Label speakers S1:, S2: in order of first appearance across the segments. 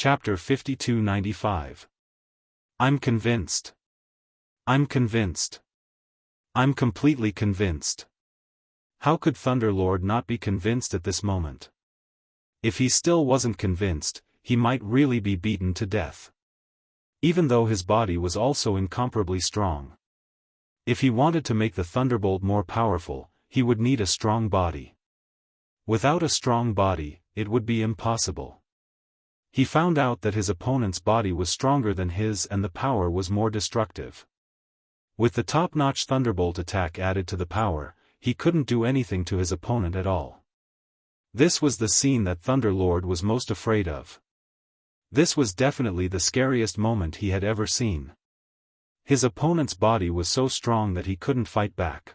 S1: Chapter 5295. I'm convinced. I'm convinced. I'm completely convinced. How could Thunderlord not be convinced at this moment? If he still wasn't convinced, he might really be beaten to death. Even though his body was also incomparably strong. If he wanted to make the Thunderbolt more powerful, he would need a strong body. Without a strong body, it would be impossible. He found out that his opponent's body was stronger than his and the power was more destructive. With the top-notch Thunderbolt attack added to the power, he couldn't do anything to his opponent at all. This was the scene that Thunderlord was most afraid of. This was definitely the scariest moment he had ever seen. His opponent's body was so strong that he couldn't fight back.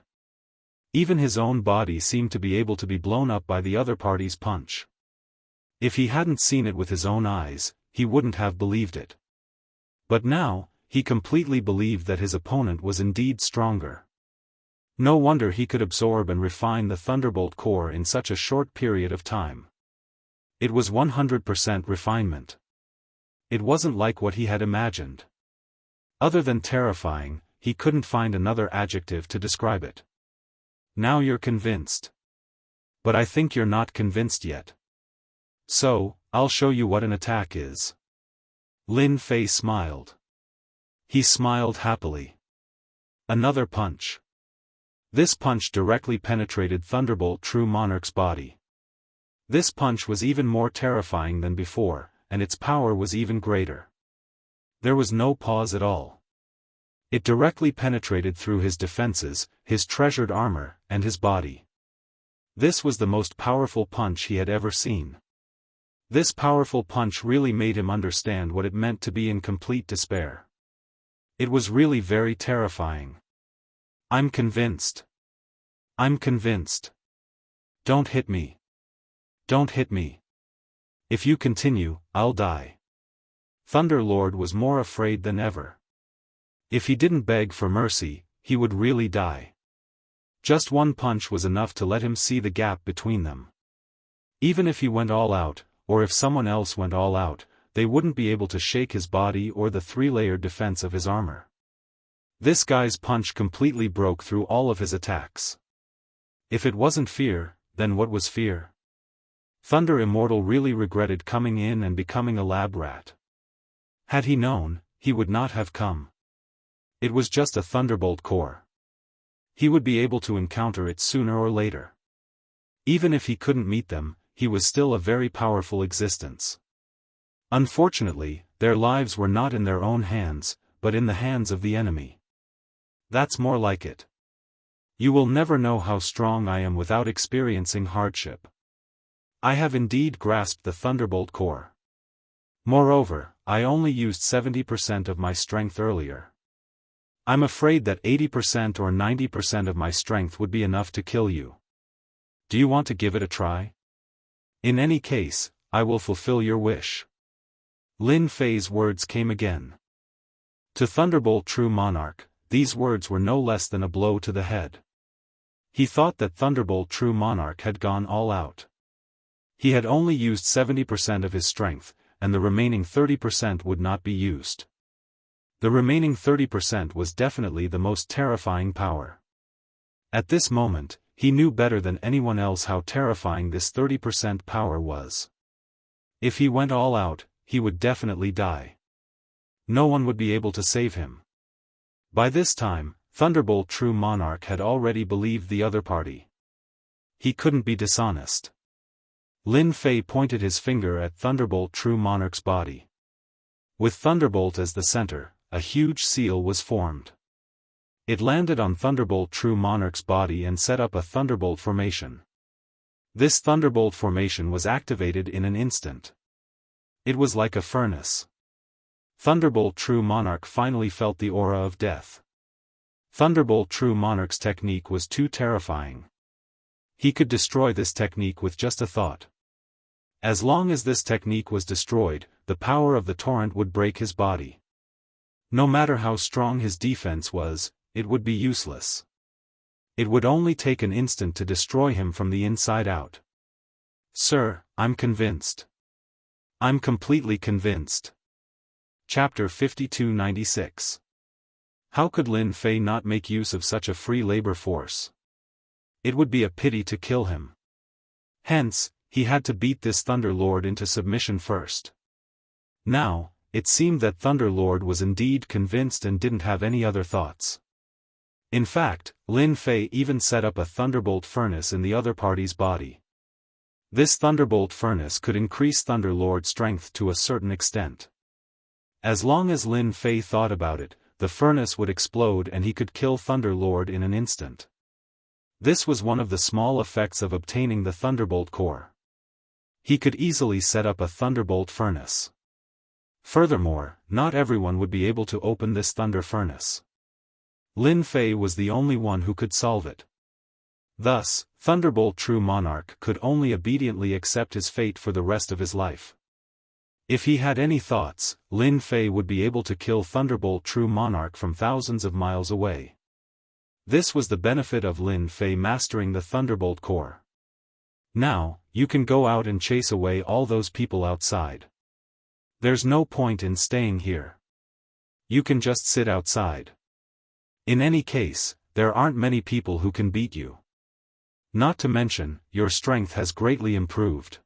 S1: Even his own body seemed to be able to be blown up by the other party's punch. If he hadn't seen it with his own eyes, he wouldn't have believed it. But now, he completely believed that his opponent was indeed stronger. No wonder he could absorb and refine the Thunderbolt core in such a short period of time. It was 100% refinement. It wasn't like what he had imagined. Other than terrifying, he couldn't find another adjective to describe it. Now you're convinced. But I think you're not convinced yet. So, I'll show you what an attack is. Lin Fei smiled. He smiled happily. Another punch. This punch directly penetrated Thunderbolt True Monarch's body. This punch was even more terrifying than before, and its power was even greater. There was no pause at all. It directly penetrated through his defenses, his treasured armor, and his body. This was the most powerful punch he had ever seen. This powerful punch really made him understand what it meant to be in complete despair. It was really very terrifying. I'm convinced. I'm convinced. Don't hit me. Don't hit me. If you continue, I'll die. Thunderlord was more afraid than ever. If he didn't beg for mercy, he would really die. Just one punch was enough to let him see the gap between them. Even if he went all out, or if someone else went all out, they wouldn't be able to shake his body or the three-layered defense of his armor. This guy's punch completely broke through all of his attacks. If it wasn't fear, then what was fear? Thunder Immortal really regretted coming in and becoming a lab rat. Had he known, he would not have come. It was just a Thunderbolt core. He would be able to encounter it sooner or later. Even if he couldn't meet them, he was still a very powerful existence. Unfortunately, their lives were not in their own hands, but in the hands of the enemy. That's more like it. You will never know how strong I am without experiencing hardship. I have indeed grasped the Thunderbolt core. Moreover, I only used 70% of my strength earlier. I'm afraid that 80% or 90% of my strength would be enough to kill you. Do you want to give it a try? In any case, I will fulfill your wish. Lin Fei's words came again. To Thunderbolt True Monarch, these words were no less than a blow to the head. He thought that Thunderbolt True Monarch had gone all out. He had only used 70% of his strength, and the remaining 30% would not be used. The remaining 30% was definitely the most terrifying power. At this moment, he knew better than anyone else how terrifying this 30% power was. If he went all out, he would definitely die. No one would be able to save him. By this time, Thunderbolt True Monarch had already believed the other party. He couldn't be dishonest. Lin Fei pointed his finger at Thunderbolt True Monarch's body. With Thunderbolt as the center, a huge seal was formed. It landed on Thunderbolt True Monarch's body and set up a Thunderbolt formation. This Thunderbolt formation was activated in an instant. It was like a furnace. Thunderbolt True Monarch finally felt the aura of death. Thunderbolt True Monarch's technique was too terrifying. He could destroy this technique with just a thought. As long as this technique was destroyed, the power of the torrent would break his body. No matter how strong his defense was, it would be useless. It would only take an instant to destroy him from the inside out. Sir, I'm convinced. I'm completely convinced. Chapter 5296. How could Lin Fei not make use of such a free labor force? It would be a pity to kill him. Hence, he had to beat this Thunder Lord into submission first. Now, it seemed that Thunder Lord was indeed convinced and didn't have any other thoughts. In fact, Lin Fei even set up a thunderbolt furnace in the other party's body. This thunderbolt furnace could increase Thunder Lord's strength to a certain extent. As long as Lin Fei thought about it, the furnace would explode and he could kill Thunder Lord in an instant. This was one of the small effects of obtaining the Thunderbolt core. He could easily set up a Thunderbolt furnace. Furthermore, not everyone would be able to open this Thunder furnace. Lin Fei was the only one who could solve it. Thus, Thunderbolt True Monarch could only obediently accept his fate for the rest of his life. If he had any thoughts, Lin Fei would be able to kill Thunderbolt True Monarch from thousands of miles away. This was the benefit of Lin Fei mastering the Thunderbolt core. Now, you can go out and chase away all those people outside. There's no point in staying here. You can just sit outside. In any case, there aren't many people who can beat you. Not to mention, your strength has greatly improved.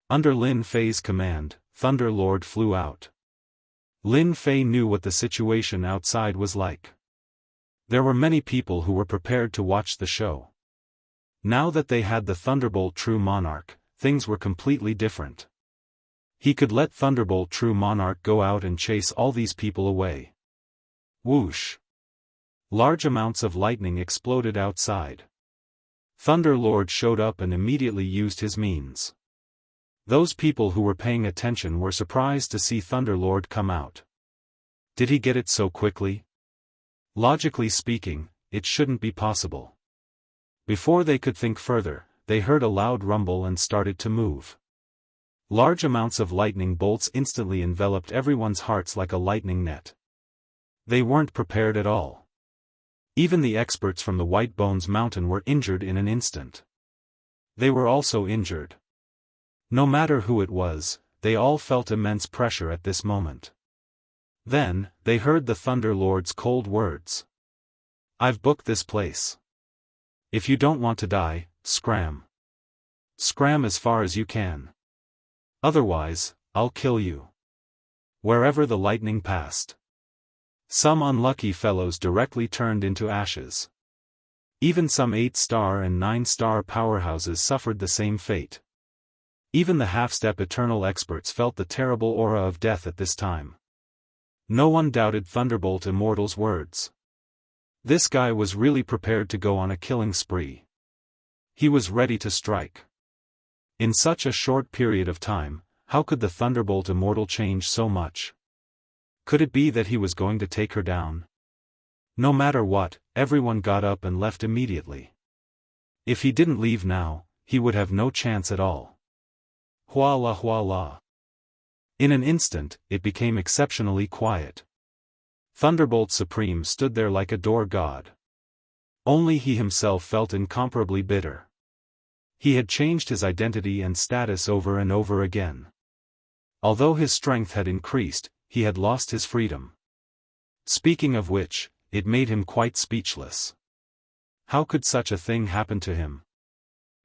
S1: Under Lin Fei's command, Thunder Lord flew out. Lin Fei knew what the situation outside was like. There were many people who were prepared to watch the show. Now that they had the Thunderbolt True Monarch, things were completely different. He could let Thunderbolt True Monarch go out and chase all these people away. Whoosh! Large amounts of lightning exploded outside. Thunder Lord showed up and immediately used his means. Those people who were paying attention were surprised to see Thunder Lord come out. Did he get it so quickly? Logically speaking, it shouldn't be possible. Before they could think further, they heard a loud rumble and started to move. Large amounts of lightning bolts instantly enveloped everyone's hearts like a lightning net. They weren't prepared at all. Even the experts from the White Bones Mountain were injured in an instant. They were also injured. No matter who it was, they all felt immense pressure at this moment. Then, they heard the Thunder Lord's cold words. I've booked this place. If you don't want to die, scram. Scram as far as you can. Otherwise, I'll kill you. Wherever the lightning passed. Some unlucky fellows directly turned into ashes. Even some 8-star and 9-star powerhouses suffered the same fate. Even the half-step eternal experts felt the terrible aura of death at this time. No one doubted Thunderbolt Immortal's words. This guy was really prepared to go on a killing spree. He was ready to strike. In such a short period of time, how could the Thunderbolt Immortal change so much? Could it be that he was going to take her down? No matter what, everyone got up and left immediately. If he didn't leave now, he would have no chance at all. Huala huala. In an instant, it became exceptionally quiet. Thunderbolt Supreme stood there like a door god. Only he himself felt incomparably bitter. He had changed his identity and status over and over again. Although his strength had increased, he had lost his freedom. Speaking of which, it made him quite speechless. How could such a thing happen to him?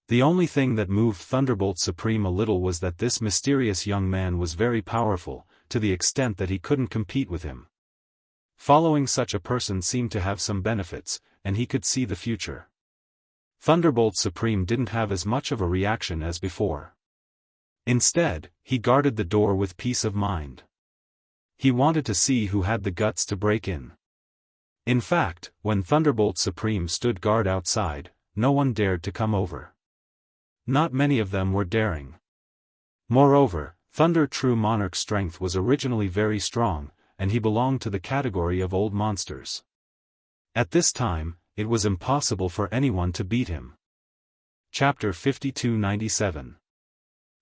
S1: The only thing that moved Thunderbolt Supreme a little was that this mysterious young man was very powerful, to the extent that he couldn't compete with him. Following such a person seemed to have some benefits, and he could see the future. Thunderbolt Supreme didn't have as much of a reaction as before. Instead, he guarded the door with peace of mind. He wanted to see who had the guts to break in. In fact, when Thunderbolt Supreme stood guard outside, no one dared to come over. Not many of them were daring. Moreover, Thunder True Monarch's strength was originally very strong, and he belonged to the category of old monsters. At this time, it was impossible for anyone to beat him. Chapter 5297.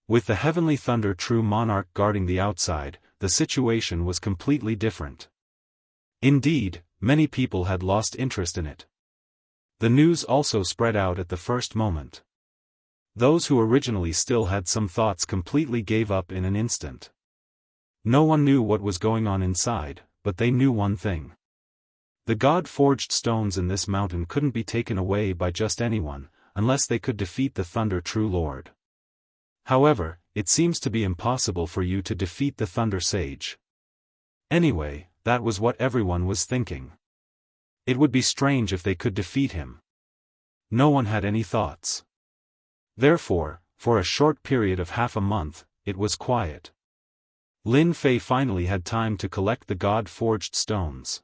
S1: With the Heavenly Thunder True Monarch guarding the outside, the situation was completely different. Indeed, many people had lost interest in it. The news also spread out at the first moment. Those who originally still had some thoughts completely gave up in an instant. No one knew what was going on inside, but they knew one thing. The God-forged stones in this mountain couldn't be taken away by just anyone, unless they could defeat the Thunder True Lord. However, it seems to be impossible for you to defeat the Thunder Sage. Anyway, that was what everyone was thinking. It would be strange if they could defeat him. No one had any thoughts. Therefore, for a short period of half a month, it was quiet. Lin Fei finally had time to collect the God-forged stones.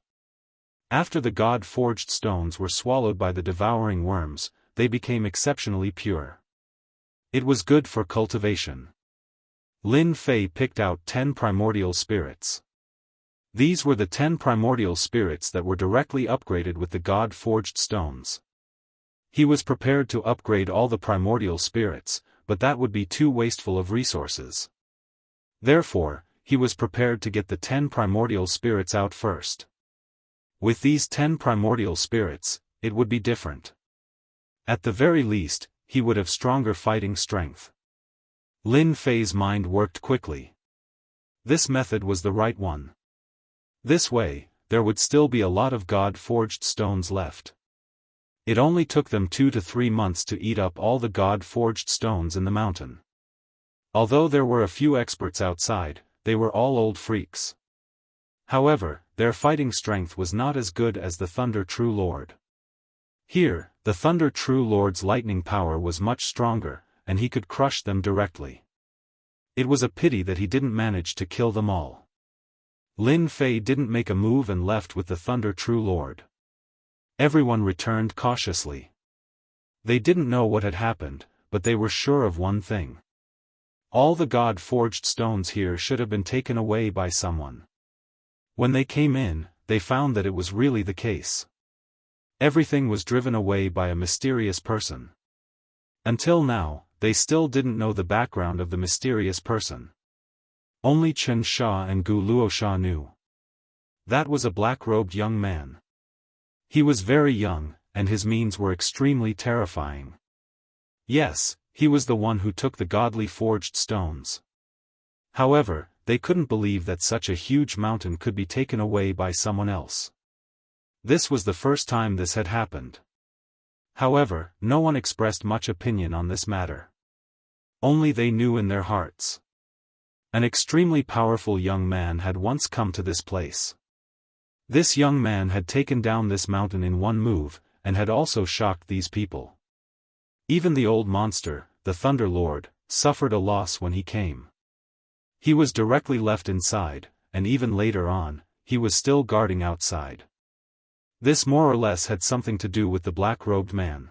S1: After the God-forged stones were swallowed by the devouring worms, they became exceptionally pure. It was good for cultivation. Lin Fei picked out 10 primordial spirits. These were the 10 primordial spirits that were directly upgraded with the God-forged stones. He was prepared to upgrade all the primordial spirits, but that would be too wasteful of resources. Therefore, he was prepared to get the 10 primordial spirits out first. With these 10 primordial spirits, it would be different. At the very least, he would have stronger fighting strength. Lin Fei's mind worked quickly. This method was the right one. This way, there would still be a lot of God-forged stones left. It only took them 2 to 3 months to eat up all the God-forged stones in the mountain. Although there were a few experts outside, they were all old freaks. However, their fighting strength was not as good as the Thunder True Lord. Here, the Thunder True Lord's lightning power was much stronger, and he could crush them directly. It was a pity that he didn't manage to kill them all. Lin Fei didn't make a move and left with the Thunder True Lord. Everyone returned cautiously. They didn't know what had happened, but they were sure of one thing. All the God-forged stones here should have been taken away by someone. When they came in, they found that it was really the case. Everything was driven away by a mysterious person. Until now, they still didn't know the background of the mysterious person. Only Xianxia and Gu Luosha knew. That was a black-robed young man. He was very young, and his means were extremely terrifying. Yes, he was the one who took the godly forged stones. However, they couldn't believe that such a huge mountain could be taken away by someone else. This was the first time this had happened. However, no one expressed much opinion on this matter. Only they knew in their hearts. An extremely powerful young man had once come to this place. This young man had taken down this mountain in one move, and had also shocked these people. Even the old monster, the Thunder Lord, suffered a loss when he came. He was directly left inside, and even later on, he was still guarding outside. This more or less had something to do with the black-robed man.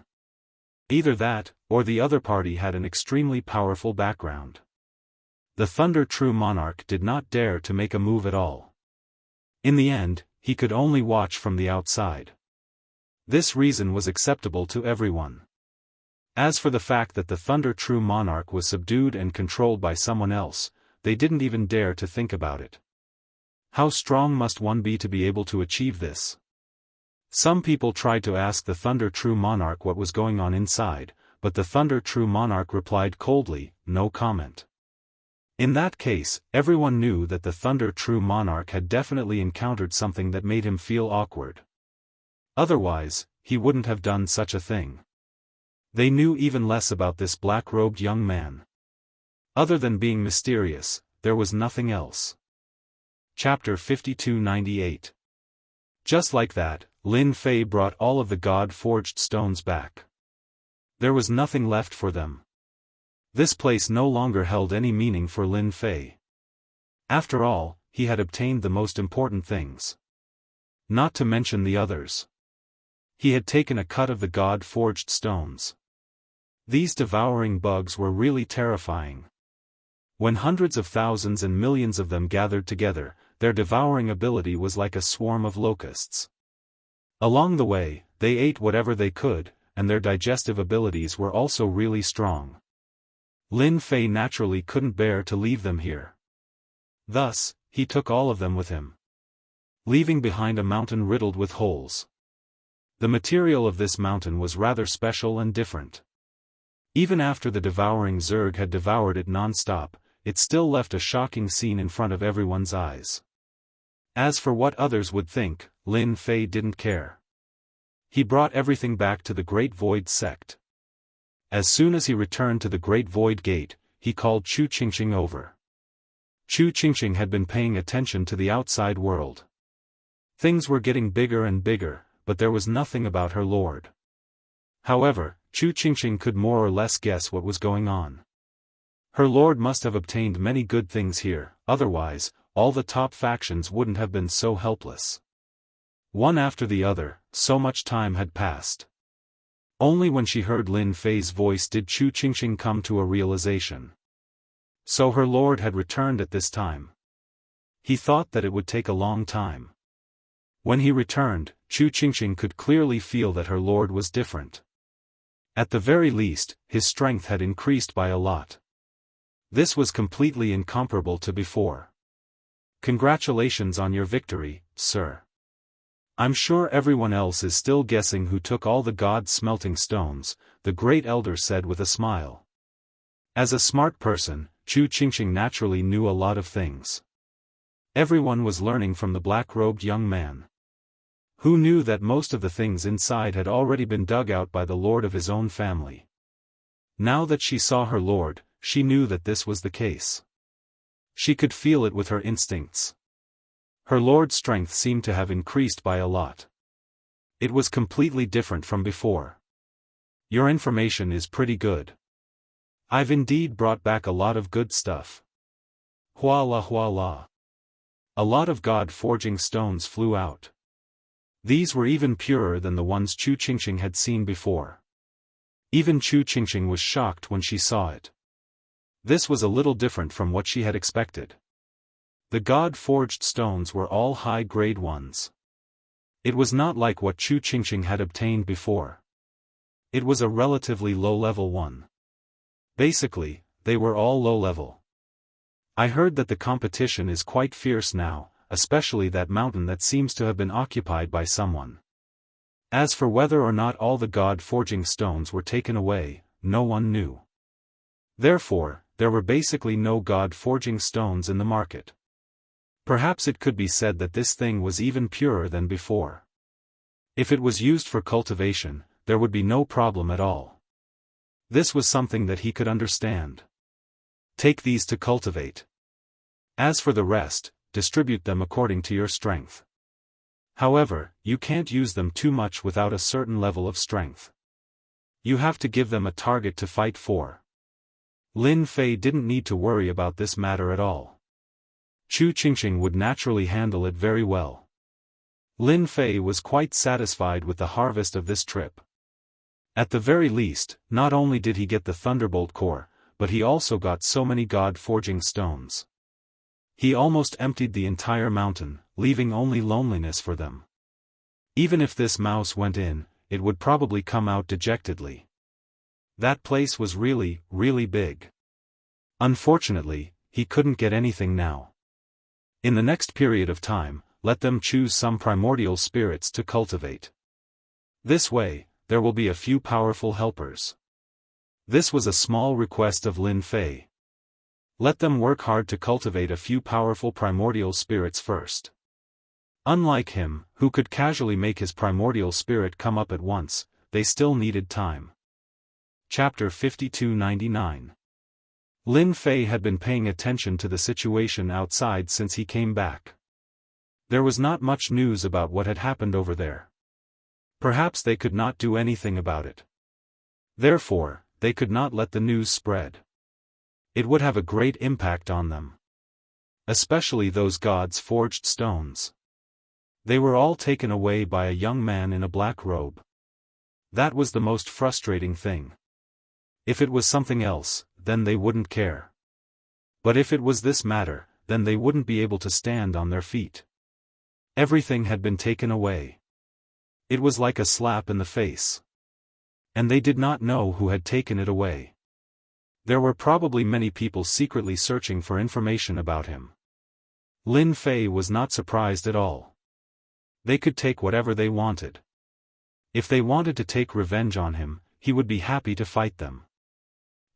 S1: Either that, or the other party had an extremely powerful background. The Thunder True Monarch did not dare to make a move at all. In the end, he could only watch from the outside. This reason was acceptable to everyone. As for the fact that the Thunder True Monarch was subdued and controlled by someone else, they didn't even dare to think about it. How strong must one be to be able to achieve this? Some people tried to ask the Thunder True Monarch what was going on inside, but the Thunder True Monarch replied coldly, no comment. In that case, everyone knew that the Thunder True Monarch had definitely encountered something that made him feel awkward. Otherwise, he wouldn't have done such a thing. They knew even less about this black-robed young man. Other than being mysterious, there was nothing else. Chapter 5298. Just like that, Lin Fei brought all of the God-forged stones back. There was nothing left for them. This place no longer held any meaning for Lin Fei. After all, he had obtained the most important things. Not to mention the others. He had taken a cut of the God-forged stones. These devouring bugs were really terrifying. When hundreds of thousands and millions of them gathered together, their devouring ability was like a swarm of locusts. Along the way, they ate whatever they could, and their digestive abilities were also really strong. Lin Fei naturally couldn't bear to leave them here. Thus, he took all of them with him, leaving behind a mountain riddled with holes. The material of this mountain was rather special and different. Even after the devouring Zerg had devoured it non-stop, it still left a shocking scene in front of everyone's eyes. As for what others would think, Lin Fei didn't care. He brought everything back to the Great Void sect. As soon as he returned to the Great Void Gate, he called Chu Qingqing over. Chu Qingqing had been paying attention to the outside world. Things were getting bigger and bigger, but there was nothing about her lord. However, Chu Qingqing could more or less guess what was going on. Her lord must have obtained many good things here, otherwise, all the top factions wouldn't have been so helpless. One after the other, so much time had passed. Only when she heard Lin Fei's voice did Chu Qingqing come to a realization. So her lord had returned at this time. He thought that it would take a long time. When he returned, Chu Qingqing could clearly feel that her lord was different. At the very least, his strength had increased by a lot. This was completely incomparable to before. Congratulations on your victory, sir. I'm sure everyone else is still guessing who took all the god-smelting stones, the great elder said with a smile. As a smart person, Chu Qingqing naturally knew a lot of things. Everyone was learning from the black-robed young man. Who knew that most of the things inside had already been dug out by the lord of his own family. Now that she saw her lord, she knew that this was the case. She could feel it with her instincts. Her lord's strength seemed to have increased by a lot. It was completely different from before. Your information is pretty good. I've indeed brought back a lot of good stuff. Hua la. A lot of god-forging stones flew out. These were even purer than the ones Chu Qingqing had seen before. Even Chu Qingqing was shocked when she saw it. This was a little different from what she had expected. The god-forged stones were all high-grade ones. It was not like what Chu Qingqing had obtained before. It was a relatively low-level one. Basically, they were all low-level. I heard that the competition is quite fierce now, especially that mountain that seems to have been occupied by someone. As for whether or not all the god-forging stones were taken away, no one knew. Therefore, there were basically no god-forging stones in the market. Perhaps it could be said that this thing was even purer than before. If it was used for cultivation, there would be no problem at all. This was something that he could understand. Take these to cultivate. As for the rest, distribute them according to your strength. However, you can't use them too much without a certain level of strength. You have to give them a target to fight for. Lin Fei didn't need to worry about this matter at all. Chu Qingqing would naturally handle it very well. Lin Fei was quite satisfied with the harvest of this trip. At the very least, not only did he get the Thunderbolt core, but he also got so many god-forging stones. He almost emptied the entire mountain, leaving only loneliness for them. Even if this mouse went in, it would probably come out dejectedly. That place was really, really big. Unfortunately, he couldn't get anything now. In the next period of time, let them choose some primordial spirits to cultivate. This way, there will be a few powerful helpers. This was a small request of Lin Fei. Let them work hard to cultivate a few powerful primordial spirits first. Unlike him, who could casually make his primordial spirit come up at once, they still needed time. Chapter 5299. Lin Fei had been paying attention to the situation outside since he came back. There was not much news about what had happened over there. Perhaps they could not do anything about it. Therefore, they could not let the news spread. It would have a great impact on them. Especially those gods-forged stones. They were all taken away by a young man in a black robe. That was the most frustrating thing. If it was something else, then they wouldn't care. But if it was this matter, then they wouldn't be able to stand on their feet. Everything had been taken away. It was like a slap in the face. And they did not know who had taken it away. There were probably many people secretly searching for information about him. Lin Fei was not surprised at all. They could take whatever they wanted. If they wanted to take revenge on him, he would be happy to fight them.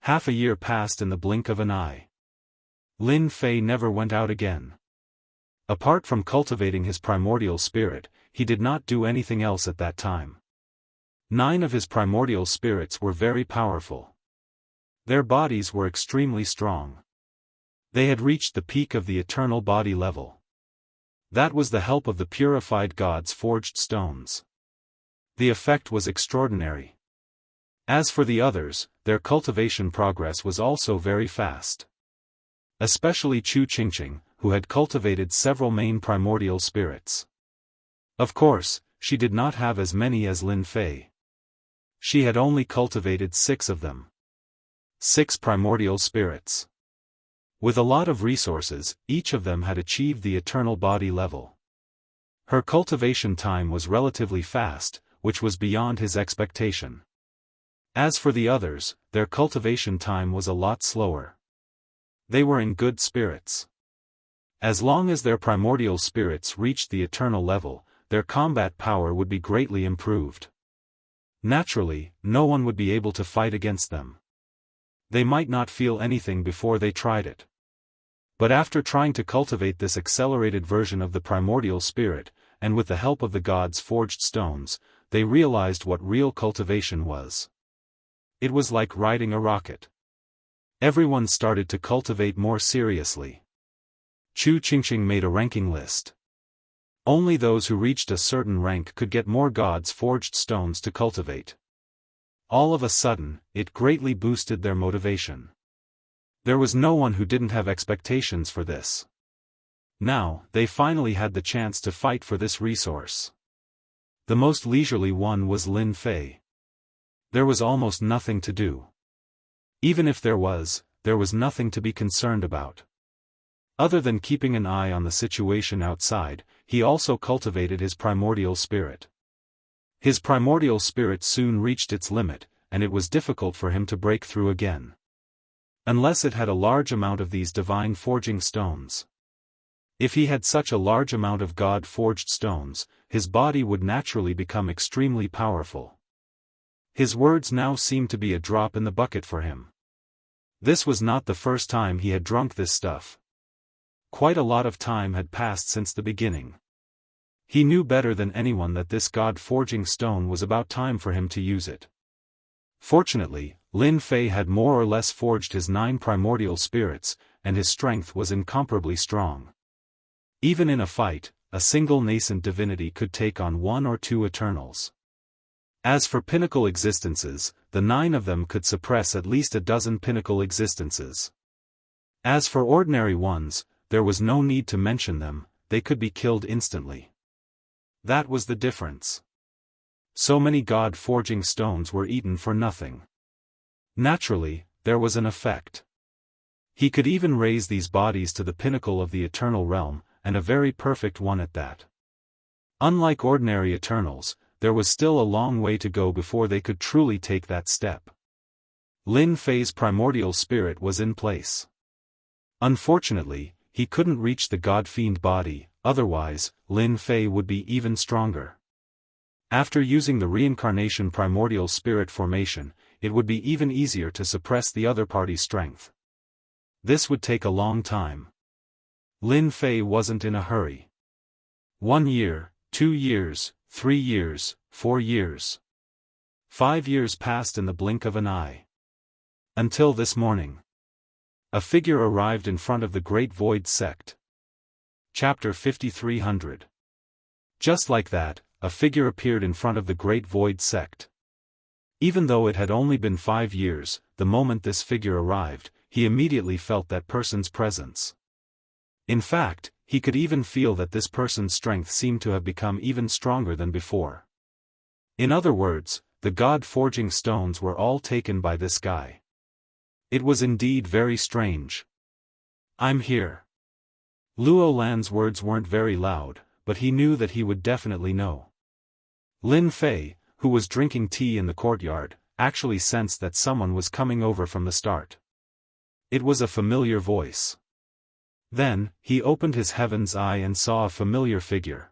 S1: Half a year passed in the blink of an eye. Lin Fei never went out again. Apart from cultivating his primordial spirit, he did not do anything else at that time. 9 of his primordial spirits were very powerful. Their bodies were extremely strong. They had reached the peak of the eternal body level. That was the help of the purified gods' forged stones. The effect was extraordinary. As for the others, their cultivation progress was also very fast. Especially Chu Qingqing, who had cultivated several main primordial spirits. Of course, she did not have as many as Lin Fei. She had only cultivated 6 of them. 6 primordial spirits. With a lot of resources, each of them had achieved the eternal body level. Her cultivation time was relatively fast, which was beyond his expectation. As for the others, their cultivation time was a lot slower. They were in good spirits. As long as their primordial spirits reached the eternal level, their combat power would be greatly improved. Naturally, no one would be able to fight against them. They might not feel anything before they tried it. But after trying to cultivate this accelerated version of the primordial spirit, and with the help of the gods' forged stones, they realized what real cultivation was. It was like riding a rocket. Everyone started to cultivate more seriously. Chu Qingqing made a ranking list. Only those who reached a certain rank could get more gods' forged stones to cultivate. All of a sudden, it greatly boosted their motivation. There was no one who didn't have expectations for this. Now, they finally had the chance to fight for this resource. The most leisurely one was Lin Fei. There was almost nothing to do. Even if there was nothing to be concerned about. Other than keeping an eye on the situation outside, he also cultivated his primordial spirit. His primordial spirit soon reached its limit, and it was difficult for him to break through again. Unless it had a large amount of these divine forging stones. If he had such a large amount of God-forged stones, his body would naturally become extremely powerful. His words now seemed to be a drop in the bucket for him. This was not the first time he had drunk this stuff. Quite a lot of time had passed since the beginning. He knew better than anyone that this God-forging stone was about time for him to use it. Fortunately, Lin Fei had more or less forged his 9 primordial spirits, and his strength was incomparably strong. Even in a fight, a single nascent divinity could take on 1 or 2 Eternals. As for pinnacle existences, the 9 of them could suppress at least a dozen pinnacle existences. As for ordinary ones, there was no need to mention them, they could be killed instantly. That was the difference. So many God-forging stones were eaten for nothing. Naturally, there was an effect. He could even raise these bodies to the pinnacle of the eternal realm, and a very perfect one at that. Unlike ordinary Eternals, there was still a long way to go before they could truly take that step. Lin Fei's primordial spirit was in place. Unfortunately, he couldn't reach the God-fiend body, otherwise, Lin Fei would be even stronger. After using the reincarnation primordial spirit formation, it would be even easier to suppress the other party's strength. This would take a long time. Lin Fei wasn't in a hurry. 1 year, 2 years, 3 years, 4 years. 5 years passed in the blink of an eye. Until this morning. A figure arrived in front of the Great Void Sect. Chapter 5300. Just like that, a figure appeared in front of the Great Void Sect. Even though it had only been 5 years, the moment this figure arrived, he immediately felt that person's presence. In fact, he could even feel that this person's strength seemed to have become even stronger than before. In other words, the God-forging stones were all taken by this guy. It was indeed very strange. I'm here. Luo Lan's words weren't very loud, but he knew that he would definitely know. Lin Fei, who was drinking tea in the courtyard, actually sensed that someone was coming over from the start. It was a familiar voice. Then, he opened his heaven's eye and saw a familiar figure.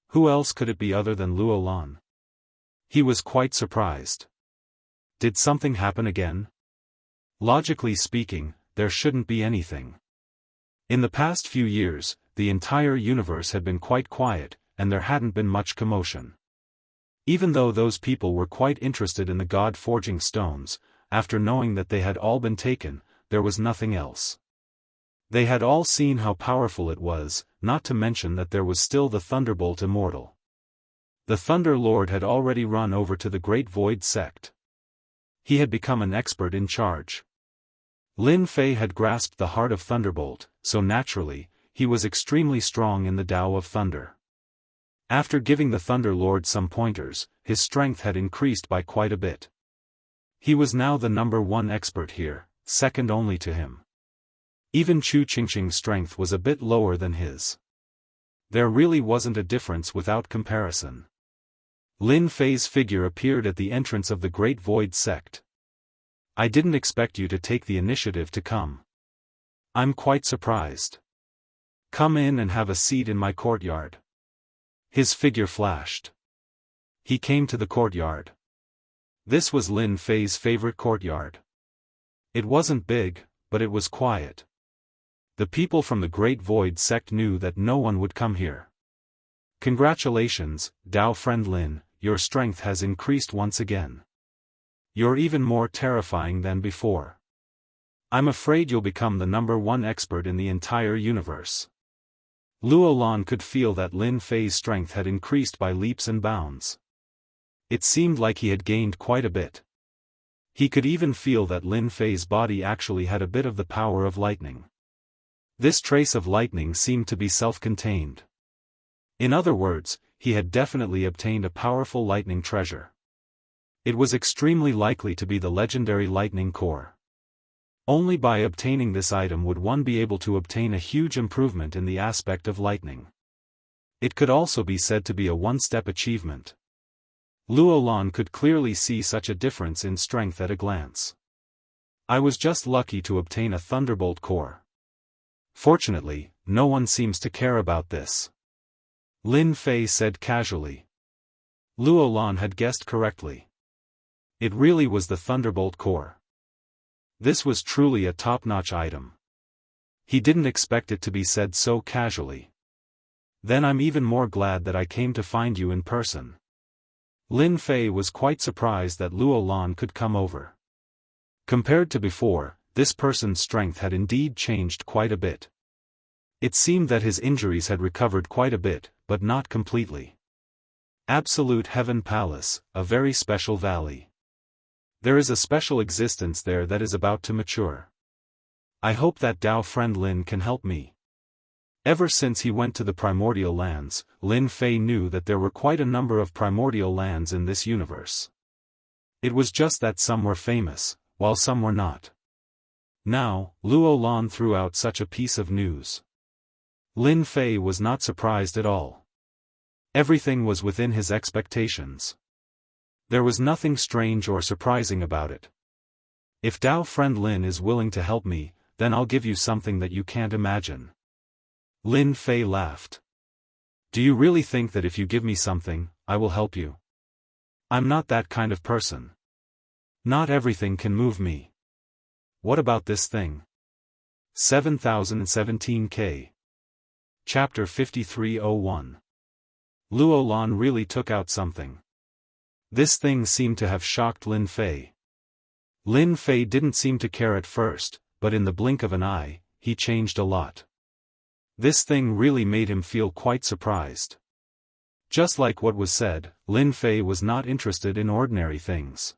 S1: Who else could it be other than Luo Lan? He was quite surprised. Did something happen again? Logically speaking, there shouldn't be anything. In the past few years, the entire universe had been quite quiet, and there hadn't been much commotion. Even though those people were quite interested in the god-forging stones, after knowing that they had all been taken, there was nothing else. They had all seen how powerful it was, not to mention that there was still the Thunderbolt Immortal. The Thunder Lord had already run over to the Great Void sect. He had become an expert in charge. Lin Fei had grasped the heart of Thunderbolt, so naturally, he was extremely strong in the Tao of Thunder. After giving the Thunder Lord some pointers, his strength had increased by quite a bit. He was now the #1 expert here, second only to him. Even Chu Qingqing's strength was a bit lower than his. There really wasn't a difference without comparison. Lin Fei's figure appeared at the entrance of the Great Void sect. I didn't expect you to take the initiative to come. I'm quite surprised. Come in and have a seat in my courtyard. His figure flashed. He came to the courtyard. This was Lin Fei's favorite courtyard. It wasn't big, but it was quiet. The people from the Great Void sect knew that no one would come here. Congratulations, Dao friend Lin, your strength has increased once again. You're even more terrifying than before. I'm afraid you'll become the #1 expert in the entire universe. Luo Lan could feel that Lin Fei's strength had increased by leaps and bounds. It seemed like he had gained quite a bit. He could even feel that Lin Fei's body actually had a bit of the power of lightning. This trace of lightning seemed to be self-contained. In other words, he had definitely obtained a powerful lightning treasure. It was extremely likely to be the legendary lightning core. Only by obtaining this item would one be able to obtain a huge improvement in the aspect of lightning. It could also be said to be a one-step achievement. Luo Lan could clearly see such a difference in strength at a glance. I was just lucky to obtain a Thunderbolt core. Fortunately, no one seems to care about this. Lin Fei said casually. Luo Lan had guessed correctly. It really was the Thunderbolt core. This was truly a top-notch item. He didn't expect it to be said so casually. Then I'm even more glad that I came to find you in person. Lin Fei was quite surprised that Luo Lan could come over. Compared to before, this person's strength had indeed changed quite a bit. It seemed that his injuries had recovered quite a bit, but not completely. Absolute Heaven Palace, a very special valley. There is a special existence there that is about to mature. I hope that Dao friend Lin can help me. Ever since he went to the primordial lands, Lin Fei knew that there were quite a number of primordial lands in this universe. It was just that some were famous, while some were not. Now, Luo Lan threw out such a piece of news. Lin Fei was not surprised at all. Everything was within his expectations. There was nothing strange or surprising about it. If Dao friend Lin is willing to help me, then I'll give you something that you can't imagine. Lin Fei laughed. Do you really think that if you give me something, I will help you? I'm not that kind of person. Not everything can move me. What about this thing? 7017K. Chapter 5301. Luo Lan really took out something. This thing seemed to have shocked Lin Fei. Lin Fei didn't seem to care at first, but in the blink of an eye, he changed a lot. This thing really made him feel quite surprised. Just like what was said, Lin Fei was not interested in ordinary things.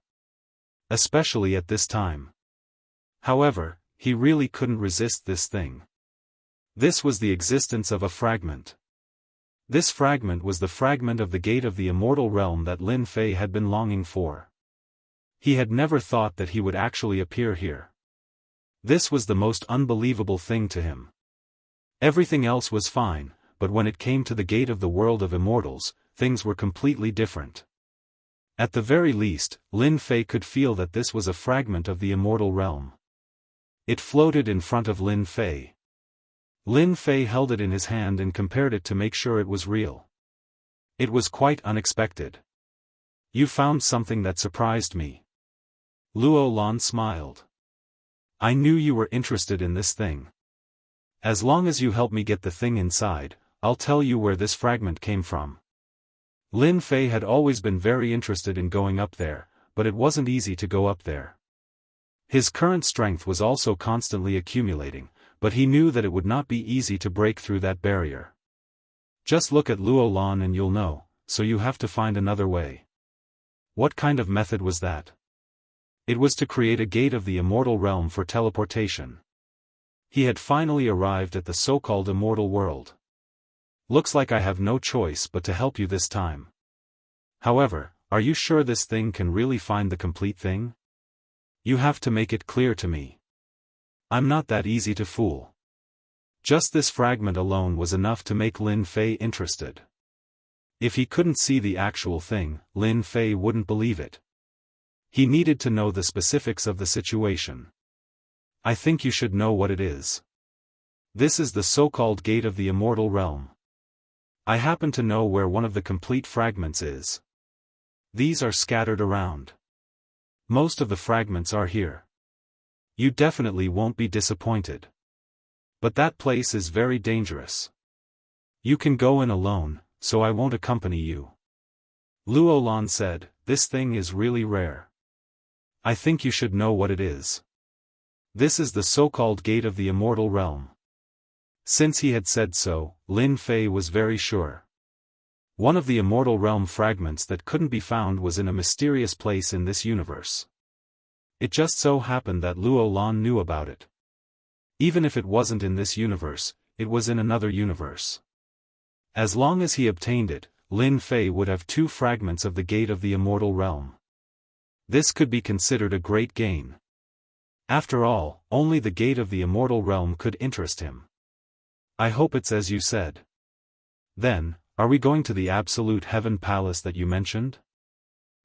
S1: Especially at this time. However, he really couldn't resist this thing. This was the existence of a fragment. This fragment was the fragment of the gate of the immortal realm that Lin Fei had been longing for. He had never thought that he would actually appear here. This was the most unbelievable thing to him. Everything else was fine, but when it came to the gate of the world of immortals, things were completely different. At the very least, Lin Fei could feel that this was a fragment of the immortal realm. It floated in front of Lin Fei. Lin Fei held it in his hand and compared it to make sure it was real. It was quite unexpected. You found something that surprised me. Luo Lan smiled. I knew you were interested in this thing. As long as you help me get the thing inside, I'll tell you where this fragment came from. Lin Fei had always been very interested in going up there, but it wasn't easy to go up there. His current strength was also constantly accumulating, but he knew that it would not be easy to break through that barrier. Just look at Luo Lan and you'll know, so you have to find another way. What kind of method was that? It was to create a gate of the immortal realm for teleportation. He had finally arrived at the so-called immortal world. Looks like I have no choice but to help you this time. However, are you sure this thing can really find the complete thing? You have to make it clear to me. I'm not that easy to fool. Just this fragment alone was enough to make Lin Fei interested. If he couldn't see the actual thing, Lin Fei wouldn't believe it. He needed to know the specifics of the situation. I think you should know what it is. This is the so-called gate of the immortal realm. I happen to know where one of the complete fragments is. These are scattered around. Most of the fragments are here. You definitely won't be disappointed. But that place is very dangerous. You can go in alone, so I won't accompany you. Luo Lan said, this thing is really rare. I think you should know what it is. This is the so-called gate of the immortal realm. Since he had said so, Lin Fei was very sure. One of the immortal realm fragments that couldn't be found was in a mysterious place in this universe. It just so happened that Luo Lan knew about it. Even if it wasn't in this universe, it was in another universe. As long as he obtained it, Lin Fei would have 2 fragments of the gate of the immortal realm. This could be considered a great gain. After all, only the gate of the immortal realm could interest him. I hope it's as you said. Then, are we going to the Absolute Heaven Palace that you mentioned?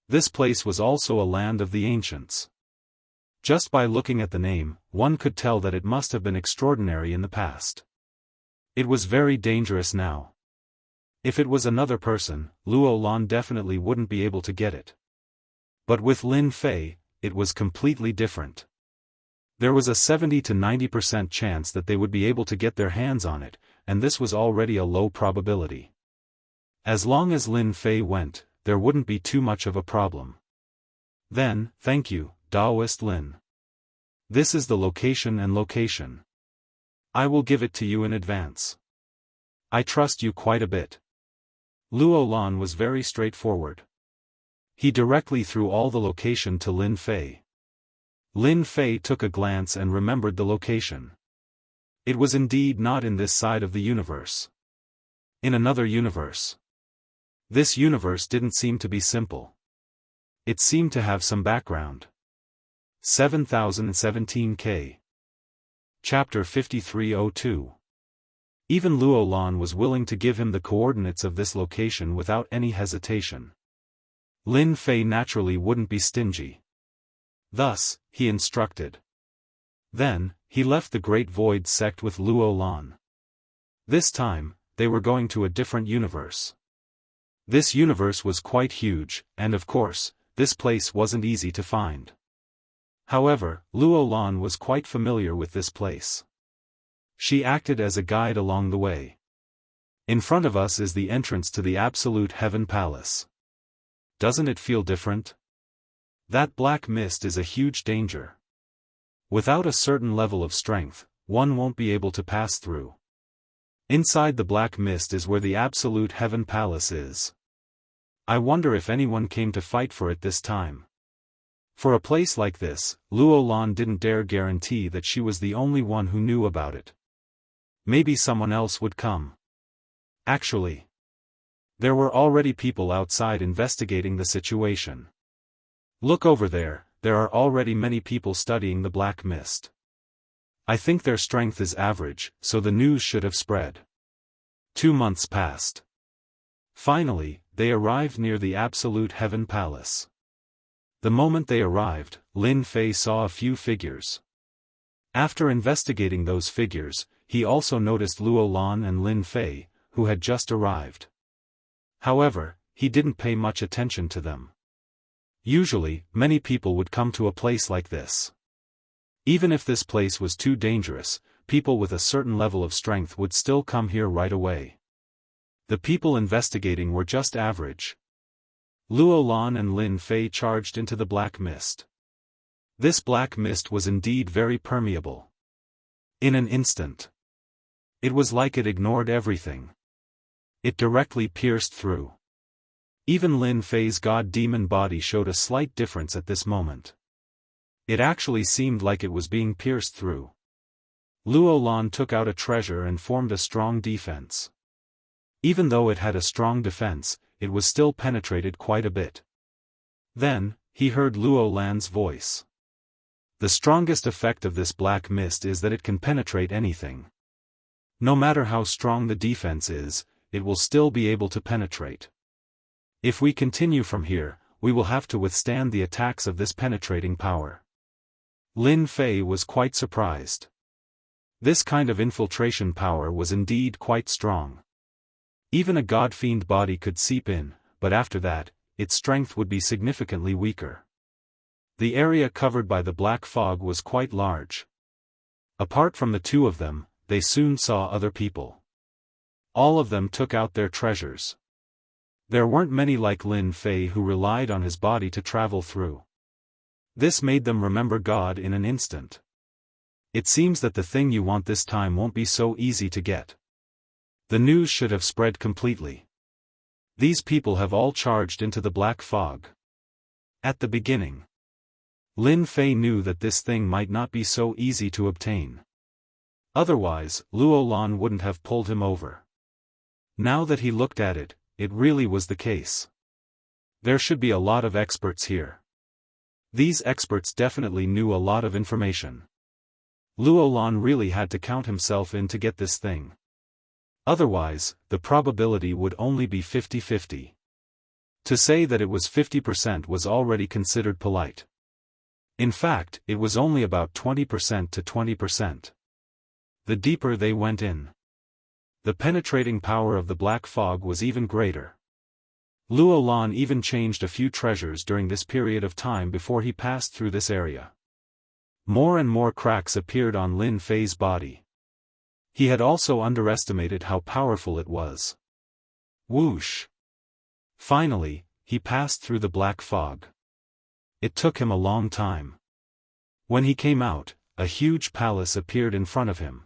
S1: This place was also a land of the ancients. Just by looking at the name, one could tell that it must have been extraordinary in the past. It was very dangerous now. If it was another person, Luo Lan definitely wouldn't be able to get it. But with Lin Fei, it was completely different. There was a 70 to 90% chance that they would be able to get their hands on it, and this was already a low probability. As long as Lin Fei went, there wouldn't be too much of a problem. Then, thank you, Daoist Lin. This is the location and location. I will give it to you in advance. I trust you quite a bit. Luo Lan was very straightforward. He directly threw all the location to Lin Fei. Lin Fei took a glance and remembered the location. It was indeed not in this side of the universe. In another universe. This universe didn't seem to be simple. It seemed to have some background. 7017K. Chapter 5302. Even Luo Lan was willing to give him the coordinates of this location without any hesitation. Lin Fei naturally wouldn't be stingy. Thus, he instructed. Then, he left the Great Void sect with Luo Lan. This time, they were going to a different universe. This universe was quite huge, and of course, this place wasn't easy to find. However, Luo Lan was quite familiar with this place. She acted as a guide along the way. In front of us is the entrance to the Absolute Heaven Palace. Doesn't it feel different? That black mist is a huge danger. Without a certain level of strength, one won't be able to pass through. Inside the black mist is where the Absolute Heaven Palace is. I wonder if anyone came to fight for it this time. For a place like this, Luo Lan didn't dare guarantee that she was the only one who knew about it. Maybe someone else would come. Actually, there were already people outside investigating the situation. Look over there, there are already many people studying the black mist. I think their strength is average, so the news should have spread. 2 months passed. Finally, they arrived near the Absolute Heaven Palace. The moment they arrived, Lin Fei saw a few figures. After investigating those figures, he also noticed Luo Lan and Lin Fei, who had just arrived. However, he didn't pay much attention to them. Usually, many people would come to a place like this. Even if this place was too dangerous, people with a certain level of strength would still come here right away. The people investigating were just average. Luo Lan and Lin Fei charged into the black mist. This black mist was indeed very permeable. In an instant. It was like it ignored everything. It directly pierced through. Even Lin Fei's god-demon body showed a slight difference at this moment. It actually seemed like it was being pierced through. Luo Lan took out a treasure and formed a strong defense. Even though it had a strong defense, it was still penetrated quite a bit. Then, he heard Luo Lan's voice. The strongest effect of this black mist is that it can penetrate anything. No matter how strong the defense is, it will still be able to penetrate. If we continue from here, we will have to withstand the attacks of this penetrating power. Lin Fei was quite surprised. This kind of infiltration power was indeed quite strong. Even a god-fiend body could seep in, but after that, its strength would be significantly weaker. The area covered by the black fog was quite large. Apart from the two of them, they soon saw other people. All of them took out their treasures. There weren't many like Lin Fei who relied on his body to travel through. This made them remember God in an instant. It seems that the thing you want this time won't be so easy to get. The news should have spread completely. These people have all charged into the black fog. At the beginning, Lin Fei knew that this thing might not be so easy to obtain. Otherwise, Luo Lan wouldn't have pulled him over. Now that he looked at it, it really was the case. There should be a lot of experts here. These experts definitely knew a lot of information. Luo Lan really had to count himself in to get this thing. Otherwise, the probability would only be 50-50. To say that it was 50% was already considered polite. In fact, it was only about 20% to 20%. The deeper they went in, the penetrating power of the black fog was even greater. Luo Lan even changed a few treasures during this period of time before he passed through this area. More and more cracks appeared on Lin Fei's body. He had also underestimated how powerful it was. Whoosh! Finally, he passed through the black fog. It took him a long time. When he came out, a huge palace appeared in front of him.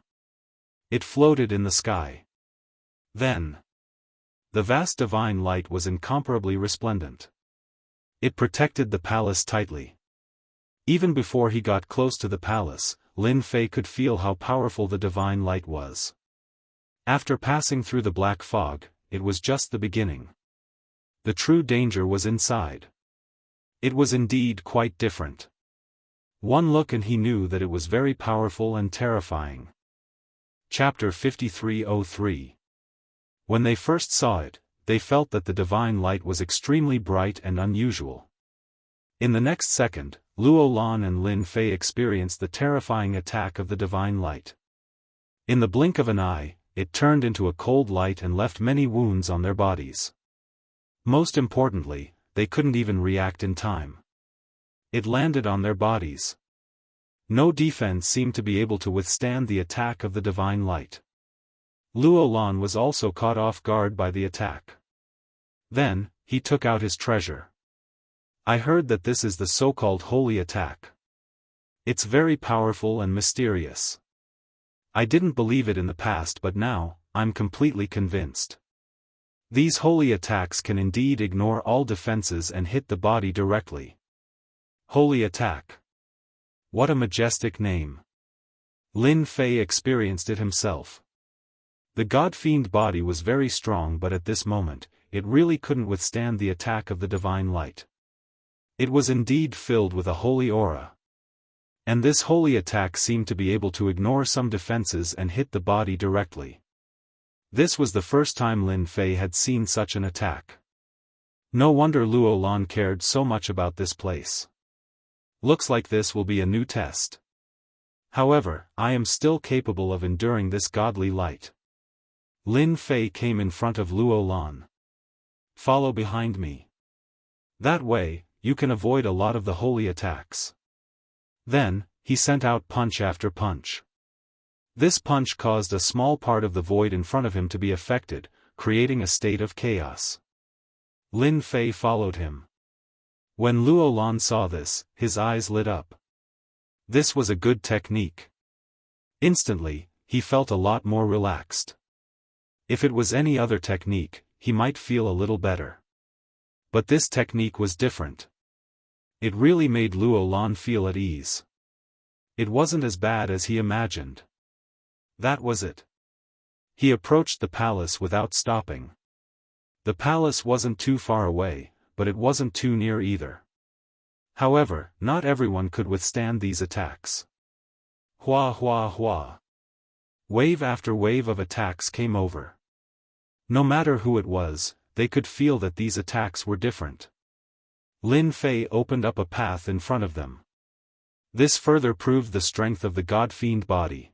S1: It floated in the sky. Then, the vast divine light was incomparably resplendent. It protected the palace tightly. Even before he got close to the palace, Lin Fei could feel how powerful the divine light was. After passing through the black fog, it was just the beginning. The true danger was inside. It was indeed quite different. One look and he knew that it was very powerful and terrifying. Chapter 5303. When they first saw it, they felt that the divine light was extremely bright and unusual. In the next second, Luo Lan and Lin Fei experienced the terrifying attack of the divine light. In the blink of an eye, it turned into a cold light and left many wounds on their bodies. Most importantly, they couldn't even react in time. It landed on their bodies. No defense seemed to be able to withstand the attack of the divine light. Luo Lan was also caught off guard by the attack. Then, he took out his treasure. I heard that this is the so-called holy attack. It's very powerful and mysterious. I didn't believe it in the past, but now, I'm completely convinced. These holy attacks can indeed ignore all defenses and hit the body directly. Holy attack. What a majestic name. Lin Fei experienced it himself. The god-fiend body was very strong, but at this moment, it really couldn't withstand the attack of the divine light. It was indeed filled with a holy aura. And this holy attack seemed to be able to ignore some defenses and hit the body directly. This was the first time Lin Fei had seen such an attack. No wonder Luo Lan cared so much about this place. Looks like this will be a new test. However, I am still capable of enduring this godly light. Lin Fei came in front of Luo Lan. Follow behind me. That way, you can avoid a lot of the holy attacks. Then, he sent out punch after punch. This punch caused a small part of the void in front of him to be affected, creating a state of chaos. Lin Fei followed him. When Luo Lan saw this, his eyes lit up. This was a good technique. Instantly, he felt a lot more relaxed. If it was any other technique, he might feel a little better. But this technique was different. It really made Luo Lan feel at ease. It wasn't as bad as he imagined. That was it. He approached the palace without stopping. The palace wasn't too far away, but it wasn't too near either. However, not everyone could withstand these attacks. Hua hua hua. Wave after wave of attacks came over. No matter who it was, they could feel that these attacks were different. Lin Fei opened up a path in front of them. This further proved the strength of the God-fiend body.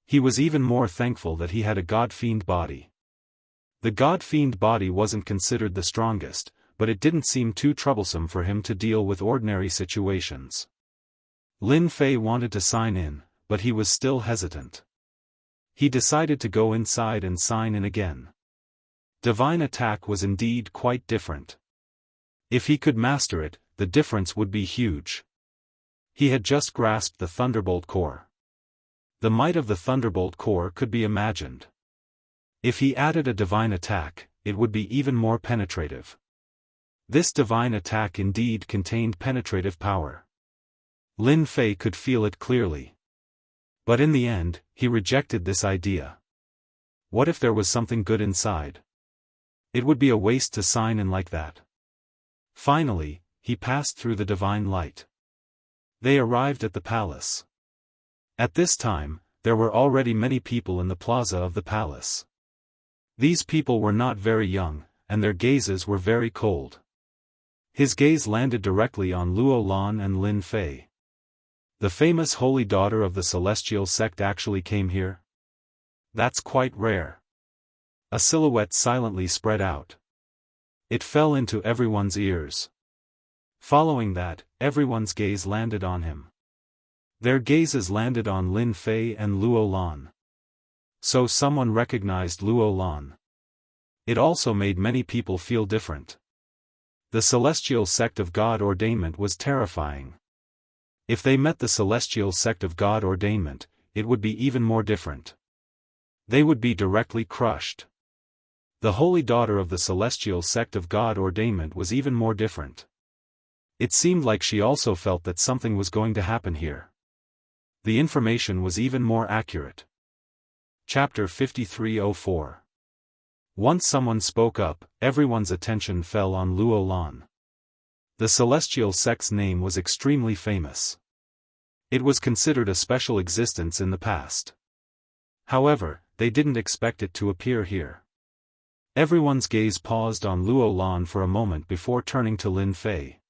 S1: He was even more thankful that he had a God-fiend body. The God-fiend body wasn't considered the strongest, but it didn't seem too troublesome for him to deal with ordinary situations. Lin Fei wanted to sign in, but he was still hesitant. He decided to go inside and sign in again. Divine attack was indeed quite different. If he could master it, the difference would be huge. He had just grasped the Thunderbolt core. The might of the Thunderbolt core could be imagined. If he added a divine attack, it would be even more penetrative. This divine attack indeed contained penetrative power. Lin Fei could feel it clearly. But in the end, he rejected this idea. What if there was something good inside? It would be a waste to sign in like that. Finally, he passed through the divine light. They arrived at the palace. At this time, there were already many people in the plaza of the palace. These people were not very young, and their gazes were very cold. His gaze landed directly on Luo Lan and Lin Fei. The famous holy daughter of the celestial sect actually came here? That's quite rare. A silhouette silently spread out. It fell into everyone's ears. Following that, everyone's gaze landed on him. Their gazes landed on Lin Fei and Luo Lan. So someone recognized Luo Lan. It also made many people feel different. The celestial sect of God ordainment was terrifying. If they met the celestial sect of God ordainment, it would be even more different. They would be directly crushed. The holy daughter of the celestial sect of God ordainment was even more different. It seemed like she also felt that something was going to happen here. The information was even more accurate. Chapter 5304. Once someone spoke up, everyone's attention fell on Luo Lan. The celestial sect's name was extremely famous. It was considered a special existence in the past. However, they didn't expect it to appear here. Everyone's gaze paused on Luo Lan for a moment before turning to Lin Fei.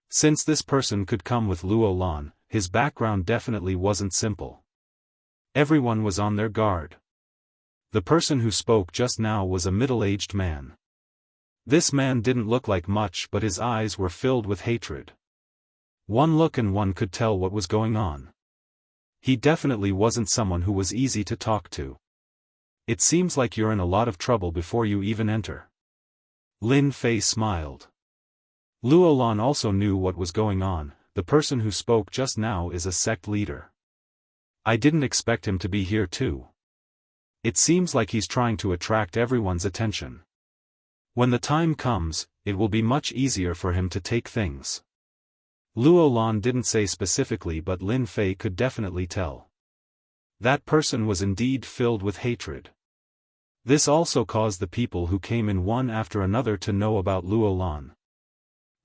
S1: Since this person could come with Luo Lan, his background definitely wasn't simple. Everyone was on their guard. The person who spoke just now was a middle-aged man. This man didn't look like much, but his eyes were filled with hatred. One look and one could tell what was going on. He definitely wasn't someone who was easy to talk to. It seems like you're in a lot of trouble before you even enter. Lin Fei smiled. Luo Lan also knew what was going on. The person who spoke just now is a sect leader. I didn't expect him to be here too. It seems like he's trying to attract everyone's attention. When the time comes, it will be much easier for him to take things. Luo Lan didn't say specifically, but Lin Fei could definitely tell. That person was indeed filled with hatred. This also caused the people who came in one after another to know about Luo Lan.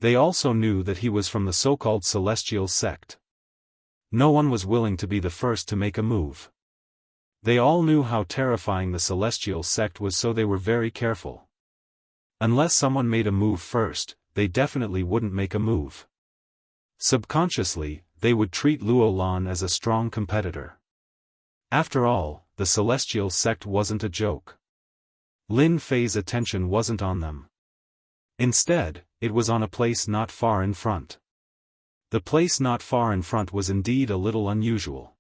S1: They also knew that he was from the so-called celestial sect. No one was willing to be the first to make a move. They all knew how terrifying the celestial sect was, so they were very careful. Unless someone made a move first, they definitely wouldn't make a move. Subconsciously, they would treat Luo Lan as a strong competitor. After all, the celestial sect wasn't a joke. Lin Fei's attention wasn't on them. Instead, it was on a place not far in front. The place not far in front was indeed a little unusual.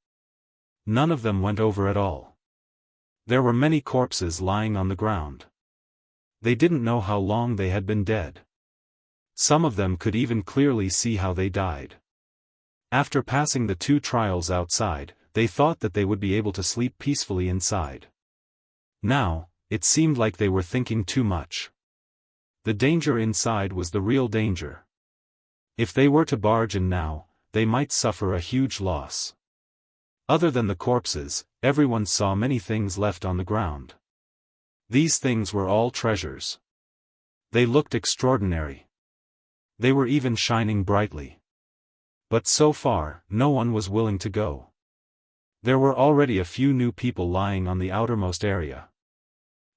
S1: None of them went over at all. There were many corpses lying on the ground. They didn't know how long they had been dead. Some of them could even clearly see how they died. After passing the 2 trials outside, they thought that they would be able to sleep peacefully inside. Now, it seemed like they were thinking too much. The danger inside was the real danger. If they were to barge in now, they might suffer a huge loss. Other than the corpses, everyone saw many things left on the ground. These things were all treasures. They looked extraordinary. They were even shining brightly. But so far, no one was willing to go. There were already a few new people lying on the outermost area.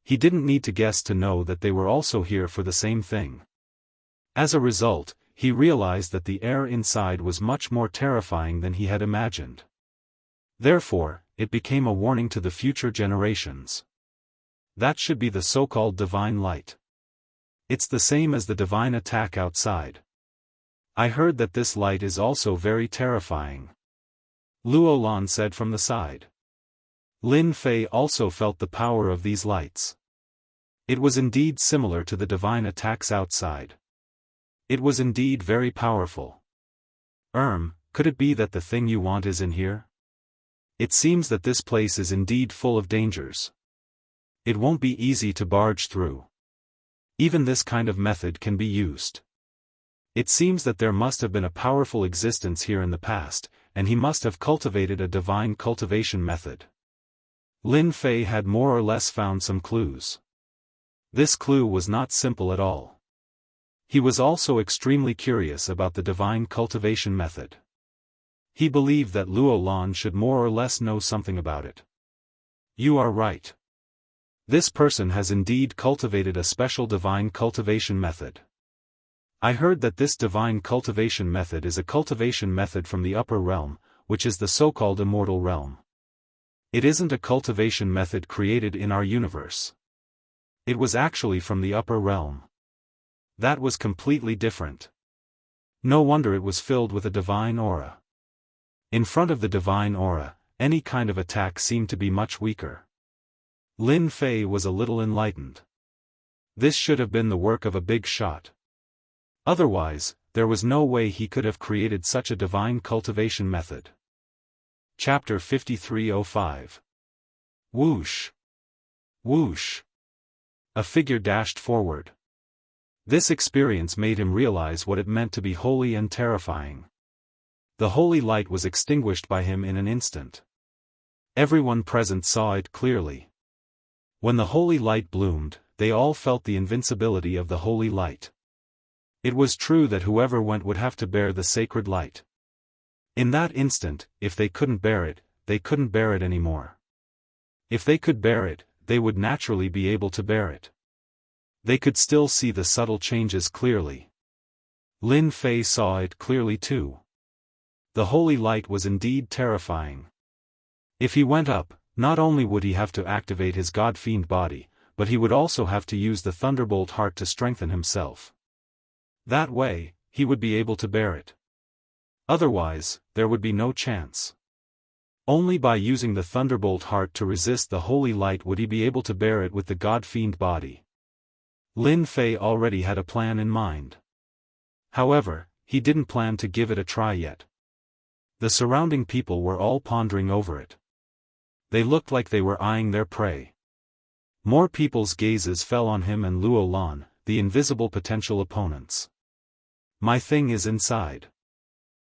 S1: He didn't need to guess to know that they were also here for the same thing. As a result, he realized that the air inside was much more terrifying than he had imagined. Therefore, it became a warning to the future generations. That should be the so-called divine light. It's the same as the divine attack outside. I heard that this light is also very terrifying. Luolan said from the side. Lin Fei also felt the power of these lights. It was indeed similar to the divine attacks outside. It was indeed very powerful. Could it be that the thing you want is in here? It seems that this place is indeed full of dangers. It won't be easy to barge through. Even this kind of method can be used. It seems that there must have been a powerful existence here in the past, and he must have cultivated a divine cultivation method. Lin Fei had more or less found some clues. This clue was not simple at all. He was also extremely curious about the divine cultivation method. He believed that Luolan should more or less know something about it. You are right. This person has indeed cultivated a special divine cultivation method. I heard that this divine cultivation method is a cultivation method from the upper realm, which is the so-called immortal realm. It isn't a cultivation method created in our universe. It was actually from the upper realm. That was completely different. No wonder it was filled with a divine aura. In front of the divine aura, any kind of attack seemed to be much weaker. Lin Fei was a little enlightened. This should have been the work of a big shot. Otherwise, there was no way he could have created such a divine cultivation method. Chapter 5305. Whoosh! Whoosh! A figure dashed forward. This experience made him realize what it meant to be holy and terrifying. The holy light was extinguished by him in an instant. Everyone present saw it clearly. When the holy light bloomed, they all felt the invincibility of the holy light. It was true that whoever went would have to bear the sacred light. In that instant, if they couldn't bear it, they couldn't bear it anymore. If they could bear it, they would naturally be able to bear it. They could still see the subtle changes clearly. Lin Fei saw it clearly too. The holy light was indeed terrifying. If he went up, not only would he have to activate his god-fiend body, but he would also have to use the thunderbolt heart to strengthen himself. That way, he would be able to bear it. Otherwise, there would be no chance. Only by using the thunderbolt heart to resist the holy light would he be able to bear it with the god-fiend body. Lin Fei already had a plan in mind. However, he didn't plan to give it a try yet. The surrounding people were all pondering over it. They looked like they were eyeing their prey. More people's gazes fell on him and Luolan, the invisible potential opponents. My thing is inside.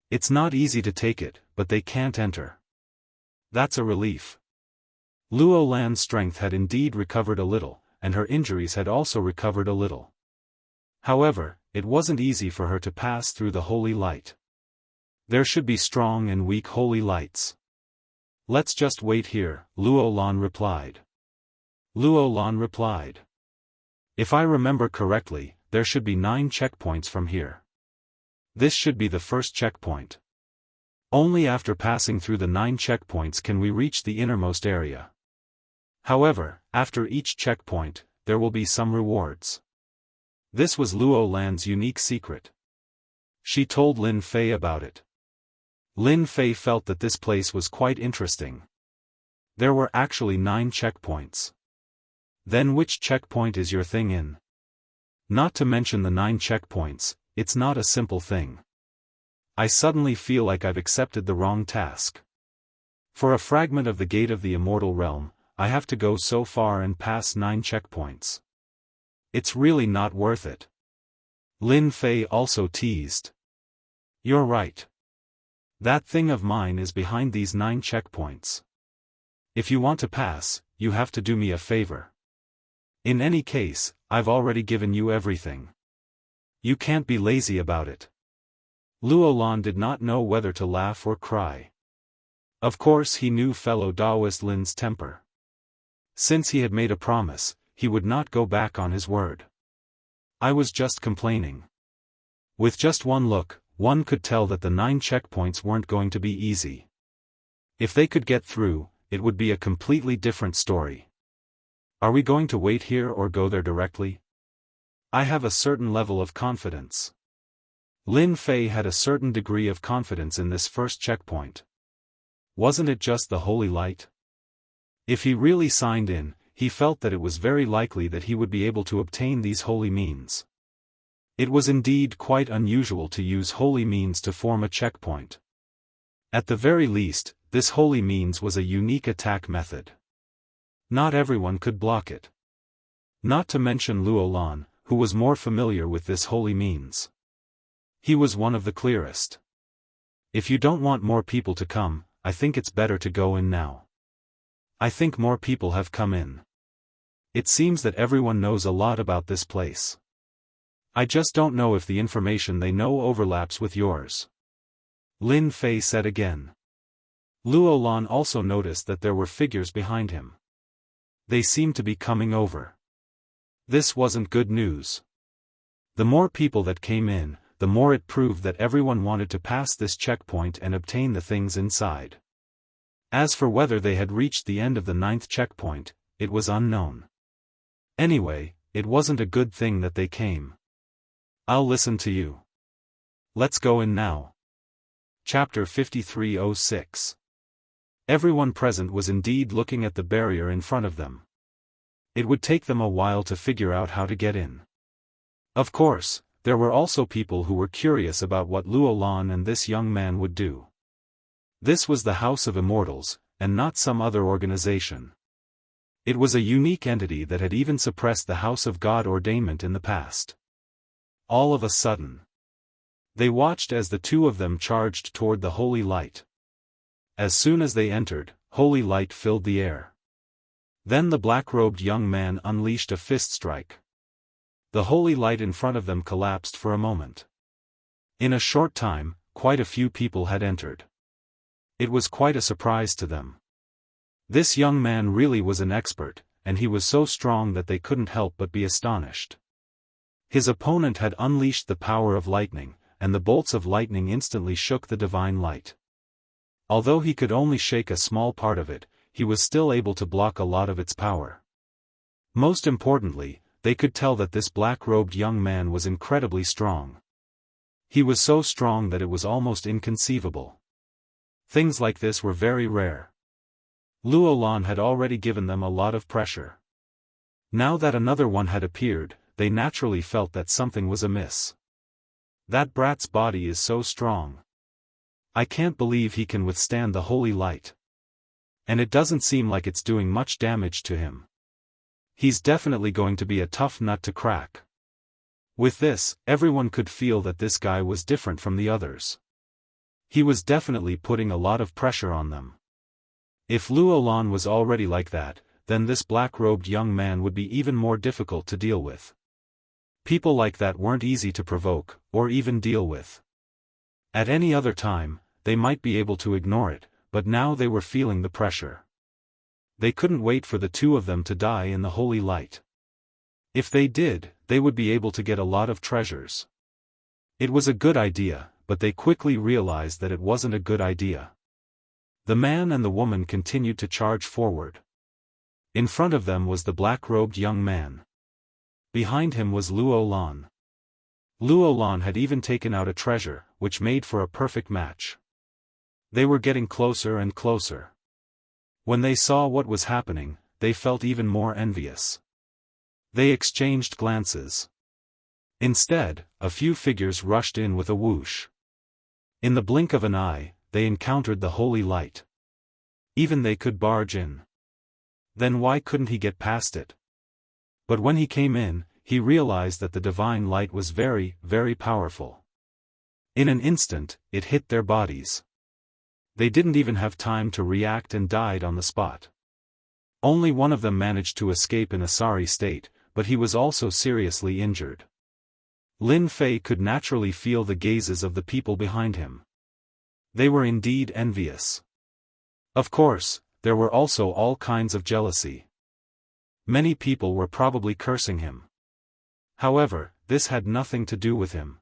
S1: It's not easy to take it, but they can't enter. That's a relief. Luolan's strength had indeed recovered a little, and her injuries had also recovered a little. However, it wasn't easy for her to pass through the holy light. There should be strong and weak holy lights. Let's just wait here, Luolan replied. Luolan replied. If I remember correctly, there should be 9 checkpoints from here. This should be the first checkpoint. Only after passing through the 9 checkpoints can we reach the innermost area. However, after each checkpoint, there will be some rewards. This was Luolan's unique secret. She told Lin Fei about it. Lin Fei felt that this place was quite interesting. There were actually 9 checkpoints. Then which checkpoint is your thing in? Not to mention the 9 checkpoints, it's not a simple thing. I suddenly feel like I've accepted the wrong task. For a fragment of the gate of the immortal realm, I have to go so far and pass 9 checkpoints. It's really not worth it. Lin Fei also teased. You're right. That thing of mine is behind these 9 checkpoints. If you want to pass, you have to do me a favor. In any case, I've already given you everything. You can't be lazy about it. Luolan did not know whether to laugh or cry. Of course he knew fellow Daoist Lin's temper. Since he had made a promise, he would not go back on his word. I was just complaining. With just one look, one could tell that the 9 checkpoints weren't going to be easy. If they could get through, it would be a completely different story. Are we going to wait here or go there directly? I have a certain level of confidence. Lin Fei had a certain degree of confidence in this first checkpoint. Wasn't it just the holy light? If he really signed in, he felt that it was very likely that he would be able to obtain these holy means. It was indeed quite unusual to use holy means to form a checkpoint. At the very least, this holy means was a unique attack method. Not everyone could block it. Not to mention Luolan, who was more familiar with this holy means. He was one of the clearest. If you don't want more people to come, I think it's better to go in now. I think more people have come in. It seems that everyone knows a lot about this place. I just don't know if the information they know overlaps with yours. Lin Fei said again. Luolan also noticed that there were figures behind him. They seemed to be coming over. This wasn't good news. The more people that came in, the more it proved that everyone wanted to pass this checkpoint and obtain the things inside. As for whether they had reached the end of the 9th checkpoint, it was unknown. Anyway, it wasn't a good thing that they came. I'll listen to you. Let's go in now. Chapter 5306. Everyone present was indeed looking at the barrier in front of them. It would take them a while to figure out how to get in. Of course, there were also people who were curious about what Luolan and this young man would do. This was the House of Immortals, and not some other organization. It was a unique entity that had even suppressed the House of God ordainment in the past. All of a sudden, they watched as the 2 of them charged toward the holy light. As soon as they entered, holy light filled the air. Then the black-robed young man unleashed a fist strike. The holy light in front of them collapsed for a moment. In a short time, quite a few people had entered. It was quite a surprise to them. This young man really was an expert, and he was so strong that they couldn't help but be astonished. His opponent had unleashed the power of lightning, and the bolts of lightning instantly shook the divine light. Although he could only shake a small part of it, he was still able to block a lot of its power. Most importantly, they could tell that this black-robed young man was incredibly strong. He was so strong that it was almost inconceivable. Things like this were very rare. Luolan had already given them a lot of pressure. Now that another one had appeared, they naturally felt that something was amiss. That brat's body is so strong. I can't believe he can withstand the holy light. And it doesn't seem like it's doing much damage to him. He's definitely going to be a tough nut to crack. With this, everyone could feel that this guy was different from the others. He was definitely putting a lot of pressure on them. If Luolan was already like that, then this black-robed young man would be even more difficult to deal with. People like that weren't easy to provoke, or even deal with. At any other time, they might be able to ignore it, but now they were feeling the pressure. They couldn't wait for the 2 of them to die in the holy light. If they did, they would be able to get a lot of treasures. It was a good idea, but they quickly realized that it wasn't a good idea. The man and the woman continued to charge forward. In front of them was the black-robed young man. Behind him was Luolan. Luolan had even taken out a treasure, which made for a perfect match. They were getting closer and closer. When they saw what was happening, they felt even more envious. They exchanged glances. Instead, a few figures rushed in with a whoosh. In the blink of an eye, they encountered the holy light. Even they could barge in. Then why couldn't he get past it? But when he came in, he realized that the divine light was very, very powerful. In an instant, it hit their bodies. They didn't even have time to react and died on the spot. Only one of them managed to escape in a sorry state, but he was also seriously injured. Lin Fei could naturally feel the gazes of the people behind him. They were indeed envious. Of course, there were also all kinds of jealousy. Many people were probably cursing him. However, this had nothing to do with him.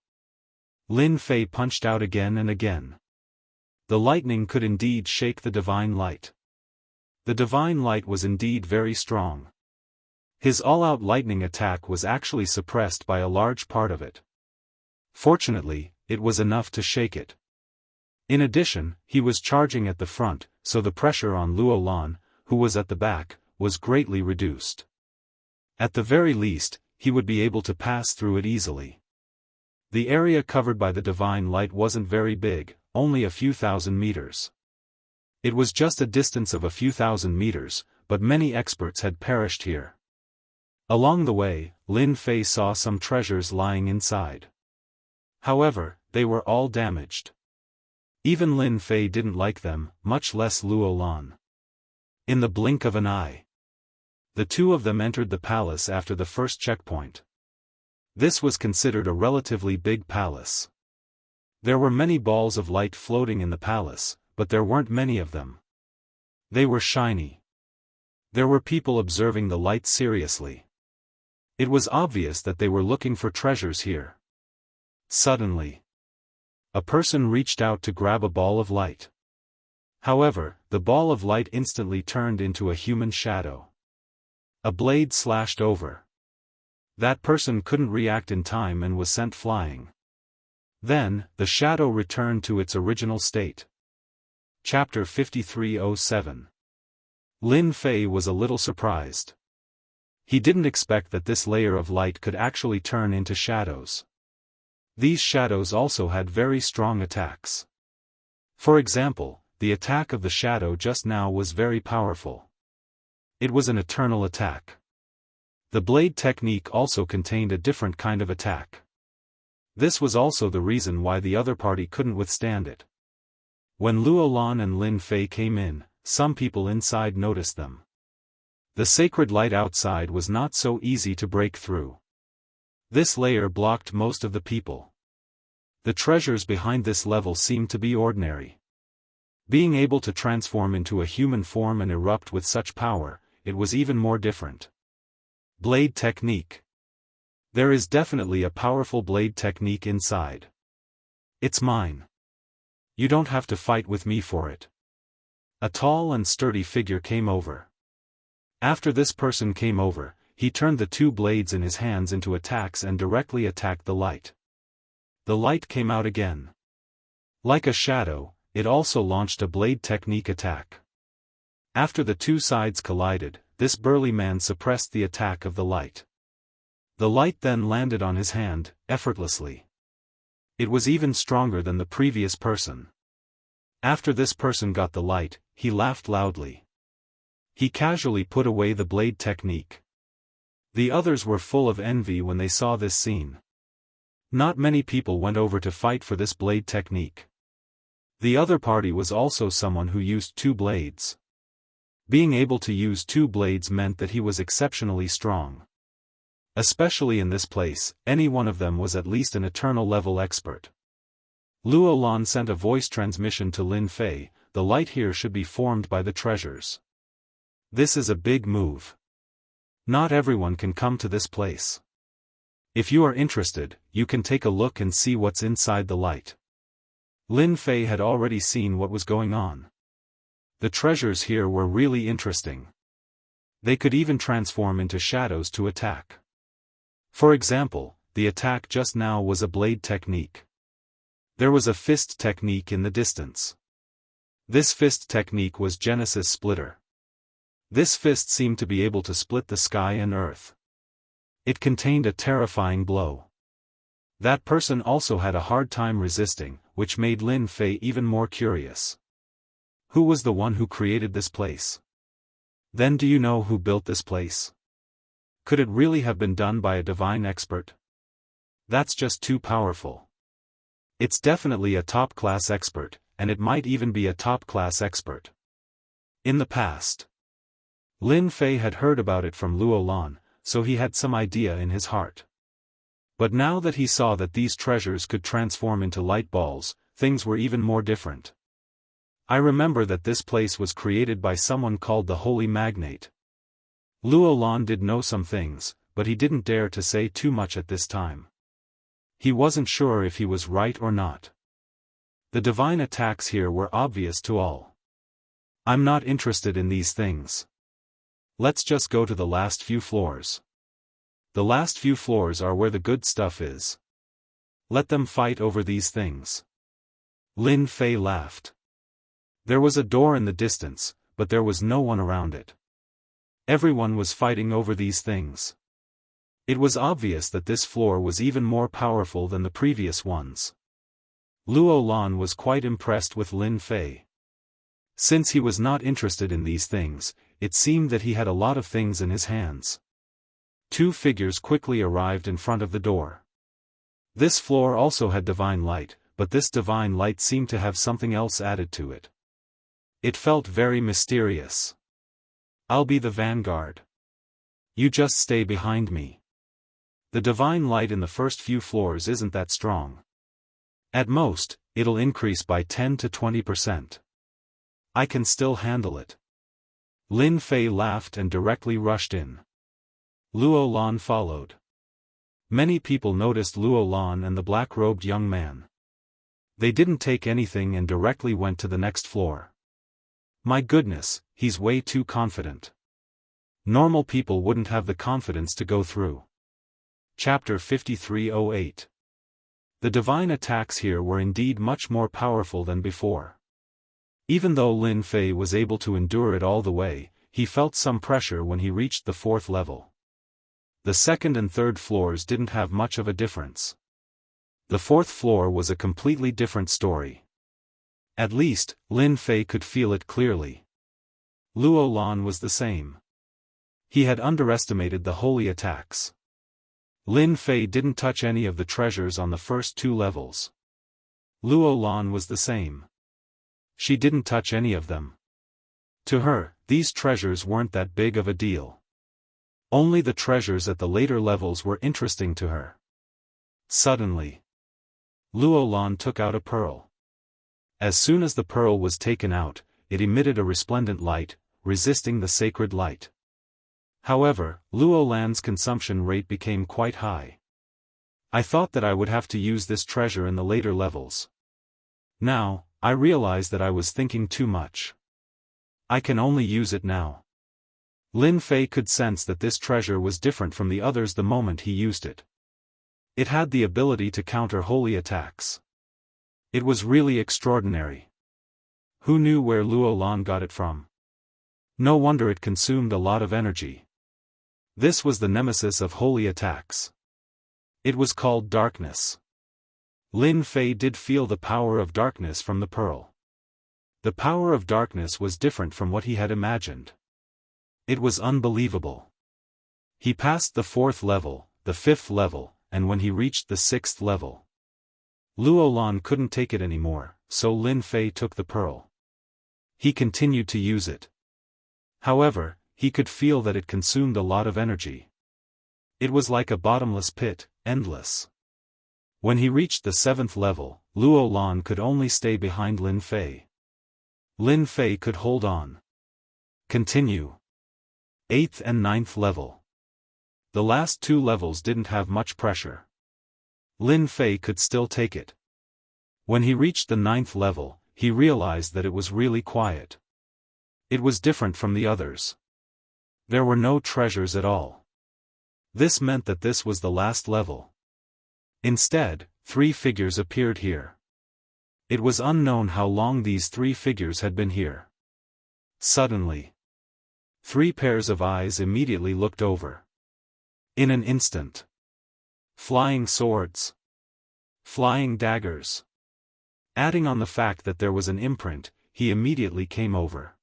S1: Lin Fei punched out again and again. The lightning could indeed shake the divine light. The divine light was indeed very strong. His all-out lightning attack was actually suppressed by a large part of it. Fortunately, it was enough to shake it. In addition, he was charging at the front, so the pressure on Luolan, who was at the back, was greatly reduced. At the very least, he would be able to pass through it easily. The area covered by the divine light wasn't very big, only a few thousand meters. It was just a distance of a few thousand meters, but many experts had perished here. Along the way, Lin Fei saw some treasures lying inside. However, they were all damaged. Even Lin Fei didn't like them, much less Luolan. In the blink of an eye, the two of them entered the palace after the first checkpoint. This was considered a relatively big palace. There were many balls of light floating in the palace, but there weren't many of them. They were shiny. There were people observing the light seriously. It was obvious that they were looking for treasures here. Suddenly, a person reached out to grab a ball of light. However, the ball of light instantly turned into a human shadow. A blade slashed over. That person couldn't react in time and was sent flying. Then, the shadow returned to its original state. Chapter 5307. Lin Fei was a little surprised. He didn't expect that this layer of light could actually turn into shadows. These shadows also had very strong attacks. For example, the attack of the shadow just now was very powerful. It was an eternal attack. The blade technique also contained a different kind of attack. This was also the reason why the other party couldn't withstand it. When Luolan and Lin Fei came in, some people inside noticed them. The sacred light outside was not so easy to break through. This layer blocked most of the people. The treasures behind this level seemed to be ordinary. Being able to transform into a human form and erupt with such power, it was even more different. Blade technique. There is definitely a powerful blade technique inside. It's mine. You don't have to fight with me for it. A tall and sturdy figure came over. After this person came over, he turned the two blades in his hands into attacks and directly attacked the light. The light came out again. Like a shadow, it also launched a blade technique attack. After the two sides collided, this burly man suppressed the attack of the light. The light then landed on his hand, effortlessly. It was even stronger than the previous person. After this person got the light, he laughed loudly. He casually put away the blade technique. The others were full of envy when they saw this scene. Not many people went over to fight for this blade technique. The other party was also someone who used two blades. Being able to use two blades meant that he was exceptionally strong. Especially in this place, any one of them was at least an eternal level expert. Luolan sent a voice transmission to Lin Fei, the light here should be formed by the treasures. This is a big move. Not everyone can come to this place. If you are interested, you can take a look and see what's inside the light. Lin Fei had already seen what was going on. The treasures here were really interesting. They could even transform into shadows to attack. For example, the attack just now was a blade technique. There was a fist technique in the distance. This fist technique was Genesis Splitter. This fist seemed to be able to split the sky and earth. It contained a terrifying blow. That person also had a hard time resisting, which made Lin Fei even more curious. Who was the one who created this place? Then do you know who built this place? Could it really have been done by a divine expert? That's just too powerful. It's definitely a top-class expert, and it might even be a top-class expert. In the past, Lin Fei had heard about it from Luo Lan, so he had some idea in his heart. But now that he saw that these treasures could transform into light balls, things were even more different. I remember that this place was created by someone called the Holy Magnate. Luo Lan did know some things, but he didn't dare to say too much at this time. He wasn't sure if he was right or not. The divine attacks here were obvious to all. I'm not interested in these things. Let's just go to the last few floors. The last few floors are where the good stuff is. Let them fight over these things. Lin Fei laughed. There was a door in the distance, but there was no one around it. Everyone was fighting over these things. It was obvious that this floor was even more powerful than the previous ones. Luo Lan was quite impressed with Lin Fei. Since he was not interested in these things, it seemed that he had a lot of things in his hands. Two figures quickly arrived in front of the door. This floor also had divine light, but this divine light seemed to have something else added to it. It felt very mysterious. I'll be the vanguard. You just stay behind me. The divine light in the first few floors isn't that strong. At most, it'll increase by 10 to 20%. I can still handle it. Lin Fei laughed and directly rushed in. Luo Lan followed. Many people noticed Luo Lan and the black-robed young man. They didn't take anything and directly went to the next floor. My goodness, he's way too confident. Normal people wouldn't have the confidence to go through. Chapter 5308. The divine attacks here were indeed much more powerful than before. Even though Lin Fei was able to endure it all the way, he felt some pressure when he reached the fourth level. The second and third floors didn't have much of a difference. The fourth floor was a completely different story. At least, Lin Fei could feel it clearly. Luo Lan was the same. He had underestimated the holy attacks. Lin Fei didn't touch any of the treasures on the first two levels. Luo Lan was the same. She didn't touch any of them. To her, these treasures weren't that big of a deal. Only the treasures at the later levels were interesting to her. Suddenly, Luo Lan took out a pearl. As soon as the pearl was taken out, it emitted a resplendent light, resisting the sacred light. However, Luo Lan's consumption rate became quite high. I thought that I would have to use this treasure in the later levels. Now, I realized that I was thinking too much. I can only use it now. Lin Fei could sense that this treasure was different from the others the moment he used it. It had the ability to counter holy attacks. It was really extraordinary. Who knew where Luo Lan got it from? No wonder it consumed a lot of energy. This was the nemesis of holy attacks. It was called darkness. Lin Fei did feel the power of darkness from the pearl. The power of darkness was different from what he had imagined. It was unbelievable. He passed the fourth level, the fifth level, and when he reached the sixth level, Luo Lan couldn't take it anymore, so Lin Fei took the pearl. He continued to use it. However, he could feel that it consumed a lot of energy. It was like a bottomless pit, endless. When he reached the seventh level, Luo Lan could only stay behind Lin Fei. Lin Fei could hold on. Continue. Eighth and ninth level. The last two levels didn't have much pressure. Lin Fei could still take it. When he reached the ninth level, he realized that it was really quiet. It was different from the others. There were no treasures at all. This meant that this was the last level. Instead, 3 figures appeared here. It was unknown how long these 3 figures had been here. Suddenly, 3 pairs of eyes immediately looked over. In an instant. Flying swords. Flying daggers. Adding on the fact that there was an imprint, he immediately came over.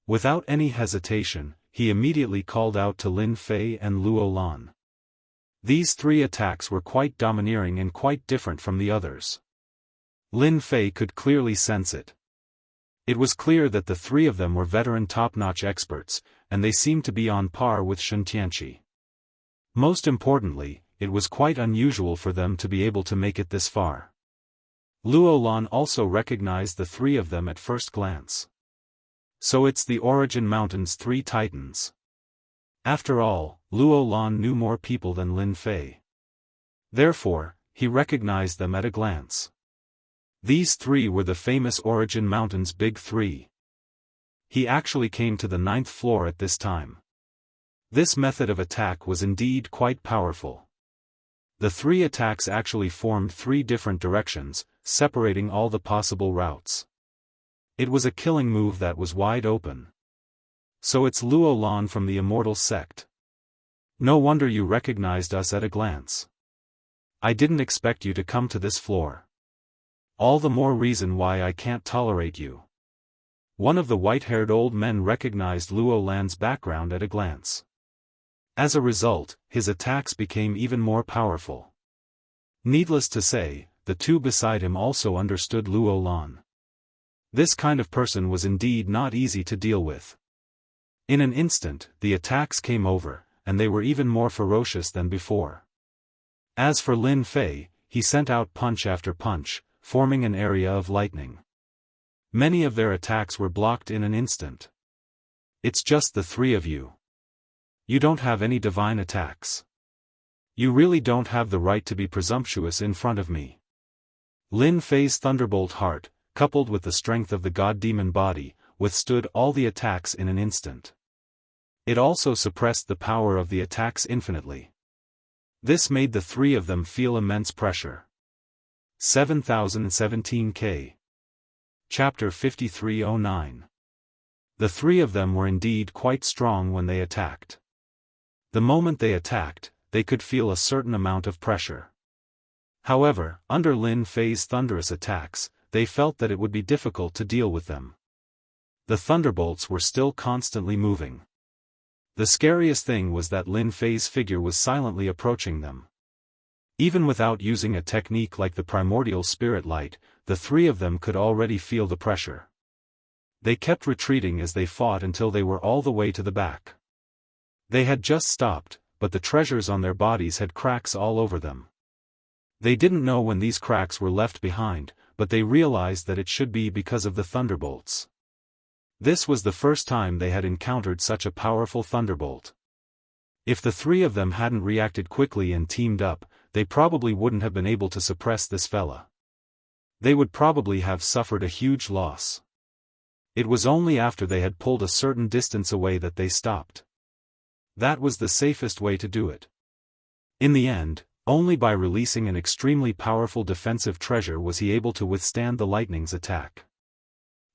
S1: Without any hesitation, he immediately called out to Lin Fei and Luo Lan. These 3 attacks were quite domineering and quite different from the others. Lin Fei could clearly sense it. It was clear that the 3 of them were veteran top-notch experts, and they seemed to be on par with Xianxia. Most importantly, it was quite unusual for them to be able to make it this far. Luo Lan also recognized the 3 of them at first glance. So it's the Origin Mountain's 3 titans. After all, Luo Lan knew more people than Lin Fei. Therefore, he recognized them at a glance. These 3 were the famous Origin Mountain's Big 3. He actually came to the 9th floor at this time. This method of attack was indeed quite powerful. The 3 attacks actually formed 3 different directions, separating all the possible routes. It was a killing move that was wide open. So it's Luo Lan from the Immortal sect. No wonder you recognized us at a glance. I didn't expect you to come to this floor. All the more reason why I can't tolerate you. One of the white-haired old men recognized Luo Lan's background at a glance. As a result, his attacks became even more powerful. Needless to say, the 2 beside him also understood Luo Lan. This kind of person was indeed not easy to deal with. In an instant, the attacks came over, and they were even more ferocious than before. As for Lin Fei, he sent out punch after punch, forming an area of lightning. Many of their attacks were blocked in an instant. It's just the 3 of you. You don't have any divine attacks. You really don't have the right to be presumptuous in front of me. Lin Fei's thunderbolt heart, coupled with the strength of the god-demon body, withstood all the attacks in an instant. It also suppressed the power of the attacks infinitely. This made the 3 of them feel immense pressure. 7017K. Chapter 5309. The 3 of them were indeed quite strong when they attacked. The moment they attacked, they could feel a certain amount of pressure. However, under Lin Fei's thunderous attacks, they felt that it would be difficult to deal with them. The thunderbolts were still constantly moving. The scariest thing was that Lin Fei's figure was silently approaching them. Even without using a technique like the primordial spirit light, the 3 of them could already feel the pressure. They kept retreating as they fought until they were all the way to the back. They had just stopped, but the treasures on their bodies had cracks all over them. They didn't know when these cracks were left behind, but they realized that it should be because of the thunderbolts. This was the first time they had encountered such a powerful thunderbolt. If the 3 of them hadn't reacted quickly and teamed up, they probably wouldn't have been able to suppress this fella. They would probably have suffered a huge loss. It was only after they had pulled a certain distance away that they stopped. That was the safest way to do it. In the end, only by releasing an extremely powerful defensive treasure was he able to withstand the lightning's attack.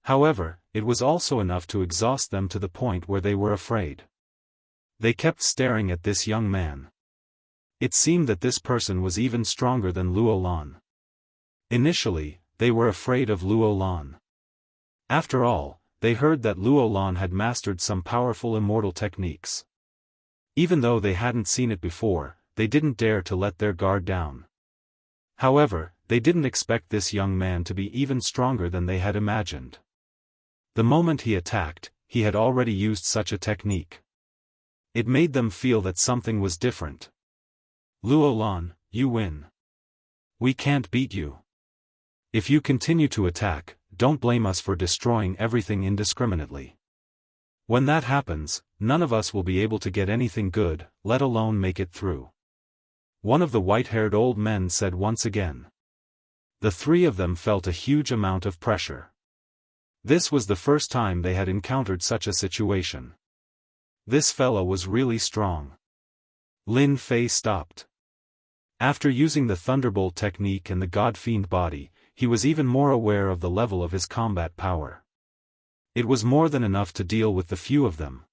S1: However, it was also enough to exhaust them to the point where they were afraid. They kept staring at this young man. It seemed that this person was even stronger than Luo Lan. Initially, they were afraid of Luo Lan. After all, they heard that Luo Lan had mastered some powerful immortal techniques. Even though they hadn't seen it before, they didn't dare to let their guard down. However, they didn't expect this young man to be even stronger than they had imagined. The moment he attacked, he had already used such a technique. It made them feel that something was different. Luo Lan, you win. We can't beat you. If you continue to attack, don't blame us for destroying everything indiscriminately. When that happens, none of us will be able to get anything good, let alone make it through. One of the white-haired old men said once again. The 3 of them felt a huge amount of pressure. This was the first time they had encountered such a situation. This fella was really strong. Lin Fei stopped. After using the Thunderbolt technique and the God-Fiend body, he was even more aware of the level of his combat power. It was more than enough to deal with the few of them.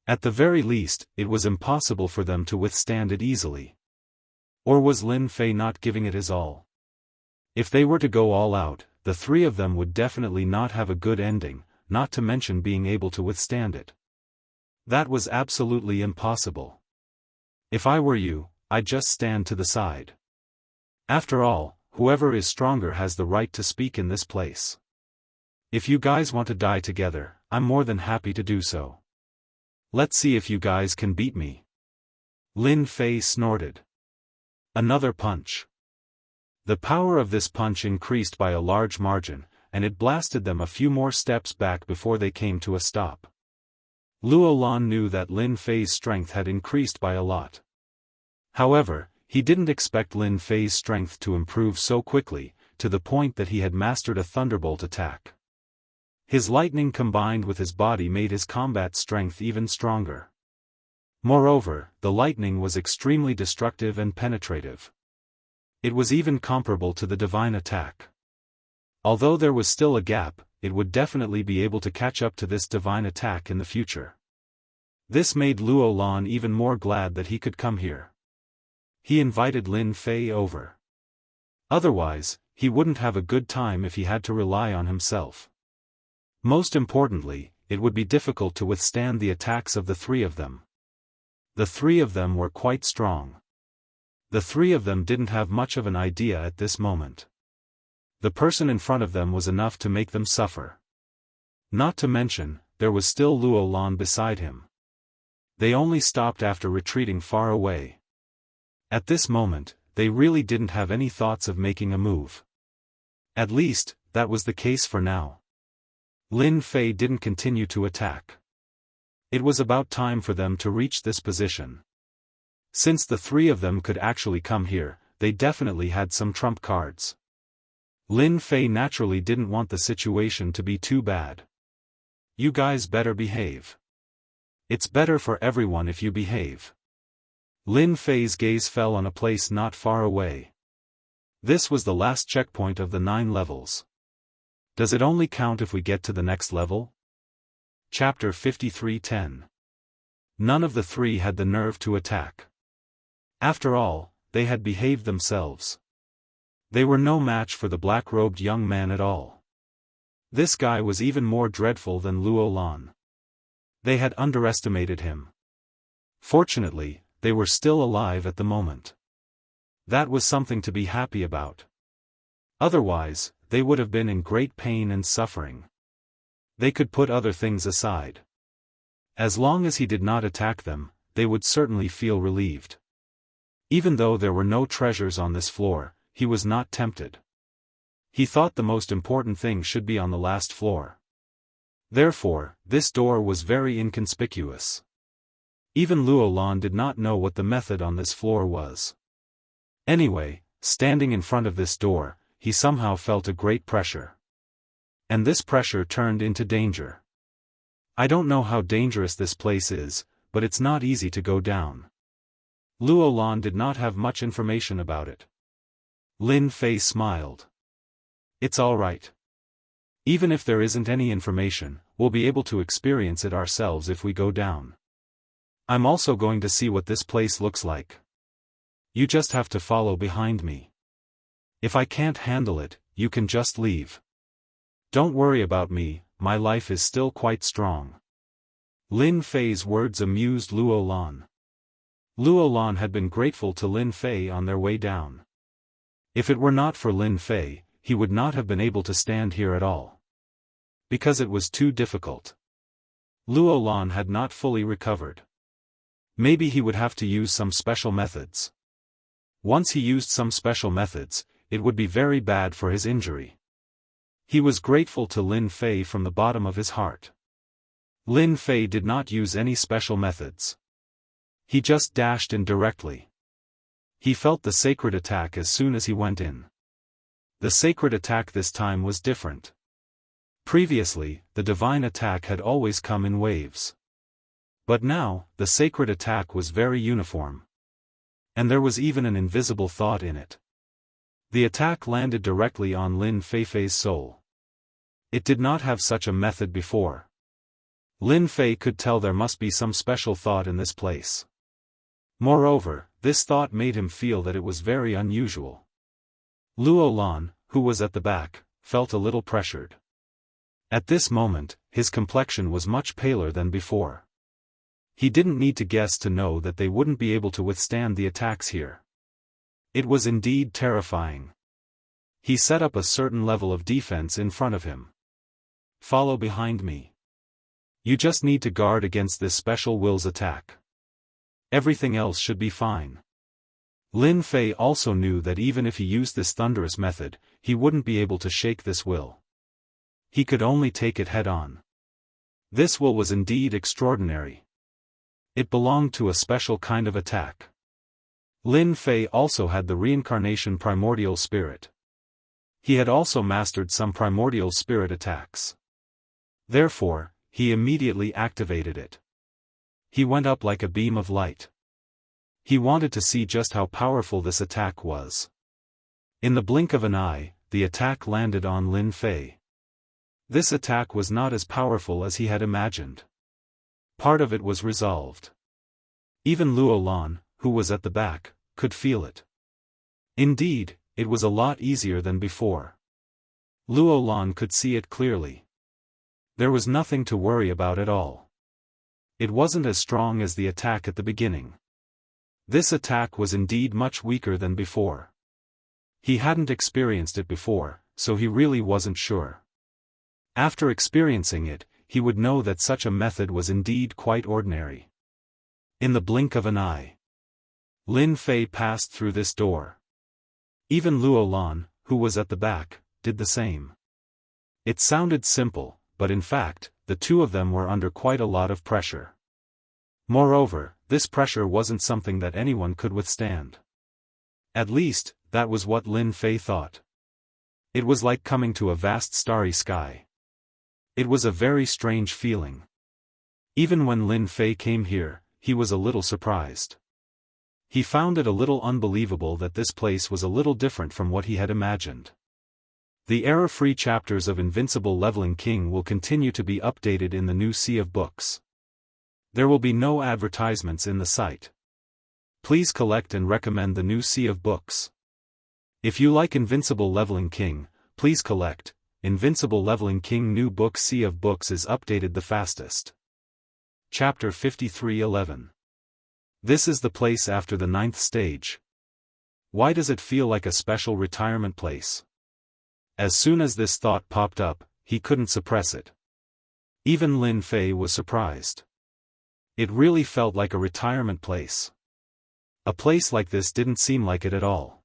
S1: At the very least, it was impossible for them to withstand it easily. Or was Lin Fei not giving it his all? If they were to go all out, the three of them would definitely not have a good ending, not to mention being able to withstand it. That was absolutely impossible. If I were you, I'd just stand to the side. After all, whoever is stronger has the right to speak in this place. If you guys want to die together, I'm more than happy to do so. Let's see if you guys can beat me. Lin Fei snorted. Another punch. The power of this punch increased by a large margin, and it blasted them a few more steps back before they came to a stop. Luo Lan knew that Lin Fei's strength had increased by a lot. However, he didn't expect Lin Fei's strength to improve so quickly, to the point that he had mastered a thunderbolt attack. His lightning combined with his body made his combat strength even stronger. Moreover, the lightning was extremely destructive and penetrative. It was even comparable to the divine attack. Although there was still a gap, it would definitely be able to catch up to this divine attack in the future. This made Luo Lan even more glad that he could come here. He invited Lin Fei over. Otherwise, he wouldn't have a good time if he had to rely on himself. Most importantly, it would be difficult to withstand the attacks of the three of them. The three of them were quite strong. The three of them didn't have much of an idea at this moment. The person in front of them was enough to make them suffer. Not to mention, there was still Luo Lan beside him. They only stopped after retreating far away. At this moment, they really didn't have any thoughts of making a move. At least, that was the case for now. Lin Fei didn't continue to attack. It was about time for them to reach this position. Since the three of them could actually come here, they definitely had some trump cards. Lin Fei naturally didn't want the situation to be too bad. You guys better behave. It's better for everyone if you behave. Lin Fei's gaze fell on a place not far away. This was the last checkpoint of the 9 levels. Does it only count if we get to the next level? Chapter 53:10. None of the three had the nerve to attack. After all, they had behaved themselves. They were no match for the black-robed young man at all. This guy was even more dreadful than Luo Lan. They had underestimated him. Fortunately, they were still alive at the moment. That was something to be happy about. Otherwise, they would have been in great pain and suffering. They could put other things aside. As long as he did not attack them, they would certainly feel relieved. Even though there were no treasures on this floor, he was not tempted. He thought the most important thing should be on the last floor. Therefore, this door was very inconspicuous. Even Luo Lan did not know what the method on this floor was. Anyway, standing in front of this door, he somehow felt a great pressure. And this pressure turned into danger. I don't know how dangerous this place is, but it's not easy to go down. Luo Lan did not have much information about it. Lin Fei smiled. It's all right. Even if there isn't any information, we'll be able to experience it ourselves if we go down. I'm also going to see what this place looks like. You just have to follow behind me. If I can't handle it, you can just leave. Don't worry about me, my life is still quite strong. Lin Fei's words amused Luo Lan. Luo Lan had been grateful to Lin Fei on their way down. If it were not for Lin Fei, he would not have been able to stand here at all. Because it was too difficult. Luo Lan had not fully recovered. Maybe he would have to use some special methods. Once he used some special methods, it would be very bad for his injury. He was grateful to Lin Fei from the bottom of his heart. Lin Fei did not use any special methods. He just dashed in directly. He felt the sacred attack as soon as he went in. The sacred attack this time was different. Previously, the divine attack had always come in waves. But now, the sacred attack was very uniform. And there was even an invisible thought in it. The attack landed directly on Lin Feifei's soul. It did not have such a method before. Lin Fei could tell there must be some special thought in this place. Moreover, this thought made him feel that it was very unusual. Luo Lan, who was at the back, felt a little pressured. At this moment, his complexion was much paler than before. He didn't need to guess to know that they wouldn't be able to withstand the attacks here. It was indeed terrifying. He set up a certain level of defense in front of him. Follow behind me. You just need to guard against this special will's attack. Everything else should be fine. Lin Fei also knew that even if he used this thunderous method, he wouldn't be able to shake this will. He could only take it head-on. This will was indeed extraordinary. It belonged to a special kind of attack. Lin Fei also had the reincarnation primordial spirit. He had also mastered some primordial spirit attacks. Therefore, he immediately activated it. He went up like a beam of light. He wanted to see just how powerful this attack was. In the blink of an eye, the attack landed on Lin Fei. This attack was not as powerful as he had imagined. Part of it was resolved. Even Luo Lan, who was at the back, could feel it. Indeed, it was a lot easier than before. Luo Lan could see it clearly. There was nothing to worry about at all. It wasn't as strong as the attack at the beginning. This attack was indeed much weaker than before. He hadn't experienced it before, so he really wasn't sure. After experiencing it, he would know that such a method was indeed quite ordinary. In the blink of an eye, Lin Fei passed through this door. Even Luo Lan, who was at the back, did the same. It sounded simple, but in fact, the two of them were under quite a lot of pressure. Moreover, this pressure wasn't something that anyone could withstand. At least, that was what Lin Fei thought. It was like coming to a vast starry sky. It was a very strange feeling. Even when Lin Fei came here, he was a little surprised. He found it a little unbelievable that this place was a little different from what he had imagined. The error-free chapters of Invincible Leveling King will continue to be updated in the new Sea of Books. There will be no advertisements in the site. Please collect and recommend the new Sea of Books. If you like Invincible Leveling King, please collect. Invincible Leveling King new book Sea of Books is updated the fastest. Chapter 53:11. This is the place after the 9th stage. Why does it feel like a special retirement place? As soon as this thought popped up, he couldn't suppress it. Even Lin Fei was surprised. It really felt like a retirement place. A place like this didn't seem like it at all.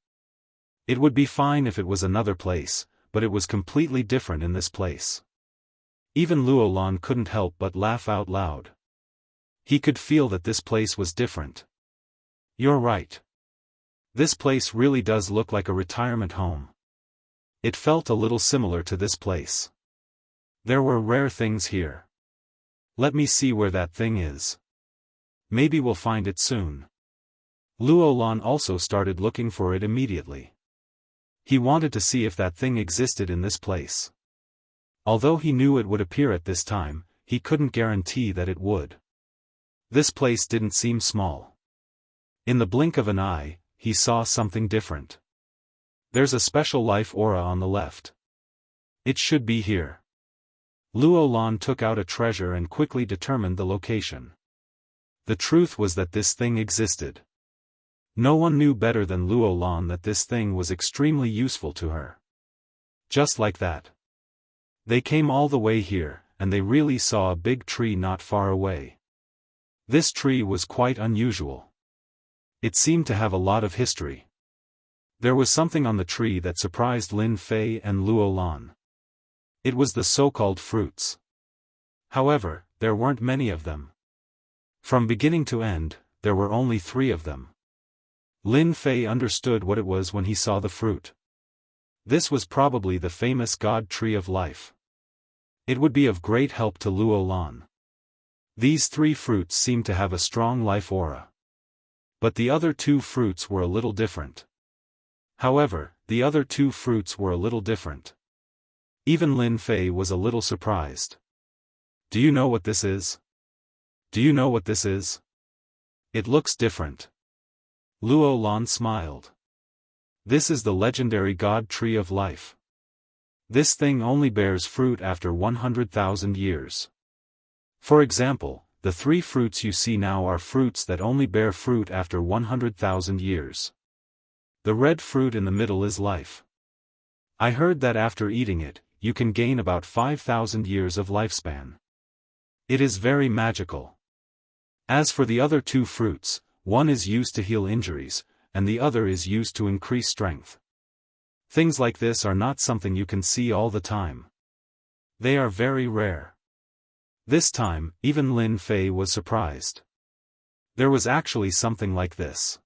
S1: It would be fine if it was another place, but it was completely different in this place. Even Luo Lan couldn't help but laugh out loud. He could feel that this place was different. You're right. This place really does look like a retirement home. It felt a little similar to this place. There were rare things here. Let me see where that thing is. Maybe we'll find it soon. Luo Lan also started looking for it immediately. He wanted to see if that thing existed in this place. Although he knew it would appear at this time, he couldn't guarantee that it would. This place didn't seem small. In the blink of an eye, he saw something different. There's a special life aura on the left. It should be here. Luo Lan took out a treasure and quickly determined the location. The truth was that this thing existed. No one knew better than Luo Lan that this thing was extremely useful to her. Just like that. They came all the way here, and they really saw a big tree not far away. This tree was quite unusual. It seemed to have a lot of history. There was something on the tree that surprised Lin Fei and Luo Lan. It was the so-called fruits. However, there weren't many of them. From beginning to end, there were only 3 of them. Lin Fei understood what it was when he saw the fruit. This was probably the famous God Tree of Life. It would be of great help to Luo Lan. These 3 fruits seemed to have a strong life aura. But the other two fruits were a little different. However, the other two fruits were a little different. Even Lin Fei was a little surprised. Do you know what this is? Do you know what this is? It looks different. Luo Lan smiled. This is the legendary God Tree of Life. This thing only bears fruit after 100,000 years. For example, the three fruits you see now are fruits that only bear fruit after 100,000 years. The red fruit in the middle is life. I heard that after eating it, you can gain about 5,000 years of lifespan. It is very magical. As for the other two fruits, one is used to heal injuries, and the other is used to increase strength. Things like this are not something you can see all the time. They are very rare. This time, even Lin Fei was surprised. There was actually something like this.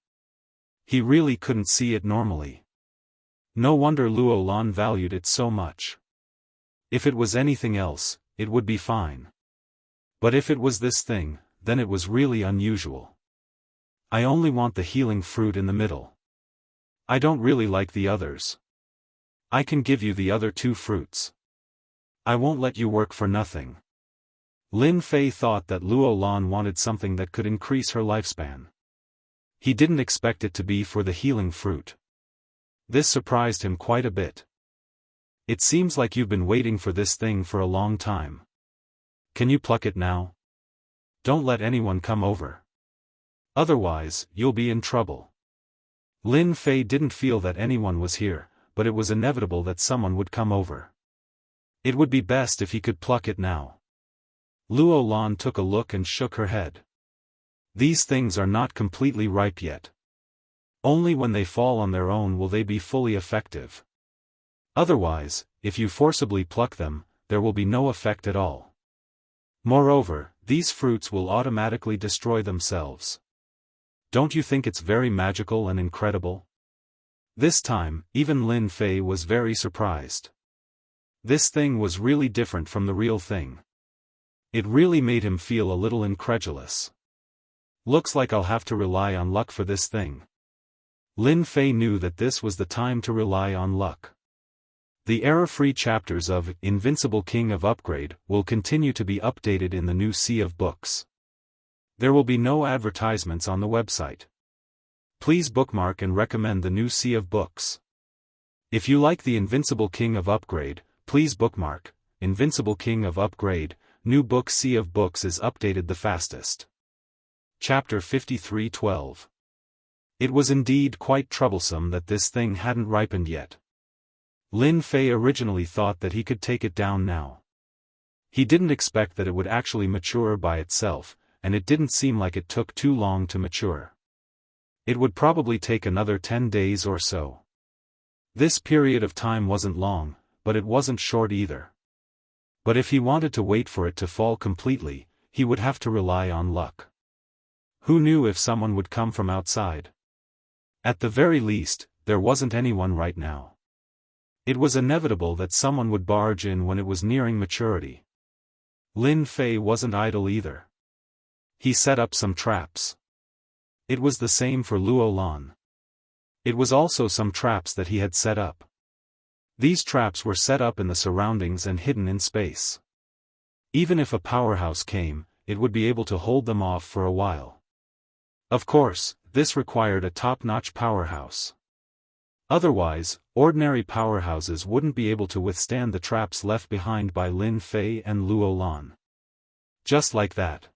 S1: He really couldn't see it normally. No wonder Luo Lan valued it so much. If it was anything else, it would be fine. But if it was this thing, then it was really unusual. I only want the healing fruit in the middle. I don't really like the others. I can give you the other two fruits. I won't let you work for nothing. Lin Fei thought that Luo Lan wanted something that could increase her lifespan. He didn't expect it to be for the healing fruit. This surprised him quite a bit. It seems like you've been waiting for this thing for a long time. Can you pluck it now? Don't let anyone come over. Otherwise, you'll be in trouble. Lin Fei didn't feel that anyone was here, but it was inevitable that someone would come over. It would be best if he could pluck it now. Luo Lan took a look and shook her head. These things are not completely ripe yet. Only when they fall on their own will they be fully effective. Otherwise, if you forcibly pluck them, there will be no effect at all. Moreover, these fruits will automatically destroy themselves. Don't you think it's very magical and incredible? This time, even Lin Fei was very surprised. This thing was really different from the real thing. It really made him feel a little incredulous. Looks like I'll have to rely on luck for this thing. Lin Fei knew that this was the time to rely on luck. The error-free chapters of Invincible King of Upgrade will continue to be updated in the new Sea of Books. There will be no advertisements on the website. Please bookmark and recommend the new Sea of Books. If you like the Invincible King of Upgrade, please bookmark Invincible King of Upgrade. New book Sea of Books is updated the fastest. Chapter 53:12. It was indeed quite troublesome that this thing hadn't ripened yet. Lin Fei originally thought that he could take it down now. He didn't expect that it would actually mature by itself, and it didn't seem like it took too long to mature. It would probably take another 10 days or so. This period of time wasn't long, but it wasn't short either. But if he wanted to wait for it to fall completely, he would have to rely on luck. Who knew if someone would come from outside? At the very least, there wasn't anyone right now. It was inevitable that someone would barge in when it was nearing maturity. Lin Fei wasn't idle either. He set up some traps. It was the same for Luo Lan. It was also some traps that he had set up. These traps were set up in the surroundings and hidden in space. Even if a powerhouse came, it would be able to hold them off for a while. Of course, this required a top-notch powerhouse. Otherwise, ordinary powerhouses wouldn't be able to withstand the traps left behind by Lin Fei and Luo Lan. Just like that.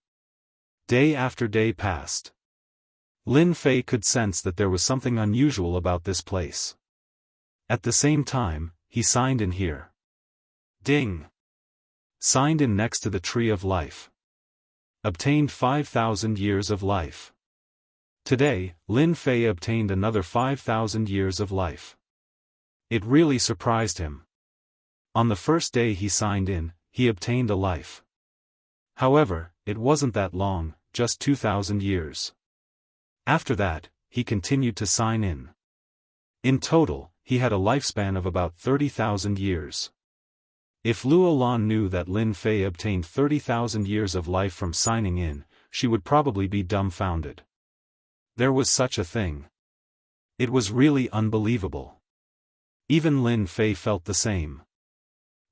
S1: Day after day passed. Lin Fei could sense that there was something unusual about this place. At the same time, he signed in here. Ding! Signed in next to the Tree of Life. Obtained 5,000 years of life. Today, Lin Fei obtained another 5,000 years of life. It really surprised him. On the first day he signed in, he obtained a life. However, it wasn't that long, just 2,000 years. After that, he continued to sign in. In total, he had a lifespan of about 30,000 years. If Luo Lan knew that Lin Fei obtained 30,000 years of life from signing in, she would probably be dumbfounded. There was such a thing. It was really unbelievable. Even Lin Fei felt the same.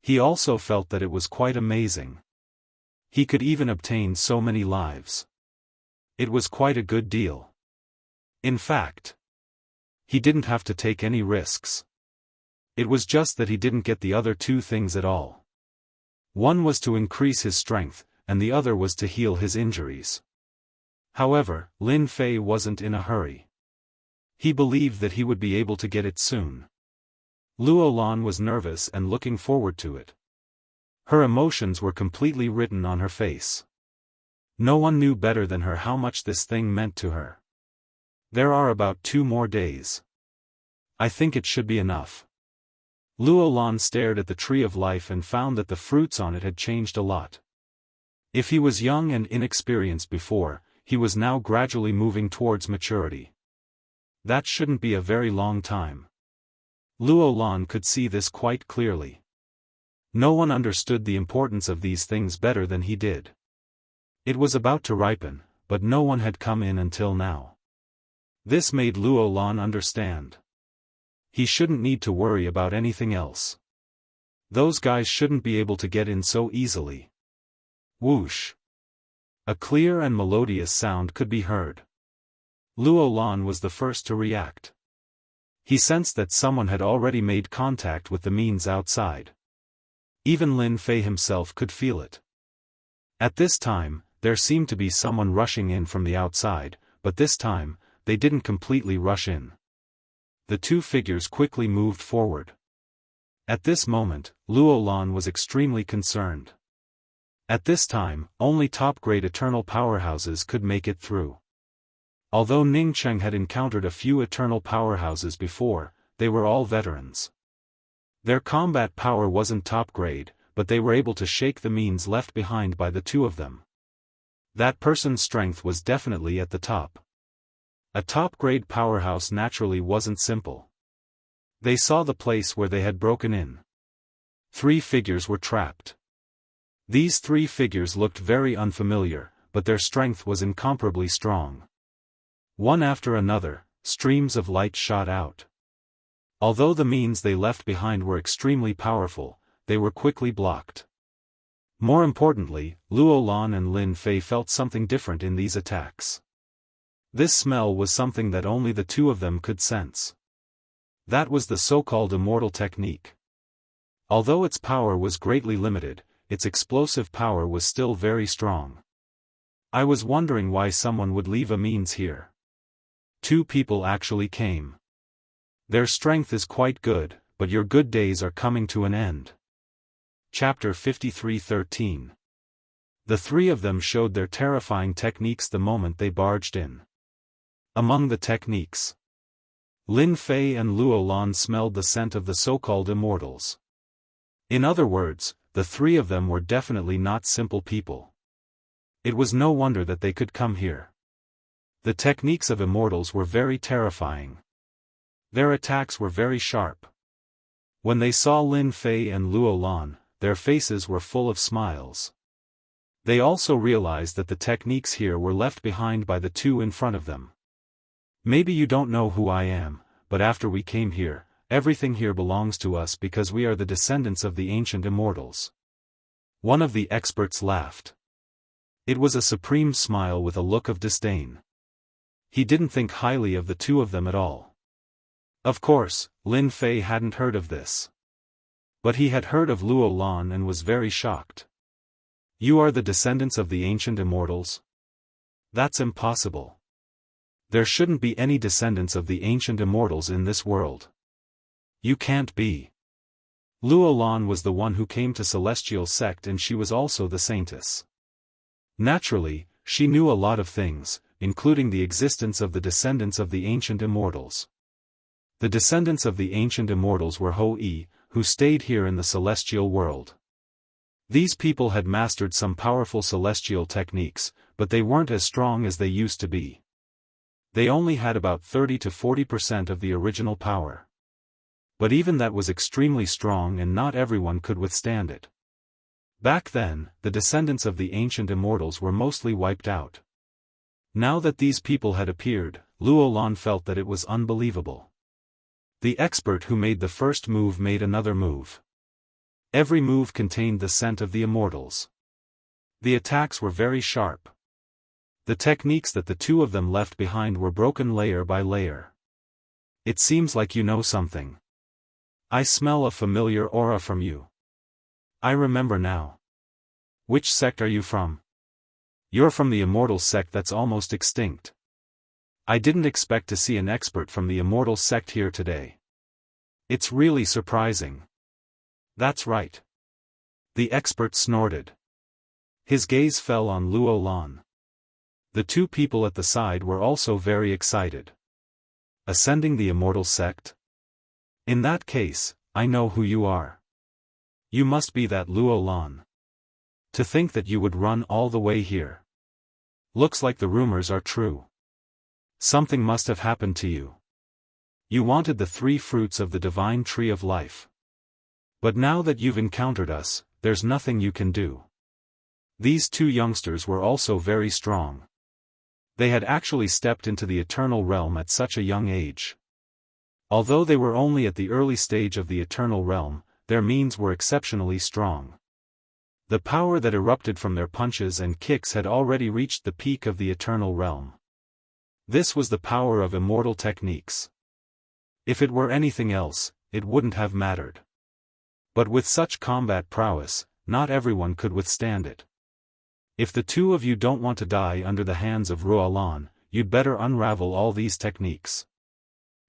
S1: He also felt that it was quite amazing. He could even obtain so many lives. It was quite a good deal. In fact, he didn't have to take any risks. It was just that he didn't get the other two things at all. One was to increase his strength, and the other was to heal his injuries. However, Lin Fei wasn't in a hurry. He believed that he would be able to get it soon. Luo Lan was nervous and looking forward to it. Her emotions were completely written on her face. No one knew better than her how much this thing meant to her. There are about 2 more days. I think it should be enough. Luo Lan stared at the tree of life and found that the fruits on it had changed a lot. If he was young and inexperienced before, he was now gradually moving towards maturity. That shouldn't be a very long time. Luo Lan could see this quite clearly. No one understood the importance of these things better than he did. It was about to ripen, but no one had come in until now. This made Luo Lan understand. He shouldn't need to worry about anything else. Those guys shouldn't be able to get in so easily. Whoosh! A clear and melodious sound could be heard. Luo Lan was the first to react. He sensed that someone had already made contact with the means outside. Even Lin Fei himself could feel it. At this time, there seemed to be someone rushing in from the outside, but this time, they didn't completely rush in. The two figures quickly moved forward. At this moment, Luo Lan was extremely concerned. At this time, only top-grade eternal powerhouses could make it through. Although Ning Cheng had encountered a few eternal powerhouses before, they were all veterans. Their combat power wasn't top-grade, but they were able to shake the means left behind by the two of them. That person's strength was definitely at the top. A top-grade powerhouse naturally wasn't simple. They saw the place where they had broken in. 3 figures were trapped. These 3 figures looked very unfamiliar, but their strength was incomparably strong. One after another, streams of light shot out. Although the means they left behind were extremely powerful, they were quickly blocked. More importantly, Luo Lan and Lin Fei felt something different in these attacks. This smell was something that only the two of them could sense. That was the so-called Immortal technique. Although its power was greatly limited, its explosive power was still very strong. I was wondering why someone would leave a means here. 2 people actually came. Their strength is quite good, but your good days are coming to an end. Chapter 53:13. The 3 of them showed their terrifying techniques the moment they barged in. Among the techniques, Lin Fei and Luo Lan smelled the scent of the so-called immortals. In other words, the 3 of them were definitely not simple people. It was no wonder that they could come here. The techniques of immortals were very terrifying. Their attacks were very sharp. When they saw Lin Fei and Luo Lan, their faces were full of smiles. They also realized that the techniques here were left behind by the 2 in front of them. Maybe you don't know who I am, but after we came here, everything here belongs to us because we are the descendants of the ancient immortals. One of the experts laughed. It was a supreme smile with a look of disdain. He didn't think highly of the 2 of them at all. Of course, Lin Fei hadn't heard of this. But he had heard of Luo Lan and was very shocked. You are the descendants of the ancient immortals? That's impossible. There shouldn't be any descendants of the ancient immortals in this world. You can't be. Luo Lan was the one who came to Celestial Sect and she was also the saintess. Naturally, she knew a lot of things, including the existence of the descendants of the ancient immortals. The descendants of the ancient immortals were Hou-Yi, who stayed here in the celestial world. These people had mastered some powerful celestial techniques, but they weren't as strong as they used to be. They only had about 30 to 40% of the original power. But even that was extremely strong and not everyone could withstand it. Back then, the descendants of the ancient immortals were mostly wiped out. Now that these people had appeared, Luo Lan felt that it was unbelievable. The expert who made the first move made another move. Every move contained the scent of the immortals. The attacks were very sharp. The techniques that the two of them left behind were broken layer by layer. It seems like you know something. I smell a familiar aura from you. I remember now. Which sect are you from? You're from the Immortal sect that's almost extinct. I didn't expect to see an expert from the Immortal sect here today. It's really surprising. That's right. The expert snorted. His gaze fell on Luo Lan. The two people at the side were also very excited. Ascending the Immortal sect? In that case, I know who you are. You must be that Luo Lan. To think that you would run all the way here. Looks like the rumors are true. Something must have happened to you. You wanted the 3 fruits of the divine tree of life. But now that you've encountered us, there's nothing you can do. These two youngsters were also very strong. They had actually stepped into the eternal realm at such a young age. Although they were only at the early stage of the eternal realm, their means were exceptionally strong. The power that erupted from their punches and kicks had already reached the peak of the eternal realm. This was the power of immortal techniques. If it were anything else, it wouldn't have mattered. But with such combat prowess, not everyone could withstand it. If the two of you don't want to die under the hands of Luo Lan, you'd better unravel all these techniques.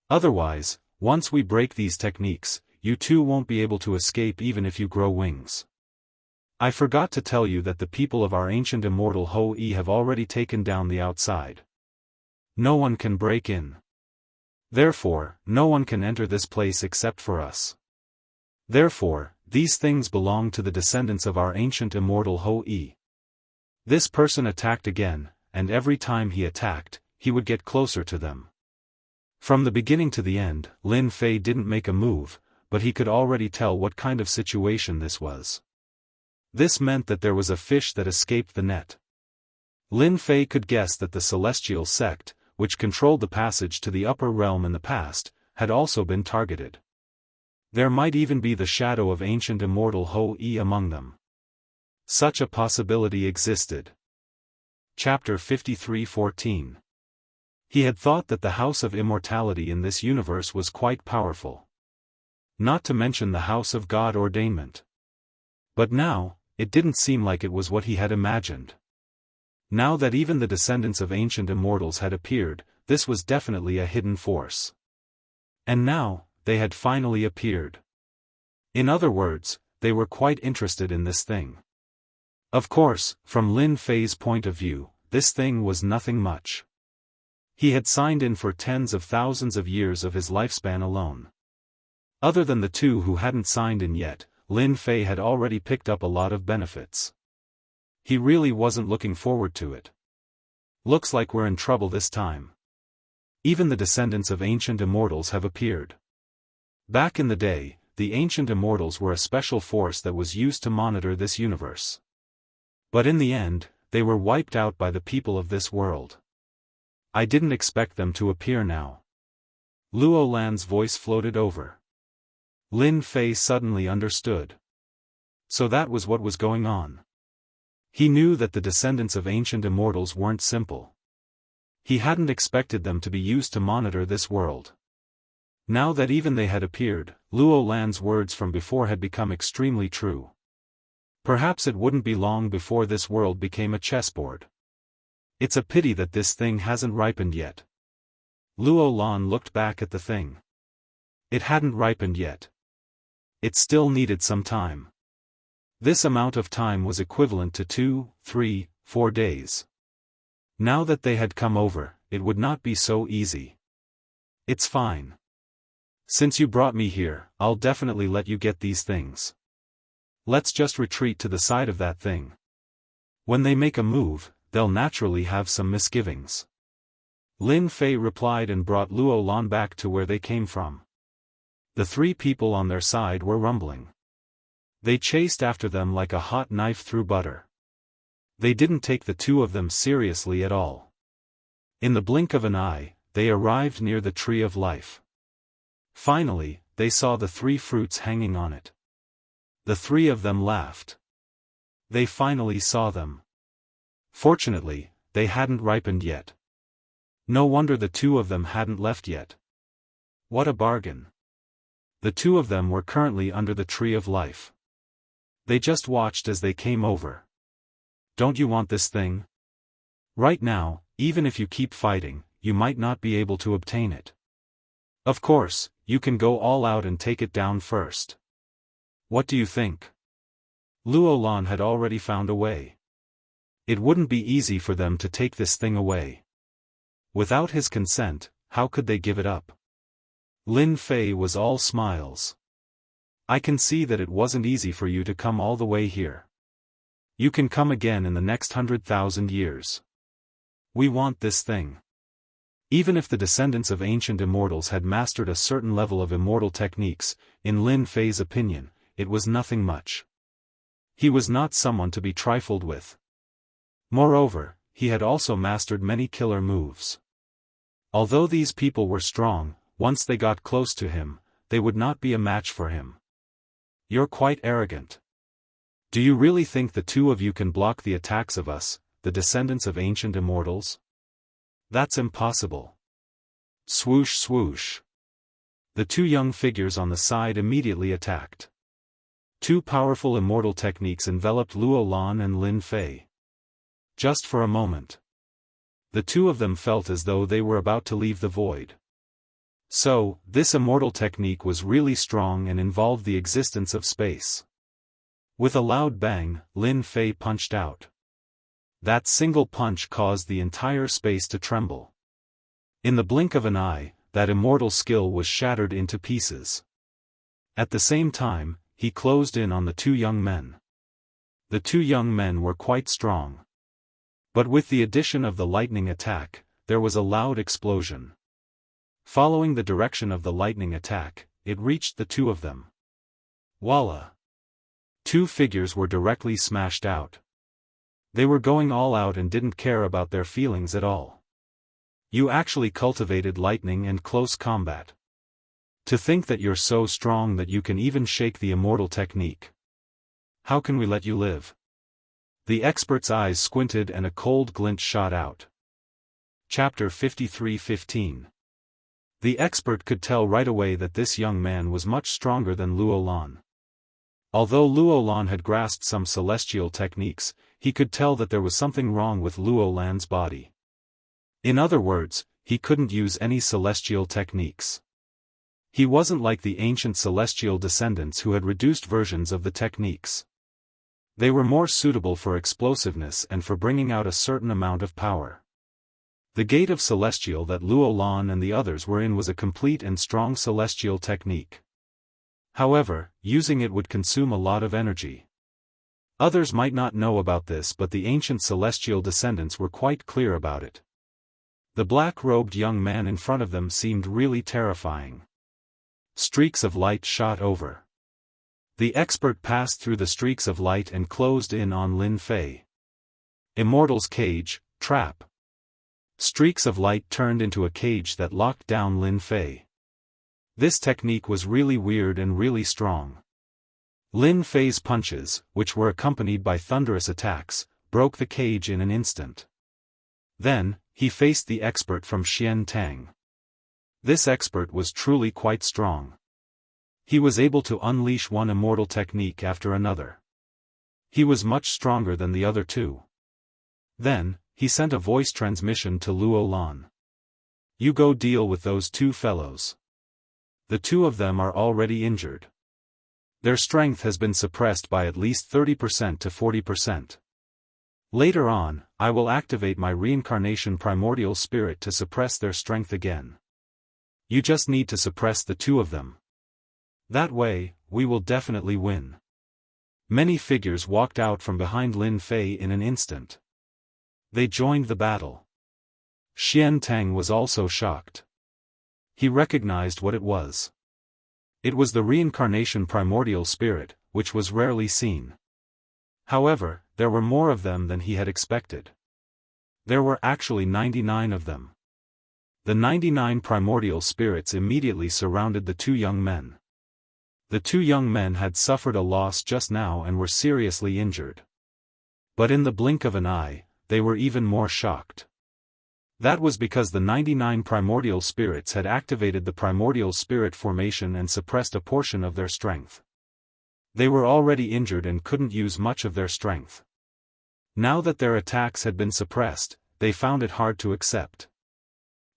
S1: Otherwise, once we break these techniques, you two won't be able to escape even if you grow wings. I forgot to tell you that the people of our ancient immortal Hou-Yi have already taken down the outside. No one can break in. Therefore, no one can enter this place except for us. Therefore, these things belong to the descendants of our ancient immortal Hou-Yi. This person attacked again, and every time he attacked, he would get closer to them. From the beginning to the end, Lin Fei didn't make a move, but he could already tell what kind of situation this was. This meant that there was a fish that escaped the net. Lin Fei could guess that the celestial sect, which controlled the passage to the upper realm in the past, had also been targeted. There might even be the shadow of ancient immortal Hou-Yi among them. Such a possibility existed. Chapter 53:14. He had thought that the House of Immortality in this universe was quite powerful. Not to mention the House of God Ordainment. But now, it didn't seem like it was what he had imagined. Now that even the descendants of ancient immortals had appeared, this was definitely a hidden force. And now, they had finally appeared. In other words, they were quite interested in this thing. Of course, from Lin Fei's point of view, this thing was nothing much. He had signed in for tens of thousands of years of his lifespan alone. Other than the two who hadn't signed in yet, Lin Fei had already picked up a lot of benefits. He really wasn't looking forward to it. Looks like we're in trouble this time. Even the descendants of ancient immortals have appeared. Back in the day, the ancient immortals were a special force that was used to monitor this universe. But in the end, they were wiped out by the people of this world. I didn't expect them to appear now. Luo Lan's voice floated over. Lin Fei suddenly understood. So that was what was going on. He knew that the descendants of ancient immortals weren't simple. He hadn't expected them to be used to monitor this world. Now that even they had appeared, Luo Lan's words from before had become extremely true. Perhaps it wouldn't be long before this world became a chessboard. It's a pity that this thing hasn't ripened yet. Luo Lan looked back at the thing. It hadn't ripened yet. It still needed some time. This amount of time was equivalent to 2, 3, 4 days. Now that they had come over, it would not be so easy. It's fine. Since you brought me here, I'll definitely let you get these things. Let's just retreat to the side of that thing. When they make a move, they'll naturally have some misgivings. Lin Fei replied and brought Luo Lan back to where they came from. The three people on their side were rumbling. They chased after them like a hot knife through butter. They didn't take the two of them seriously at all. In the blink of an eye, they arrived near the tree of life. Finally, they saw the 3 fruits hanging on it. The 3 of them laughed. They finally saw them. Fortunately, they hadn't ripened yet. No wonder the 2 of them hadn't left yet. What a bargain. The 2 of them were currently under the tree of life. They just watched as they came over. Don't you want this thing? Right now, even if you keep fighting, you might not be able to obtain it. Of course, you can go all out and take it down first. What do you think? Luolan had already found a way. It wouldn't be easy for them to take this thing away. Without his consent, how could they give it up? Lin Fei was all smiles. I can see that it wasn't easy for you to come all the way here. You can come again in the next 100,000 years. We want this thing. Even if the descendants of ancient immortals had mastered a certain level of immortal techniques, in Lin Fei's opinion, it was nothing much. He was not someone to be trifled with. Moreover, he had also mastered many killer moves. Although these people were strong, once they got close to him, they would not be a match for him. You're quite arrogant. Do you really think the 2 of you can block the attacks of us, the descendants of ancient immortals? That's impossible. Swoosh swoosh. The 2 young figures on the side immediately attacked. 2 powerful immortal techniques enveloped Luolan and Lin Fei. Just for a moment. The 2 of them felt as though they were about to leave the void. So, this immortal technique was really strong and involved the existence of space. With a loud bang, Lin Fei punched out. That single punch caused the entire space to tremble. In the blink of an eye, that immortal skill was shattered into pieces. At the same time, he closed in on the 2 young men. The 2 young men were quite strong. But with the addition of the lightning attack, there was a loud explosion. Following the direction of the lightning attack, it reached the 2 of them. Voila! 2 figures were directly smashed out. They were going all out and didn't care about their feelings at all. You actually cultivated lightning and close combat. To think that you're so strong that you can even shake the immortal technique. How can we let you live? The expert's eyes squinted and a cold glint shot out. Chapter 53:15. The expert could tell right away that this young man was much stronger than Luolan. Although Luolan had grasped some celestial techniques, he could tell that there was something wrong with Luolan's body. In other words, he couldn't use any celestial techniques. He wasn't like the ancient celestial descendants who had reduced versions of the techniques. They were more suitable for explosiveness and for bringing out a certain amount of power. The gate of celestial that Luolan and the others were in was a complete and strong celestial technique. However, using it would consume a lot of energy. Others might not know about this, but the ancient celestial descendants were quite clear about it. The black-robed young man in front of them seemed really terrifying. Streaks of light shot over. The expert passed through the streaks of light and closed in on Lin Fei. Immortal's cage, trap. Streaks of light turned into a cage that locked down Lin Fei. This technique was really weird and really strong. Lin Fei's punches, which were accompanied by thunderous attacks, broke the cage in an instant. Then, he faced the expert from Xianxia. This expert was truly quite strong. He was able to unleash one immortal technique after another. He was much stronger than the other 2. Then, he sent a voice transmission to Luolan. You go deal with those 2 fellows. The 2 of them are already injured. Their strength has been suppressed by at least 30% to 40%. Later on, I will activate my reincarnation primordial spirit to suppress their strength again. You just need to suppress the 2 of them. That way, we will definitely win. Many figures walked out from behind Lin Fei in an instant. They joined the battle. Xianxia was also shocked. He recognized what it was. It was the reincarnation primordial spirit, which was rarely seen. However, there were more of them than he had expected. There were actually 99 of them. The 99 primordial spirits immediately surrounded the two young men. The two young men had suffered a loss just now and were seriously injured. But in the blink of an eye, they were even more shocked. That was because the 99 primordial spirits had activated the primordial spirit formation and suppressed a portion of their strength. They were already injured and couldn't use much of their strength. Now that their attacks had been suppressed, they found it hard to accept.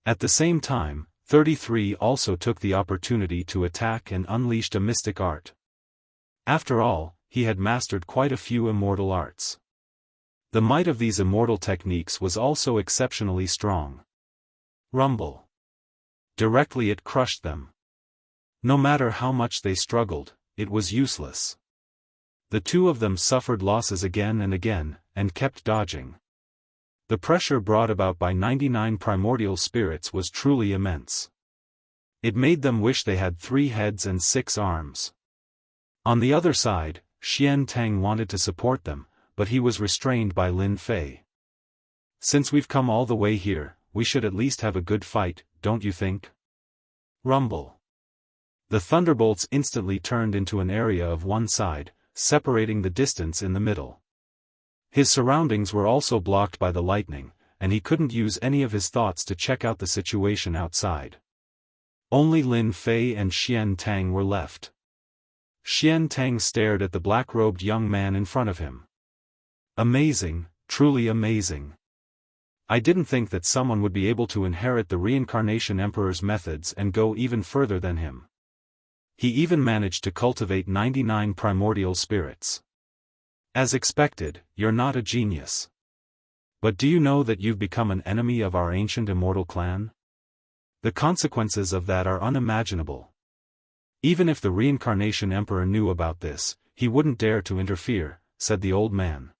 S1: At the same time, 33 also took the opportunity to attack and unleashed a mystic art. After all, he had mastered quite a few immortal arts. The might of these immortal techniques was also exceptionally strong. Rumble. Directly it crushed them. No matter how much they struggled, it was useless. The two of them suffered losses again and again, and kept dodging. The pressure brought about by 99 primordial spirits was truly immense. It made them wish they had 3 heads and 6 arms. On the other side, Xianxia wanted to support them, but he was restrained by Lin Fei. Since we've come all the way here, we should at least have a good fight, don't you think? Rumble. The thunderbolts instantly turned into an area of one side, separating the distance in the middle. His surroundings were also blocked by the lightning, and he couldn't use any of his thoughts to check out the situation outside. Only Lin Fei and Xianxia were left. Xianxia stared at the black-robed young man in front of him. Amazing, truly amazing. I didn't think that someone would be able to inherit the Reincarnation Emperor's methods and go even further than him. He even managed to cultivate 99 primordial spirits. As expected, you're not a genius. But do you know that you've become an enemy of our ancient immortal clan? The consequences of that are unimaginable. Even if the Reincarnation Emperor knew about this, he wouldn't dare to interfere, said the old man.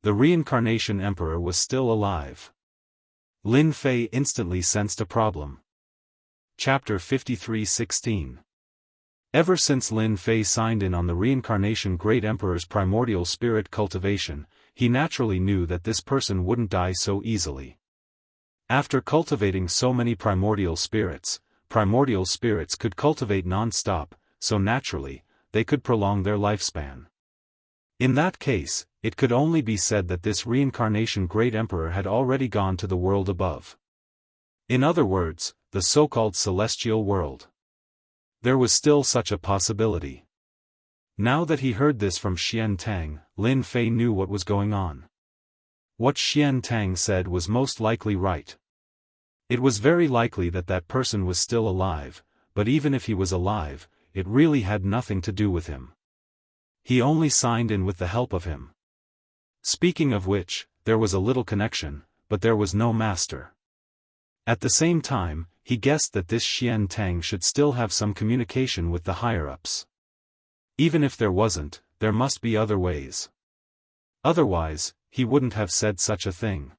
S1: The Reincarnation Emperor was still alive. Lin Fei instantly sensed a problem. Chapter 53:16. Ever since Lin Fei signed in on the Reincarnation Great Emperor's primordial spirit cultivation, he naturally knew that this person wouldn't die so easily. After cultivating so many primordial spirits could cultivate non-stop, so naturally, they could prolong their lifespan. In that case, it could only be said that this Reincarnation Great Emperor had already gone to the world above. In other words, the so-called celestial world. There was still such a possibility. Now that he heard this from Xianxia, Lin Fei knew what was going on. What Xianxia said was most likely right. It was very likely that that person was still alive, but even if he was alive, it really had nothing to do with him. He only signed in with the help of him. Speaking of which, there was a little connection, but there was no master. At the same time, he guessed that this Xianxia should still have some communication with the higher-ups. Even if there wasn't, there must be other ways. Otherwise, he wouldn't have said such a thing.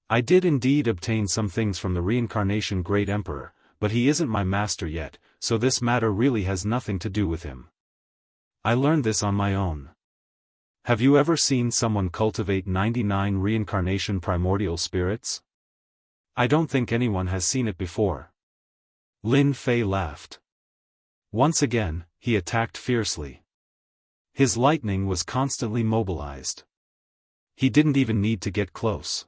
S1: I did indeed obtain some things from the Reincarnation Great Emperor, but he isn't my master yet, so this matter really has nothing to do with him. I learned this on my own. Have you ever seen someone cultivate 99 reincarnation primordial spirits? I don't think anyone has seen it before. Lin Fei laughed. Once again, he attacked fiercely. His lightning was constantly mobilized. He didn't even need to get close.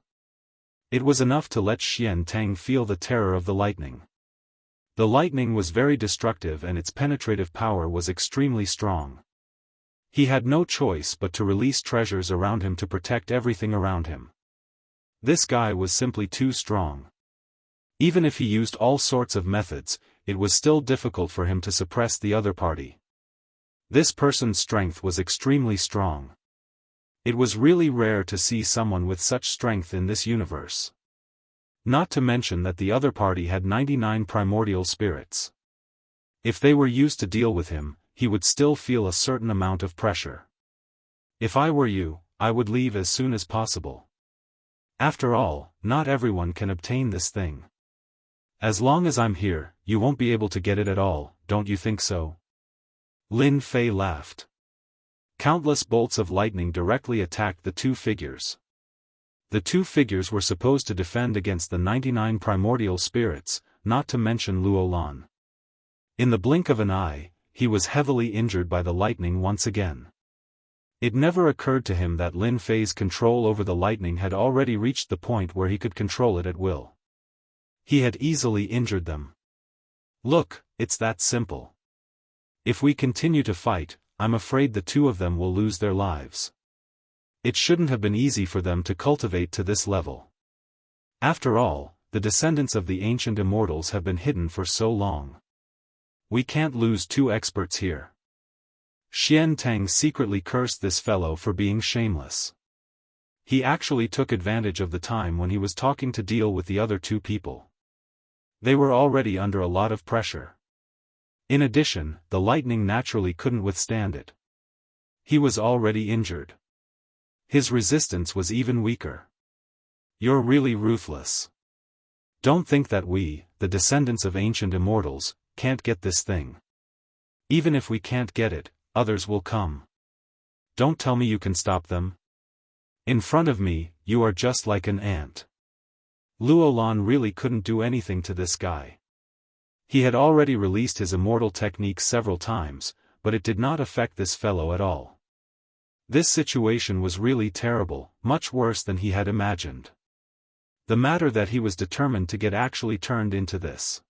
S1: It was enough to let Xianxia feel the terror of the lightning. The lightning was very destructive and its penetrative power was extremely strong. He had no choice but to release treasures around him to protect everything around him. This guy was simply too strong. Even if he used all sorts of methods, it was still difficult for him to suppress the other party. This person's strength was extremely strong. It was really rare to see someone with such strength in this universe. Not to mention that the other party had 99 primordial spirits. If they were used to deal with him, he would still feel a certain amount of pressure. If I were you, I would leave as soon as possible. After all, not everyone can obtain this thing. As long as I'm here, you won't be able to get it at all, don't you think so? Lin Fei laughed. Countless bolts of lightning directly attacked the two figures. The two figures were supposed to defend against the 99 primordial spirits, not to mention Luolan. In the blink of an eye, he was heavily injured by the lightning once again. It never occurred to him that Lin Fei's control over the lightning had already reached the point where he could control it at will. He had easily injured them. Look, it's that simple. If we continue to fight, I'm afraid the two of them will lose their lives. It shouldn't have been easy for them to cultivate to this level. After all, the descendants of the ancient immortals have been hidden for so long. We can't lose two experts here. Xianxia secretly cursed this fellow for being shameless. He actually took advantage of the time when he was talking to deal with the other two people. They were already under a lot of pressure. In addition, the lightning naturally couldn't withstand it. He was already injured. His resistance was even weaker. You're really ruthless. Don't think that we, the descendants of ancient immortals, can't get this thing. Even if we can't get it, others will come. Don't tell me you can stop them. In front of me, you are just like an ant. Luolan really couldn't do anything to this guy. He had already released his immortal technique several times, but it did not affect this fellow at all. This situation was really terrible, much worse than he had imagined. The matter that he was determined to get actually turned into this.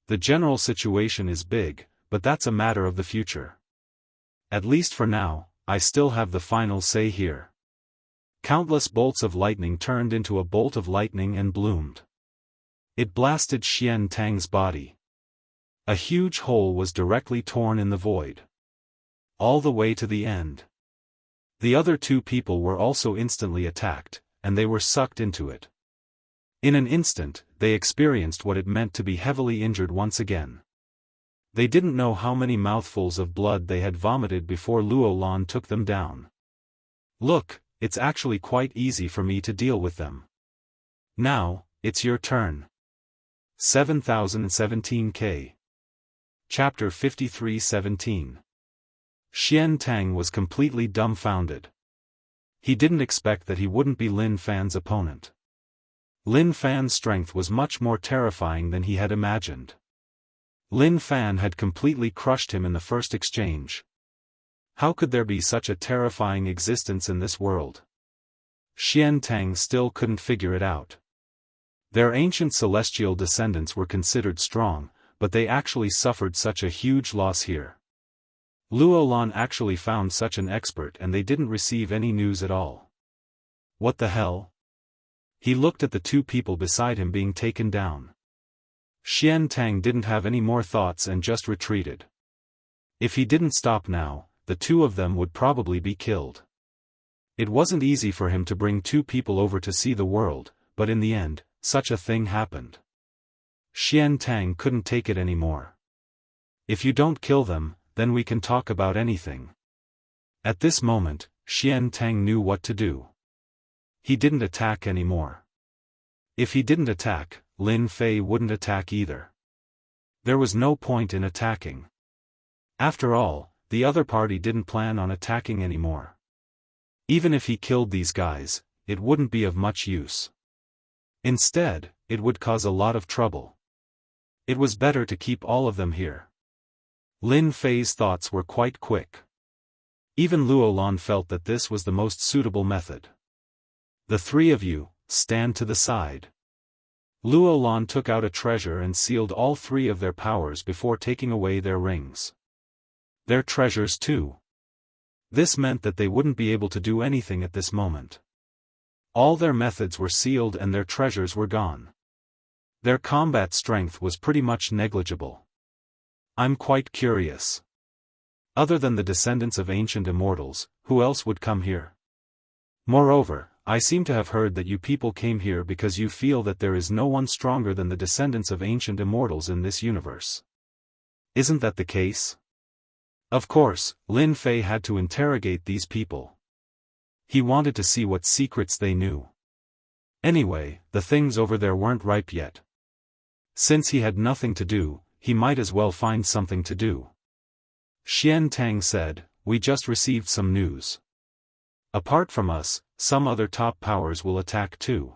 S1: The general situation is big, but that's a matter of the future. At least for now, I still have the final say here. Countless bolts of lightning turned into a bolt of lightning and bloomed. It blasted Xianxia's body. A huge hole was directly torn in the void. All the way to the end. The other two people were also instantly attacked, and they were sucked into it. In an instant, they experienced what it meant to be heavily injured once again. They didn't know how many mouthfuls of blood they had vomited before Luolan took them down. Look, it's actually quite easy for me to deal with them. Now, it's your turn. 7017K. Chapter 53:17. Xianxia was completely dumbfounded. He didn't expect that he wouldn't be Lin Fan's opponent. Lin Fan's strength was much more terrifying than he had imagined. Lin Fan had completely crushed him in the first exchange. How could there be such a terrifying existence in this world? Xianxia still couldn't figure it out. Their ancient celestial descendants were considered strong, but they actually suffered such a huge loss here. Luolan actually found such an expert and they didn't receive any news at all. What the hell? He looked at the two people beside him being taken down. Xianxia didn't have any more thoughts and just retreated. If he didn't stop now, the two of them would probably be killed. It wasn't easy for him to bring two people over to see the world, but in the end, such a thing happened. Xianxia couldn't take it anymore. If you don't kill them, then we can talk about anything. At this moment, Xianxia knew what to do. He didn't attack anymore. If he didn't attack, Lin Fei wouldn't attack either. There was no point in attacking. After all, the other party didn't plan on attacking anymore. Even if he killed these guys, it wouldn't be of much use. Instead, it would cause a lot of trouble. It was better to keep all of them here. Lin Fei's thoughts were quite quick. Even Luolan felt that this was the most suitable method. The three of you, stand to the side. Luolan took out a treasure and sealed all three of their powers before taking away their rings. Their treasures too. This meant that they wouldn't be able to do anything at this moment. All their methods were sealed and their treasures were gone. Their combat strength was pretty much negligible. I'm quite curious. Other than the descendants of ancient immortals, who else would come here? Moreover, I seem to have heard that you people came here because you feel that there is no one stronger than the descendants of ancient immortals in this universe. Isn't that the case? Of course, Lin Fei had to interrogate these people. He wanted to see what secrets they knew. Anyway, the things over there weren't ripe yet. Since he had nothing to do, he might as well find something to do. Xianxia said, "We just received some news. Apart from us, some other top powers will attack too.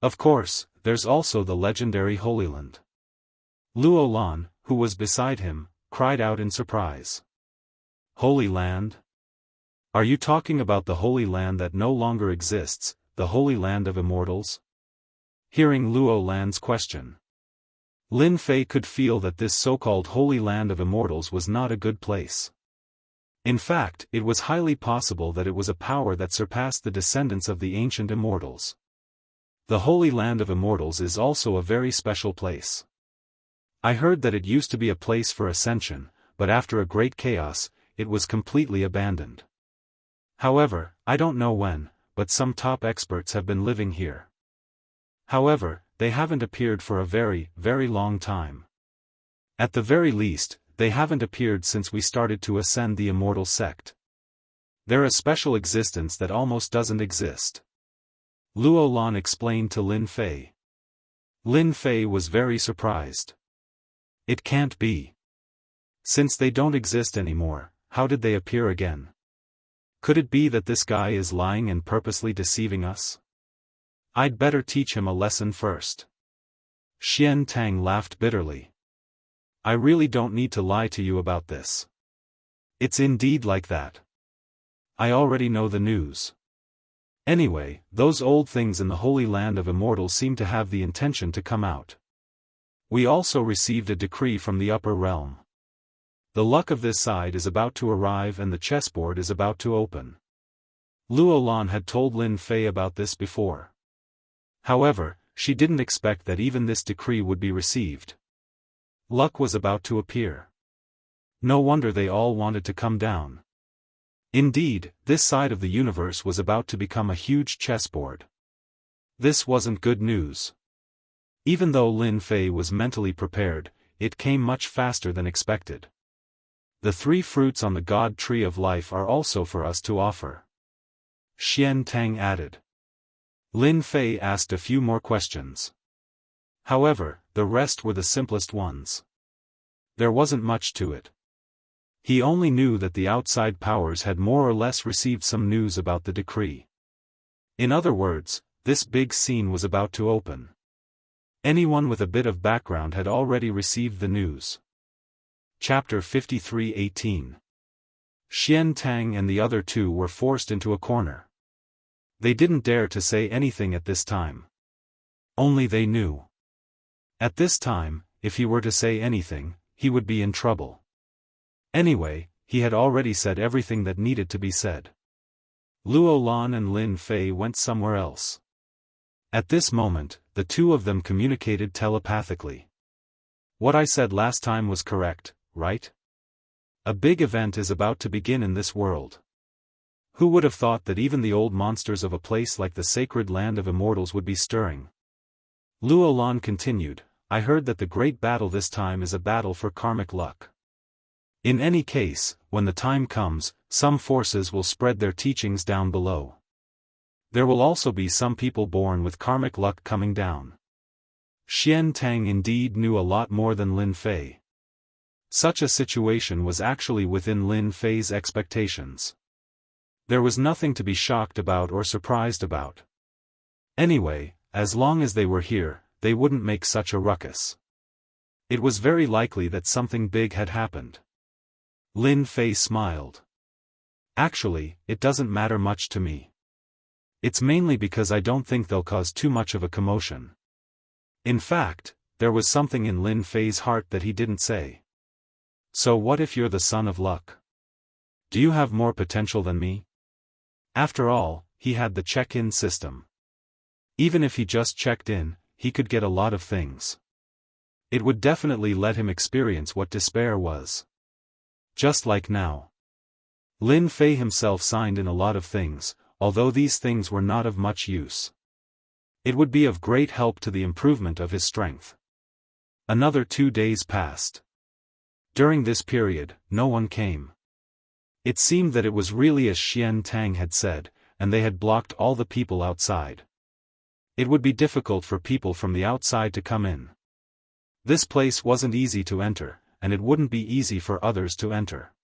S1: Of course, there's also the legendary Holy Land. Luo Lan, who was beside him, cried out in surprise. Holy Land? Are you talking about the Holy Land that no longer exists, the Holy Land of Immortals? Hearing Luo Lan's question, Lin Fei could feel that this so-called Holy Land of Immortals was not a good place. In fact, it was highly possible that it was a power that surpassed the descendants of the ancient Immortals. The Holy Land of Immortals is also a very special place. I heard that it used to be a place for ascension, but after a great chaos, it was completely abandoned. However, I don't know when, but some top experts have been living here. However, they haven't appeared for a very, very long time. At the very least, they haven't appeared since we started to ascend the Immortal sect. They're a special existence that almost doesn't exist. Luo Lan explained to Lin Fei. Lin Fei was very surprised. It can't be. Since they don't exist anymore, how did they appear again? Could it be that this guy is lying and purposely deceiving us? I'd better teach him a lesson first. Xian Tang laughed bitterly. I really don't need to lie to you about this. It's indeed like that. I already know the news. Anyway, those old things in the Holy Land of Immortals seem to have the intention to come out. We also received a decree from the upper realm. The luck of this side is about to arrive and the chessboard is about to open. Luo Lan had told Lin Fei about this before. However, she didn't expect that even this decree would be received. Luck was about to appear. No wonder they all wanted to come down. Indeed, this side of the universe was about to become a huge chessboard. This wasn't good news. Even though Lin Fei was mentally prepared, it came much faster than expected. The 3 fruits on the God Tree of Life are also for us to offer. Xian Tang added. Lin Fei asked a few more questions. However, the rest were the simplest ones. There wasn't much to it. He only knew that the outside powers had more or less received some news about the decree. In other words, this big scene was about to open. Anyone with a bit of background had already received the news. Chapter 53:18. Xian Tang and the other 2 were forced into a corner. They didn't dare to say anything at this time. Only they knew. At this time, if he were to say anything, he would be in trouble. Anyway, he had already said everything that needed to be said. Luo Lan and Lin Fei went somewhere else. At this moment, the 2 of them communicated telepathically. What I said last time was correct, right? A big event is about to begin in this world. Who would have thought that even the old monsters of a place like the sacred land of immortals would be stirring? Luo Lan continued, I heard that the great battle this time is a battle for karmic luck. In any case, when the time comes, some forces will spread their teachings down below. There will also be some people born with karmic luck coming down. Xian Tang indeed knew a lot more than Lin Fei. Such a situation was actually within Lin Fei's expectations. There was nothing to be shocked about or surprised about. Anyway, as long as they were here, they wouldn't make such a ruckus. It was very likely that something big had happened. Lin Fei smiled. Actually, it doesn't matter much to me. It's mainly because I don't think they'll cause too much of a commotion. In fact, there was something in Lin Fei's heart that he didn't say. So what if you're the son of luck? Do you have more potential than me? After all, he had the check-in system. Even if he just checked in, he could get a lot of things. It would definitely let him experience what despair was. Just like now. Lin Fei himself signed in a lot of things, although these things were not of much use. It would be of great help to the improvement of his strength. Another 2 days passed. During this period, no one came. It seemed that it was really as Xian Tang had said, and they had blocked all the people outside. It would be difficult for people from the outside to come in. This place wasn't easy to enter, and it wouldn't be easy for others to enter.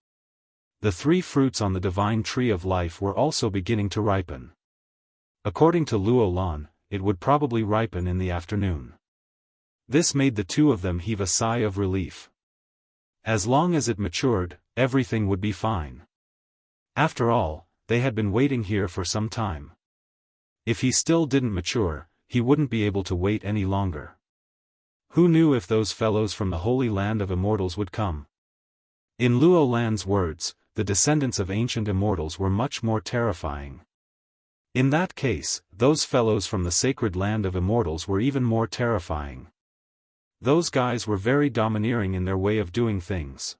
S1: The 3 fruits on the divine tree of life were also beginning to ripen. According to Luo Lan, it would probably ripen in the afternoon. This made the two of them heave a sigh of relief. As long as it matured, everything would be fine. After all, they had been waiting here for some time. If he still didn't mature, he wouldn't be able to wait any longer. Who knew if those fellows from the Holy Land of Immortals would come? In Luo Lan's words, the descendants of ancient immortals were much more terrifying. In that case, those fellows from the sacred land of immortals were even more terrifying. Those guys were very domineering in their way of doing things.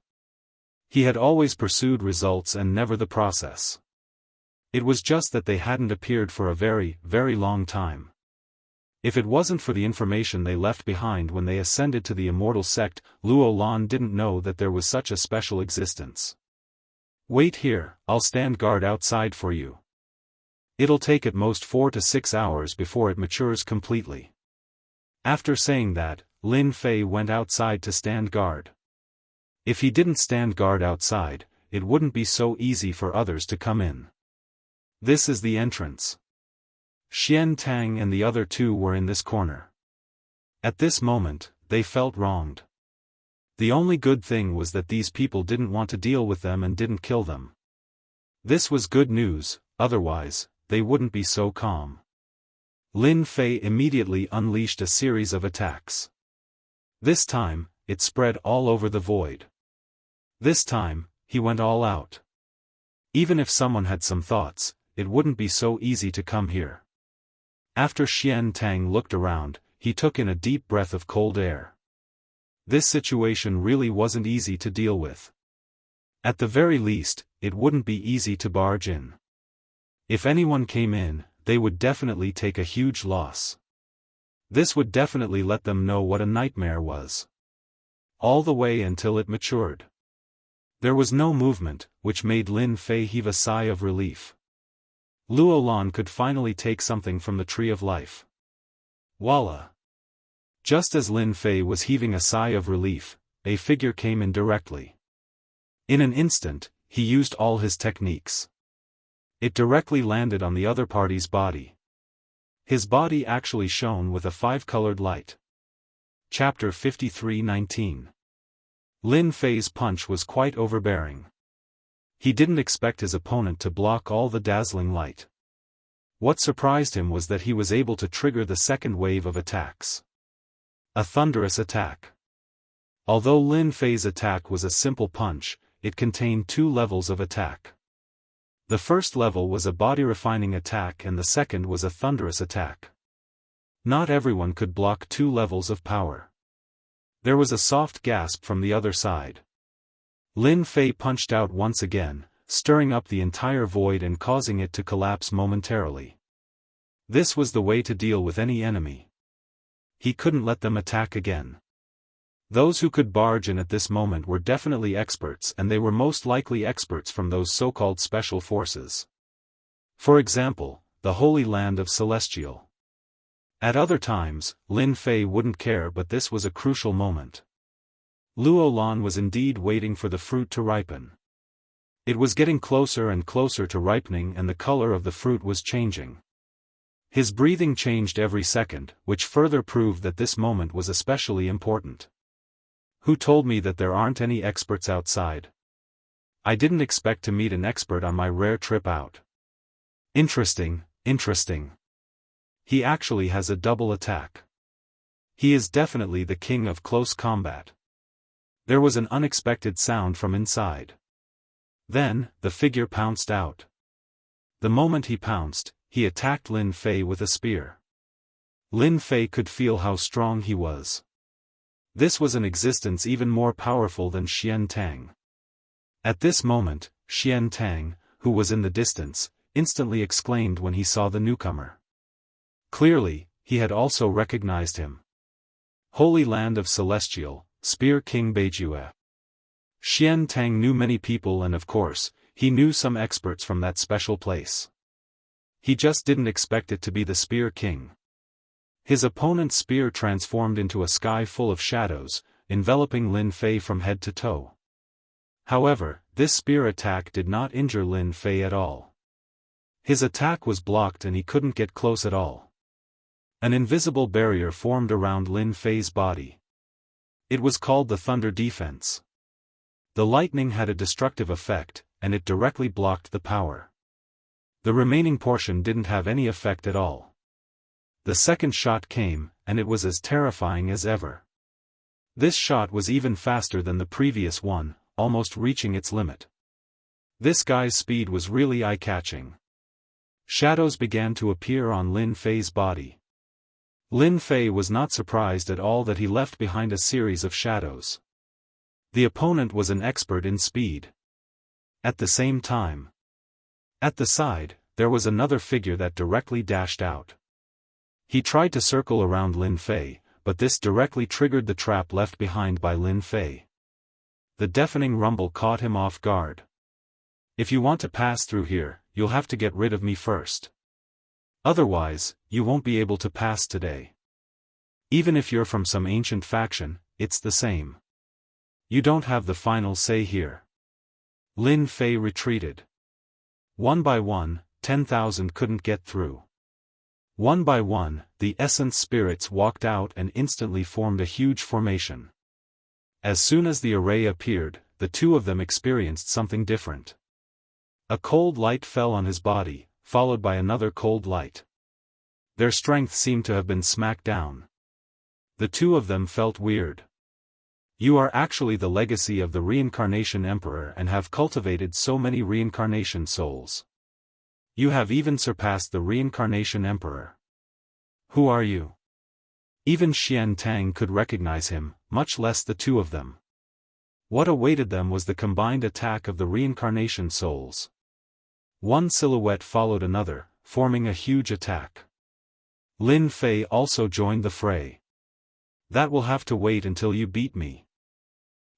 S1: He had always pursued results and never the process. It was just that they hadn't appeared for a very, very long time. If it wasn't for the information they left behind when they ascended to the immortal sect, Luo Lan didn't know that there was such a special existence. Wait here, I'll stand guard outside for you. It'll take at most 4 to 6 hours before it matures completely. After saying that, Lin Fei went outside to stand guard. If he didn't stand guard outside, it wouldn't be so easy for others to come in. This is the entrance. Xian Tang and the other two were in this corner. At this moment, they felt wronged. The only good thing was that these people didn't want to deal with them and didn't kill them. This was good news, otherwise, they wouldn't be so calm. Lin Fei immediately unleashed a series of attacks. This time, it spread all over the void. This time, he went all out. Even if someone had some thoughts, it wouldn't be so easy to come here. After Xian Tang looked around, he took in a deep breath of cold air. This situation really wasn't easy to deal with. At the very least, it wouldn't be easy to barge in. If anyone came in, they would definitely take a huge loss. This would definitely let them know what a nightmare was. All the way until it matured. There was no movement, which made Lin Fei heave a sigh of relief. Luo Lan could finally take something from the Tree of Life. Voila! Just as Lin Fei was heaving a sigh of relief, a figure came in directly. In an instant, he used all his techniques. It directly landed on the other party's body. His body actually shone with a 5-colored light. Chapter 53:19. Lin Fei's punch was quite overbearing. He didn't expect his opponent to block all the dazzling light. What surprised him was that he was able to trigger the second wave of attacks. A thunderous attack. Although Lin Fei's attack was a simple punch, it contained 2 levels of attack. The first level was a body-refining attack and the second was a thunderous attack. Not everyone could block 2 levels of power. There was a soft gasp from the other side. Lin Fei punched out once again, stirring up the entire void and causing it to collapse momentarily. This was the way to deal with any enemy. He couldn't let them attack again. Those who could barge in at this moment were definitely experts, and they were most likely experts from those so-called special forces. For example, the Holy Land of Celestial. At other times, Lin Fei wouldn't care, but this was a crucial moment. Luo Lan was indeed waiting for the fruit to ripen. It was getting closer and closer to ripening and the color of the fruit was changing. His breathing changed every second, which further proved that this moment was especially important. Who told me that there aren't any experts outside? I didn't expect to meet an expert on my rare trip out. Interesting, interesting. He actually has a double attack. He is definitely the king of close combat. There was an unexpected sound from inside. Then, the figure pounced out. The moment he pounced, he attacked Lin Fei with a spear. Lin Fei could feel how strong he was. This was an existence even more powerful than Xian Tang. At this moment, Xian Tang, who was in the distance, instantly exclaimed when he saw the newcomer. Clearly, he had also recognized him. Holy Land of Celestial, Spear King Beijue. Xian Tang knew many people and of course, he knew some experts from that special place. He just didn't expect it to be the Spear King. His opponent's spear transformed into a sky full of shadows, enveloping Lin Fei from head to toe. However, this spear attack did not injure Lin Fei at all. His attack was blocked and he couldn't get close at all. An invisible barrier formed around Lin Fei's body. It was called the Thunder Defense. The lightning had a destructive effect, and it directly blocked the power. The remaining portion didn't have any effect at all. The second shot came, and it was as terrifying as ever. This shot was even faster than the previous one, almost reaching its limit. This guy's speed was really eye-catching. Shadows began to appear on Lin Fei's body. Lin Fei was not surprised at all that he left behind a series of shadows. The opponent was an expert in speed. At the same time, at the side, there was another figure that directly dashed out. He tried to circle around Lin Fei, but this directly triggered the trap left behind by Lin Fei. The deafening rumble caught him off guard. If you want to pass through here, you'll have to get rid of me first. Otherwise, you won't be able to pass today. Even if you're from some ancient faction, it's the same. You don't have the final say here. Lin Fei retreated. One by one, 10,000 couldn't get through. One by one, the essence spirits walked out and instantly formed a huge formation. As soon as the array appeared, the two of them experienced something different. A cold light fell on his body, followed by another cold light. Their strength seemed to have been smacked down. The two of them felt weird. You are actually the legacy of the Reincarnation Emperor and have cultivated so many reincarnation souls. You have even surpassed the Reincarnation Emperor. Who are you? Even Xian Tang could recognize him, much less the two of them. What awaited them was the combined attack of the reincarnation souls. One silhouette followed another, forming a huge attack. Lin Fei also joined the fray. That will have to wait until you beat me.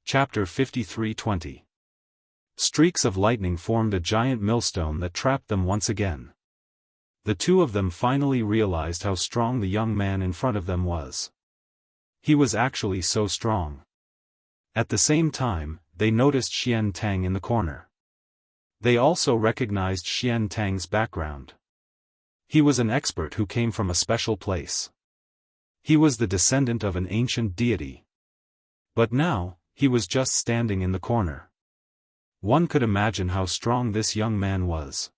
S1: Chapter 53:20. Streaks of lightning formed a giant millstone that trapped them once again. The two of them finally realized how strong the young man in front of them was. He was actually so strong. At the same time, they noticed Xian Tang in the corner. They also recognized Xian Tang's background. He was an expert who came from a special place. He was the descendant of an ancient deity. But now, he was just standing in the corner. One could imagine how strong this young man was.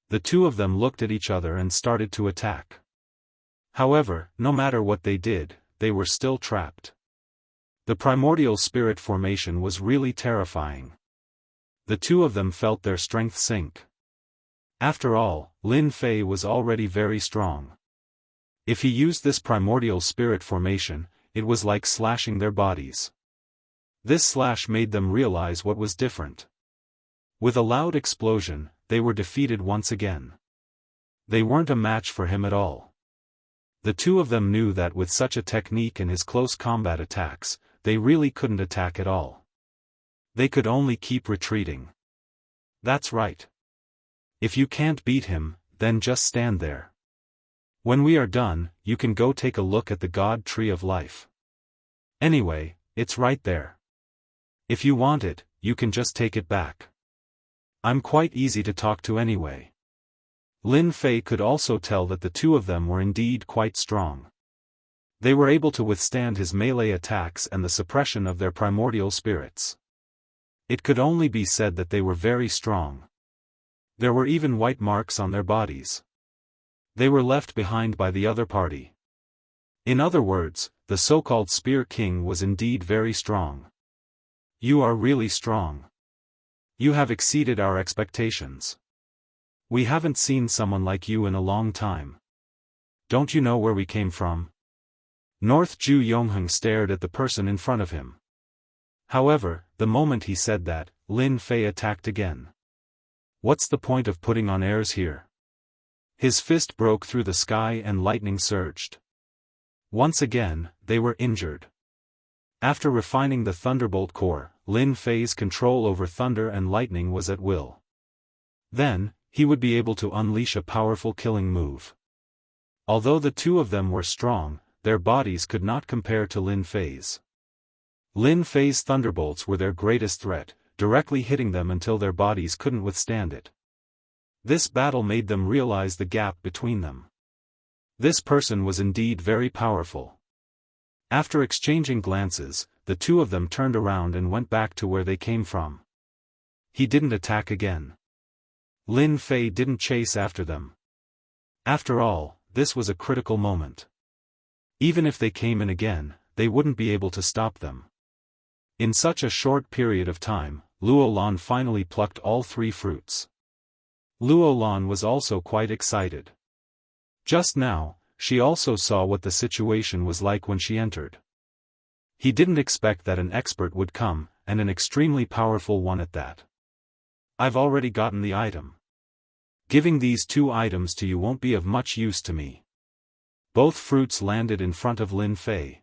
S1: The two of them looked at each other and started to attack. However, no matter what they did, they were still trapped. The primordial spirit formation was really terrifying. The two of them felt their strength sink. After all, Lin Fei was already very strong. If he used this primordial spirit formation, it was like slashing their bodies. This slash made them realize what was different. With a loud explosion, they were defeated once again. They weren't a match for him at all. The two of them knew that with such a technique in his close combat attacks, they really couldn't attack at all. They could only keep retreating. That's right. If you can't beat him, then just stand there. When we are done, you can go take a look at the God Tree of Life. Anyway, it's right there. If you want it, you can just take it back. I'm quite easy to talk to anyway. Lin Fei could also tell that the two of them were indeed quite strong. They were able to withstand his melee attacks and the suppression of their primordial spirits. It could only be said that they were very strong. There were even white marks on their bodies. They were left behind by the other party. In other words, the so-called Spear King was indeed very strong. You are really strong. You have exceeded our expectations. We haven't seen someone like you in a long time. Don't you know where we came from? North Ju Yongheng stared at the person in front of him. However, the moment he said that, Lin Fei attacked again. What's the point of putting on airs here? His fist broke through the sky and lightning surged. Once again, they were injured. After refining the Thunderbolt core, Lin Fei's control over thunder and lightning was at will. Then, he would be able to unleash a powerful killing move. Although the two of them were strong, their bodies could not compare to Lin Fei's. Lin Fei's thunderbolts were their greatest threat, directly hitting them until their bodies couldn't withstand it. This battle made them realize the gap between them. This person was indeed very powerful. After exchanging glances, the two of them turned around and went back to where they came from. He didn't attack again. Lin Fei didn't chase after them. After all, this was a critical moment. Even if they came in again, they wouldn't be able to stop them. In such a short period of time, Luo Lan finally plucked all 3 fruits. Luo Lan was also quite excited. Just now, she also saw what the situation was like when she entered. He didn't expect that an expert would come, and an extremely powerful one at that. I've already gotten the item. Giving these 2 items to you won't be of much use to me. Both fruits landed in front of Lin Fei.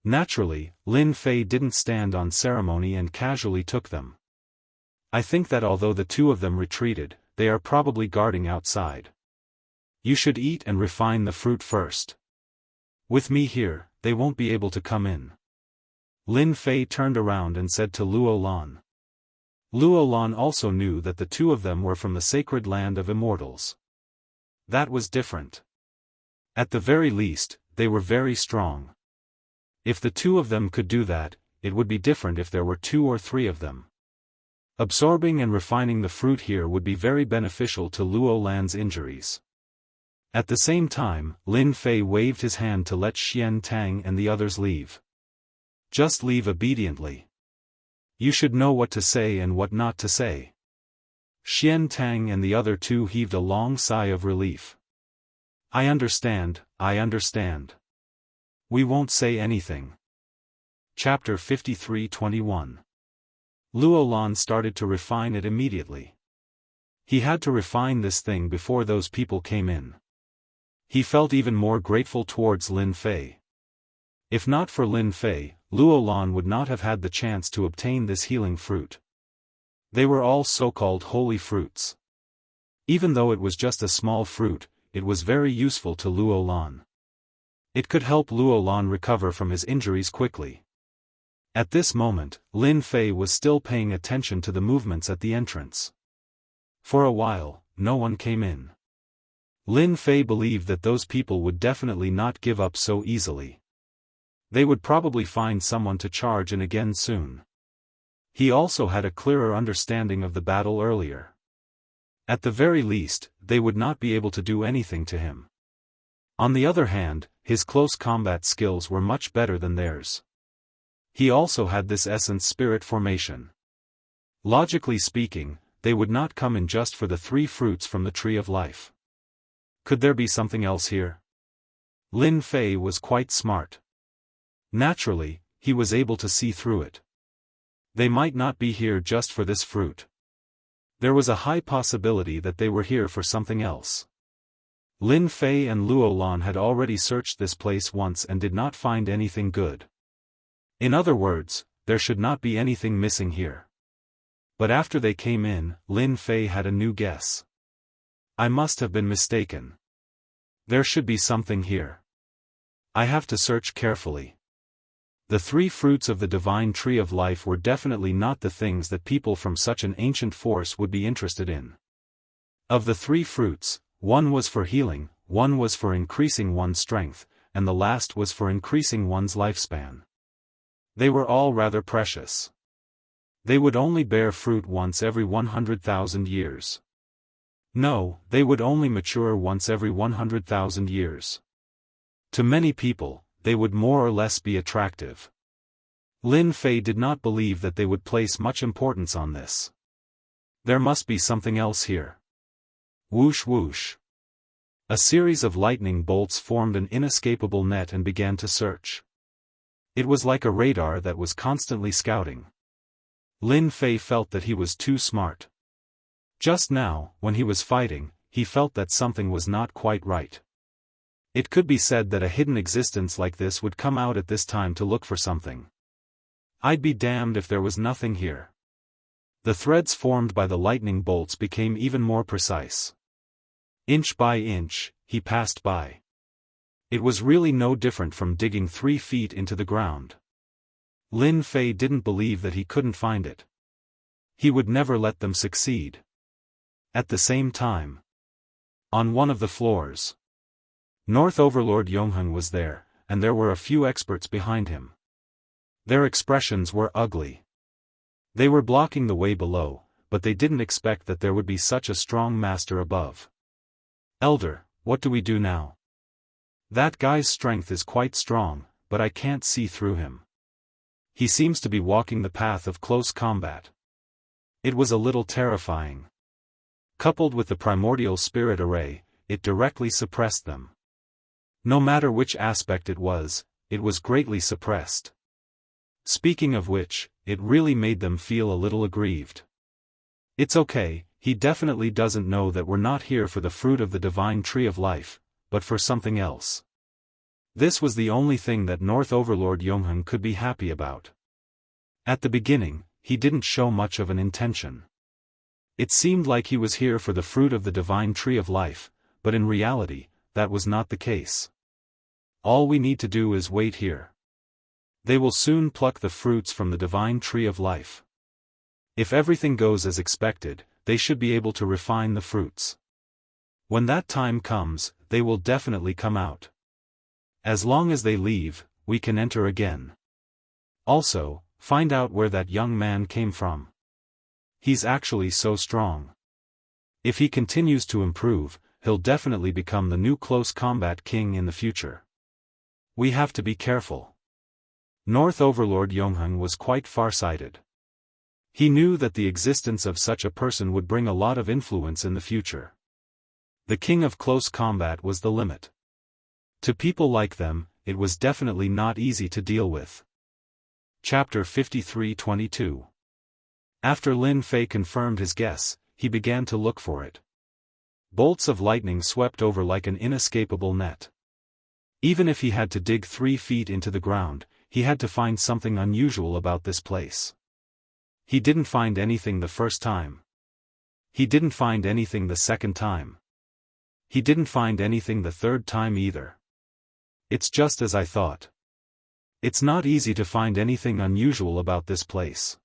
S1: Naturally, Lin Fei didn't stand on ceremony and casually took them. I think that although the 2 of them retreated, they are probably guarding outside. You should eat and refine the fruit first. With me here, they won't be able to come in. Lin Fei turned around and said to Luo Lan. Luo Lan also knew that the 2 of them were from the sacred land of Immortals. That was different. At the very least, they were very strong. If the 2 of them could do that, it would be different if there were 2 or 3 of them. Absorbing and refining the fruit here would be very beneficial to Luo Lan's injuries. At the same time, Lin Fei waved his hand to let Xian Tang and the others leave. Just leave obediently. You should know what to say and what not to say. Xian Tang and the other 2 heaved a long sigh of relief. I understand. We won't say anything. Chapter 53:21. Luo Lan started to refine it immediately. He had to refine this thing before those people came in. He felt even more grateful towards Lin Fei. If not for Lin Fei, Luo Lan would not have had the chance to obtain this healing fruit. They were all so-called holy fruits. Even though it was just a small fruit, it was very useful to Luo Lan. It could help Luo Lan recover from his injuries quickly. At this moment, Lin Fei was still paying attention to the movements at the entrance. For a while, no one came in. Lin Fei believed that those people would definitely not give up so easily. They would probably find someone to charge in again soon. He also had a clearer understanding of the battle earlier. At the very least, they would not be able to do anything to him. On the other hand, his close combat skills were much better than theirs. He also had this essence spirit formation. Logically speaking, they would not come in just for the 3 fruits from the tree of life. Could there be something else here? Lin Fei was quite smart. Naturally, he was able to see through it. They might not be here just for this fruit. There was a high possibility that they were here for something else. Lin Fei and Luo Lan had already searched this place once and did not find anything good. In other words, there should not be anything missing here. But after they came in, Lin Fei had a new guess. I must have been mistaken. There should be something here. I have to search carefully. The 3 fruits of the divine tree of life were definitely not the things that people from such an ancient force would be interested in. Of the 3 fruits, one was for healing, one was for increasing one's strength, and the last was for increasing one's lifespan. They were all rather precious. They would only bear fruit once every 100,000 years. No, they would only mature once every 100,000 years. To many people, they would more or less be attractive. Lin Fei did not believe that they would place much importance on this. There must be something else here. Whoosh whoosh. A series of lightning bolts formed an inescapable net and began to search. It was like a radar that was constantly scouting. Lin Fei felt that he was too smart. Just now, when he was fighting, he felt that something was not quite right. It could be said that a hidden existence like this would come out at this time to look for something. I'd be damned if there was nothing here. The threads formed by the lightning bolts became even more precise. Inch by inch, he passed by. It was really no different from digging 3 feet into the ground. Lin Fei didn't believe that he couldn't find it. He would never let them succeed. At the same time, on one of the floors, North Overlord Yongheng was there, and there were a few experts behind him. Their expressions were ugly. They were blocking the way below, but they didn't expect that there would be such a strong master above. Elder, what do we do now? That guy's strength is quite strong, but I can't see through him. He seems to be walking the path of close combat. It was a little terrifying. Coupled with the primordial spirit array, it directly suppressed them. No matter which aspect it was greatly suppressed. Speaking of which, it really made them feel a little aggrieved. It's okay, he definitely doesn't know that we're not here for the fruit of the divine tree of life, but for something else. This was the only thing that North Overlord Yongheng could be happy about. At the beginning, he didn't show much of an intention. It seemed like he was here for the fruit of the divine tree of life, but in reality, that was not the case. All we need to do is wait here. They will soon pluck the fruits from the divine tree of life. If everything goes as expected, they should be able to refine the fruits. When that time comes, they will definitely come out. As long as they leave, we can enter again. Also, find out where that young man came from. He's actually so strong. If he continues to improve, he'll definitely become the new close combat king in the future. We have to be careful. North Overlord Yongheng was quite far-sighted. He knew that the existence of such a person would bring a lot of influence in the future. The king of close combat was the limit. To people like them, it was definitely not easy to deal with. Chapter 53-22. After Lin Fei confirmed his guess, he began to look for it. Bolts of lightning swept over like an inescapable net. Even if he had to dig 3 feet into the ground, he had to find something unusual about this place. He didn't find anything the first time. He didn't find anything the second time. He didn't find anything the third time either. It's just as I thought. It's not easy to find anything unusual about this place.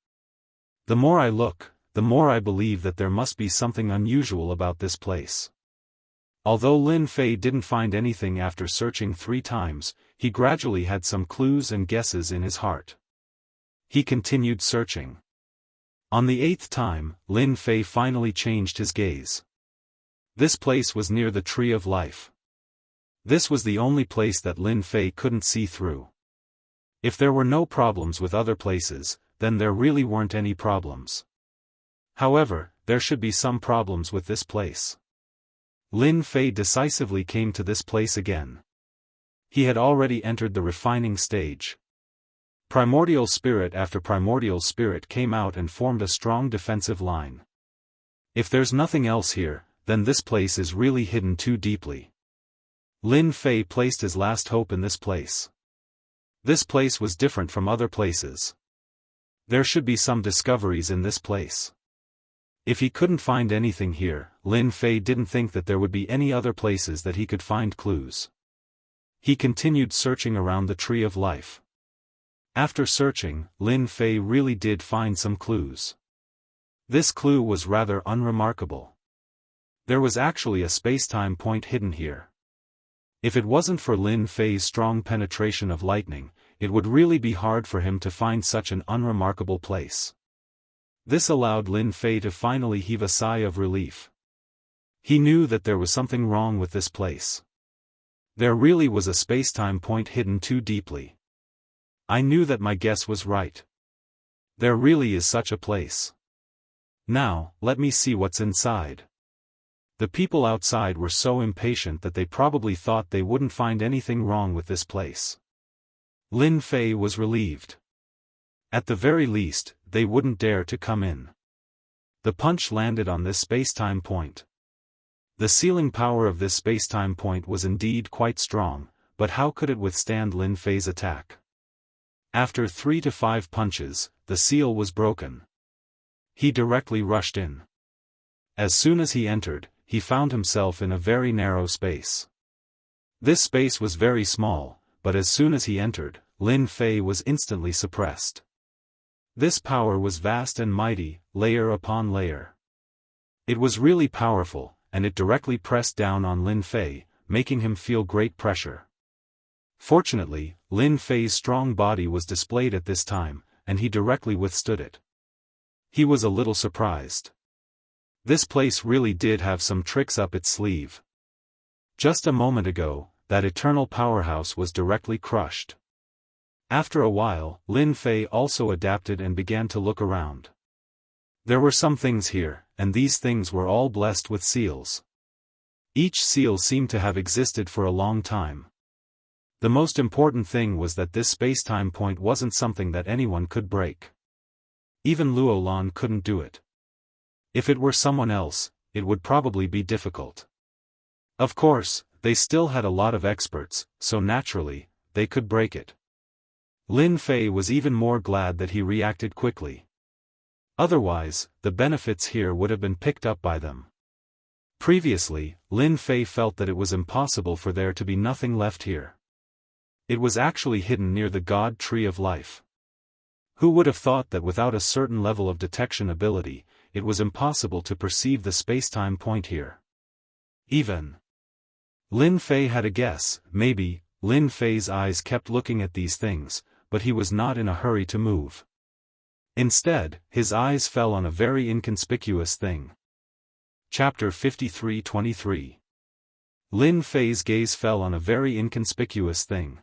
S1: The more I look, the more I believe that there must be something unusual about this place. Although Lin Fei didn't find anything after searching 3 times, he gradually had some clues and guesses in his heart. He continued searching. On the 8th time, Lin Fei finally changed his gaze. This place was near the Tree of Life. This was the only place that Lin Fei couldn't see through. If there were no problems with other places, then there really weren't any problems. However, there should be some problems with this place. Lin Fei decisively came to this place again. He had already entered the refining stage. Primordial spirit after primordial spirit came out and formed a strong defensive line. If there's nothing else here, then this place is really hidden too deeply. Lin Fei placed his last hope in this place. This place was different from other places. There should be some discoveries in this place. If he couldn't find anything here, Lin Fei didn't think that there would be any other places that he could find clues. He continued searching around the Tree of Life. After searching, Lin Fei really did find some clues. This clue was rather unremarkable. There was actually a space-time point hidden here. If it wasn't for Lin Fei's strong penetration of lightning, it would really be hard for him to find such an unremarkable place. This allowed Lin Fei to finally heave a sigh of relief. He knew that there was something wrong with this place. There really was a space-time point hidden too deeply. I knew that my guess was right. There really is such a place. Now, let me see what's inside. The people outside were so impatient that they probably thought they wouldn't find anything wrong with this place. Lin Fei was relieved. At the very least, they wouldn't dare to come in. The punch landed on this space-time point. The sealing power of this space-time point was indeed quite strong, but how could it withstand Lin Fei's attack? After 3 to 5 punches, the seal was broken. He directly rushed in. As soon as he entered, he found himself in a very narrow space. This space was very small, but as soon as he entered, Lin Fei was instantly suppressed. This power was vast and mighty, layer upon layer. It was really powerful, and it directly pressed down on Lin Fei, making him feel great pressure. Fortunately, Lin Fei's strong body was displayed at this time, and he directly withstood it. He was a little surprised. This place really did have some tricks up its sleeve. Just a moment ago, that eternal powerhouse was directly crushed. After a while, Lin Fei also adapted and began to look around. There were some things here, and these things were all blessed with seals. Each seal seemed to have existed for a long time. The most important thing was that this space-time point wasn't something that anyone could break. Even Luo Lan couldn't do it. If it were someone else, it would probably be difficult. Of course, they still had a lot of experts, so naturally, they could break it. Lin Fei was even more glad that he reacted quickly. Otherwise, the benefits here would have been picked up by them. Previously, Lin Fei felt that it was impossible for there to be nothing left here. It was actually hidden near the God Tree of Life. Who would have thought that without a certain level of detection ability, it was impossible to perceive the spacetime point here? Even Lin Fei had a guess. Maybe Lin Fei's eyes kept looking at these things, but he was not in a hurry to move. Instead, his eyes fell on a very inconspicuous thing. Chapter 53-23. Lin Fei's gaze fell on a very inconspicuous thing.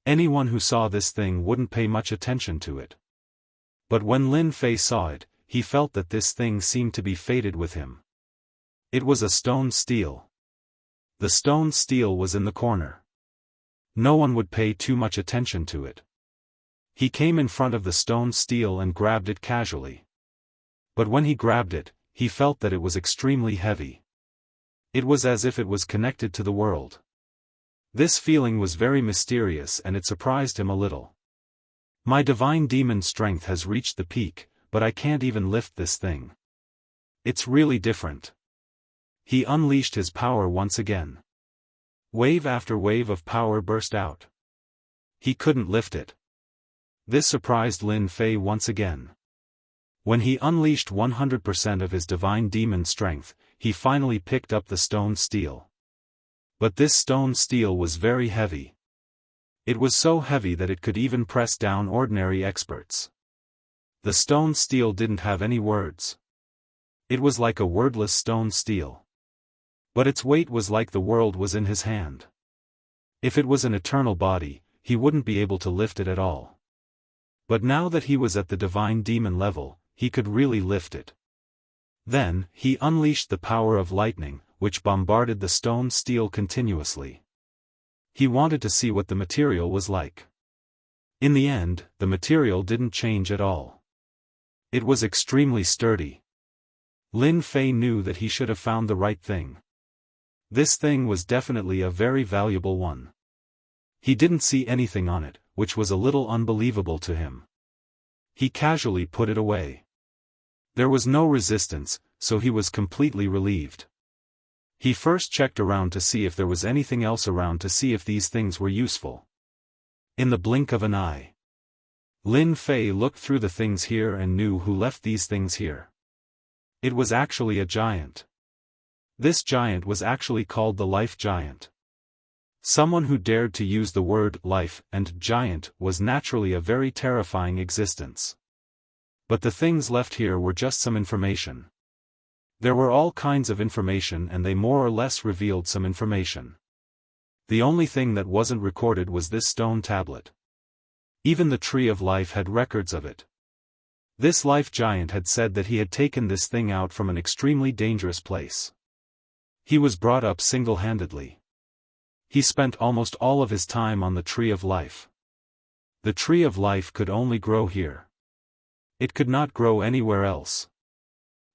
S1: Anyone who saw this thing wouldn't pay much attention to it. But when Lin Fei saw it, he felt that this thing seemed to be fated with him. It was a stone steel. The stone steel was in the corner. No one would pay too much attention to it. He came in front of the stone steel and grabbed it casually. But when he grabbed it, he felt that it was extremely heavy. It was as if it was connected to the world. This feeling was very mysterious and it surprised him a little. My divine demon strength has reached the peak, but I can't even lift this thing. It's really different. He unleashed his power once again. Wave after wave of power burst out. He couldn't lift it. This surprised Lin Fei once again. When he unleashed 100% of his divine demon strength, he finally picked up the stone steel. But this stone steel was very heavy. It was so heavy that it could even press down ordinary experts. The stone steel didn't have any words. It was like a wordless stone steel. But its weight was like the world was in his hand. If it was an eternal body, he wouldn't be able to lift it at all. But now that he was at the divine demon level, he could really lift it. Then, he unleashed the power of lightning, which bombarded the stone steel continuously. He wanted to see what the material was like. In the end, the material didn't change at all. It was extremely sturdy. Lin Fei knew that he should have found the right thing. This thing was definitely a very valuable one. He didn't see anything on it, which was a little unbelievable to him. He casually put it away. There was no resistance, so he was completely relieved. He first checked around to see if there was anything else around to see if these things were useful. In the blink of an eye, Lin Fei looked through the things here and knew who left these things here. It was actually a giant. This giant was actually called the Life Giant. Someone who dared to use the word life and giant was naturally a very terrifying existence. But the things left here were just some information. There were all kinds of information and they more or less revealed some information. The only thing that wasn't recorded was this stone tablet. Even the Tree of Life had records of it. This Life Giant had said that he had taken this thing out from an extremely dangerous place. He was brought up single-handedly. He spent almost all of his time on the Tree of Life. The Tree of Life could only grow here. It could not grow anywhere else.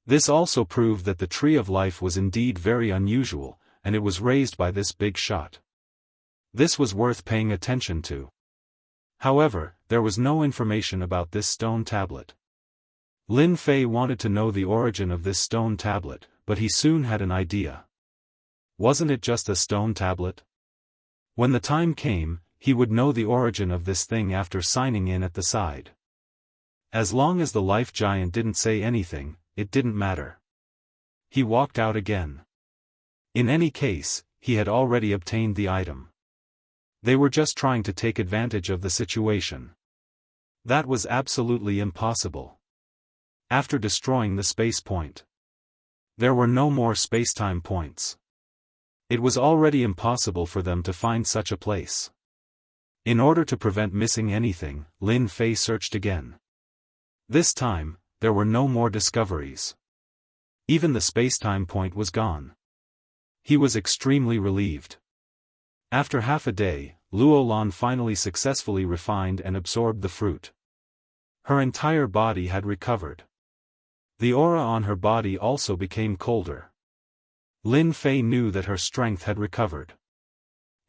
S1: This also proved that the Tree of Life was indeed very unusual, and it was raised by this big shot. This was worth paying attention to. However, there was no information about this stone tablet. Lin Fei wanted to know the origin of this stone tablet, but he soon had an idea. Wasn't it just a stone tablet? When the time came, he would know the origin of this thing after signing in at the side. As long as the Life Giant didn't say anything, it didn't matter. He walked out again. In any case, he had already obtained the item. They were just trying to take advantage of the situation. That was absolutely impossible. After destroying the space point, there were no more spacetime points. It was already impossible for them to find such a place. In order to prevent missing anything, Lin Fei searched again. This time, there were no more discoveries. Even the spacetime point was gone. He was extremely relieved. After half a day, Luolan finally successfully refined and absorbed the fruit. Her entire body had recovered. The aura on her body also became colder. Lin Fei knew that her strength had recovered.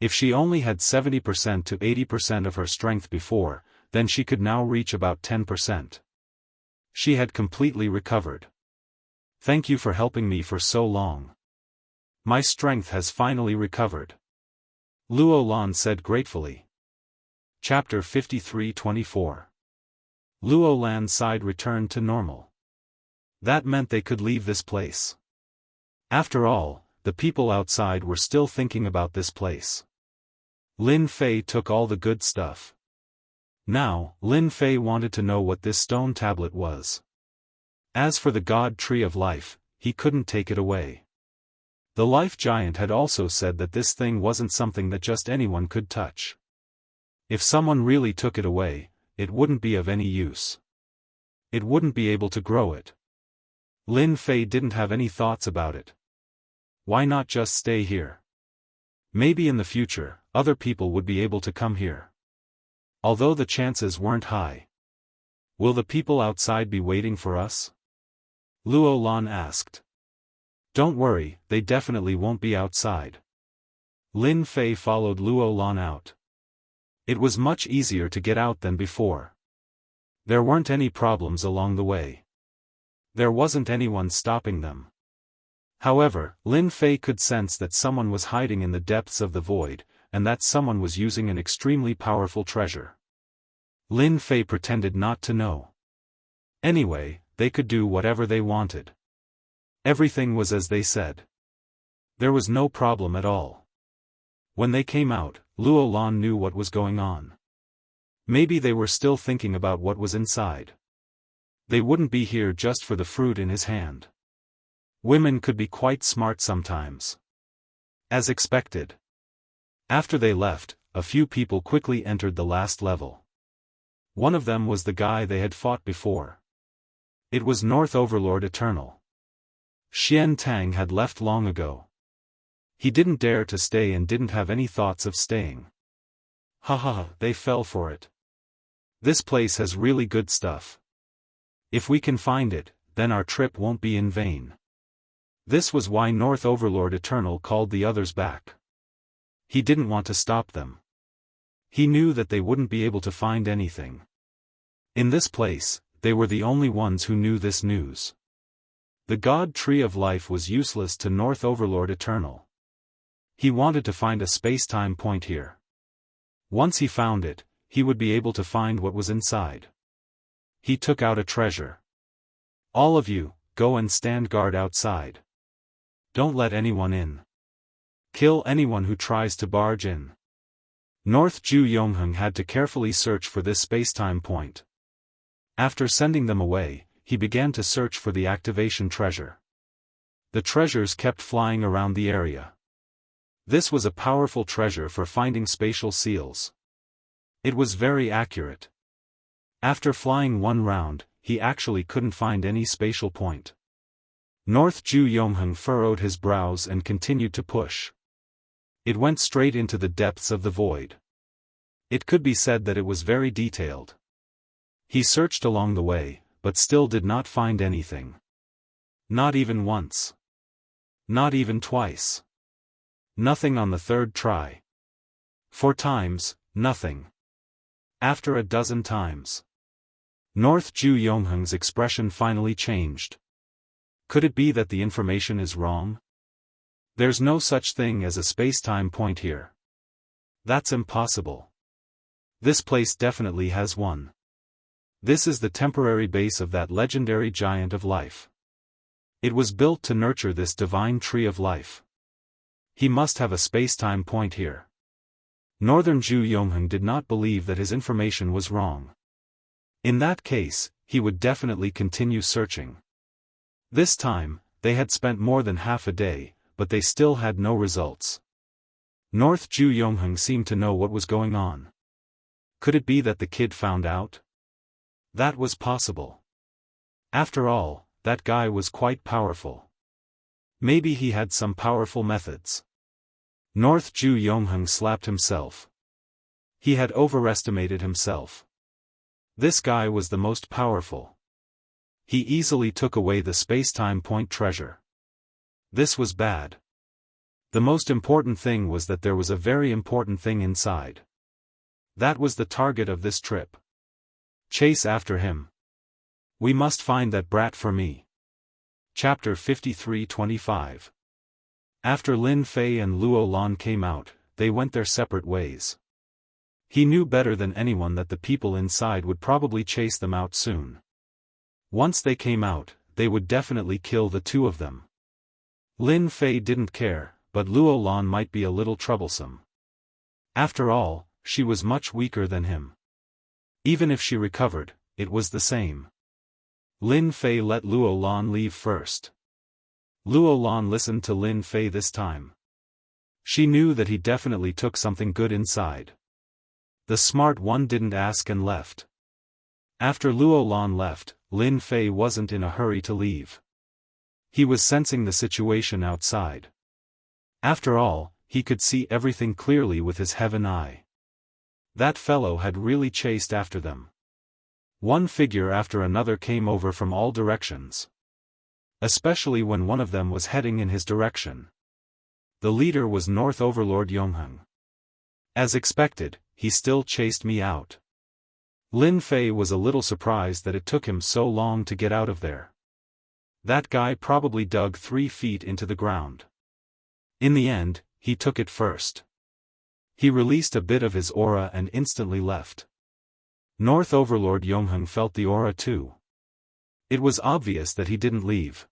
S1: If she only had 70% to 80% of her strength before, then she could now reach about 10%. She had completely recovered. Thank you for helping me for so long. My strength has finally recovered. Luolan said gratefully. Chapter 53-24. Luolan's side returned to normal. That meant they could leave this place. After all, the people outside were still thinking about this place. Lin Fei took all the good stuff. Now, Lin Fei wanted to know what this stone tablet was. As for the God Tree of Life, he couldn't take it away. The Life Giant had also said that this thing wasn't something that just anyone could touch. If someone really took it away, it wouldn't be of any use. It wouldn't be able to grow it. Lin Fei didn't have any thoughts about it. Why not just stay here? Maybe in the future, other people would be able to come here. Although the chances weren't high. Will the people outside be waiting for us? Luolan asked. Don't worry, they definitely won't be outside. Lin Fei followed Luolan out. It was much easier to get out than before. There weren't any problems along the way. There wasn't anyone stopping them. However, Lin Fei could sense that someone was hiding in the depths of the void, and that someone was using an extremely powerful treasure. Lin Fei pretended not to know. Anyway, they could do whatever they wanted. Everything was as they said. There was no problem at all. When they came out, Luolan knew what was going on. Maybe they were still thinking about what was inside. They wouldn't be here just for the fruit in his hand. Women could be quite smart sometimes. As expected. After they left, a few people quickly entered the last level. One of them was the guy they had fought before. It was North Overlord Eternal. Xian Tang had left long ago. He didn't dare to stay and didn't have any thoughts of staying. Haha, they fell for it. This place has really good stuff. If we can find it, then our trip won't be in vain. This was why North Overlord Eternal called the others back. He didn't want to stop them. He knew that they wouldn't be able to find anything. In this place, they were the only ones who knew this news. The God Tree of Life was useless to North Overlord Eternal. He wanted to find a space-time point here. Once he found it, he would be able to find what was inside. He took out a treasure. All of you, go and stand guard outside. Don't let anyone in. Kill anyone who tries to barge in. North Ju Yongheng had to carefully search for this space-time point. After sending them away, he began to search for the activation treasure. The treasures kept flying around the area. This was a powerful treasure for finding spatial seals. It was very accurate. After flying one round, he actually couldn't find any spatial point. North Ju Yongheng furrowed his brows and continued to push. It went straight into the depths of the void. It could be said that it was very detailed. He searched along the way, but still did not find anything. Not even once. Not even twice. Nothing on the third try. 4 times, nothing. After a dozen times. North Ju Yongheng's expression finally changed. Could it be that the information is wrong? There's no such thing as a space-time point here. That's impossible. This place definitely has one. This is the temporary base of that legendary giant of life. It was built to nurture this divine tree of life. He must have a space-time point here. Northern Zhu Yongheng did not believe that his information was wrong. In that case, he would definitely continue searching. This time, they had spent more than half a day, but they still had no results. North Zhu Yongheng seemed to know what was going on. Could it be that the kid found out? That was possible. After all, that guy was quite powerful. Maybe he had some powerful methods. North Zhu Yongheng slapped himself. He had overestimated himself. This guy was the most powerful. He easily took away the space-time point treasure. This was bad. The most important thing was that there was a very important thing inside. That was the target of this trip. Chase after him. We must find that brat for me. Chapter 53-25. After Lin Fei and Luo Lan came out, they went their separate ways. He knew better than anyone that the people inside would probably chase them out soon. Once they came out, they would definitely kill the two of them. Lin Fei didn't care, but Luo Lan might be a little troublesome. After all, she was much weaker than him. Even if she recovered, it was the same. Lin Fei let Luo Lan leave first. Luo Lan listened to Lin Fei this time. She knew that he definitely took something good inside. The smart one didn't ask and left. After Luo Lan left, Lin Fei wasn't in a hurry to leave. He was sensing the situation outside. After all, he could see everything clearly with his heaven eye. That fellow had really chased after them. One figure after another came over from all directions. Especially when one of them was heading in his direction. The leader was North Overlord Yongheng. As expected, he still chased me out. Lin Fei was a little surprised that it took him so long to get out of there. That guy probably dug 3 feet into the ground. In the end, he took it first. He released a bit of his aura and instantly left. North Overlord Yongheng felt the aura too. It was obvious that he didn't leave.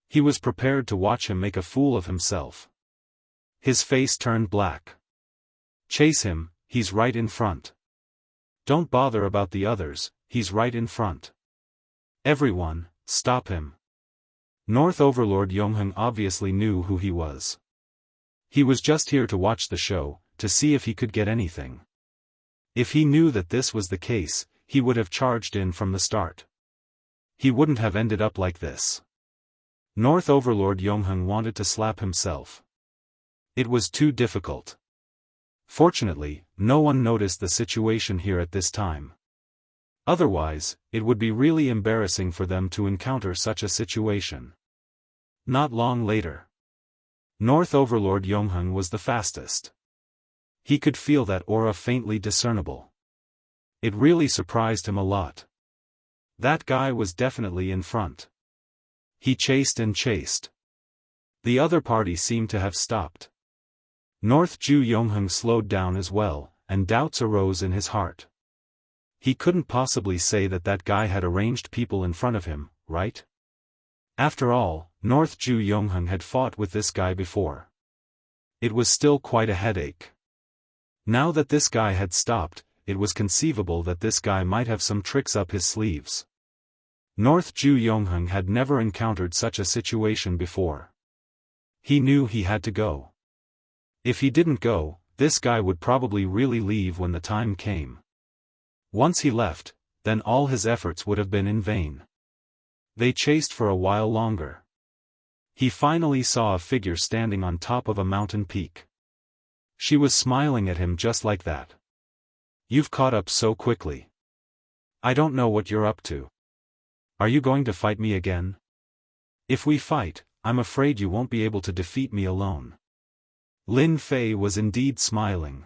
S1: He was prepared to watch him make a fool of himself. His face turned black. Chase him, he's right in front. Don't bother about the others, he's right in front. Everyone, stop him. North Overlord Yongheng obviously knew who he was. He was just here to watch the show, to see if he could get anything. If he knew that this was the case, he would have charged in from the start. He wouldn't have ended up like this. North Overlord Yongheng wanted to slap himself. It was too difficult. Fortunately, no one noticed the situation here at this time. Otherwise, it would be really embarrassing for them to encounter such a situation. Not long later. North Overlord Yongheng was the fastest. He could feel that aura faintly discernible. It really surprised him a lot. That guy was definitely in front. He chased and chased. The other party seemed to have stopped. North Zhu Yongheng slowed down as well, and doubts arose in his heart. He couldn't possibly say that that guy had arranged people in front of him, right? After all, North Zhu Yongheng had fought with this guy before. It was still quite a headache. Now that this guy had stopped, it was conceivable that this guy might have some tricks up his sleeves. North Zhu Yongheng had never encountered such a situation before. He knew he had to go. If he didn't go, this guy would probably really leave when the time came. Once he left, then all his efforts would have been in vain. They chased for a while longer. He finally saw a figure standing on top of a mountain peak. She was smiling at him just like that. You've caught up so quickly. I don't know what you're up to. Are you going to fight me again? If we fight, I'm afraid you won't be able to defeat me alone. Lin Fei was indeed smiling.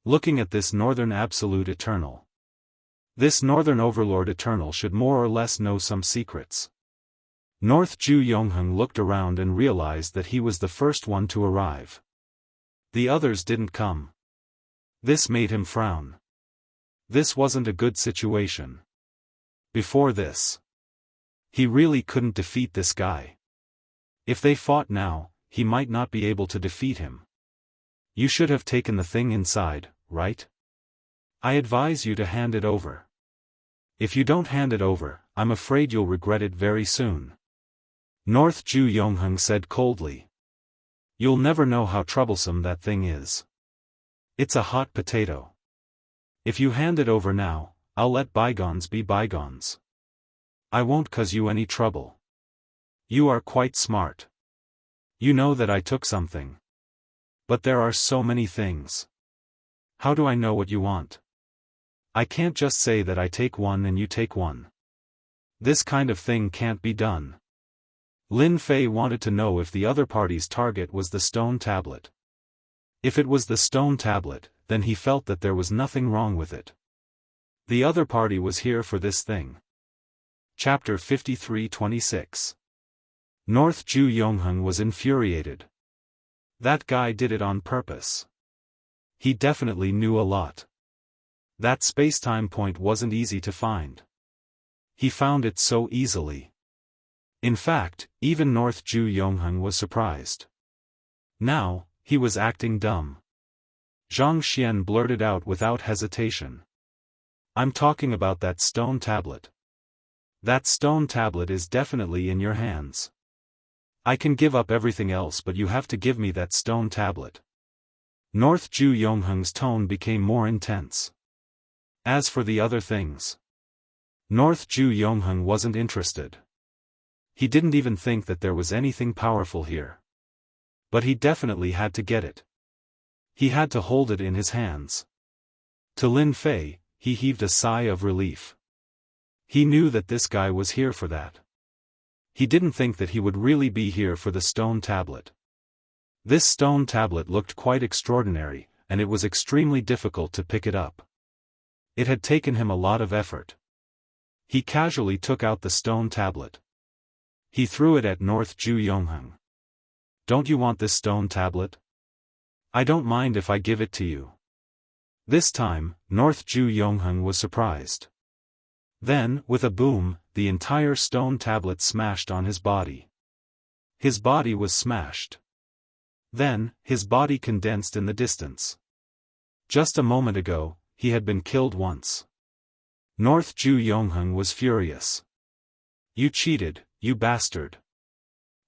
S1: Looking at this Northern Absolute Eternal. This Northern Overlord Eternal should more or less know some secrets. North Zhu Yongheng looked around and realized that he was the first one to arrive. The others didn't come. This made him frown. This wasn't a good situation. Before this, He really couldn't defeat this guy. If they fought now, he might not be able to defeat him. You should have taken the thing inside, right? I advise you to hand it over. If you don't hand it over, I'm afraid you'll regret it very soon. North Ju Yongheng said coldly. You'll never know how troublesome that thing is. It's a hot potato. If you hand it over now, I'll let bygones be bygones. I won't cause you any trouble. You are quite smart. You know that I took something. But there are so many things. How do I know what you want? I can't just say that I take one and you take one. This kind of thing can't be done. Lin Fei wanted to know if the other party's target was the stone tablet. If it was the stone tablet, then he felt that there was nothing wrong with it. The other party was here for this thing. Chapter 53:26. North Ju Yongheng was infuriated. That guy did it on purpose. He definitely knew a lot. That space-time point wasn't easy to find. He found it so easily. In fact, even North Ju Yongheng was surprised. Now, he was acting dumb. Xianxia blurted out without hesitation. I'm talking about that stone tablet. That stone tablet is definitely in your hands. I can give up everything else, but you have to give me that stone tablet. North Ju Yongheng's tone became more intense. As for the other things, North Ju Yongheng wasn't interested. He didn't even think that there was anything powerful here. But he definitely had to get it. He had to hold it in his hands. To Lin Fei, he heaved a sigh of relief. He knew that this guy was here for that. He didn't think that he would really be here for the stone tablet. This stone tablet looked quite extraordinary, and it was extremely difficult to pick it up. It had taken him a lot of effort. He casually took out the stone tablet. He threw it at North Ju Yongheng. Don't you want this stone tablet? I don't mind if I give it to you. This time, North Ju Yongheng was surprised. Then, with a boom, the entire stone tablet smashed on his body. His body was smashed. Then, his body condensed in the distance. Just a moment ago, he had been killed once. North Ju Yongheng was furious. You cheated, you bastard.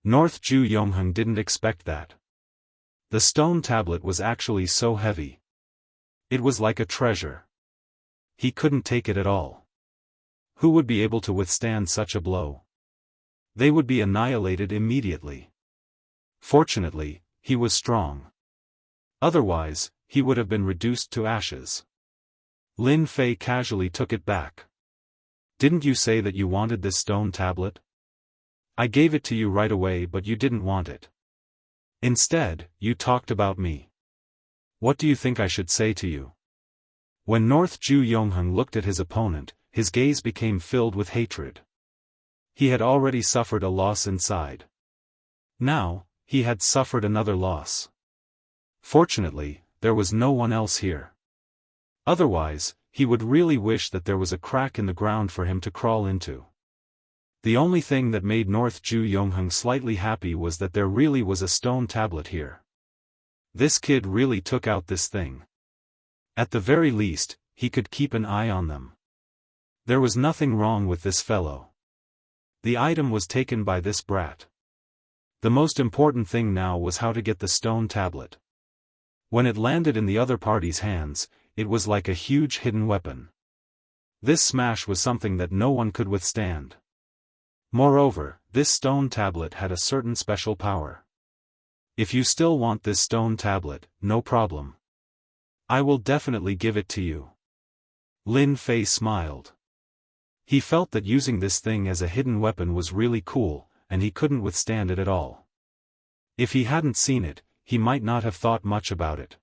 S1: North Ju Yongheng didn't expect that. The stone tablet was actually so heavy. It was like a treasure. He couldn't take it at all. Who would be able to withstand such a blow? They would be annihilated immediately. Fortunately, he was strong. Otherwise, he would have been reduced to ashes. Lin Fei casually took it back. Didn't you say that you wanted this stone tablet? I gave it to you right away, but you didn't want it. Instead, you talked about me. What do you think I should say to you? When North Ju Yongheng looked at his opponent, his gaze became filled with hatred. He had already suffered a loss inside. Now, he had suffered another loss. Fortunately, there was no one else here. Otherwise, he would really wish that there was a crack in the ground for him to crawl into. The only thing that made North Ju Yongheng slightly happy was that there really was a stone tablet here. This kid really took out this thing. At the very least, he could keep an eye on them. There was nothing wrong with this fellow. The item was taken by this brat. The most important thing now was how to get the stone tablet. When it landed in the other party's hands, it was like a huge hidden weapon. This smash was something that no one could withstand. Moreover, this stone tablet had a certain special power. If you still want this stone tablet, no problem. I will definitely give it to you. Lin Fei smiled. He felt that using this thing as a hidden weapon was really cool, and he couldn't withstand it at all. If he hadn't seen it, he might not have thought much about it.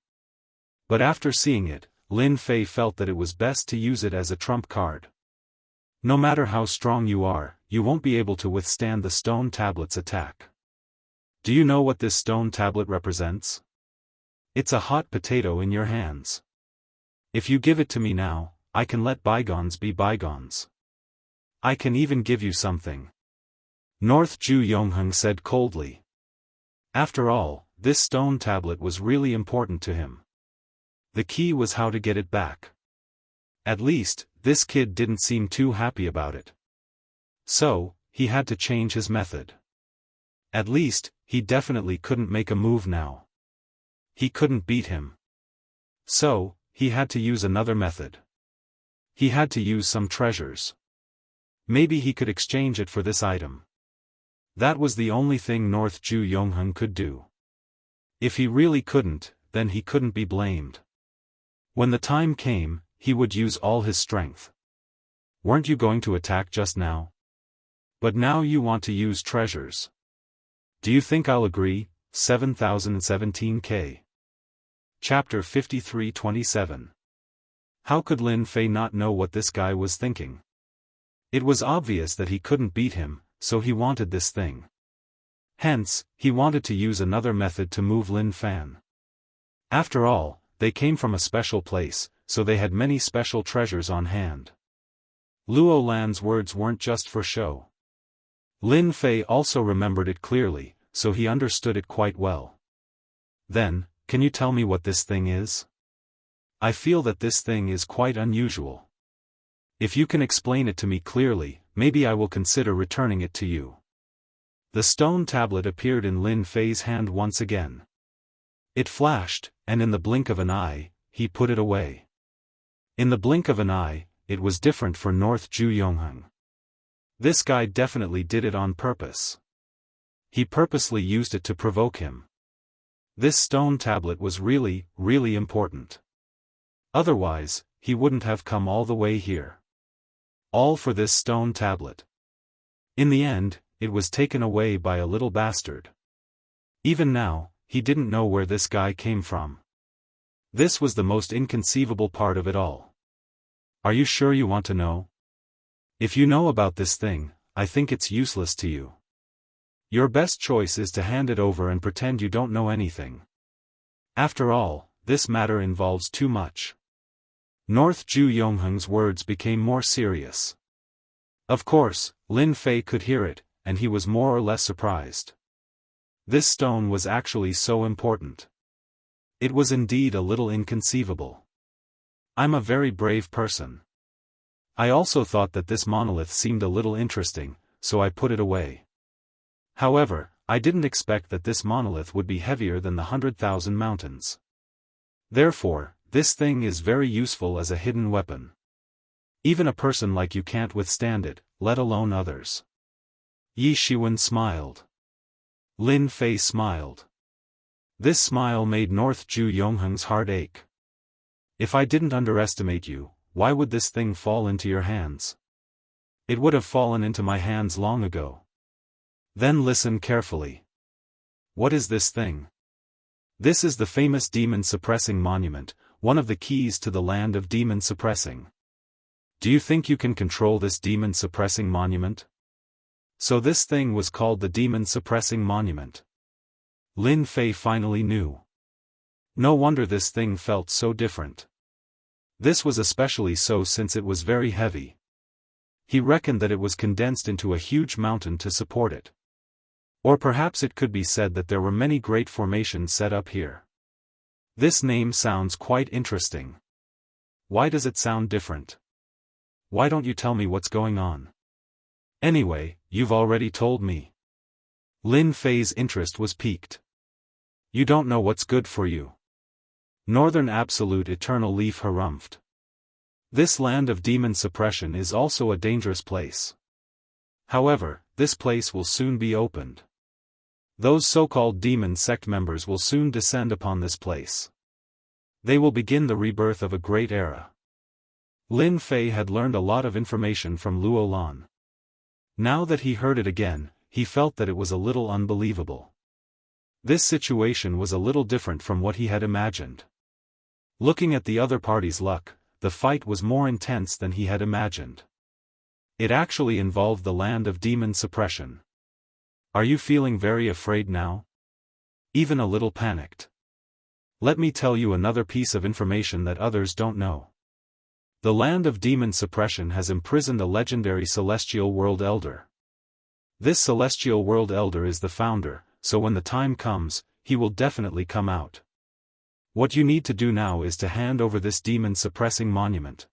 S1: But after seeing it, Lin Fei felt that it was best to use it as a trump card. No matter how strong you are, you won't be able to withstand the stone tablet's attack. Do you know what this stone tablet represents? It's a hot potato in your hands. If you give it to me now, I can let bygones be bygones. I can even give you something. North Ju Yongheng said coldly. After all, this stone tablet was really important to him. The key was how to get it back. At least, this kid didn't seem too happy about it. So, he had to change his method. At least, he definitely couldn't make a move now. He couldn't beat him. So, he had to use another method. He had to use some treasures. Maybe he could exchange it for this item. That was the only thing North Ju Yongheng could do. If he really couldn't, then he couldn't be blamed. When the time came, he would use all his strength. Weren't you going to attack just now? But now you want to use treasures. Do you think I'll agree? 7017K. Chapter 53:27. How could Lin Fei not know what this guy was thinking? It was obvious that he couldn't beat him, so he wanted this thing. Hence, he wanted to use another method to move Lin Fan. After all, they came from a special place, so they had many special treasures on hand. Luo Lan's words weren't just for show. Lin Fei also remembered it clearly, so he understood it quite well. Then, can you tell me what this thing is? I feel that this thing is quite unusual. If you can explain it to me clearly, maybe I will consider returning it to you. The stone tablet appeared in Lin Fei's hand once again. It flashed, and in the blink of an eye, he put it away. In the blink of an eye, it was different for North Ju Yongheng. This guy definitely did it on purpose. He purposely used it to provoke him. This stone tablet was really, really important. Otherwise, he wouldn't have come all the way here. All for this stone tablet. In the end, it was taken away by a little bastard. Even now, he didn't know where this guy came from. This was the most inconceivable part of it all. Are you sure you want to know? If you know about this thing, I think it's useless to you. Your best choice is to hand it over and pretend you don't know anything. After all, this matter involves too much. North Ju Yongheng's words became more serious. Of course, Lin Fei could hear it, and he was more or less surprised. This stone was actually so important. It was indeed a little inconceivable. I'm a very brave person. I also thought that this monolith seemed a little interesting, so I put it away. However, I didn't expect that this monolith would be heavier than the 100,000 mountains. Therefore, this thing is very useful as a hidden weapon. Even a person like you can't withstand it, let alone others. Yi Shiwen smiled. Lin Fei smiled. This smile made North Ju Yongheng's heart ache. If I didn't underestimate you, why would this thing fall into your hands? It would have fallen into my hands long ago. Then listen carefully. What is this thing? This is the famous demon suppressing monument, one of the keys to the land of demon suppressing. Do you think you can control this demon suppressing monument? So this thing was called the demon suppressing monument. Lin Fei finally knew. No wonder this thing felt so different. This was especially so since it was very heavy. He reckoned that it was condensed into a huge mountain to support it. Or perhaps it could be said that there were many great formations set up here. This name sounds quite interesting. Why does it sound different? Why don't you tell me what's going on? Anyway, you've already told me. Lin Fei's interest was piqued. You don't know what's good for you. Northern Absolute Eternal Leaf harumphed. This land of demon suppression is also a dangerous place. However, this place will soon be opened. Those so-called demon sect members will soon descend upon this place. They will begin the rebirth of a great era. Lin Fei had learned a lot of information from Luo Lan. Now that he heard it again, he felt that it was a little unbelievable. This situation was a little different from what he had imagined. Looking at the other party's luck, the fight was more intense than he had imagined. It actually involved the land of demon suppression. Are you feeling very afraid now? Even a little panicked? Let me tell you another piece of information that others don't know. The land of demon suppression has imprisoned a legendary celestial world elder. This celestial world elder is the founder, so when the time comes, he will definitely come out. What you need to do now is to hand over this demon-suppressing monument.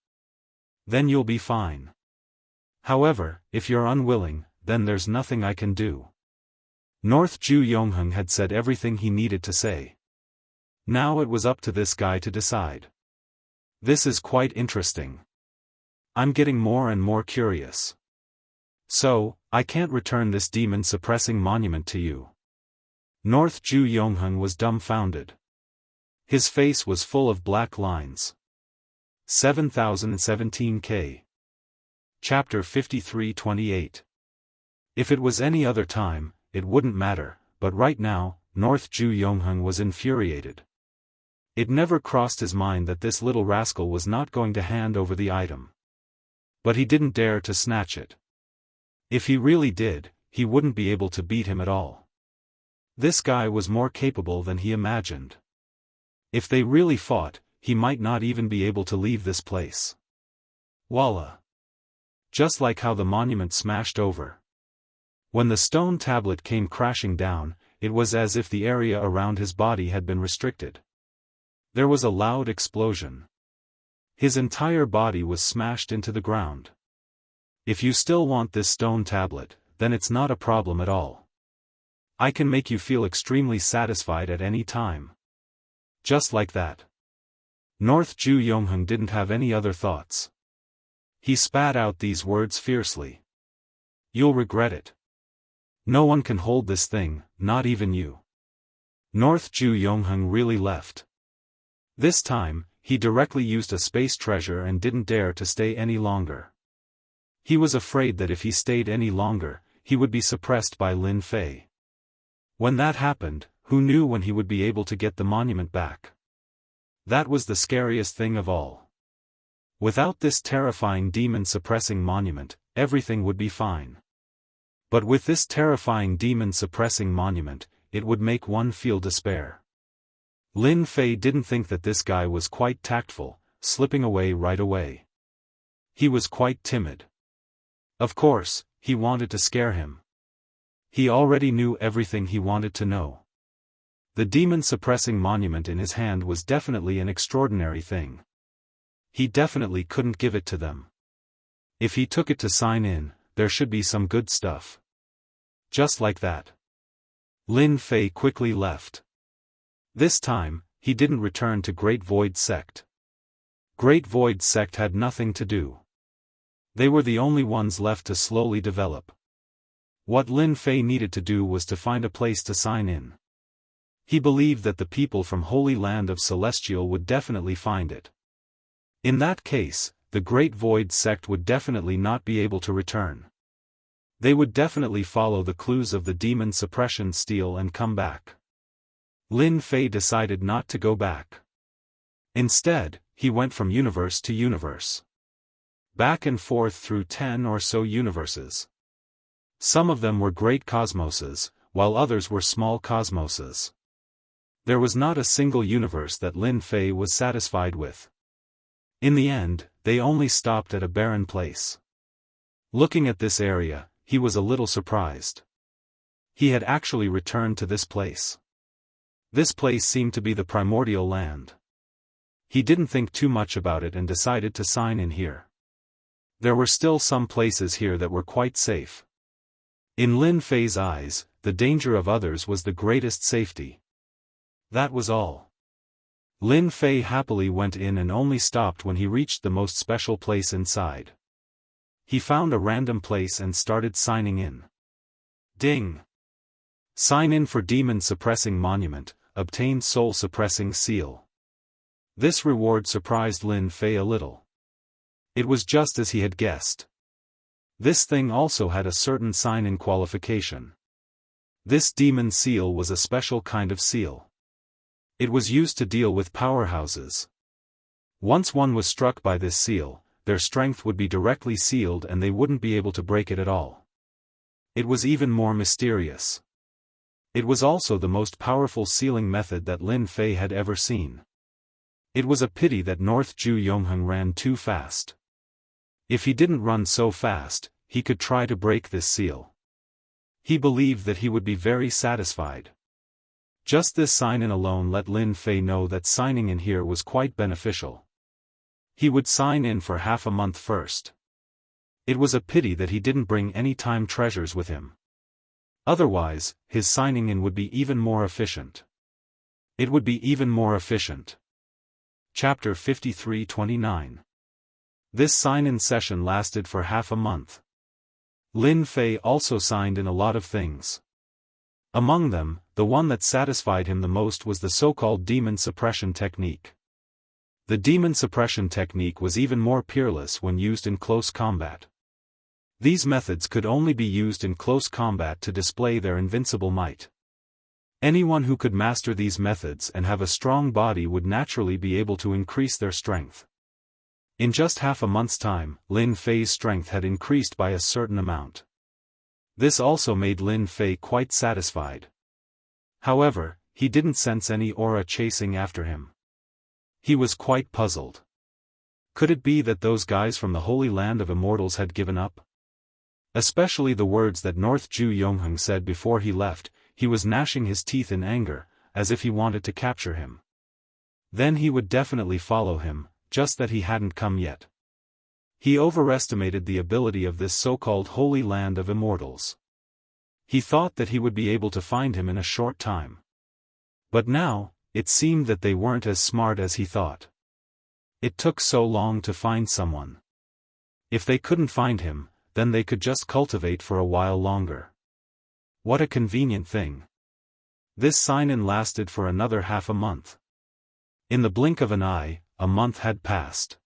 S1: Then you'll be fine. However, if you're unwilling, then there's nothing I can do. North Ju Yongheng had said everything he needed to say. Now it was up to this guy to decide. This is quite interesting. I'm getting more and more curious. So, I can't return this demon-suppressing monument to you. North Ju Yongheng was dumbfounded. His face was full of black lines. 7017K. Chapter 53:28. If it was any other time, it wouldn't matter, but right now, North Ju Yongheng was infuriated. It never crossed his mind that this little rascal was not going to hand over the item. But he didn't dare to snatch it. If he really did, he wouldn't be able to beat him at all. This guy was more capable than he imagined. If they really fought, he might not even be able to leave this place. Voila! Just like how the monument smashed over. When the stone tablet came crashing down, it was as if the area around his body had been restricted. There was a loud explosion. His entire body was smashed into the ground. If you still want this stone tablet, then it's not a problem at all. I can make you feel extremely satisfied at any time. Just like that. North Ju Yongheng didn't have any other thoughts. He spat out these words fiercely. You'll regret it. No one can hold this thing, not even you. North Ju Yongheng really left. This time, he directly used a space treasure and didn't dare to stay any longer. He was afraid that if he stayed any longer, he would be suppressed by Lin Fei. When that happened, who knew when he would be able to get the monument back? That was the scariest thing of all. Without this terrifying demon-suppressing monument, everything would be fine. But with this terrifying demon-suppressing monument, it would make one feel despair. Lin Fei didn't think that this guy was quite tactful, slipping away right away. He was quite timid. Of course, he wanted to scare him. He already knew everything he wanted to know. The demon-suppressing monument in his hand was definitely an extraordinary thing. He definitely couldn't give it to them. If he took it to sign in, there should be some good stuff. Just like that. Lin Fei quickly left. This time, he didn't return to Great Void Sect. Great Void Sect had nothing to do. They were the only ones left to slowly develop. What Lin Fei needed to do was to find a place to sign in. He believed that the people from Holy Land of Celestial would definitely find it. In that case, the Great Void Sect would definitely not be able to return. They would definitely follow the clues of the demon suppression steel and come back. Lin Fei decided not to go back. Instead, he went from universe to universe. Back and forth through 10 or so universes. Some of them were great cosmoses, while others were small cosmoses. There was not a single universe that Lin Fei was satisfied with. In the end, they only stopped at a barren place. Looking at this area, he was a little surprised. He had actually returned to this place. This place seemed to be the primordial land. He didn't think too much about it and decided to sign in here. There were still some places here that were quite safe. In Lin Fei's eyes, the danger of others was the greatest safety. That was all. Lin Fei happily went in and only stopped when he reached the most special place inside. He found a random place and started signing in. Ding! Sign in for Demon Suppressing Monument, obtain Soul Suppressing Seal. This reward surprised Lin Fei a little. It was just as he had guessed. This thing also had a certain sign-in qualification. This demon seal was a special kind of seal. It was used to deal with powerhouses. Once one was struck by this seal, their strength would be directly sealed and they wouldn't be able to break it at all. It was even more mysterious. It was also the most powerful sealing method that Lin Fei had ever seen. It was a pity that North Ju Yongheng ran too fast. If he didn't run so fast, he could try to break this seal. He believed that he would be very satisfied. Just this sign-in alone let Lin Fei know that signing in here was quite beneficial. He would sign in for half a month first. It was a pity that he didn't bring any time treasures with him. Otherwise, his signing in would be even more efficient. It would be even more efficient. Chapter 53-29. This sign-in session lasted for half a month. Lin Fei also signed in a lot of things. Among them, the one that satisfied him the most was the so-called demon suppression technique. The demon suppression technique was even more peerless when used in close combat. These methods could only be used in close combat to display their invincible might. Anyone who could master these methods and have a strong body would naturally be able to increase their strength. In just half a month's time, Lin Fei's strength had increased by a certain amount. This also made Lin Fei quite satisfied. However, he didn't sense any aura chasing after him. He was quite puzzled. Could it be that those guys from the Holy Land of Immortals had given up? Especially the words that North Ju Yongheng said before he left. He was gnashing his teeth in anger, as if he wanted to capture him. Then he would definitely follow him, just that he hadn't come yet. He overestimated the ability of this so-called Holy Land of Immortals. He thought that he would be able to find him in a short time. But now, it seemed that they weren't as smart as he thought. It took so long to find someone. If they couldn't find him, then they could just cultivate for a while longer. What a convenient thing. This sign-in lasted for another half a month. In the blink of an eye, a month had passed.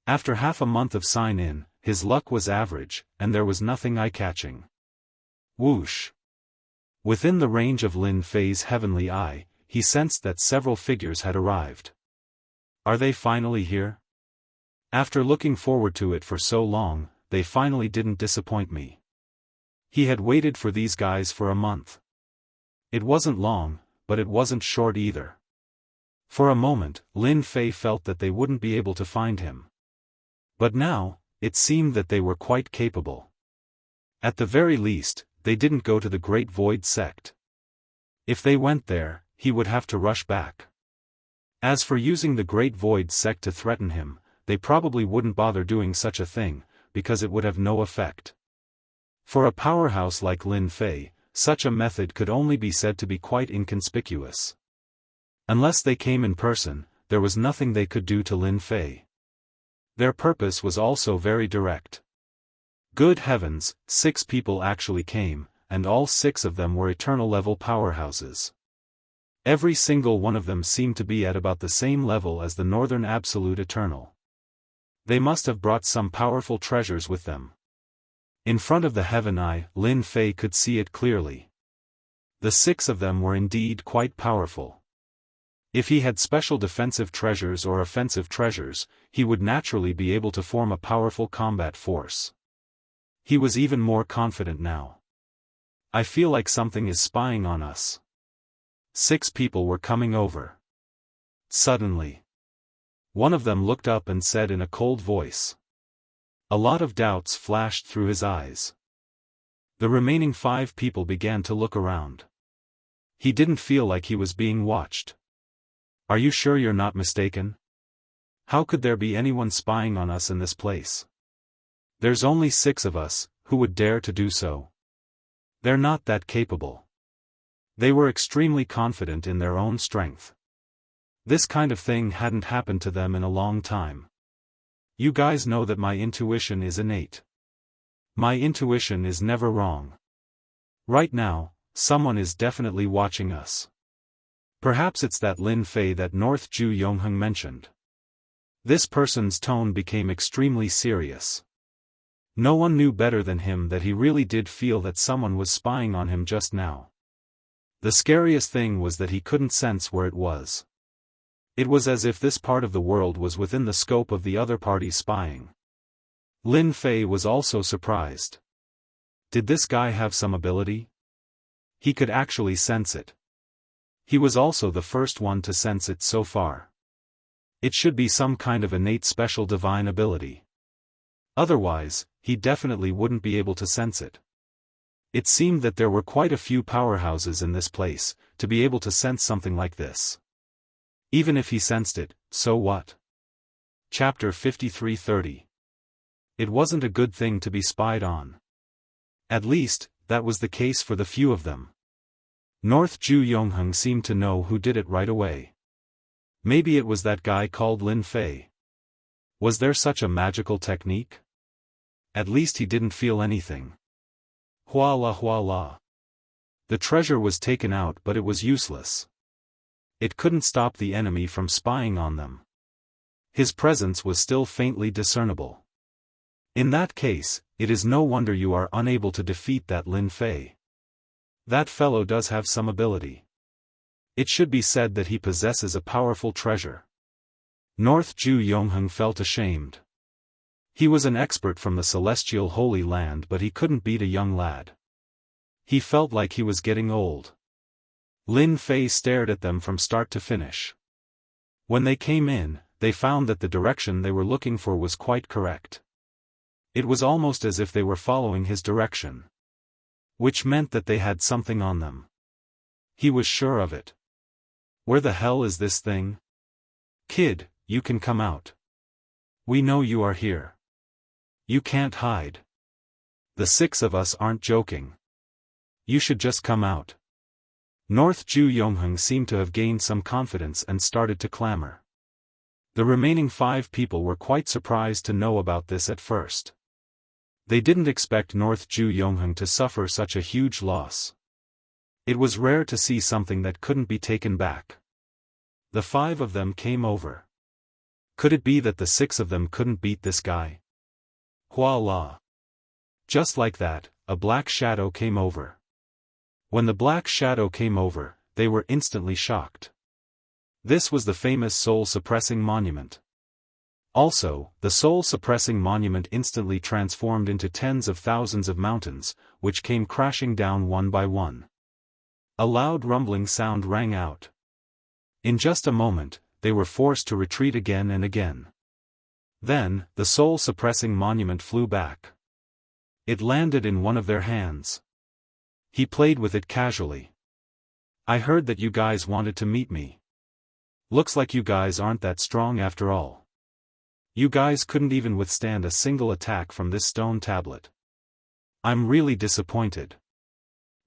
S1: After half a month of sign-in, his luck was average, and there was nothing eye-catching. Whoosh! Within the range of Lin Fei's heavenly eye, he sensed that several figures had arrived. Are they finally here? After looking forward to it for so long, they finally didn't disappoint me. He had waited for these guys for a month. It wasn't long, but it wasn't short either. For a moment, Lin Fei felt that they wouldn't be able to find him. But now, it seemed that they were quite capable. At the very least, they didn't go to the Great Void sect. If they went there, he would have to rush back. As for using the Great Void sect to threaten him, they probably wouldn't bother doing such a thing, because it would have no effect. For a powerhouse like Lin Fei, such a method could only be said to be quite inconspicuous. Unless they came in person, there was nothing they could do to Lin Fei. Their purpose was also very direct. Good heavens, 6 people actually came, and all 6 of them were eternal-level powerhouses. Every single one of them seemed to be at about the same level as the Northern Absolute Eternal. They must have brought some powerful treasures with them. In front of the heaven eye, Lin Fei could see it clearly. The 6 of them were indeed quite powerful. If he had special defensive treasures or offensive treasures, he would naturally be able to form a powerful combat force. He was even more confident now. I feel like something is spying on us. 6 people were coming over. Suddenly, one of them looked up and said in a cold voice. A lot of doubts flashed through his eyes. The remaining 5 people began to look around. He didn't feel like he was being watched. Are you sure you're not mistaken? How could there be anyone spying on us in this place? There's only 6 of us, who would dare to do so? They're not that capable. They were extremely confident in their own strength. This kind of thing hadn't happened to them in a long time. You guys know that my intuition is innate. My intuition is never wrong. Right now, someone is definitely watching us. Perhaps it's that Lin Fei that North Ju Yongheng mentioned. This person's tone became extremely serious. No one knew better than him that he really did feel that someone was spying on him just now. The scariest thing was that he couldn't sense where it was. It was as if this part of the world was within the scope of the other party's spying. Lin Fei was also surprised. Did this guy have some ability? He could actually sense it. He was also the first one to sense it so far. It should be some kind of innate special divine ability. Otherwise, he definitely wouldn't be able to sense it. It seemed that there were quite a few powerhouses in this place, to be able to sense something like this. Even if he sensed it, so what? Chapter 53:30. It wasn't a good thing to be spied on. At least, that was the case for the few of them. North Ju Yongheng seemed to know who did it right away. Maybe it was that guy called Lin Fei. Was there such a magical technique? At least he didn't feel anything. Hua la hua la. The treasure was taken out, but it was useless. It couldn't stop the enemy from spying on them. His presence was still faintly discernible. In that case, it is no wonder you are unable to defeat that Lin Fei. That fellow does have some ability. It should be said that he possesses a powerful treasure. North Ju Yongheng felt ashamed. He was an expert from the celestial Holy Land, but he couldn't beat a young lad. He felt like he was getting old. Lin Fei stared at them from start to finish. When they came in, they found that the direction they were looking for was quite correct. It was almost as if they were following his direction. Which meant that they had something on them. He was sure of it. Where the hell is this thing? Kid, you can come out. We know you are here. You can't hide. The six of us aren't joking. You should just come out. North Ju Yongheng seemed to have gained some confidence and started to clamor. The remaining 5 people were quite surprised to know about this at first. They didn't expect North Ju Yongheng to suffer such a huge loss. It was rare to see something that couldn't be taken back. The 5 of them came over. Could it be that the 6 of them couldn't beat this guy? Hua la. Just like that, a black shadow came over. When the black shadow came over, they were instantly shocked. This was the famous soul-suppressing monument. Also, the soul-suppressing monument instantly transformed into tens of thousands of mountains, which came crashing down one by one. A loud rumbling sound rang out. In just a moment, they were forced to retreat again and again. Then, the soul-suppressing monument flew back. It landed in one of their hands. He played with it casually. I heard that you guys wanted to meet me. Looks like you guys aren't that strong after all. You guys couldn't even withstand a single attack from this stone tablet. I'm really disappointed.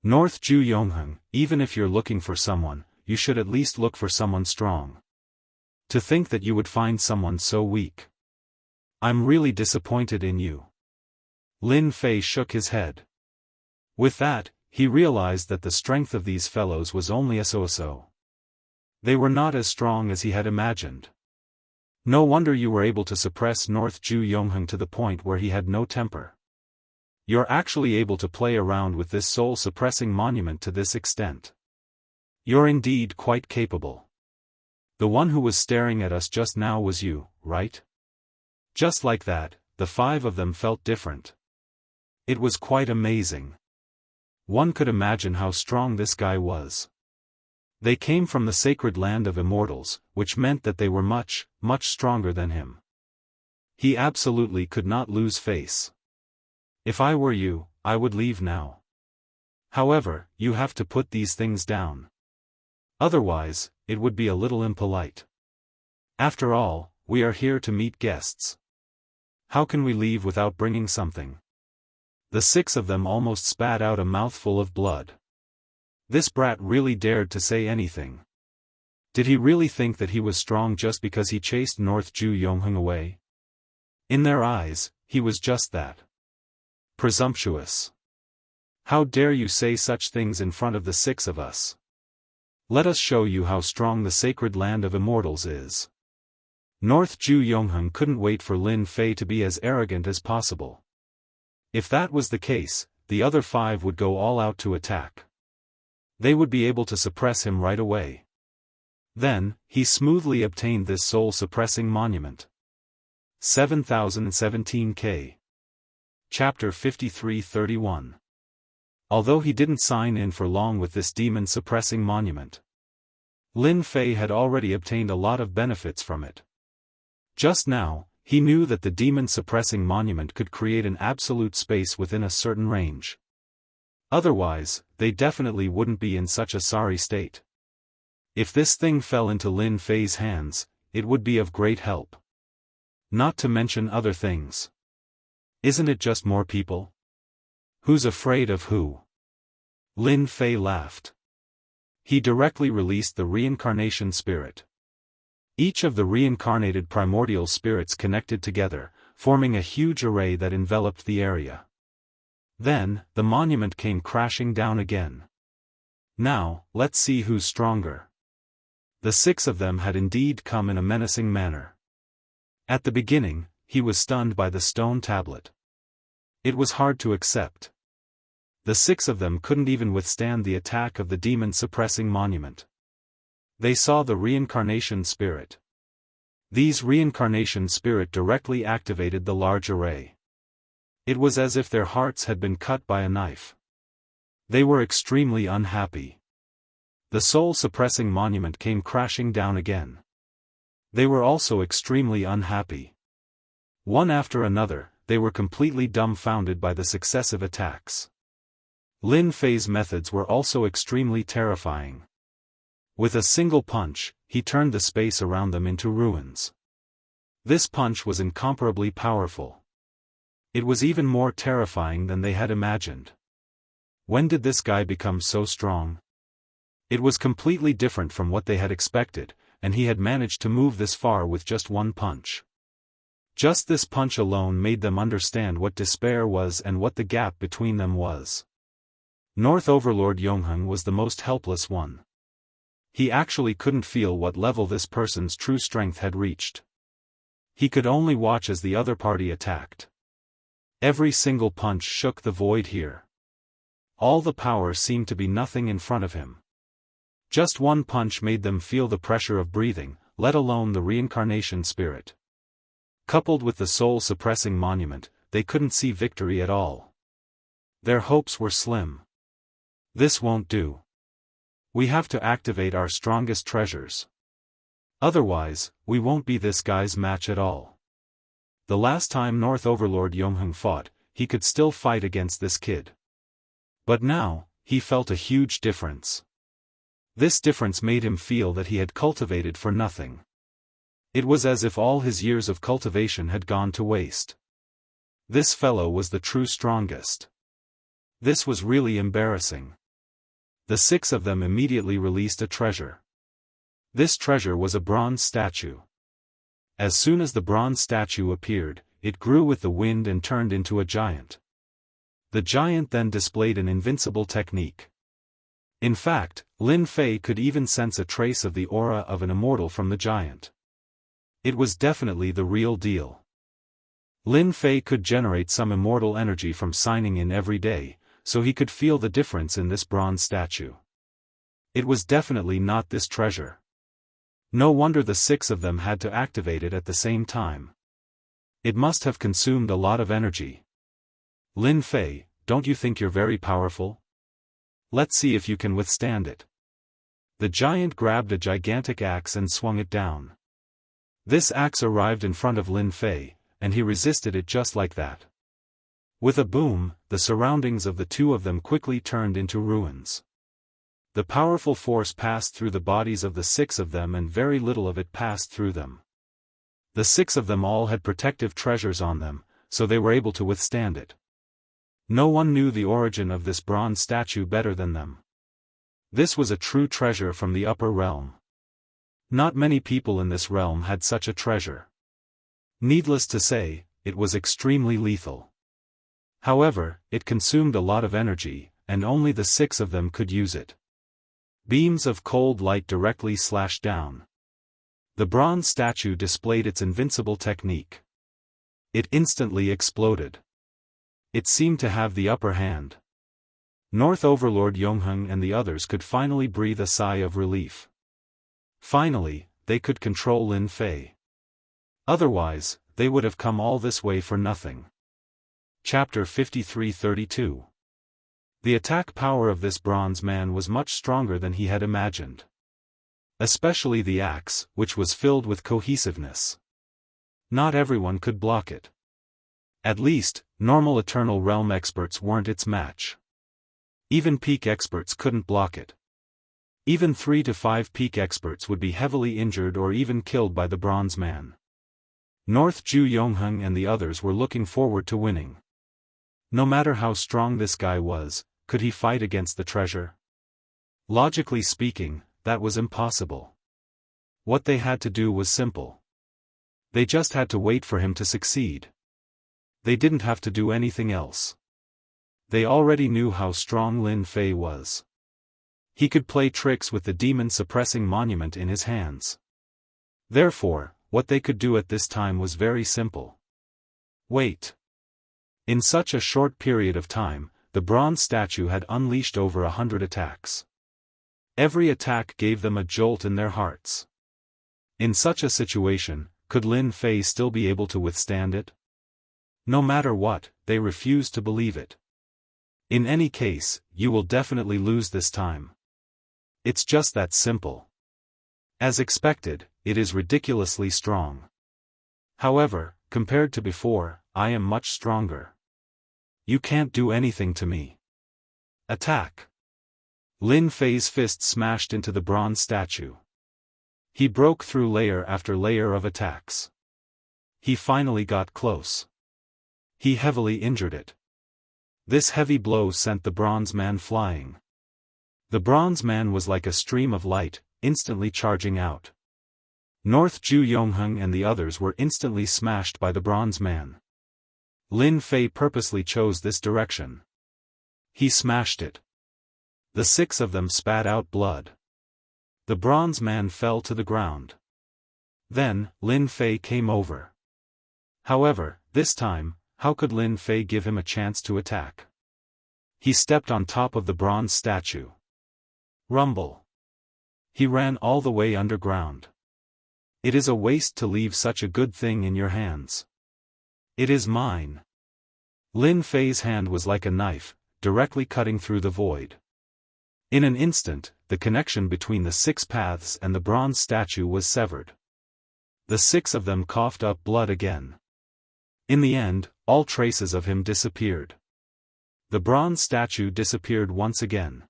S1: North Ju Yongheng, even if you're looking for someone, you should at least look for someone strong. To think that you would find someone so weak. I'm really disappointed in you. Lin Fei shook his head. With that, he realized that the strength of these fellows was only a so-so. They were not as strong as he had imagined. No wonder you were able to suppress North Ju Yongheng to the point where he had no temper. You're actually able to play around with this soul-suppressing monument to this extent. You're indeed quite capable. The one who was staring at us just now was you, right? Just like that, the 5 of them felt different. It was quite amazing. One could imagine how strong this guy was. They came from the sacred land of immortals, which meant that they were much, much stronger than him. He absolutely could not lose face. If I were you, I would leave now. However, you have to put these things down. Otherwise, it would be a little impolite. After all, we are here to meet guests. How can we leave without bringing something? The 6 of them almost spat out a mouthful of blood. This brat really dared to say anything. Did he really think that he was strong just because he chased North Ju Yongheng away? In their eyes, he was just that. Presumptuous. How dare you say such things in front of the 6 of us? Let us show you how strong the sacred land of immortals is. North Ju Yongheng couldn't wait for Lin Fei to be as arrogant as possible. If that was the case, the other 5 would go all out to attack. They would be able to suppress him right away. Then, he smoothly obtained this soul-suppressing monument. 7017K. Chapter 53:31. Although he didn't sign in for long with this demon-suppressing monument, Lin Fei had already obtained a lot of benefits from it. Just now, he knew that the demon-suppressing monument could create an absolute space within a certain range. Otherwise, they definitely wouldn't be in such a sorry state. If this thing fell into Lin Fei's hands, it would be of great help. Not to mention other things. Isn't it just more people? Who's afraid of who? Lin Fei laughed. He directly released the reincarnation spirit. Each of the reincarnated primordial spirits connected together, forming a huge array that enveloped the area. Then, the monument came crashing down again. Now, let's see who's stronger. The 6 of them had indeed come in a menacing manner. At the beginning, he was stunned by the stone tablet. It was hard to accept. The 6 of them couldn't even withstand the attack of the demon-suppressing monument. They saw the reincarnation spirit. These reincarnation spirit directly activated the large array. It was as if their hearts had been cut by a knife. They were extremely unhappy. The soul-suppressing monument came crashing down again. They were also extremely unhappy. One after another, they were completely dumbfounded by the successive attacks. Lin Fei's methods were also extremely terrifying. With a single punch, he turned the space around them into ruins. This punch was incomparably powerful. It was even more terrifying than they had imagined. When did this guy become so strong? It was completely different from what they had expected, and he had managed to move this far with just one punch. Just this punch alone made them understand what despair was and what the gap between them was. North Overlord Jianghu was the most helpless one. He actually couldn't feel what level this person's true strength had reached. He could only watch as the other party attacked. Every single punch shook the void here. All the power seemed to be nothing in front of him. Just one punch made them feel the pressure of breathing, let alone the reincarnation spirit. Coupled with the soul-suppressing monument, they couldn't see victory at all. Their hopes were slim. This won't do. We have to activate our strongest treasures. Otherwise, we won't be this guy's match at all. The last time North Overlord Jianghu fought, he could still fight against this kid. But now, he felt a huge difference. This difference made him feel that he had cultivated for nothing. It was as if all his years of cultivation had gone to waste. This fellow was the true strongest. This was really embarrassing. The 6 of them immediately released a treasure. This treasure was a bronze statue. As soon as the bronze statue appeared, it grew with the wind and turned into a giant. The giant then displayed an invincible technique. In fact, Lin Fei could even sense a trace of the aura of an immortal from the giant. It was definitely the real deal. Lin Fei could generate some immortal energy from signing in every day, so he could feel the difference in this bronze statue. It was definitely not this treasure. No wonder the 6 of them had to activate it at the same time. It must have consumed a lot of energy. Lin Fei, don't you think you're very powerful? Let's see if you can withstand it. The giant grabbed a gigantic axe and swung it down. This axe arrived in front of Lin Fei, and he resisted it just like that. With a boom, the surroundings of the 2 of them quickly turned into ruins. The powerful force passed through the bodies of the 6 of them and very little of it passed through them. The 6 of them all had protective treasures on them, so they were able to withstand it. No one knew the origin of this bronze statue better than them. This was a true treasure from the upper realm. Not many people in this realm had such a treasure. Needless to say, it was extremely lethal. However, it consumed a lot of energy, and only the 6 of them could use it. Beams of cold light directly slashed down. The bronze statue displayed its invincible technique. It instantly exploded. It seemed to have the upper hand. North Overlord Jianghu and the others could finally breathe a sigh of relief. Finally, they could control Lin Fei. Otherwise, they would have come all this way for nothing. Chapter 53-32. The attack power of this bronze man was much stronger than he had imagined. Especially the axe, which was filled with cohesiveness. Not everyone could block it. At least, normal Eternal Realm experts weren't its match. Even peak experts couldn't block it. Even 3 to 5 peak experts would be heavily injured or even killed by the bronze man. North Ju Yongheng and the others were looking forward to winning. No matter how strong this guy was, could he fight against the treasure? Logically speaking, that was impossible. What they had to do was simple. They just had to wait for him to succeed. They didn't have to do anything else. They already knew how strong Lin Fei was. He could play tricks with the demon-suppressing monument in his hands. Therefore, what they could do at this time was very simple. Wait. In such a short period of time, the bronze statue had unleashed over 100 attacks. Every attack gave them a jolt in their hearts. In such a situation, could Lin Fei still be able to withstand it? No matter what, they refused to believe it. In any case, you will definitely lose this time. It's just that simple. As expected, it is ridiculously strong. However, compared to before, I am much stronger. You can't do anything to me. Attack! Lin Fei's fist smashed into the bronze statue. He broke through layer after layer of attacks. He finally got close. He heavily injured it. This heavy blow sent the bronze man flying. The bronze man was like a stream of light, instantly charging out. North Ju Yongheng and the others were instantly smashed by the bronze man. Lin Fei purposely chose this direction. He smashed it. The 6 of them spat out blood. The bronze man fell to the ground. Then, Lin Fei came over. However, this time, how could Lin Fei give him a chance to attack? He stepped on top of the bronze statue. Rumble. He ran all the way underground. It is a waste to leave such a good thing in your hands. It is mine. Lin Fei's hand was like a knife, directly cutting through the void. In an instant, the connection between the 6 paths and the bronze statue was severed. The 6 of them coughed up blood again. In the end, all traces of him disappeared. The bronze statue disappeared once again.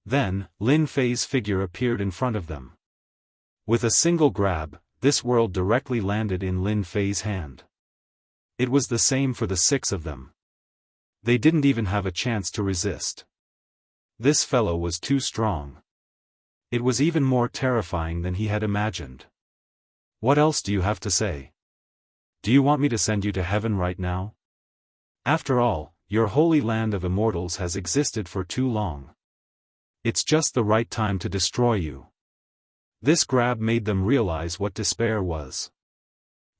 S1: Then, Lin Fei's figure appeared in front of them. With a single grab, this world directly landed in Lin Fei's hand. It was the same for the 6 of them. They didn't even have a chance to resist. This fellow was too strong. It was even more terrifying than he had imagined. What else do you have to say? Do you want me to send you to heaven right now? After all, your holy land of immortals has existed for too long. It's just the right time to destroy you. This grab made them realize what despair was.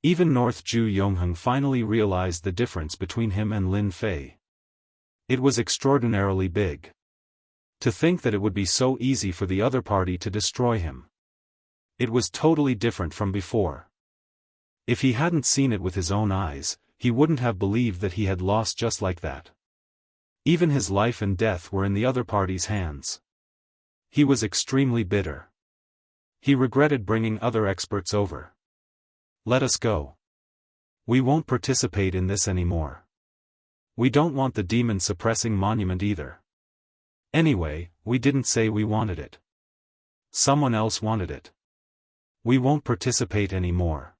S1: Even North Ju Yongheng finally realized the difference between him and Lin Fei. It was extraordinarily big. To think that it would be so easy for the other party to destroy him. It was totally different from before. If he hadn't seen it with his own eyes, he wouldn't have believed that he had lost just like that. Even his life and death were in the other party's hands. He was extremely bitter. He regretted bringing other experts over. Let us go. We won't participate in this anymore. We don't want the demon-suppressing monument either. Anyway, we didn't say we wanted it. Someone else wanted it. We won't participate anymore.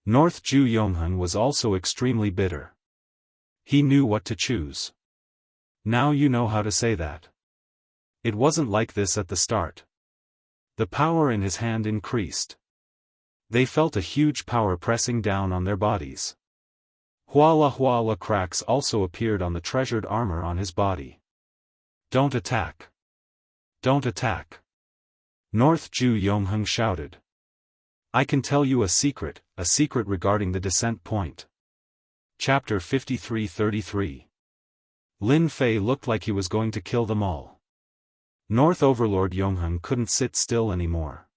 S1: North Ju Yongheng was also extremely bitter. He knew what to choose. Now you know how to say that. It wasn't like this at the start. The power in his hand increased. They felt a huge power pressing down on their bodies. Huala cracks also appeared on the treasured armor on his body. Don't attack. Don't attack. North Ju Yongheng shouted. I can tell you a secret regarding the descent point. Chapter 53-33. Lin Fei looked like he was going to kill them all. North Overlord Yongheng couldn't sit still anymore.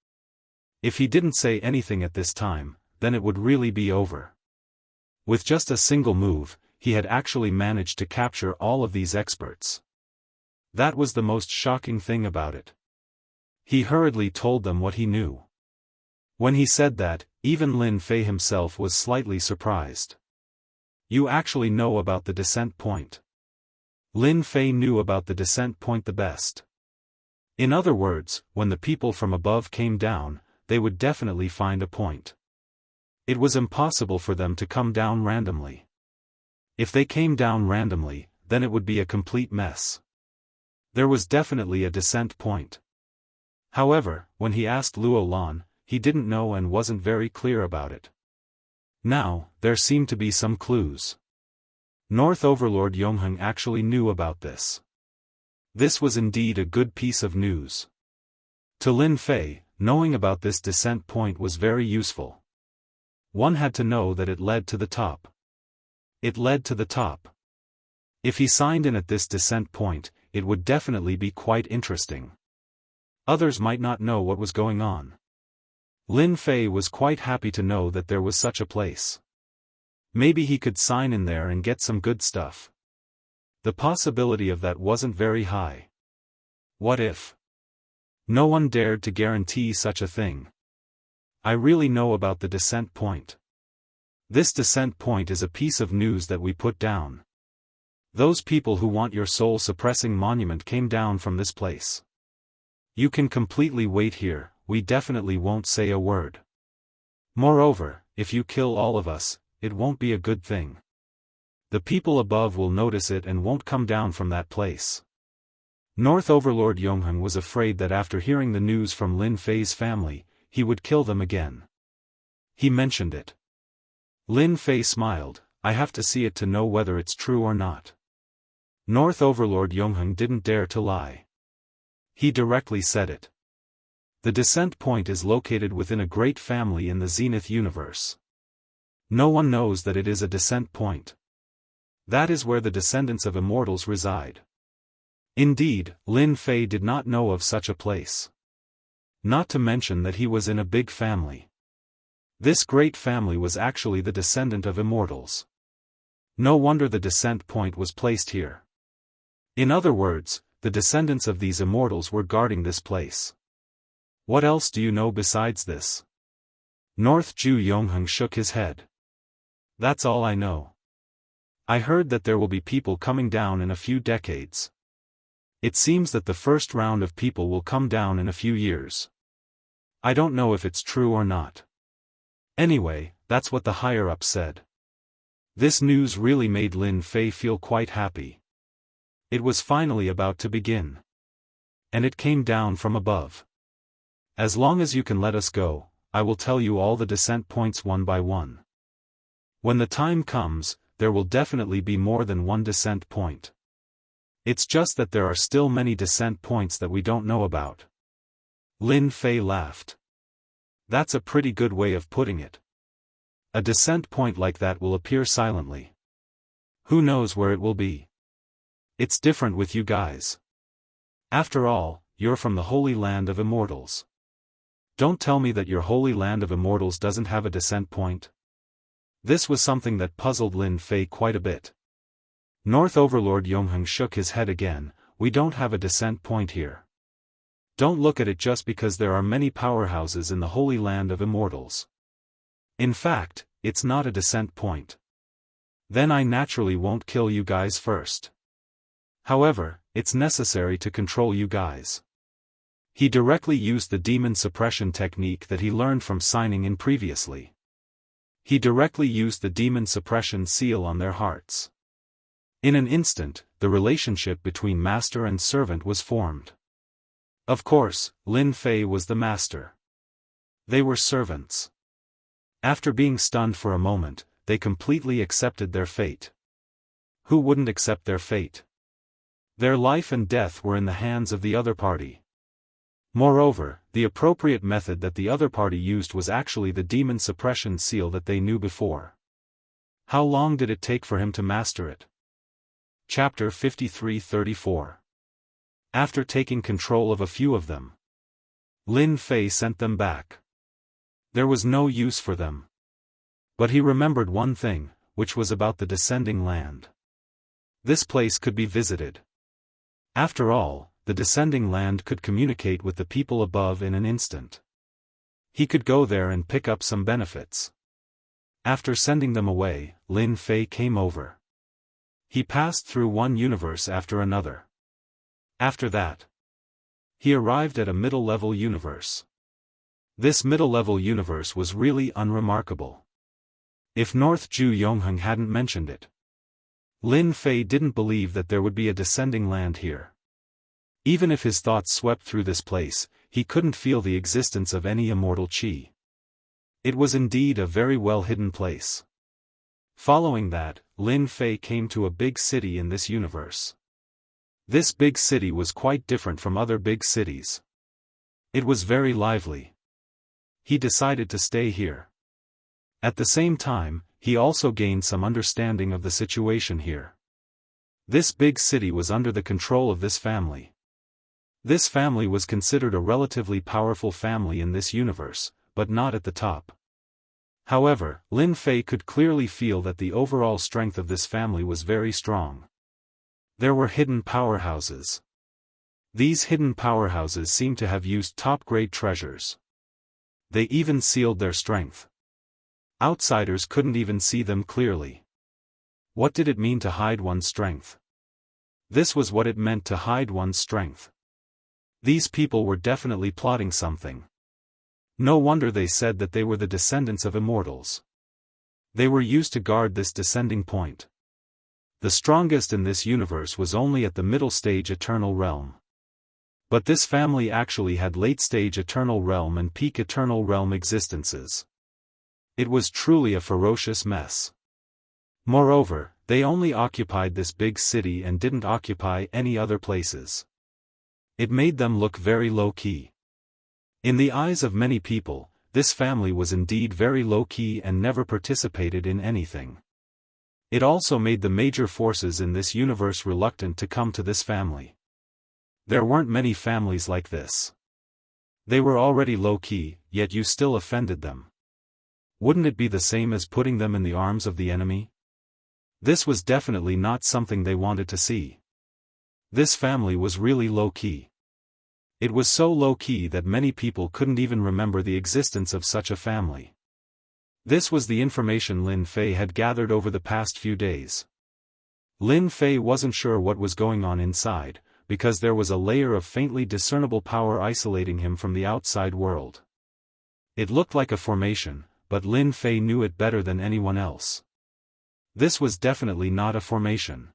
S1: If he didn't say anything at this time, then it would really be over. With just a single move, he had actually managed to capture all of these experts. That was the most shocking thing about it. He hurriedly told them what he knew. When he said that, even Lin Fei himself was slightly surprised. You actually know about the descent point. Lin Fei knew about the descent point the best. In other words, when the people from above came down, they would definitely find a point. It was impossible for them to come down randomly. If they came down randomly, then it would be a complete mess. There was definitely a descent point. However, when he asked Luo Lan, he didn't know and wasn't very clear about it. Now, there seemed to be some clues. North Overlord Yongheng actually knew about this. This was indeed a good piece of news. To Lin Fei, knowing about this descent point was very useful. One had to know that it led to the top. It led to the top. If he signed in at this descent point, it would definitely be quite interesting. Others might not know what was going on. Lin Fei was quite happy to know that there was such a place. Maybe he could sign in there and get some good stuff. The possibility of that wasn't very high. What if? No one dared to guarantee such a thing. I really know about the descent point. This descent point is a piece of news that we put down. Those people who want your soul-suppressing monument came down from this place. You can completely wait here, we definitely won't say a word. Moreover, if you kill all of us, it won't be a good thing. The people above will notice it and won't come down from that place. North Overlord Yongheng was afraid that after hearing the news from Lin Fei's family, he would kill them again. He mentioned it. Lin Fei smiled, I have to see it to know whether it's true or not. North Overlord Yongheng didn't dare to lie. He directly said it. The descent point is located within a great family in the Zenith universe. No one knows that it is a descent point. That is where the descendants of immortals reside. Indeed, Lin Fei did not know of such a place. Not to mention that he was in a big family. This great family was actually the descendant of immortals. No wonder the descent point was placed here. In other words, the descendants of these immortals were guarding this place. What else do you know besides this? North Ju Yongheng shook his head. That's all I know. I heard that there will be people coming down in a few decades. It seems that the first round of people will come down in a few years. I don't know if it's true or not. Anyway, that's what the higher-ups said. This news really made Lin Fei feel quite happy. It was finally about to begin. And it came down from above. As long as you can let us go, I will tell you all the descent points one by one. When the time comes, there will definitely be more than one descent point. It's just that there are still many descent points that we don't know about. Lin Fei laughed. That's a pretty good way of putting it. A descent point like that will appear silently. Who knows where it will be? It's different with you guys. After all, you're from the Holy Land of Immortals. Don't tell me that your Holy Land of Immortals doesn't have a descent point. This was something that puzzled Lin Fei quite a bit. North Overlord Yongheng shook his head again, we don't have a descent point here. Don't look at it just because there are many powerhouses in the Holy Land of Immortals. In fact, it's not a descent point. Then I naturally won't kill you guys first. However, it's necessary to control you guys. He directly used the demon suppression technique that he learned from signing in previously. He directly used the demon suppression seal on their hearts. In an instant, the relationship between master and servant was formed. Of course, Lin Fei was the master. They were servants. After being stunned for a moment, they completely accepted their fate. Who wouldn't accept their fate? Their life and death were in the hands of the other party. Moreover, the appropriate method that the other party used was actually the demon suppression seal that they knew before. How long did it take for him to master it? Chapter 53-34. After taking control of a few of them, Lin Fei sent them back. There was no use for them. But he remembered one thing, which was about the descending land. This place could be visited. After all, the descending land could communicate with the people above in an instant. He could go there and pick up some benefits. After sending them away, Lin Fei came over. He passed through one universe after another. After that, he arrived at a middle-level universe. This middle-level universe was really unremarkable. If North Ju Yongheng hadn't mentioned it, Lin Fei didn't believe that there would be a descending land here. Even if his thoughts swept through this place, he couldn't feel the existence of any immortal qi. It was indeed a very well-hidden place. Following that, Lin Fei came to a big city in this universe. This big city was quite different from other big cities. It was very lively. He decided to stay here. At the same time, he also gained some understanding of the situation here. This big city was under the control of this family. This family was considered a relatively powerful family in this universe, but not at the top. However, Lin Fei could clearly feel that the overall strength of this family was very strong. There were hidden powerhouses. These hidden powerhouses seemed to have used top-grade treasures. They even sealed their strength. Outsiders couldn't even see them clearly. What did it mean to hide one's strength? This was what it meant to hide one's strength. These people were definitely plotting something. No wonder they said that they were the descendants of immortals. They were used to guard this descending point. The strongest in this universe was only at the middle stage eternal realm. But this family actually had late stage eternal realm and peak eternal realm existences. It was truly a ferocious mess. Moreover, they only occupied this big city and didn't occupy any other places. It made them look very low-key. In the eyes of many people, this family was indeed very low-key and never participated in anything. It also made the major forces in this universe reluctant to come to this family. There weren't many families like this. They were already low-key, yet you still offended them. Wouldn't it be the same as putting them in the arms of the enemy? This was definitely not something they wanted to see. This family was really low-key. It was so low-key that many people couldn't even remember the existence of such a family. This was the information Lin Fei had gathered over the past few days. Lin Fei wasn't sure what was going on inside, because there was a layer of faintly discernible power isolating him from the outside world. It looked like a formation, but Lin Fei knew it better than anyone else. This was definitely not a formation.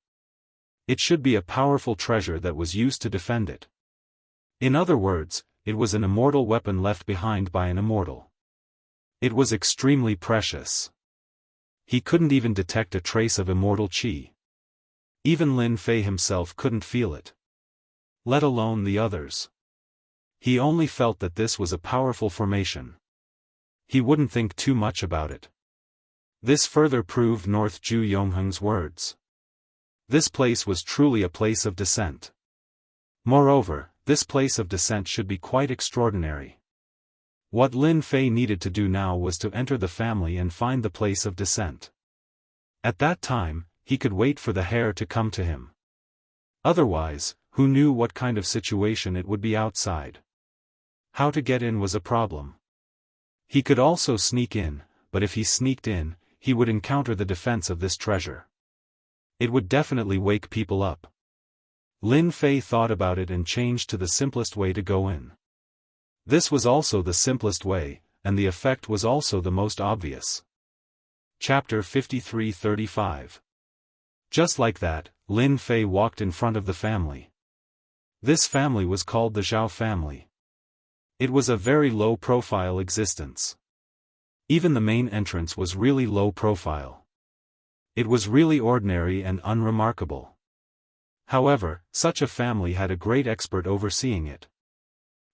S1: It should be a powerful treasure that was used to defend it. In other words, it was an immortal weapon left behind by an immortal. It was extremely precious. He couldn't even detect a trace of immortal qi. Even Lin Fei himself couldn't feel it. Let alone the others. He only felt that this was a powerful formation. He wouldn't think too much about it. This further proved North Ju Yongheng's words. This place was truly a place of descent. Moreover, this place of descent should be quite extraordinary. What Lin Fei needed to do now was to enter the family and find the place of descent. At that time, he could wait for the heir to come to him. Otherwise, who knew what kind of situation it would be outside? How to get in was a problem. He could also sneak in, but if he sneaked in, he would encounter the defense of this treasure. It would definitely wake people up. Lin Fei thought about it and changed to the simplest way to go in. This was also the simplest way, and the effect was also the most obvious. Chapter 53-35. Just like that, Lin Fei walked in front of the family. This family was called the Zhao family. It was a very low-profile existence. Even the main entrance was really low-profile. It was really ordinary and unremarkable. However, such a family had a great expert overseeing it.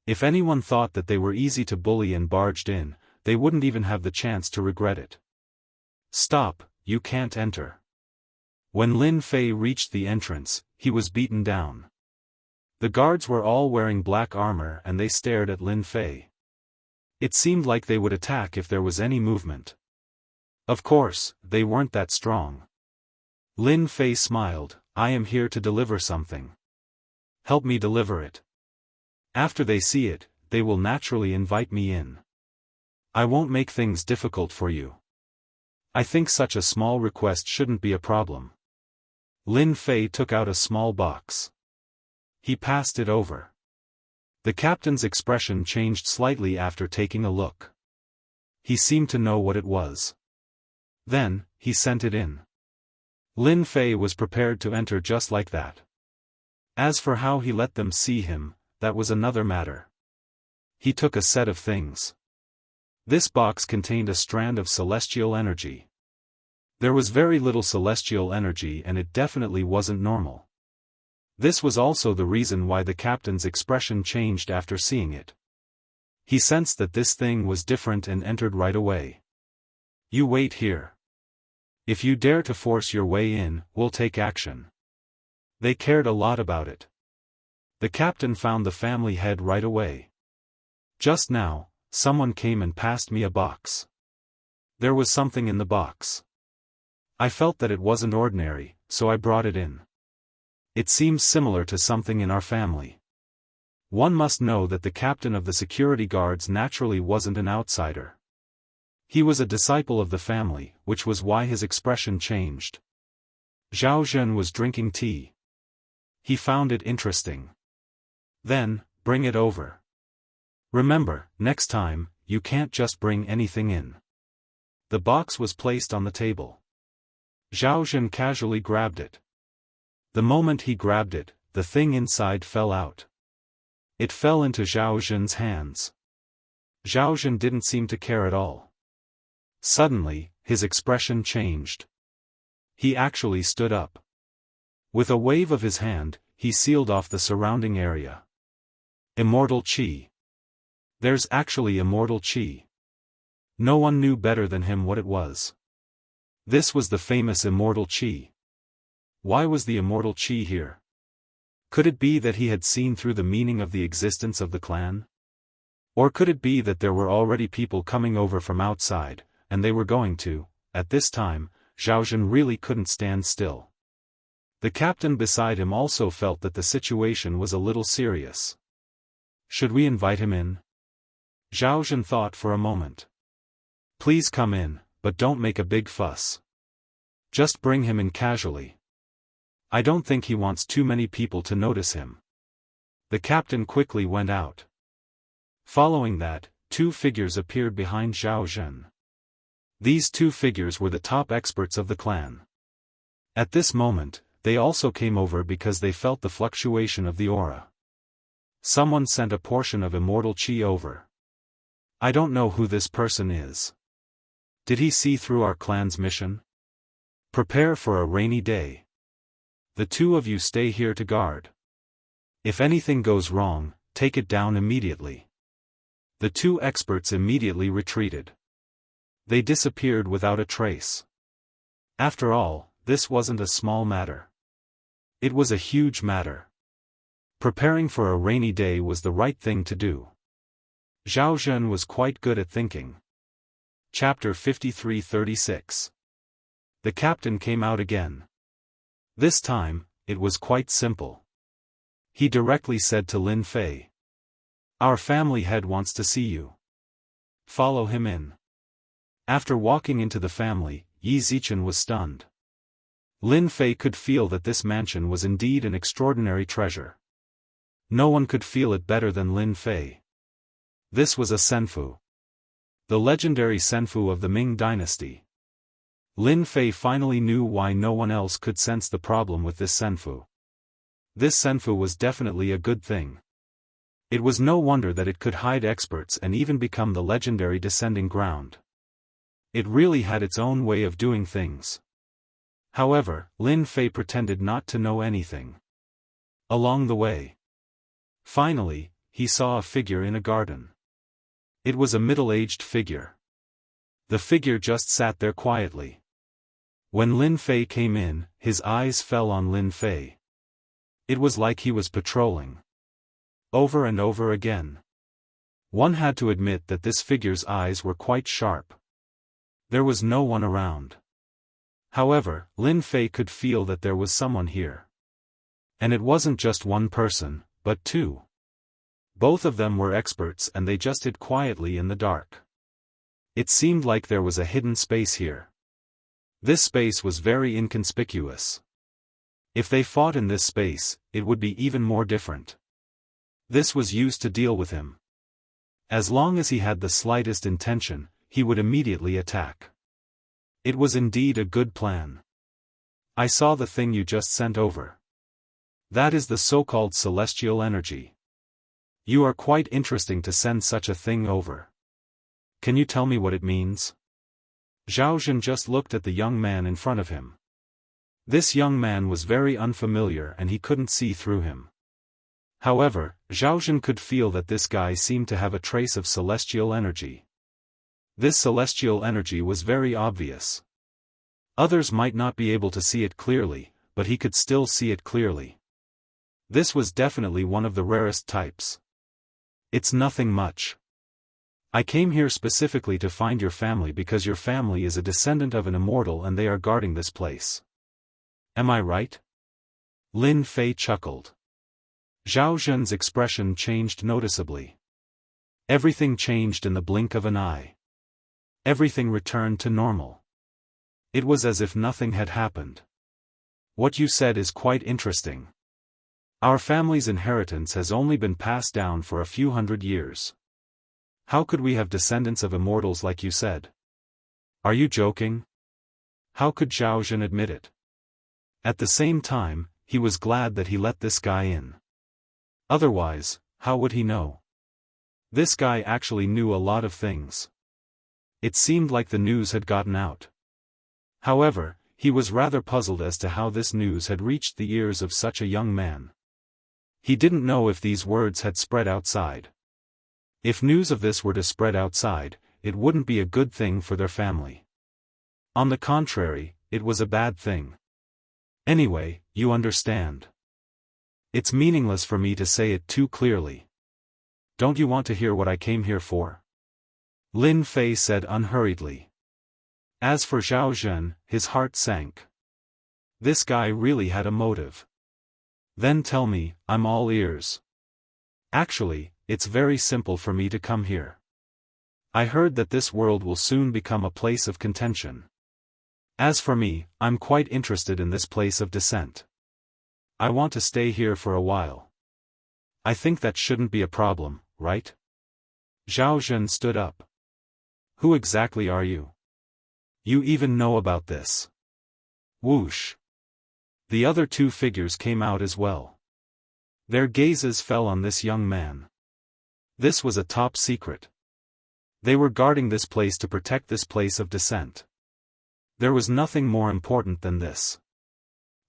S1: If anyone thought that they were easy to bully and barged in, they wouldn't even have the chance to regret it. Stop, you can't enter. When Lin Fei reached the entrance, he was beaten down. The guards were all wearing black armor and they stared at Lin Fei. It seemed like they would attack if there was any movement. Of course, they weren't that strong. Lin Fei smiled, "I am here to deliver something. Help me deliver it. After they see it, they will naturally invite me in. I won't make things difficult for you. I think such a small request shouldn't be a problem." Lin Fei took out a small box. He passed it over. The captain's expression changed slightly after taking a look. He seemed to know what it was. Then, he sent it in. Lin Fei was prepared to enter just like that. As for how he let them see him, that was another matter. He took a set of things. This box contained a strand of celestial energy. There was very little celestial energy and it definitely wasn't normal. This was also the reason why the captain's expression changed after seeing it. He sensed that this thing was different and entered right away. You wait here. If you dare to force your way in, we'll take action. They cared a lot about it. The captain found the family head right away. Just now, someone came and passed me a box. There was something in the box. I felt that it wasn't ordinary, so I brought it in. It seems similar to something in our family. One must know that the captain of the security guards naturally wasn't an outsider. He was a disciple of the family, which was why his expression changed. Zhao Zhen was drinking tea. He found it interesting. Then, bring it over. Remember, next time, you can't just bring anything in. The box was placed on the table. Zhao Zhen casually grabbed it. The moment he grabbed it, the thing inside fell out. It fell into Zhao Zhen's hands. Zhao Zhen didn't seem to care at all. Suddenly, his expression changed. He actually stood up. With a wave of his hand, he sealed off the surrounding area. Immortal Qi. There's actually immortal Qi. No one knew better than him what it was. This was the famous Immortal Qi. Why was the Immortal Qi here? Could it be that he had seen through the meaning of the existence of the clan? Or could it be that there were already people coming over from outside, and they were going to? At this time, Zhao Zhen really couldn't stand still. The captain beside him also felt that the situation was a little serious. Should we invite him in? Zhao Zhen thought for a moment. Please come in, but don't make a big fuss. Just bring him in casually. I don't think he wants too many people to notice him. The captain quickly went out. Following that, two figures appeared behind Zhao Zhen. These two figures were the top experts of the clan. At this moment, they also came over because they felt the fluctuation of the aura. Someone sent a portion of Immortal Qi over. I don't know who this person is. Did he see through our clan's mission? Prepare for a rainy day. The two of you stay here to guard. If anything goes wrong, take it down immediately. The two experts immediately retreated. They disappeared without a trace. After all, this wasn't a small matter. It was a huge matter. Preparing for a rainy day was the right thing to do. Zhao Zhen was quite good at thinking. Chapter 53-36. The captain came out again. This time, it was quite simple. He directly said to Lin Fei. Our family head wants to see you. Follow him in. After walking into the family, Yi Zichen was stunned. Lin Fei could feel that this mansion was indeed an extraordinary treasure. No one could feel it better than Lin Fei. This was a senfu. The legendary senfu of the Ming dynasty. Lin Fei finally knew why no one else could sense the problem with this senfu. This senfu was definitely a good thing. It was no wonder that it could hide experts and even become the legendary descending ground. It really had its own way of doing things. However, Lin Fei pretended not to know anything. Along the way. Finally, he saw a figure in a garden. It was a middle-aged figure. The figure just sat there quietly. When Lin Fei came in, his eyes fell on Lin Fei. It was like he was patrolling. Over and over again. One had to admit that this figure's eyes were quite sharp. There was no one around. However, Lin Fei could feel that there was someone here. And it wasn't just one person, but two. Both of them were experts and they just hid quietly in the dark. It seemed like there was a hidden space here. This space was very inconspicuous. If they fought in this space, it would be even more different. This was used to deal with him. As long as he had the slightest intention, he would immediately attack. It was indeed a good plan. I saw the thing you just sent over. That is the so-called celestial energy. You are quite interesting to send such a thing over. Can you tell me what it means? Zhao Zhen just looked at the young man in front of him. This young man was very unfamiliar and he couldn't see through him. However, Zhao Zhen could feel that this guy seemed to have a trace of celestial energy. This celestial energy was very obvious. Others might not be able to see it clearly, but he could still see it clearly. This was definitely one of the rarest types. It's nothing much. I came here specifically to find your family because your family is a descendant of an immortal and they are guarding this place. Am I right? Lin Fei chuckled. Zhao Zhen's expression changed noticeably. Everything changed in the blink of an eye. Everything returned to normal. It was as if nothing had happened. What you said is quite interesting. Our family's inheritance has only been passed down for a few hundred years. How could we have descendants of immortals like you said? Are you joking? How could Zhao Zhen admit it? At the same time, he was glad that he let this guy in. Otherwise, how would he know? This guy actually knew a lot of things. It seemed like the news had gotten out. However, he was rather puzzled as to how this news had reached the ears of such a young man. He didn't know if these words had spread outside. If news of this were to spread outside, it wouldn't be a good thing for their family. On the contrary, it was a bad thing. Anyway, you understand. It's meaningless for me to say it too clearly. Don't you want to hear what I came here for? Lin Fei said unhurriedly. As for Zhao Zhen, his heart sank. This guy really had a motive. Then tell me, I'm all ears. Actually, it's very simple for me to come here. I heard that this world will soon become a place of contention. As for me, I'm quite interested in this place of descent. I want to stay here for a while. I think that shouldn't be a problem, right? Zhao Zhen stood up. Who exactly are you? You even know about this. Whoosh. The other two figures came out as well. Their gazes fell on this young man. This was a top secret. They were guarding this place to protect this place of descent. There was nothing more important than this.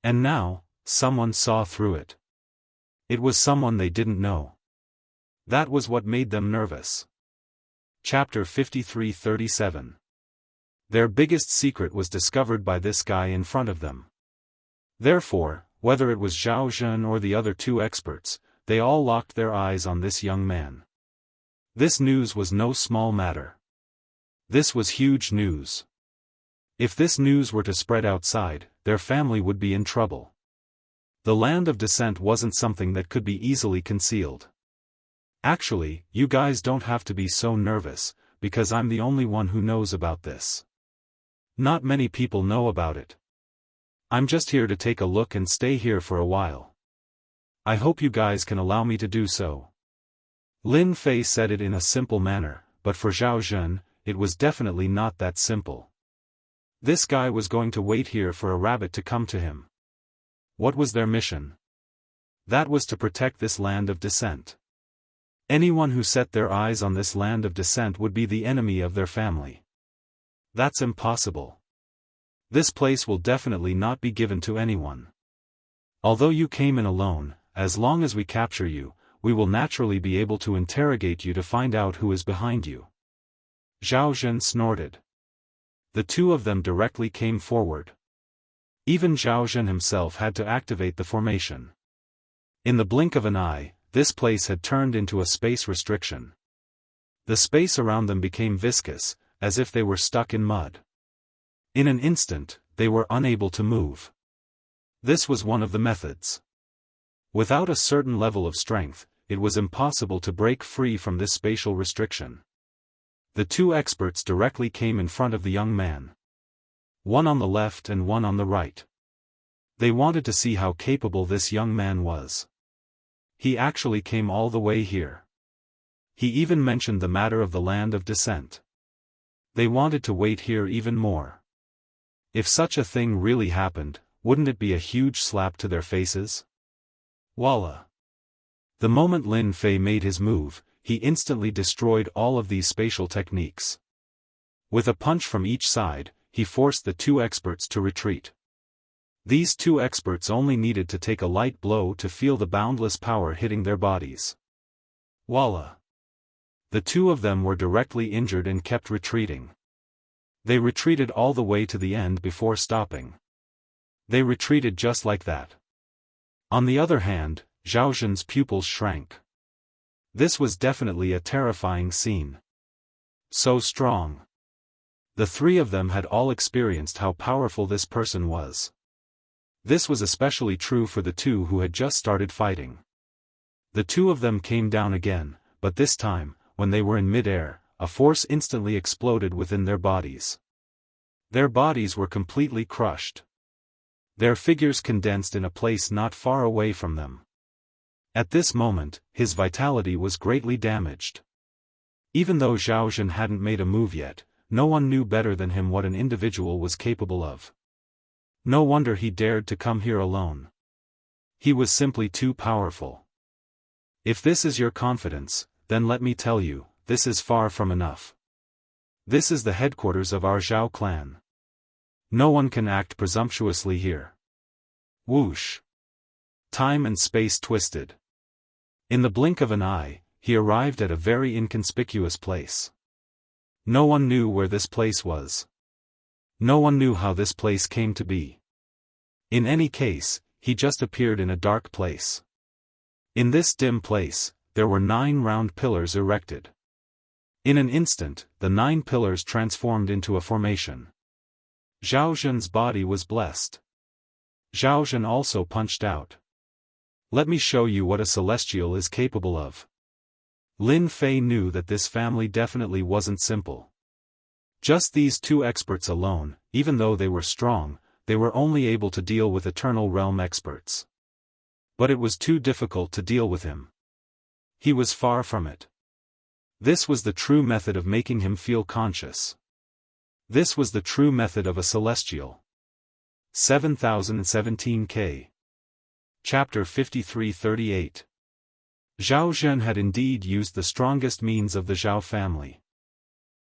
S1: And now, someone saw through it. It was someone they didn't know. That was what made them nervous. Chapter 53-37. Their biggest secret was discovered by this guy in front of them. Therefore, whether it was Zhao Zhen or the other two experts, they all locked their eyes on this young man. This news was no small matter. This was huge news. If this news were to spread outside, their family would be in trouble. The land of descent wasn't something that could be easily concealed. Actually, you guys don't have to be so nervous, because I'm the only one who knows about this. Not many people know about it. I'm just here to take a look and stay here for a while. I hope you guys can allow me to do so. Lin Fei said it in a simple manner, but for Zhao Zhen, it was definitely not that simple. This guy was going to wait here for a rabbit to come to him. What was their mission? That was to protect this land of descent. Anyone who set their eyes on this land of descent would be the enemy of their family. That's impossible. This place will definitely not be given to anyone. Although you came in alone, as long as we capture you, we will naturally be able to interrogate you to find out who is behind you. Zhao Zhen snorted. The two of them directly came forward. Even Zhao Zhen himself had to activate the formation. In the blink of an eye, this place had turned into a space restriction. The space around them became viscous, as if they were stuck in mud. In an instant, they were unable to move. This was one of the methods. Without a certain level of strength, it was impossible to break free from this spatial restriction. The two experts directly came in front of the young man. One on the left and one on the right. They wanted to see how capable this young man was. He actually came all the way here. He even mentioned the matter of the land of descent. They wanted to wait here even more. If such a thing really happened, wouldn't it be a huge slap to their faces? Voila! The moment Lin Fei made his move, he instantly destroyed all of these spatial techniques. With a punch from each side, he forced the two experts to retreat. These two experts only needed to take a light blow to feel the boundless power hitting their bodies. Voila! The two of them were directly injured and kept retreating. They retreated all the way to the end before stopping. They retreated just like that. On the other hand, Zhao Zhen's pupils shrank. This was definitely a terrifying scene. So strong. The three of them had all experienced how powerful this person was. This was especially true for the two who had just started fighting. The two of them came down again, but this time, when they were in mid-air, a force instantly exploded within their bodies. Their bodies were completely crushed. Their figures condensed in a place not far away from them. At this moment, his vitality was greatly damaged. Even though Zhao Zhen hadn't made a move yet, no one knew better than him what an individual was capable of. No wonder he dared to come here alone. He was simply too powerful. If this is your confidence, then let me tell you, this is far from enough. This is the headquarters of our Zhao clan. No one can act presumptuously here. Whoosh! Time and space twisted. In the blink of an eye, he arrived at a very inconspicuous place. No one knew where this place was. No one knew how this place came to be. In any case, he just appeared in a dark place. In this dim place, there were 9 round pillars erected. In an instant, the 9 pillars transformed into a formation. Zhao Zhen's body was blessed. Zhao Zhen also punched out. Let me show you what a celestial is capable of. Lin Fei knew that this family definitely wasn't simple. Just these two experts alone, even though they were strong, they were only able to deal with Eternal Realm experts. But it was too difficult to deal with him. He was far from it. This was the true method of making him feel conscious. This was the true method of a celestial. 7017K. Chapter 5338. Zhao Zhen had indeed used the strongest means of the Zhao family.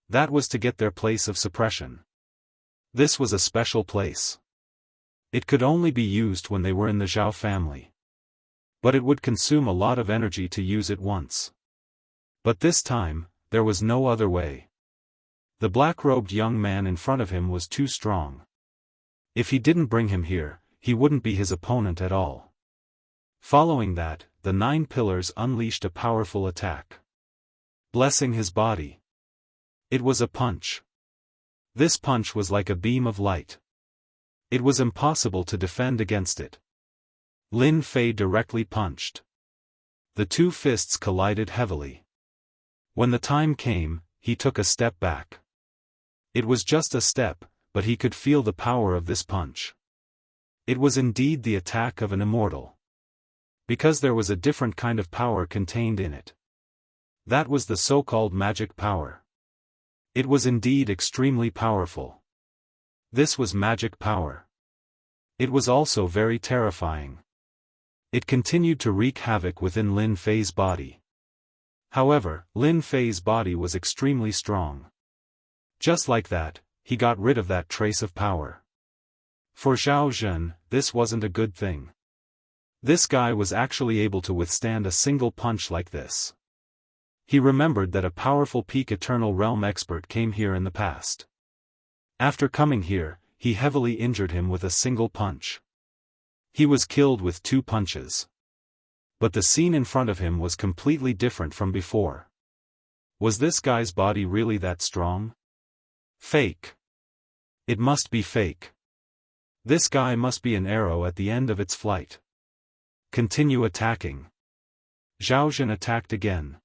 S1: That was to get their place of suppression. This was a special place. It could only be used when they were in the Zhao family. But it would consume a lot of energy to use it once. But this time, there was no other way. The black-robed young man in front of him was too strong. If he didn't bring him here, he wouldn't be his opponent at all. Following that, the 9 pillars unleashed a powerful attack. Blessing his body. It was a punch. This punch was like a beam of light. It was impossible to defend against it. Lin Fei directly punched. The two fists collided heavily. When the time came, he took a step back. It was just a step, but he could feel the power of this punch. It was indeed the attack of an immortal. Because there was a different kind of power contained in it. That was the so-called magic power. It was indeed extremely powerful. This was magic power. It was also very terrifying. It continued to wreak havoc within Lin Fei's body. However, Lin Fei's body was extremely strong. Just like that, he got rid of that trace of power. For Zhao Zhen, this wasn't a good thing. This guy was actually able to withstand a single punch like this. He remembered that a powerful peak Eternal Realm expert came here in the past. After coming here, he heavily injured him with a single punch. He was killed with 2 punches. But the scene in front of him was completely different from before. Was this guy's body really that strong? Fake. It must be fake. This guy must be an arrow at the end of its flight. Continue attacking. Zhao Zhen attacked again.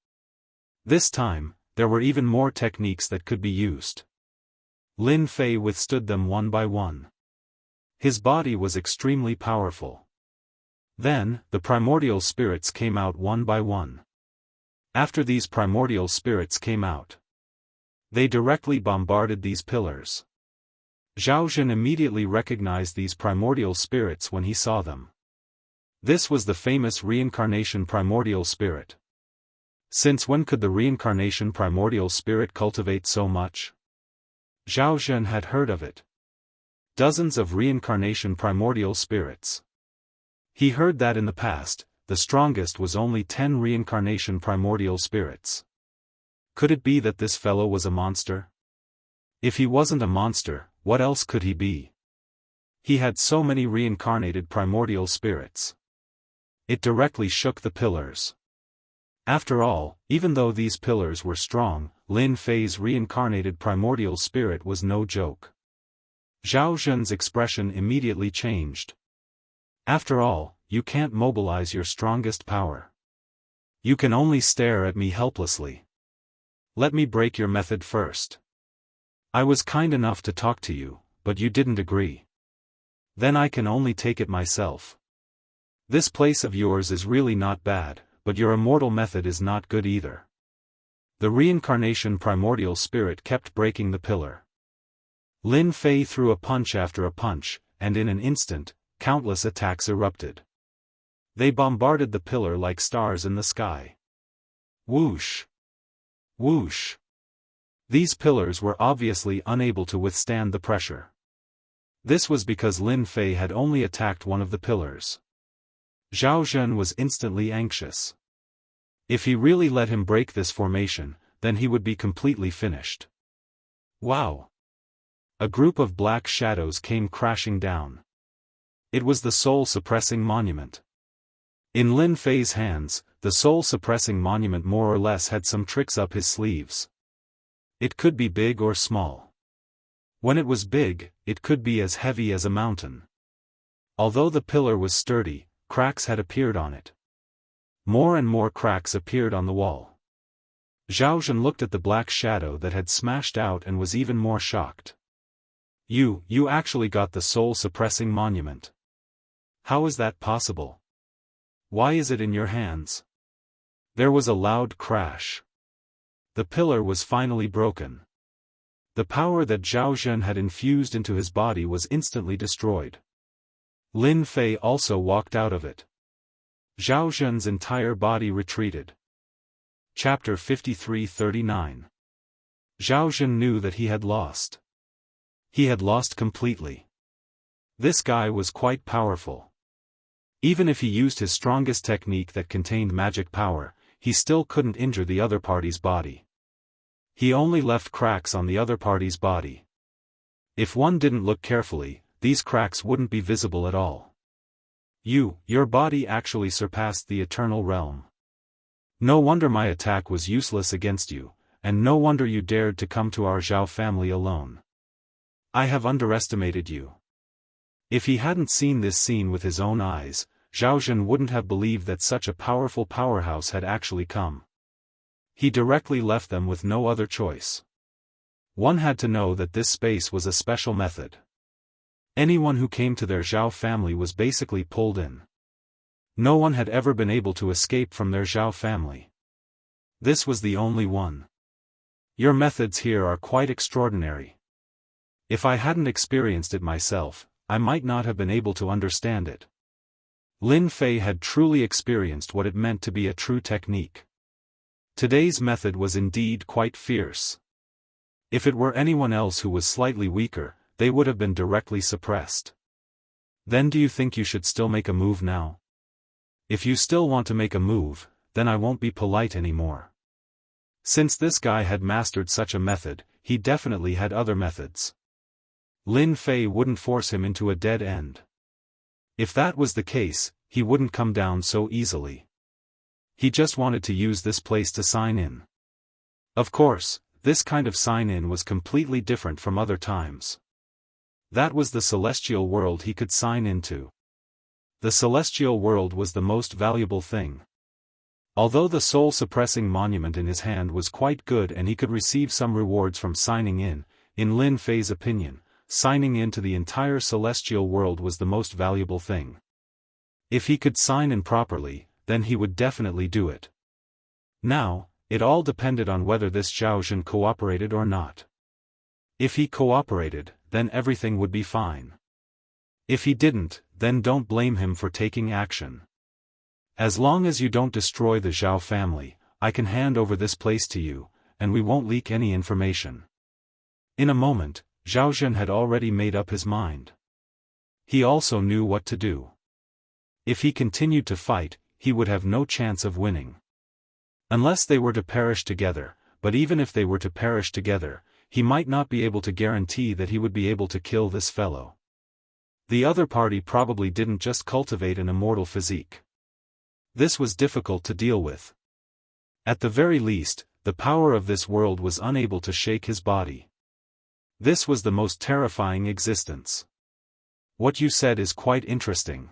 S1: This time, there were even more techniques that could be used. Lin Fei withstood them one by one. His body was extremely powerful. Then, the primordial spirits came out one by one. After these primordial spirits came out, they directly bombarded these pillars. Zhao Zhen immediately recognized these primordial spirits when he saw them. This was the famous reincarnation primordial spirit. Since when could the reincarnation primordial spirit cultivate so much? Zhao Zhen had heard of it. Dozens of reincarnation primordial spirits. He heard that in the past, the strongest was only 10 reincarnation primordial spirits. Could it be that this fellow was a monster? If he wasn't a monster, what else could he be? He had so many reincarnated primordial spirits. It directly shook the pillars. After all, even though these pillars were strong, Lin Fei's reincarnated primordial spirit was no joke. Zhao Zhen's expression immediately changed. After all, you can't mobilize your strongest power. You can only stare at me helplessly. Let me break your method first. I was kind enough to talk to you, but you didn't agree. Then I can only take it myself. This place of yours is really not bad, but your immortal method is not good either. The reincarnation primordial spirit kept breaking the pillar. Lin Fei threw a punch after a punch, and in an instant, countless attacks erupted. They bombarded the pillar like stars in the sky. Whoosh! Whoosh! These pillars were obviously unable to withstand the pressure. This was because Lin Fei had only attacked one of the pillars. Zhao Zhen was instantly anxious. If he really let him break this formation, then he would be completely finished. Wow! A group of black shadows came crashing down. It was the soul-suppressing monument. In Lin Fei's hands, the soul-suppressing monument more or less had some tricks up his sleeves. It could be big or small. When it was big, it could be as heavy as a mountain. Although the pillar was sturdy, cracks had appeared on it. More and more cracks appeared on the wall. Zhao Zhen looked at the black shadow that had smashed out and was even more shocked. You actually got the soul-suppressing monument. How is that possible? Why is it in your hands? There was a loud crash. The pillar was finally broken. The power that Zhao Zhen had infused into his body was instantly destroyed. Lin Fei also walked out of it. Zhao Zhen's entire body retreated. Chapter 53-39. Zhao Zhen knew that he had lost. He had lost completely. This guy was quite powerful. Even if he used his strongest technique that contained magic power, he still couldn't injure the other party's body. He only left cracks on the other party's body. If one didn't look carefully, these cracks wouldn't be visible at all. Your body actually surpassed the eternal realm. No wonder my attack was useless against you, and no wonder you dared to come to our Zhao family alone. I have underestimated you. If he hadn't seen this scene with his own eyes, Zhao Zhen wouldn't have believed that such a powerful powerhouse had actually come. He directly left them with no other choice. One had to know that this space was a special method. Anyone who came to their Zhao family was basically pulled in. No one had ever been able to escape from their Zhao family. This was the only one. Your methods here are quite extraordinary. If I hadn't experienced it myself, I might not have been able to understand it. Lin Fei had truly experienced what it meant to be a true technique. Today's method was indeed quite fierce. If it were anyone else who was slightly weaker, they would have been directly suppressed. Then do you think you should still make a move now? If you still want to make a move, then I won't be polite anymore. Since this guy had mastered such a method, he definitely had other methods. Lin Fei wouldn't force him into a dead end. If that was the case, he wouldn't come down so easily. He just wanted to use this place to sign in. Of course, this kind of sign-in was completely different from other times. That was the celestial world he could sign into. The celestial world was the most valuable thing. Although the soul-suppressing monument in his hand was quite good and he could receive some rewards from signing in Lin Fei's opinion, signing into the entire celestial world was the most valuable thing. If he could sign in properly, then he would definitely do it. Now, it all depended on whether this Zhao Zhen cooperated or not. If he cooperated, then everything would be fine. If he didn't, then don't blame him for taking action. As long as you don't destroy the Zhao family, I can hand over this place to you, and we won't leak any information. In a moment, Zhao Zhen had already made up his mind. He also knew what to do. If he continued to fight, he would have no chance of winning. Unless they were to perish together, but even if they were to perish together, he might not be able to guarantee that he would be able to kill this fellow. The other party probably didn't just cultivate an immortal physique. This was difficult to deal with. At the very least, the power of this world was unable to shake his body. This was the most terrifying existence. What you said is quite interesting.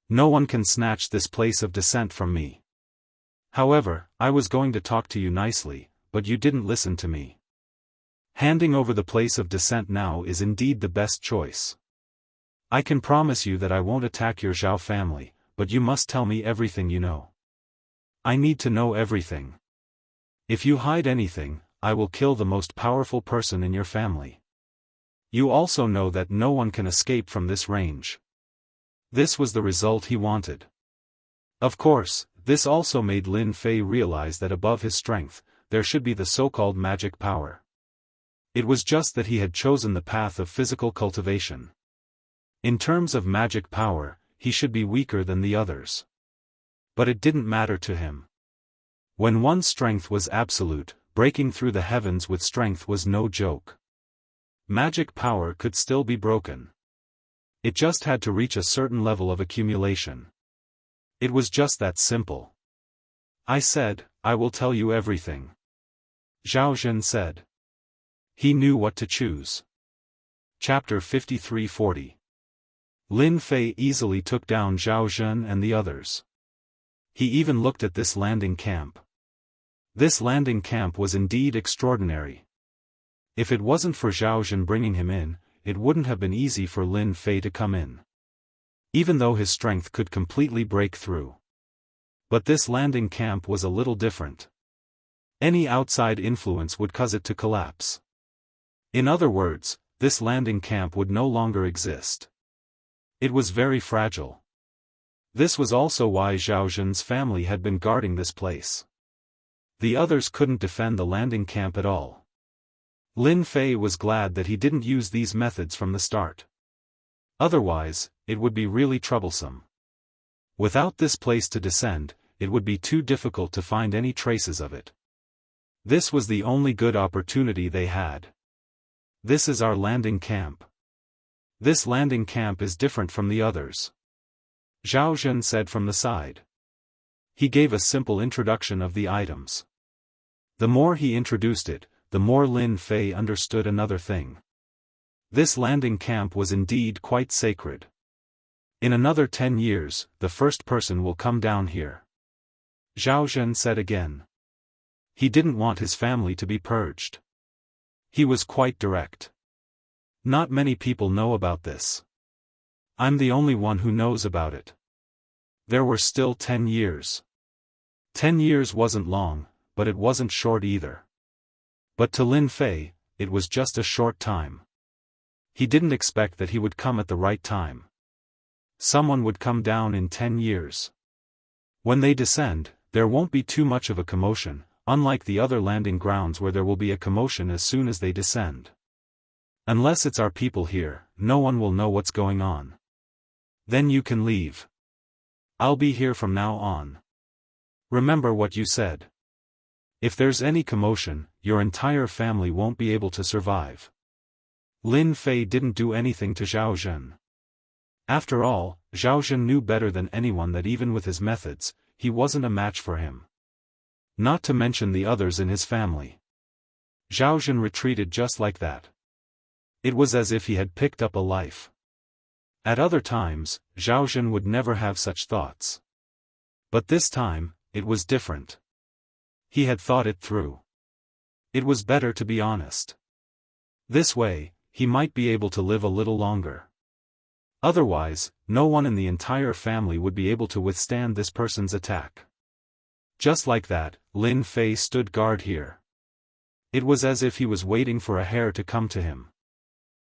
S1: No one can snatch this place of descent from me. However, I was going to talk to you nicely, but you didn't listen to me. Handing over the place of descent now is indeed the best choice. I can promise you that I won't attack your Zhao family, but you must tell me everything you know. I need to know everything. If you hide anything, I will kill the most powerful person in your family. You also know that no one can escape from this range. This was the result he wanted. Of course, this also made Lin Fei realize that above his strength, there should be the so-called magic power. It was just that he had chosen the path of physical cultivation. In terms of magic power, he should be weaker than the others. But it didn't matter to him. When one's strength was absolute, breaking through the heavens with strength was no joke. Magic power could still be broken. It just had to reach a certain level of accumulation. It was just that simple. I said, I will tell you everything. Zhao Zhen said. He knew what to choose. Chapter 53-40. Lin Fei easily took down Zhao Zhen and the others. He even looked at this landing camp. This landing camp was indeed extraordinary. If it wasn't for Zhao Zhen bringing him in, it wouldn't have been easy for Lin Fei to come in. Even though his strength could completely break through. But this landing camp was a little different. Any outside influence would cause it to collapse. In other words, this landing camp would no longer exist. It was very fragile. This was also why Zhao Zhen's family had been guarding this place. The others couldn't defend the landing camp at all. Lin Fei was glad that he didn't use these methods from the start. Otherwise, it would be really troublesome. Without this place to descend, it would be too difficult to find any traces of it. This was the only good opportunity they had. This is our landing camp. This landing camp is different from the others. Zhao Zhen said from the side. He gave a simple introduction of the items. The more he introduced it, the more Lin Fei understood another thing. This landing camp was indeed quite sacred. In another 10 years, the first person will come down here. Zhao Zhen said again. He didn't want his family to be purged. He was quite direct. Not many people know about this. I'm the only one who knows about it. There were still 10 years. 10 years wasn't long, but it wasn't short either. But to Lin Fei, it was just a short time. He didn't expect that he would come at the right time. Someone would come down in 10 years. When they descend, there won't be too much of a commotion, unlike the other landing grounds where there will be a commotion as soon as they descend. Unless it's our people here, no one will know what's going on. Then you can leave. I'll be here from now on. Remember what you said. If there's any commotion, your entire family won't be able to survive. Lin Fei didn't do anything to Zhao Zhen. After all, Zhao Zhen knew better than anyone that even with his methods, he wasn't a match for him. Not to mention the others in his family. Zhao Zhen retreated just like that. It was as if he had picked up a life. At other times, Zhao Zhen would never have such thoughts. But this time, it was different. He had thought it through. It was better to be honest. This way, he might be able to live a little longer. Otherwise, no one in the entire family would be able to withstand this person's attack. Just like that, Lin Fei stood guard here. It was as if he was waiting for a hair to come to him.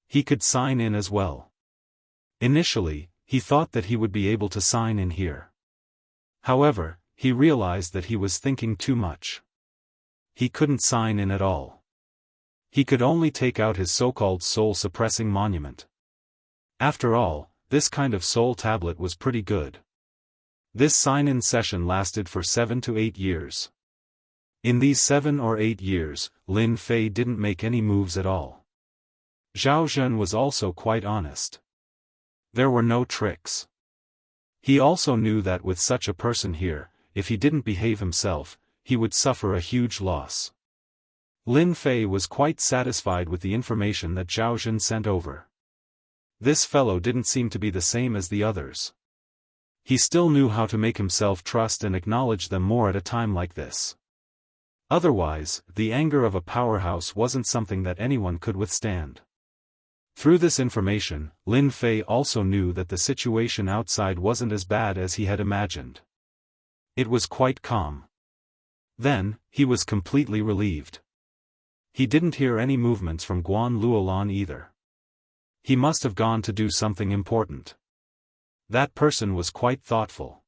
S1: He could sign in as well. Initially, he thought that he would be able to sign in here. However, he realized that he was thinking too much. He couldn't sign in at all. He could only take out his so-called soul-suppressing monument. After all, this kind of soul tablet was pretty good. This sign-in session lasted for 7 to 8 years. In these 7 or 8 years, Lin Fei didn't make any moves at all. Zhao Zhen was also quite honest. There were no tricks. He also knew that with such a person here, if he didn't behave himself, he would suffer a huge loss. Lin Fei was quite satisfied with the information that Zhao Zhen sent over. This fellow didn't seem to be the same as the others. He still knew how to make himself trust and acknowledge them more at a time like this. Otherwise, the anger of a powerhouse wasn't something that anyone could withstand. Through this information, Lin Fei also knew that the situation outside wasn't as bad as he had imagined. It was quite calm. Then, he was completely relieved. He didn't hear any movements from Guan Luolan either. He must have gone to do something important. That person was quite thoughtful.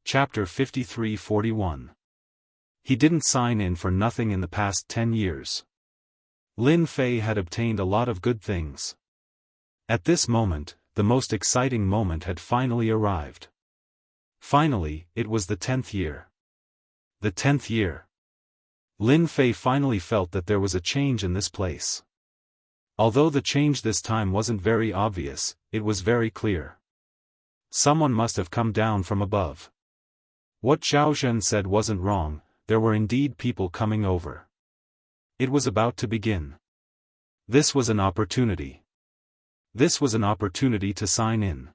S1: Chapter 53-41. He didn't sign in for nothing in the past 10 years. Lin Fei had obtained a lot of good things. At this moment, the most exciting moment had finally arrived. Finally, it was the 10th year. The 10th year. Lin Fei finally felt that there was a change in this place. Although the change this time wasn't very obvious, it was very clear. Someone must have come down from above. What Zhao Zhen said wasn't wrong, there were indeed people coming over. It was about to begin. This was an opportunity. This was an opportunity to sign in.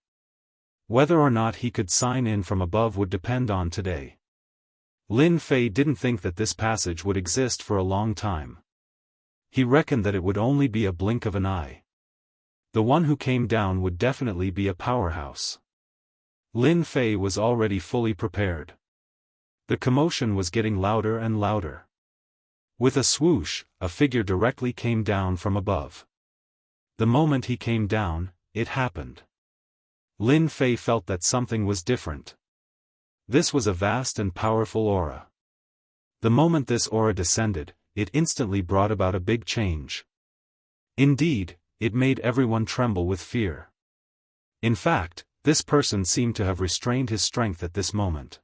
S1: Whether or not he could sign in from above would depend on today. Lin Fei didn't think that this passage would exist for a long time. He reckoned that it would only be a blink of an eye. The one who came down would definitely be a powerhouse. Lin Fei was already fully prepared. The commotion was getting louder and louder. With a swoosh, a figure directly came down from above. The moment he came down, it happened. Lin Fei felt that something was different. This was a vast and powerful aura. The moment this aura descended, it instantly brought about a big change. Indeed, it made everyone tremble with fear. In fact, this person seemed to have restrained his strength at this moment.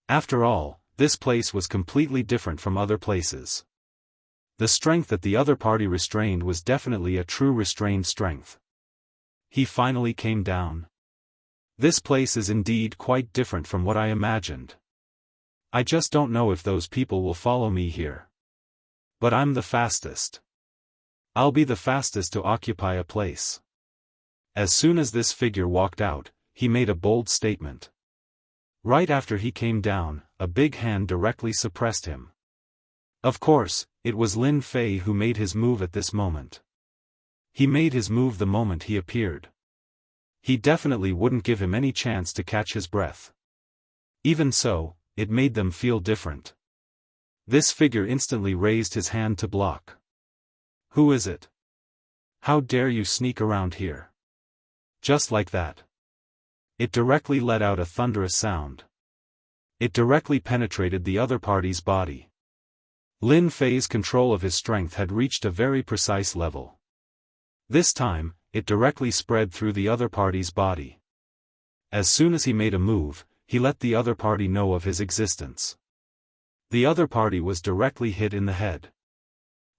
S1: After all, this place was completely different from other places. The strength that the other party restrained was definitely a true restrained strength. He finally came down. This place is indeed quite different from what I imagined. I just don't know if those people will follow me here. But I'm the fastest. I'll be the fastest to occupy a place. As soon as this figure walked out, he made a bold statement. Right after he came down, a big hand directly suppressed him. Of course, it was Lin Fei who made his move at this moment. He made his move the moment he appeared. He definitely wouldn't give him any chance to catch his breath. Even so, it made them feel different. This figure instantly raised his hand to block. Who is it? How dare you sneak around here? Just like that. It directly let out a thunderous sound. It directly penetrated the other party's body. Lin Fei's control of his strength had reached a very precise level. This time, it directly spread through the other party's body. As soon as he made a move, he let the other party know of his existence. The other party was directly hit in the head.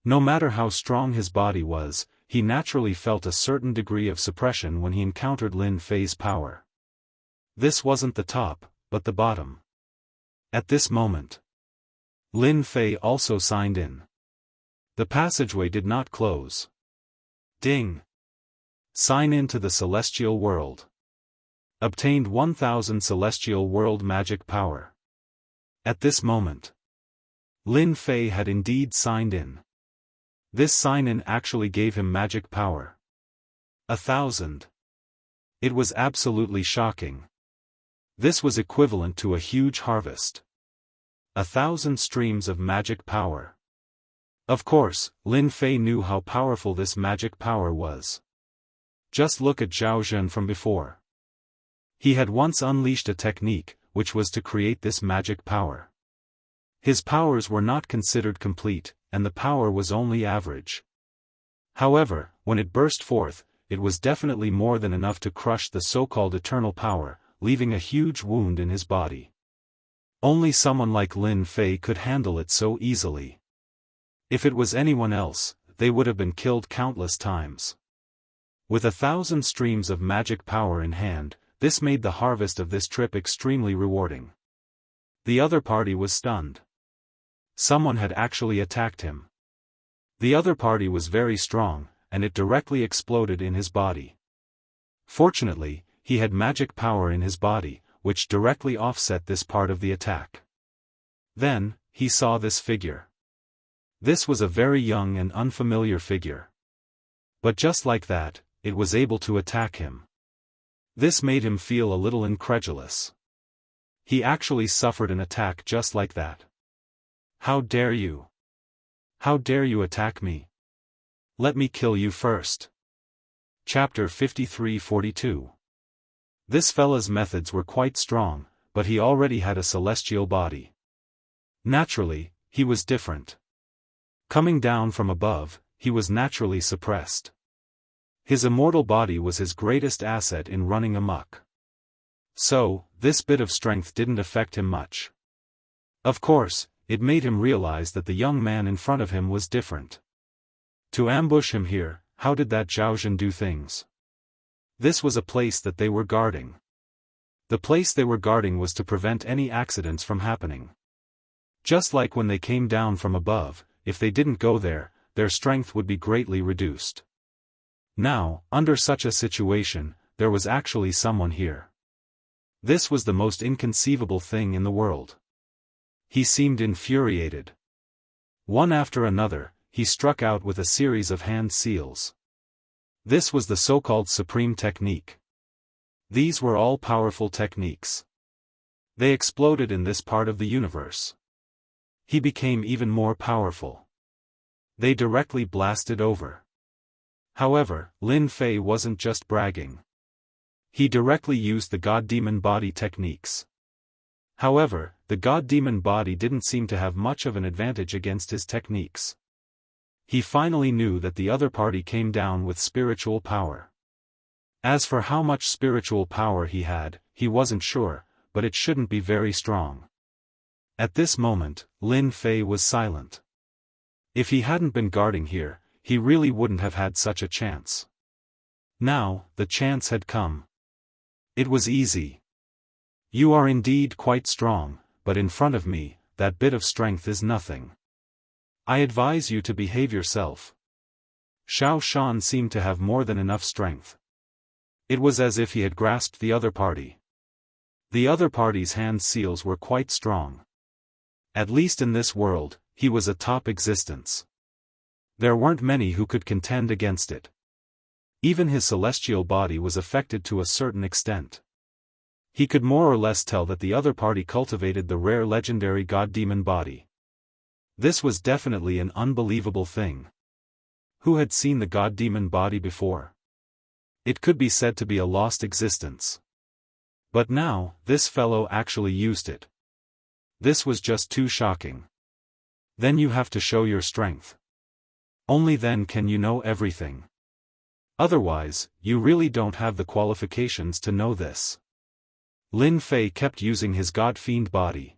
S1: No matter how strong his body was, he naturally felt a certain degree of suppression when he encountered Lin Fei's power. This wasn't the top, but the bottom. At this moment, Lin Fei also signed in. The passageway did not close. Ding! Sign in to the Celestial World. Obtained 1000 Celestial World magic power. At this moment, Lin Fei had indeed signed in. This sign-in actually gave him magic power. 1,000. It was absolutely shocking. This was equivalent to a huge harvest. 1,000 streams of magic power. Of course, Lin Fei knew how powerful this magic power was. Just look at Zhao Zhen from before. He had once unleashed a technique, which was to create this magic power. His powers were not considered complete, and the power was only average. However, when it burst forth, it was definitely more than enough to crush the so-called eternal power, leaving a huge wound in his body. Only someone like Lin Fei could handle it so easily. If it was anyone else, they would have been killed countless times. With 1,000 streams of magic power in hand, this made the harvest of this trip extremely rewarding. The other party was stunned. Someone had actually attacked him. The other party was very strong, and it directly exploded in his body. Fortunately, he had magic power in his body, which directly offset this part of the attack. Then, he saw this figure. This was a very young and unfamiliar figure. But just like that, it was able to attack him. This made him feel a little incredulous. He actually suffered an attack just like that. How dare you? How dare you attack me? Let me kill you first. Chapter 53-42. This fella's methods were quite strong, but he already had a celestial body. Naturally, he was different. Coming down from above, he was naturally suppressed. His immortal body was his greatest asset in running amok. So, this bit of strength didn't affect him much. Of course, it made him realize that the young man in front of him was different. To ambush him here, how did that Zhao Zhen do things? This was a place that they were guarding. The place they were guarding was to prevent any accidents from happening. Just like when they came down from above, if they didn't go there, their strength would be greatly reduced. Now, under such a situation, there was actually someone here. This was the most inconceivable thing in the world. He seemed infuriated. One after another, he struck out with a series of hand seals. This was the so-called supreme technique. These were all powerful techniques. They exploded in this part of the universe. He became even more powerful. They directly blasted over. However, Lin Fei wasn't just bragging. He directly used the God-Demon Body techniques. However, the God-Demon Body didn't seem to have much of an advantage against his techniques. He finally knew that the other party came down with spiritual power. As for how much spiritual power he had, he wasn't sure, but it shouldn't be very strong. At this moment, Lin Fei was silent. If he hadn't been guarding here, he really wouldn't have had such a chance. Now, the chance had come. It was easy. You are indeed quite strong, but in front of me, that bit of strength is nothing. I advise you to behave yourself. Xiao Shan seemed to have more than enough strength. It was as if he had grasped the other party. The other party's hand seals were quite strong. At least in this world, he was a top existence. There weren't many who could contend against it. Even his celestial body was affected to a certain extent. He could more or less tell that the other party cultivated the rare legendary God-Demon Body. This was definitely an unbelievable thing. Who had seen the God-Demon Body before? It could be said to be a lost existence. But now, this fellow actually used it. This was just too shocking. Then you have to show your strength. Only then can you know everything. Otherwise, you really don't have the qualifications to know this. Lin Fei kept using his God-Fiend body.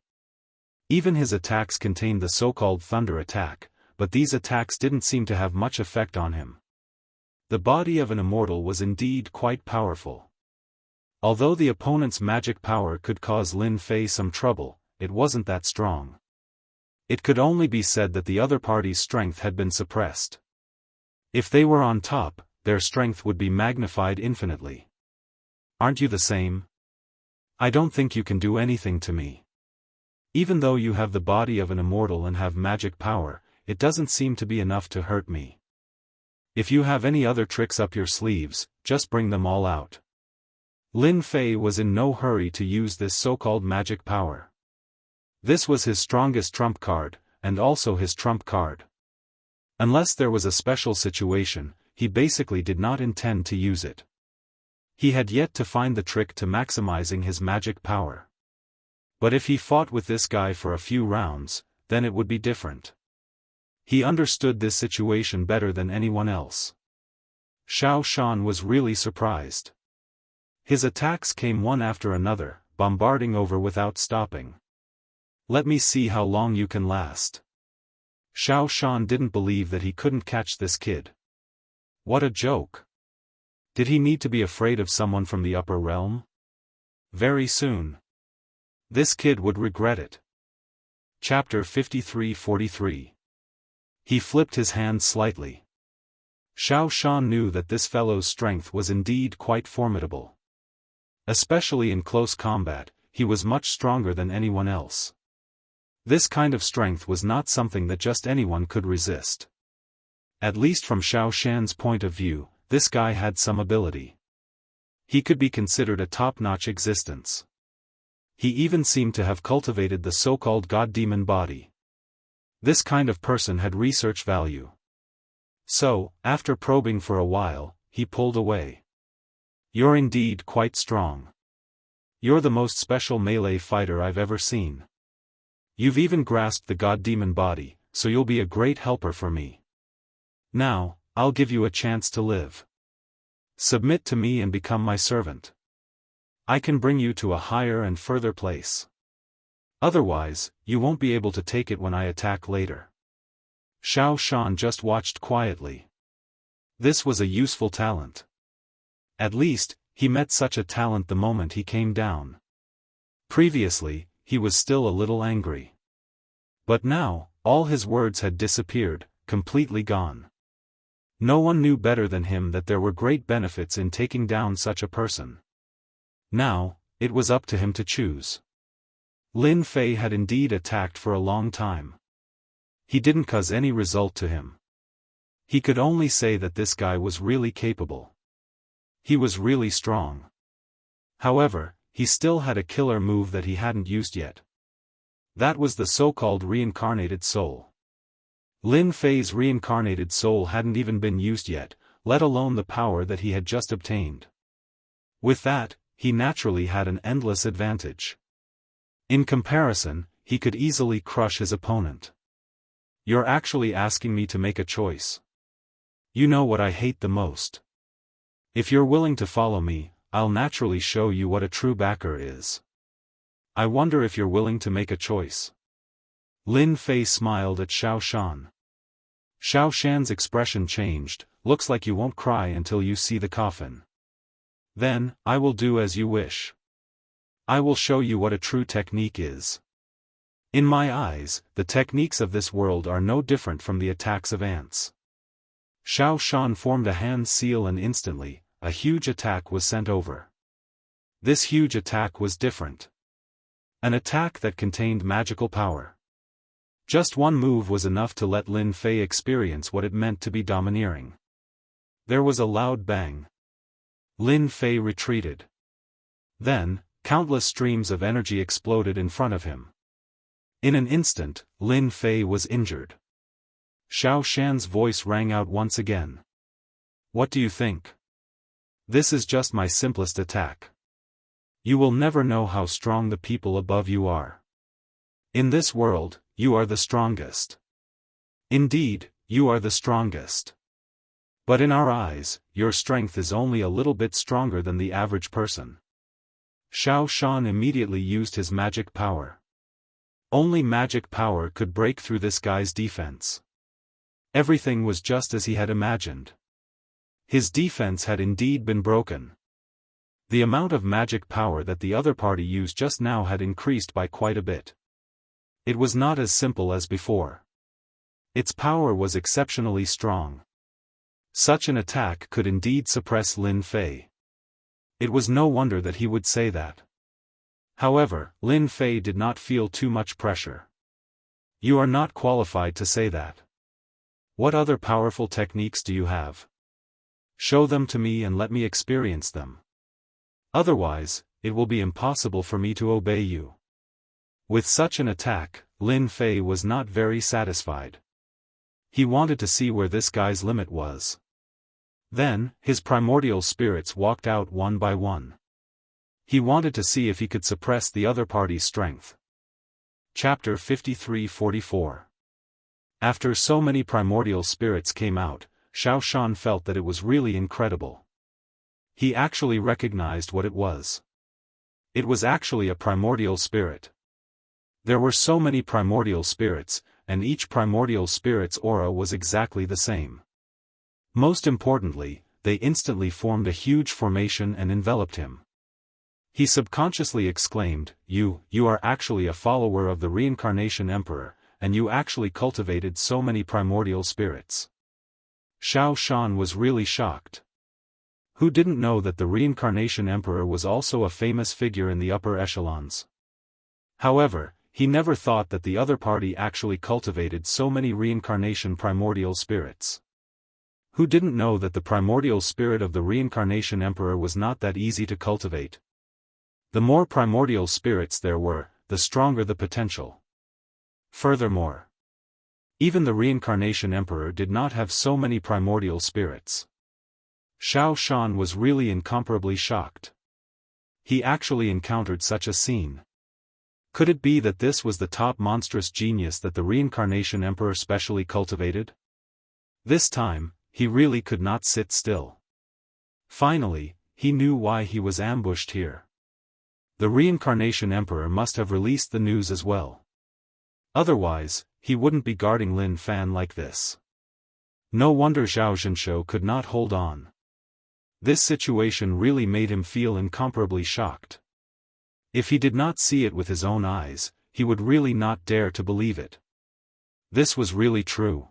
S1: Even his attacks contained the so-called thunder attack, but these attacks didn't seem to have much effect on him. The body of an immortal was indeed quite powerful. Although the opponent's magic power could cause Lin Fei some trouble, it wasn't that strong. It could only be said that the other party's strength had been suppressed. If they were on top, their strength would be magnified infinitely. Aren't you the same? I don't think you can do anything to me. Even though you have the body of an immortal and have magic power, it doesn't seem to be enough to hurt me. If you have any other tricks up your sleeves, just bring them all out. Lin Fei was in no hurry to use this so-called magic power. This was his strongest trump card, and also his trump card. Unless there was a special situation, he basically did not intend to use it. He had yet to find the trick to maximizing his magic power. But if he fought with this guy for a few rounds, then it would be different. He understood this situation better than anyone else. Xiao Shan was really surprised. His attacks came one after another, bombarding over without stopping. Let me see how long you can last. Xiao Shan didn't believe that he couldn't catch this kid. What a joke. Did he need to be afraid of someone from the upper realm? Very soon. This kid would regret it. Chapter 53-43. He flipped his hand slightly. Xiao Shan knew that this fellow's strength was indeed quite formidable. Especially in close combat, he was much stronger than anyone else. This kind of strength was not something that just anyone could resist. At least from Xiao Shan's point of view, this guy had some ability. He could be considered a top-notch existence. He even seemed to have cultivated the so-called god-demon body. This kind of person had research value. So, after probing for a while, he pulled away. You're indeed quite strong. You're the most special melee fighter I've ever seen. You've even grasped the god-demon body, so you'll be a great helper for me. Now, I'll give you a chance to live. Submit to me and become my servant. I can bring you to a higher and further place. Otherwise, you won't be able to take it when I attack later. Xiao Shan just watched quietly. This was a useful talent. At least, he met such a talent the moment he came down. Previously, he was still a little angry. But now, all his words had disappeared, completely gone. No one knew better than him that there were great benefits in taking down such a person. Now, it was up to him to choose. Lin Fei had indeed attacked for a long time. He didn't cause any result to him. He could only say that this guy was really capable. He was really strong. However, he still had a killer move that he hadn't used yet. That was the so-called reincarnated soul. Lin Fei's reincarnated soul hadn't even been used yet, let alone the power that he had just obtained. With that, he naturally had an endless advantage. In comparison, he could easily crush his opponent. You're actually asking me to make a choice. You know what I hate the most. If you're willing to follow me, I'll naturally show you what a true backer is. I wonder if you're willing to make a choice. Lin Fei smiled at Xiao Shan. Xiao Shan's expression changed. Looks like you won't cry until you see the coffin. Then, I will do as you wish. I will show you what a true technique is. In my eyes, the techniques of this world are no different from the attacks of ants. Xiao Shan formed a hand seal and instantly, a huge attack was sent over. This huge attack was different. An attack that contained magical power. Just one move was enough to let Lin Fei experience what it meant to be domineering. There was a loud bang. Lin Fei retreated. Then, countless streams of energy exploded in front of him. In an instant, Lin Fei was injured. Xiao Shan's voice rang out once again. What do you think? This is just my simplest attack. You will never know how strong the people above you are. In this world, you are the strongest. Indeed, you are the strongest. But in our eyes, your strength is only a little bit stronger than the average person. Xiao Shan immediately used his magic power. Only magic power could break through this guy's defense. Everything was just as he had imagined. His defense had indeed been broken. The amount of magic power that the other party used just now had increased by quite a bit. It was not as simple as before. Its power was exceptionally strong. Such an attack could indeed suppress Lin Fei. It was no wonder that he would say that. However, Lin Fei did not feel too much pressure. You are not qualified to say that. What other powerful techniques do you have? Show them to me and let me experience them. Otherwise, it will be impossible for me to obey you. With such an attack, Lin Fei was not very satisfied. He wanted to see where this guy's limit was. Then, his primordial spirits walked out one by one. He wanted to see if he could suppress the other party's strength. Chapter 53-44. After so many primordial spirits came out, Xiaoshan felt that it was really incredible. He actually recognized what it was. It was actually a primordial spirit. There were so many primordial spirits, and each primordial spirit's aura was exactly the same. Most importantly, they instantly formed a huge formation and enveloped him. He subconsciously exclaimed, You are actually a follower of the Reincarnation Emperor, and you actually cultivated so many primordial spirits. Xiaoshan was really shocked. Who didn't know that the Reincarnation Emperor was also a famous figure in the upper echelons? However, he never thought that the other party actually cultivated so many reincarnation primordial spirits. Who didn't know that the primordial spirit of the Reincarnation Emperor was not that easy to cultivate? The more primordial spirits there were, the stronger the potential. Furthermore, even the Reincarnation Emperor did not have so many primordial spirits. Xiaoshan was really incomparably shocked. He actually encountered such a scene. Could it be that this was the top monstrous genius that the Reincarnation Emperor specially cultivated? This time, he really could not sit still. Finally, he knew why he was ambushed here. The Reincarnation Emperor must have released the news as well. Otherwise, he wouldn't be guarding Lin Fan like this. No wonder Zhao Zhenshou could not hold on. This situation really made him feel incomparably shocked. If he did not see it with his own eyes, he would really not dare to believe it. This was really true.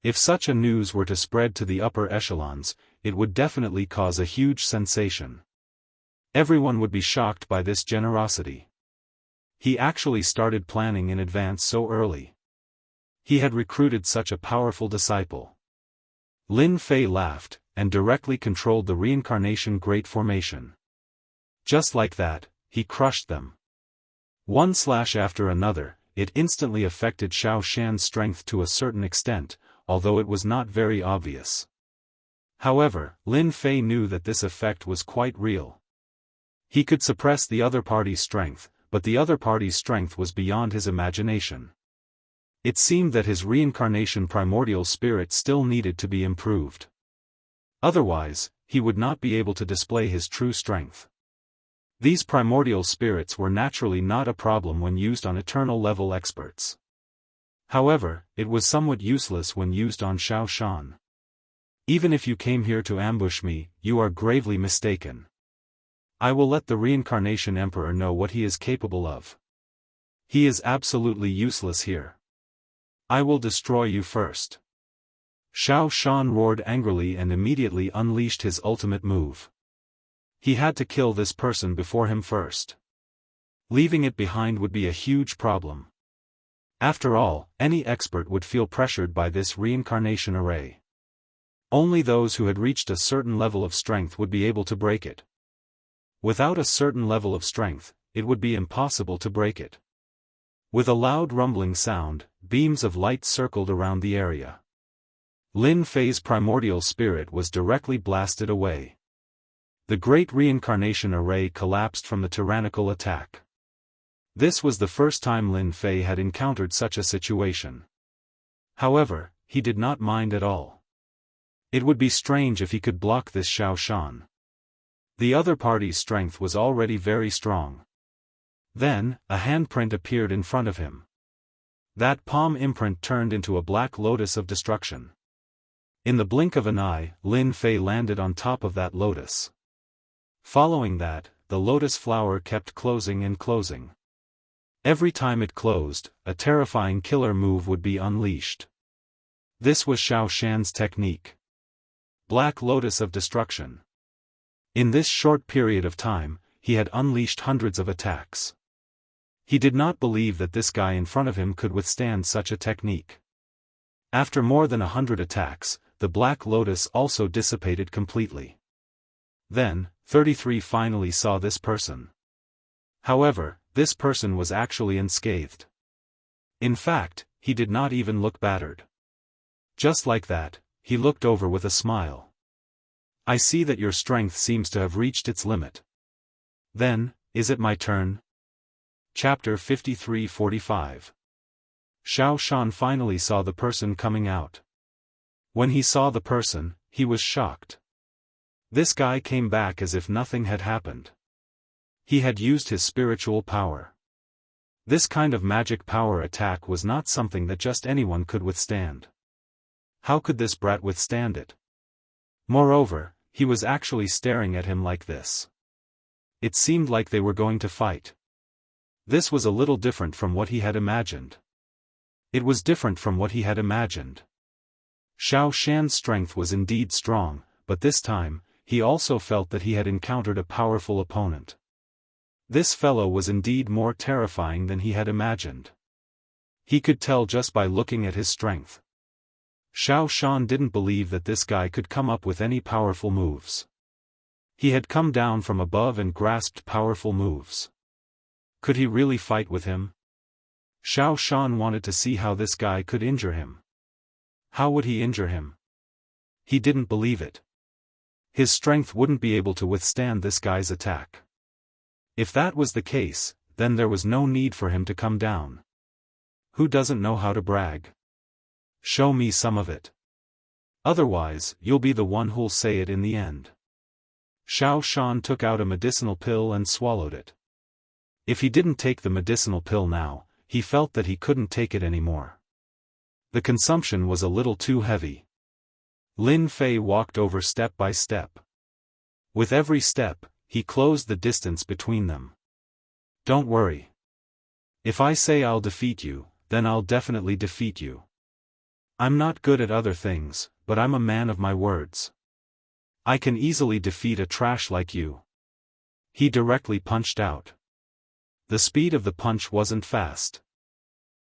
S1: If such a news were to spread to the upper echelons, it would definitely cause a huge sensation. Everyone would be shocked by this generosity. He actually started planning in advance so early. He had recruited such a powerful disciple. Lin Fei laughed, and directly controlled the Reincarnation Great Formation. Just like that, he crushed them. One slash after another, it instantly affected Xiao Shan's strength to a certain extent, although it was not very obvious. However, Lin Fei knew that this effect was quite real. He could suppress the other party's strength, but the other party's strength was beyond his imagination. It seemed that his reincarnation primordial spirit still needed to be improved. Otherwise, he would not be able to display his true strength. These primordial spirits were naturally not a problem when used on eternal-level experts. However, it was somewhat useless when used on Xiao Shan. Even if you came here to ambush me, you are gravely mistaken. I will let the Reincarnation Emperor know what he is capable of. He is absolutely useless here. I will destroy you first. Xiao Shan roared angrily and immediately unleashed his ultimate move. He had to kill this person before him first. Leaving it behind would be a huge problem. After all, any expert would feel pressured by this reincarnation array. Only those who had reached a certain level of strength would be able to break it. Without a certain level of strength, it would be impossible to break it. With a loud rumbling sound, beams of light circled around the area. Lin Fei's primordial spirit was directly blasted away. The great reincarnation array collapsed from the tyrannical attack. This was the first time Lin Fei had encountered such a situation. However, he did not mind at all. It would be strange if he could block this Xiao Shan. The other party's strength was already very strong. Then, a handprint appeared in front of him. That palm imprint turned into a black lotus of destruction. In the blink of an eye, Lin Fei landed on top of that lotus. Following that, the lotus flower kept closing and closing. Every time it closed, a terrifying killer move would be unleashed. This was Xiao Shan's technique. Black Lotus of Destruction. In this short period of time, he had unleashed hundreds of attacks. He did not believe that this guy in front of him could withstand such a technique. After more than 100 attacks, the Black Lotus also dissipated completely. Then, 33 finally saw this person. However, this person was actually unscathed. In fact, he did not even look battered. Just like that, he looked over with a smile. I see that your strength seems to have reached its limit. Then, is it my turn? Chapter 53-45. Xiao Shan finally saw the person coming out. When he saw the person, he was shocked. This guy came back as if nothing had happened. He had used his spiritual power. This kind of magic power attack was not something that just anyone could withstand. How could this brat withstand it? Moreover, he was actually staring at him like this. It seemed like they were going to fight. This was a little different from what he had imagined. It was different from what he had imagined. Xiao Shan's strength was indeed strong, but this time, he also felt that he had encountered a powerful opponent. This fellow was indeed more terrifying than he had imagined. He could tell just by looking at his strength. Xiao Shan didn't believe that this guy could come up with any powerful moves. He had come down from above and grasped powerful moves. Could he really fight with him? Xiao Shan wanted to see how this guy could injure him. How would he injure him? He didn't believe it. His strength wouldn't be able to withstand this guy's attack. If that was the case, then there was no need for him to come down. Who doesn't know how to brag? Show me some of it. Otherwise, you'll be the one who'll say it in the end. Xiao Shan took out a medicinal pill and swallowed it. If he didn't take the medicinal pill now, he felt that he couldn't take it anymore. The consumption was a little too heavy. Lin Fei walked over step by step. With every step, he closed the distance between them. Don't worry. If I say I'll defeat you, then I'll definitely defeat you. I'm not good at other things, but I'm a man of my words. I can easily defeat a trash like you. He directly punched out. The speed of the punch wasn't fast.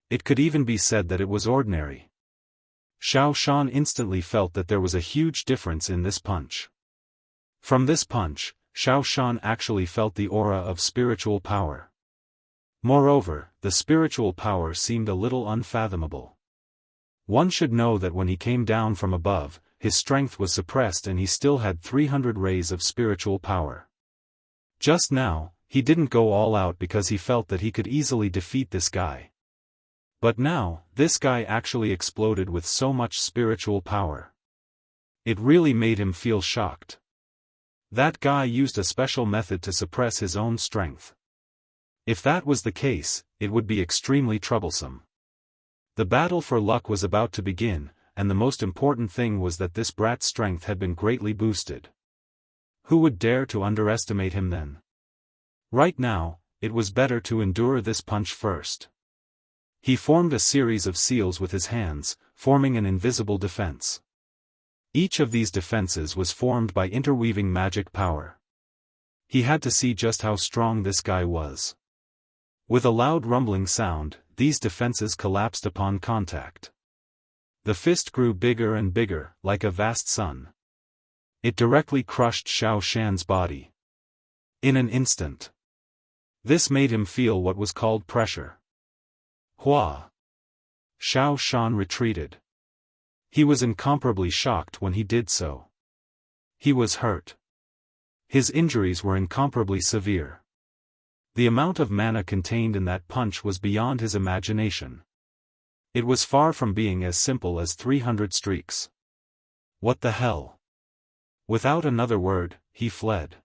S1: It could even be said that it was ordinary. Xiao Shan instantly felt that there was a huge difference in this punch. From this punch, Xiao Shan actually felt the aura of spiritual power. Moreover, the spiritual power seemed a little unfathomable. One should know that when he came down from above, his strength was suppressed and he still had 300 rays of spiritual power. Just now, he didn't go all out because he felt that he could easily defeat this guy. But now, this guy actually exploded with so much spiritual power. It really made him feel shocked. That guy used a special method to suppress his own strength. If that was the case, it would be extremely troublesome. The battle for luck was about to begin, and the most important thing was that this brat's strength had been greatly boosted. Who would dare to underestimate him then? Right now, it was better to endure this punch first. He formed a series of seals with his hands, forming an invisible defense. Each of these defenses was formed by interweaving magic power. He had to see just how strong this guy was. With a loud rumbling sound, these defenses collapsed upon contact. The fist grew bigger and bigger, like a vast sun. It directly crushed Xiao Shan's body. In an instant. This made him feel what was called pressure. Hua! Xiao Shan retreated. He was incomparably shocked when he did so. He was hurt. His injuries were incomparably severe. The amount of mana contained in that punch was beyond his imagination. It was far from being as simple as 300 streaks. What the hell? Without another word, he fled.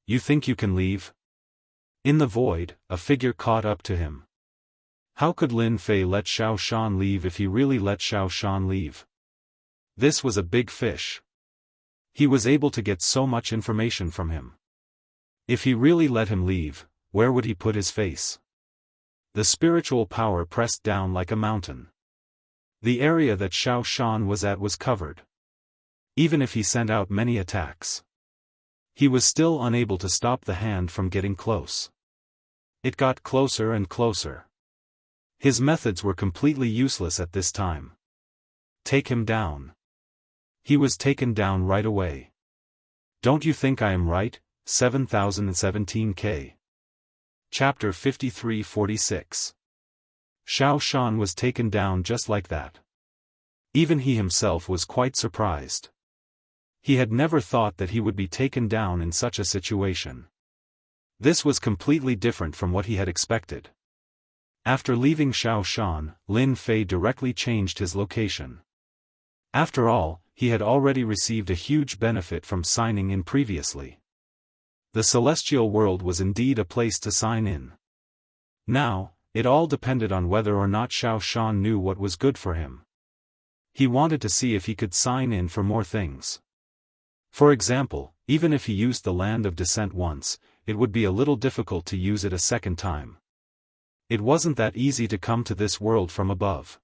S1: You think you can leave? In the void, a figure caught up to him. How could Lin Fei let Xiao Shan leave if he really let Xiao Shan leave? This was a big fish. He was able to get so much information from him. If he really let him leave, where would he put his face? The spiritual power pressed down like a mountain. The area that Xiao Shan was at was covered. Even if he sent out many attacks, he was still unable to stop the hand from getting close. It got closer and closer. His methods were completely useless at this time. Take him down. He was taken down right away. Don't you think I am right? 7017K. Chapter 53-46. Xiao Shan was taken down just like that. Even he himself was quite surprised. He had never thought that he would be taken down in such a situation. This was completely different from what he had expected. After leaving Xiao Shan, Lin Fei directly changed his location. After all, he had already received a huge benefit from signing in previously. The celestial world was indeed a place to sign in. Now, it all depended on whether or not Xiao Shan knew what was good for him. He wanted to see if he could sign in for more things. For example, even if he used the land of descent once, it would be a little difficult to use it a second time. It wasn't that easy to come to this world from above.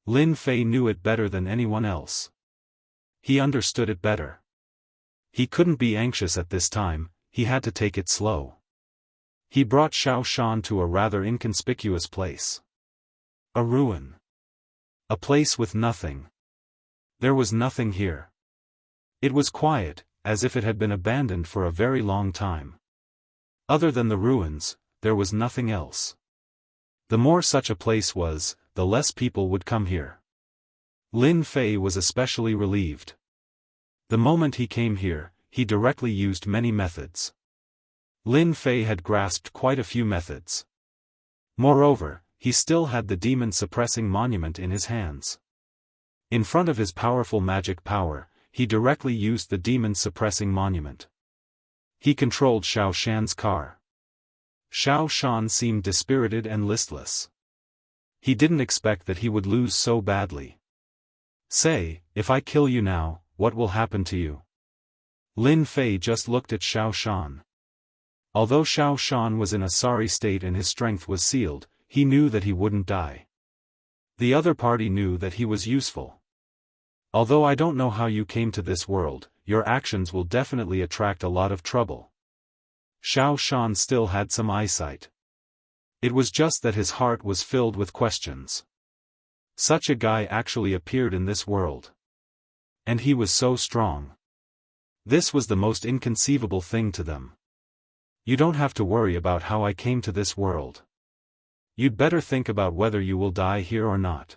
S1: Lin Fei knew it better than anyone else. He understood it better. He couldn't be anxious at this time, he had to take it slow. He brought Xiao Shan to a rather inconspicuous place. A ruin. A place with nothing. There was nothing here. It was quiet, as if it had been abandoned for a very long time. Other than the ruins, there was nothing else. The more such a place was, the less people would come here. Lin Fei was especially relieved. The moment he came here, he directly used many methods. Lin Fei had grasped quite a few methods. Moreover, he still had the demon-suppressing monument in his hands. In front of his powerful magic power, he directly used the demon-suppressing monument. He controlled Xiao Shan's car. Xiao Shan seemed dispirited and listless. He didn't expect that he would lose so badly. Say, if I kill you now, what will happen to you? Lin Fei just looked at Xiao Shan. Although Xiao Shan was in a sorry state and his strength was sealed, he knew that he wouldn't die. The other party knew that he was useful. Although I don't know how you came to this world, your actions will definitely attract a lot of trouble. Xiao Shan still had some eyesight. It was just that his heart was filled with questions. Such a guy actually appeared in this world. And he was so strong. This was the most inconceivable thing to them. You don't have to worry about how I came to this world. You'd better think about whether you will die here or not.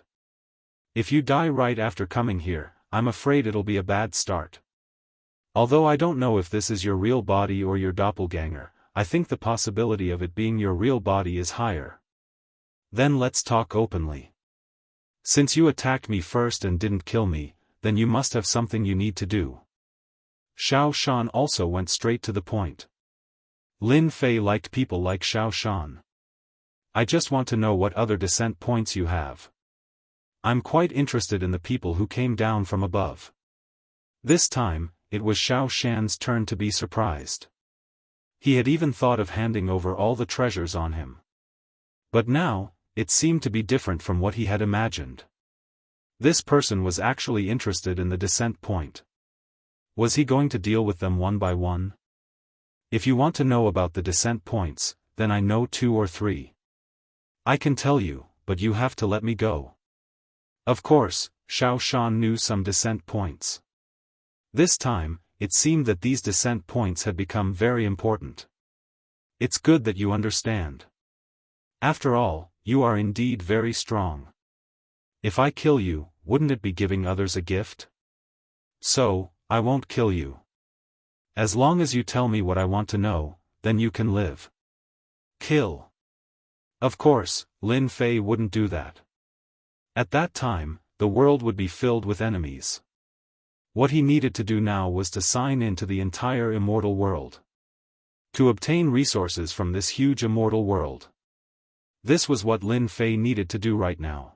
S1: If you die right after coming here, I'm afraid it'll be a bad start. Although I don't know if this is your real body or your doppelganger, I think the possibility of it being your real body is higher. Then let's talk openly. Since you attacked me first and didn't kill me, then you must have something you need to do. Xiao Shan also went straight to the point. Lin Fei liked people like Xiao Shan. I just want to know what other descent points you have. I'm quite interested in the people who came down from above. This time, it was Xiao Shan's turn to be surprised. He had even thought of handing over all the treasures on him. But now, it seemed to be different from what he had imagined. This person was actually interested in the descent point. Was he going to deal with them one by one? If you want to know about the descent points, then I know 2 or 3. I can tell you, but you have to let me go. Of course, Xiao Shan knew some descent points. This time, it seemed that these descent points had become very important. It's good that you understand. After all, you are indeed very strong. If I kill you, wouldn't it be giving others a gift? So, I won't kill you. As long as you tell me what I want to know, then you can live. Kill. Of course, Lin Fei wouldn't do that. At that time, the world would be filled with enemies. What he needed to do now was to sign into the entire immortal world. To obtain resources from this huge immortal world. This was what Lin Fei needed to do right now.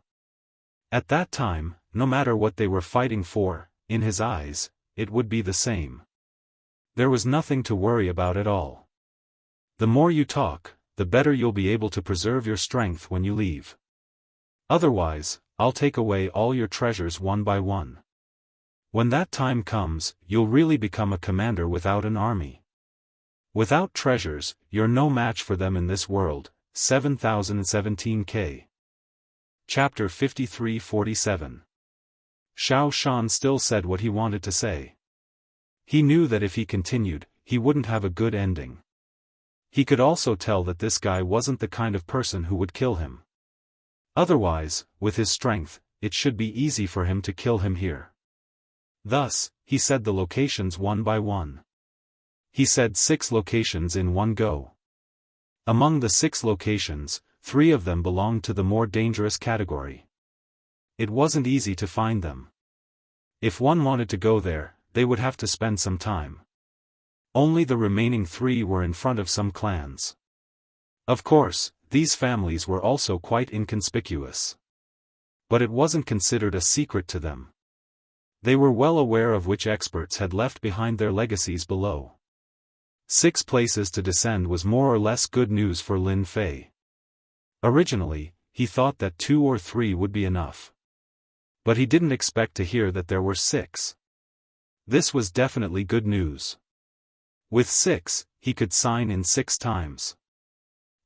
S1: At that time, no matter what they were fighting for, in his eyes, it would be the same. There was nothing to worry about at all. The more you talk, the better you'll be able to preserve your strength when you leave. Otherwise, I'll take away all your treasures one by one. When that time comes, you'll really become a commander without an army. Without treasures, you're no match for them in this world. 7017K. Chapter 53-47. Xiao Shan still said what he wanted to say. He knew that if he continued, he wouldn't have a good ending. He could also tell that this guy wasn't the kind of person who would kill him. Otherwise, with his strength, it should be easy for him to kill him here. Thus, he said the locations one by one. He said 6 locations in one go. Among the 6 locations, 3 of them belonged to the more dangerous category. It wasn't easy to find them. If one wanted to go there, they would have to spend some time. Only the remaining 3 were in front of some clans. Of course, these families were also quite inconspicuous. But it wasn't considered a secret to them. They were well aware of which experts had left behind their legacies below. 6 places to descend was more or less good news for Lin Fei. Originally, he thought that 2 or 3 would be enough. But he didn't expect to hear that there were 6. This was definitely good news. With 6, he could sign in 6 times.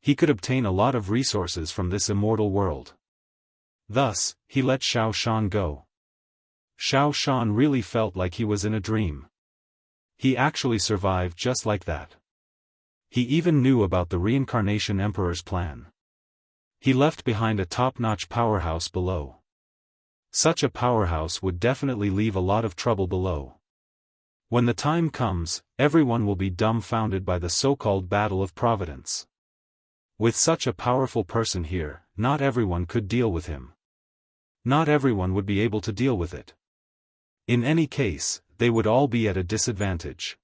S1: He could obtain a lot of resources from this immortal world. Thus, he let Xiao Shan go. Xiao Shan really felt like he was in a dream. He actually survived just like that. He even knew about the Reincarnation Emperor's plan. He left behind a top-notch powerhouse below. Such a powerhouse would definitely leave a lot of trouble below. When the time comes, everyone will be dumbfounded by the so-called battle of providence. With such a powerful person here, not everyone could deal with him. Not everyone would be able to deal with it. In any case, they would all be at a disadvantage.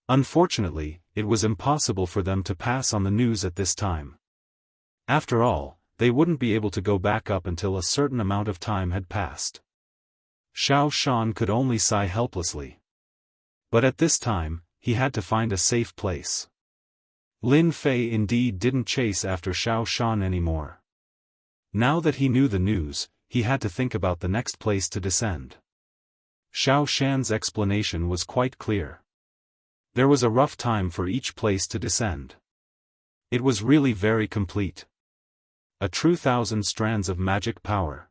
S1: Unfortunately, it was impossible for them to pass on the news at this time. After all, they wouldn't be able to go back up until a certain amount of time had passed. Xiao Shan could only sigh helplessly. But at this time, he had to find a safe place. Lin Fei indeed didn't chase after Xiao Shan anymore. Now that he knew the news, he had to think about the next place to descend. Xiao Shan's explanation was quite clear. There was a rough time for each place to descend. It was really very complete. A true 1,000 strands of magic power.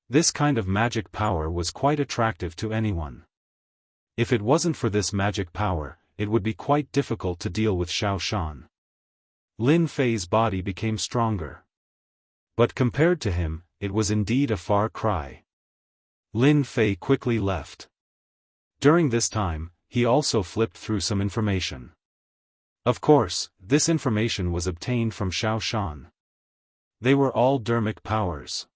S1: This kind of magic power was quite attractive to anyone. If it wasn't for this magic power, it would be quite difficult to deal with Xiao Shan. Lin Fei's body became stronger. But compared to him, it was indeed a far cry. Lin Fei quickly left. During this time, he also flipped through some information. Of course, this information was obtained from Xiao Shan. They were all dermic powers.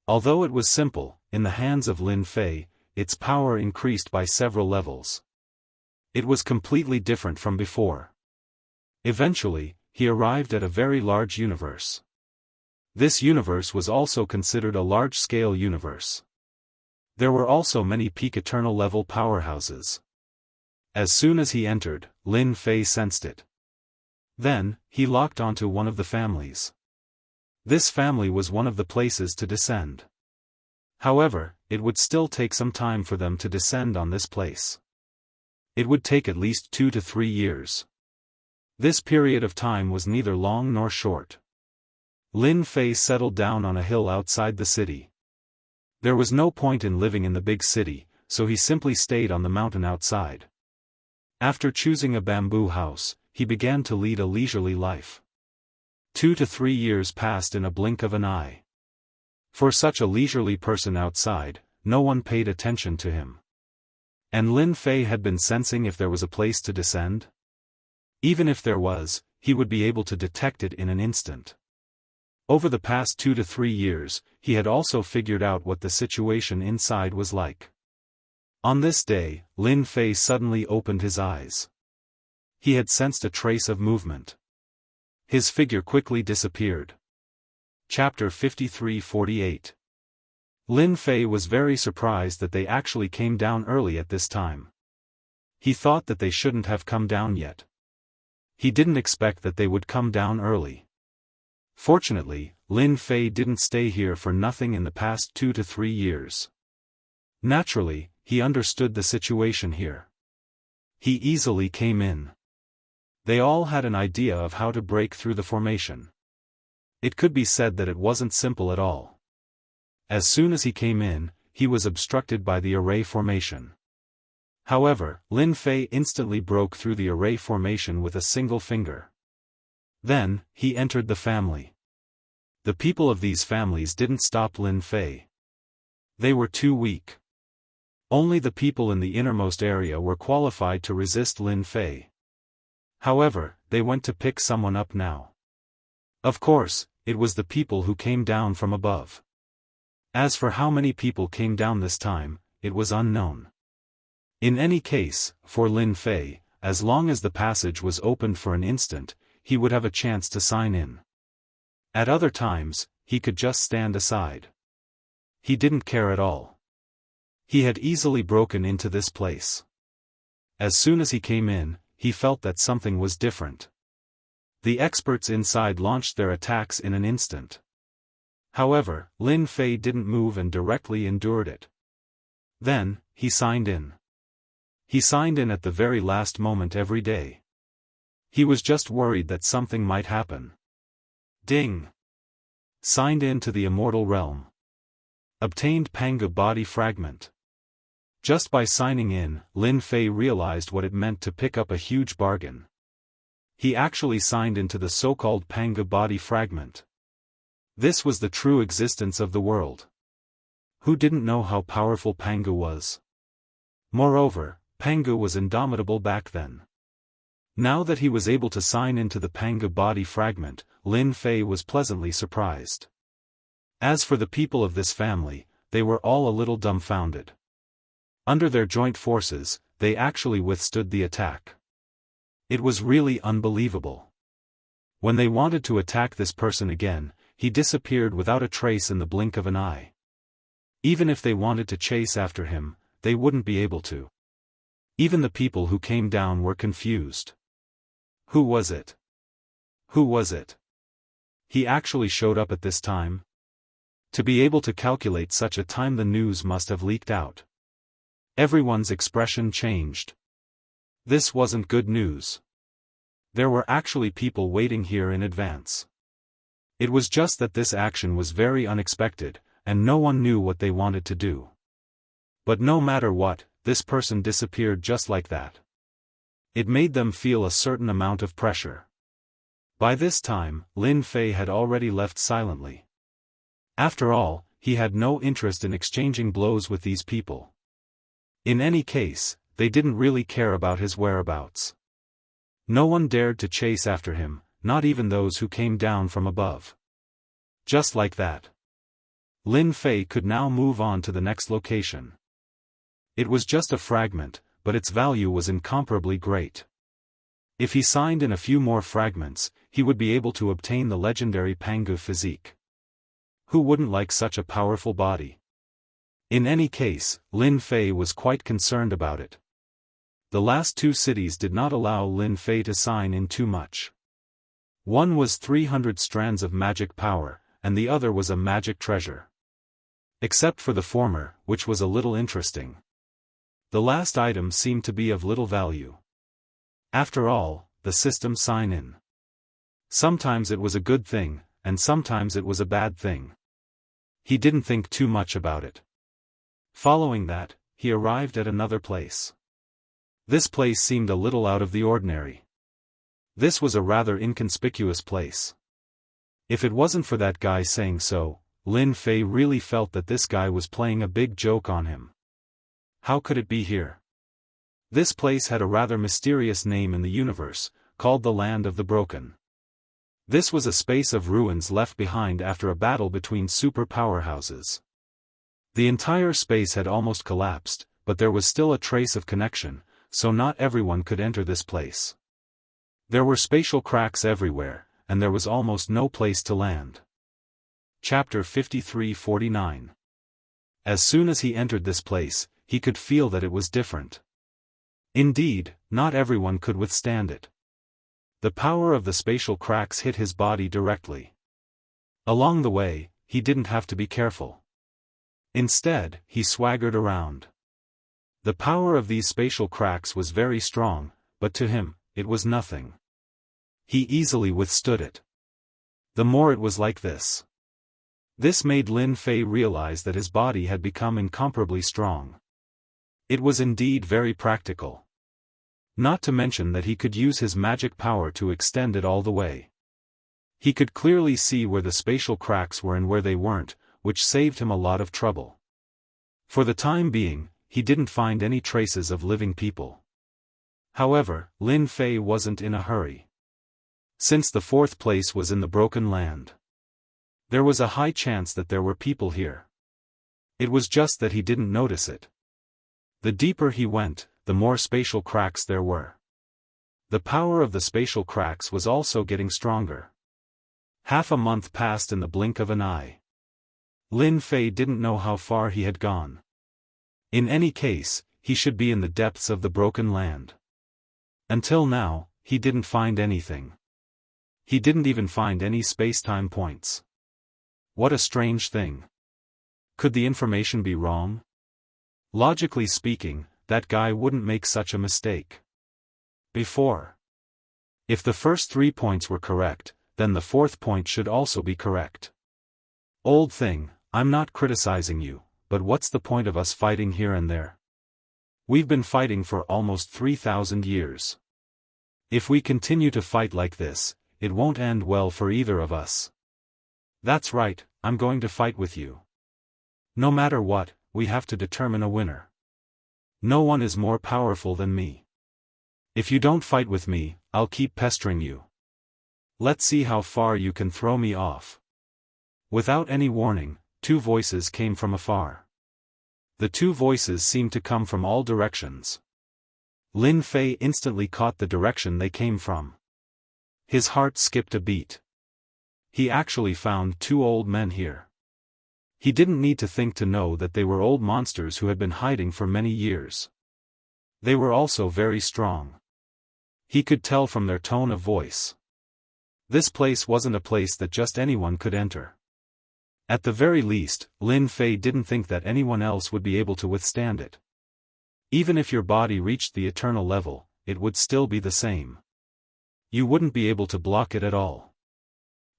S1: Although it was simple, in the hands of Lin Fei, its power increased by several levels. It was completely different from before. Eventually, he arrived at a very large universe. This universe was also considered a large-scale universe. There were also many peak eternal level powerhouses. As soon as he entered, Lin Fei sensed it. Then, he locked onto one of the families. This family was one of the places to descend. However, it would still take some time for them to descend on this place. It would take at least 2 to 3 years. This period of time was neither long nor short. Lin Fei settled down on a hill outside the city. There was no point in living in the big city, so he simply stayed on the mountain outside. After choosing a bamboo house, he began to lead a leisurely life. 2 to 3 years passed in a blink of an eye. For such a leisurely person outside, no one paid attention to him. And Lin Fei had been sensing if there was a place to descend. Even if there was, he would be able to detect it in an instant. Over the past 2 to 3 years, he had also figured out what the situation inside was like. On this day, Lin Fei suddenly opened his eyes. He had sensed a trace of movement. His figure quickly disappeared. Chapter 53-48. Lin Fei was very surprised that they actually came down early at this time. He thought that they shouldn't have come down yet. He didn't expect that they would come down early. Fortunately, Lin Fei didn't stay here for nothing in the past 2 to 3 years. Naturally, he understood the situation here. He easily came in. They all had an idea of how to break through the formation. It could be said that it wasn't simple at all. As soon as he came in, he was obstructed by the array formation. However, Lin Fei instantly broke through the array formation with a single finger. Then, he entered the family. The people of these families didn't stop Lin Fei. They were too weak. Only the people in the innermost area were qualified to resist Lin Fei. However, they went to pick someone up now. Of course, it was the people who came down from above. As for how many people came down this time, it was unknown. In any case, for Lin Fei, as long as the passage was opened for an instant, he would have a chance to sign in. At other times, he could just stand aside. He didn't care at all. He had easily broken into this place. As soon as he came in, he felt that something was different. The experts inside launched their attacks in an instant. However, Lin Fei didn't move and directly endured it. Then, he signed in. He signed in at the very last moment every day. He was just worried that something might happen. Ding! Signed in to the Immortal realm. Obtained Panga body fragment. Just by signing in, Lin Fei realized what it meant to pick up a huge bargain. He actually signed into the so-called Panga body fragment. This was the true existence of the world. Who didn't know how powerful Panga was? Moreover, Panga was indomitable back then. Now that he was able to sign into the Panga body fragment, Lin Fei was pleasantly surprised. As for the people of this family, they were all a little dumbfounded. Under their joint forces, they actually withstood the attack. It was really unbelievable. When they wanted to attack this person again, he disappeared without a trace in the blink of an eye. Even if they wanted to chase after him, they wouldn't be able to. Even the people who came down were confused. Who was it? Who was it? He actually showed up at this time? To be able to calculate such a time, the news must have leaked out. Everyone's expression changed. This wasn't good news. There were actually people waiting here in advance. It was just that this action was very unexpected, and no one knew what they wanted to do. But no matter what, this person disappeared just like that. It made them feel a certain amount of pressure. By this time, Lin Fei had already left silently. After all, he had no interest in exchanging blows with these people. In any case, they didn't really care about his whereabouts. No one dared to chase after him, not even those who came down from above. Just like that. Lin Fei could now move on to the next location. It was just a fragment, but its value was incomparably great. If he signed in a few more fragments, he would be able to obtain the legendary Pangu physique. Who wouldn't like such a powerful body? In any case, Lin Fei was quite concerned about it. The last two cities did not allow Lin Fei to sign in too much. One was 300 strands of magic power, and the other was a magic treasure. Except for the former, which was a little interesting. The last item seemed to be of little value. After all, the system sign-in. Sometimes it was a good thing, and sometimes it was a bad thing. He didn't think too much about it. Following that, he arrived at another place. This place seemed a little out of the ordinary. This was a rather inconspicuous place. If it wasn't for that guy saying so, Lin Fei really felt that this guy was playing a big joke on him. How could it be here? This place had a rather mysterious name in the universe, called the Land of the Broken. This was a space of ruins left behind after a battle between super powerhouses. The entire space had almost collapsed, but there was still a trace of connection, so not everyone could enter this place. There were spatial cracks everywhere, and there was almost no place to land. Chapter 53-49. As soon as he entered this place, he could feel that it was different. Indeed, not everyone could withstand it. The power of the spatial cracks hit his body directly. Along the way, he didn't have to be careful. Instead, he swaggered around. The power of these spatial cracks was very strong, but to him, it was nothing. He easily withstood it. The more it was like this. This made Lin Fei realize that his body had become incomparably strong. It was indeed very practical. Not to mention that he could use his magic power to extend it all the way. He could clearly see where the spatial cracks were and where they weren't, which saved him a lot of trouble. For the time being, he didn't find any traces of living people. However, Lin Fei wasn't in a hurry. Since the fourth place was in the Broken Land, there was a high chance that there were people here. It was just that he didn't notice it. The deeper he went, the more spatial cracks there were. The power of the spatial cracks was also getting stronger. Half a month passed in the blink of an eye. Lin Fei didn't know how far he had gone. In any case, he should be in the depths of the Broken Land. Until now, he didn't find anything. He didn't even find any space-time points. What a strange thing. Could the information be wrong? Logically speaking, that guy wouldn't make such a mistake. Before. If the first 3 points were correct, then the fourth point should also be correct. Old thing, I'm not criticizing you, but what's the point of us fighting here and there? We've been fighting for almost 3,000 years. If we continue to fight like this, it won't end well for either of us. That's right, I'm going to fight with you. No matter what, we have to determine a winner. No one is more powerful than me. If you don't fight with me, I'll keep pestering you. Let's see how far you can throw me off. Without any warning, 2 voices came from afar. The 2 voices seemed to come from all directions. Lin Fei instantly caught the direction they came from. His heart skipped a beat. He actually found 2 old men here. He didn't need to think to know that they were old monsters who had been hiding for many years. They were also very strong. He could tell from their tone of voice. This place wasn't a place that just anyone could enter. At the very least, Lin Fei didn't think that anyone else would be able to withstand it. Even if your body reached the eternal level, it would still be the same. You wouldn't be able to block it at all.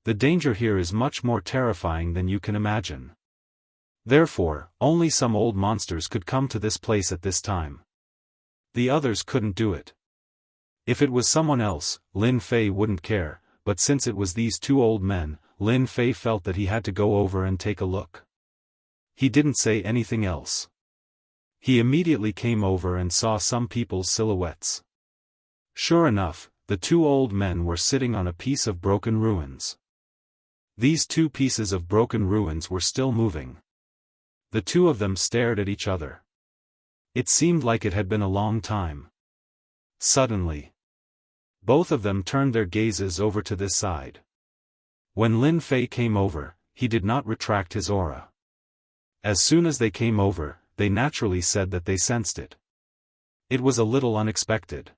S1: The danger here is much more terrifying than you can imagine. Therefore, only some old monsters could come to this place at this time. The others couldn't do it. If it was someone else, Lin Fei wouldn't care, but since it was these 2 old men, Lin Fei felt that he had to go over and take a look. He didn't say anything else. He immediately came over and saw some people's silhouettes. Sure enough, the 2 old men were sitting on a piece of broken ruins. These 2 pieces of broken ruins were still moving. The 2 of them stared at each other. It seemed like it had been a long time. Suddenly, both of them turned their gazes over to this side. When Lin Fei came over, he did not retract his aura. As soon as they came over, they naturally said that they sensed it. It was a little unexpected.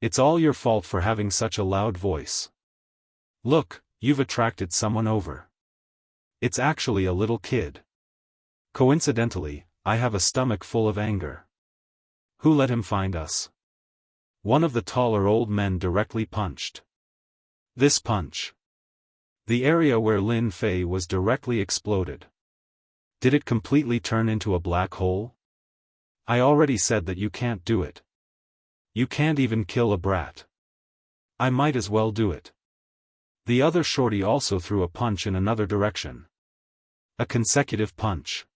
S1: It's all your fault for having such a loud voice. Look, you've attracted someone over. It's actually a little kid. Coincidentally, I have a stomach full of anger. Who let him find us? One of the taller old men directly punched. This punch. The area where Lin Fei was directly exploded. Did it completely turn into a black hole? I already said that you can't do it. You can't even kill a brat. I might as well do it. The other shorty also threw a punch in another direction. A consecutive punch.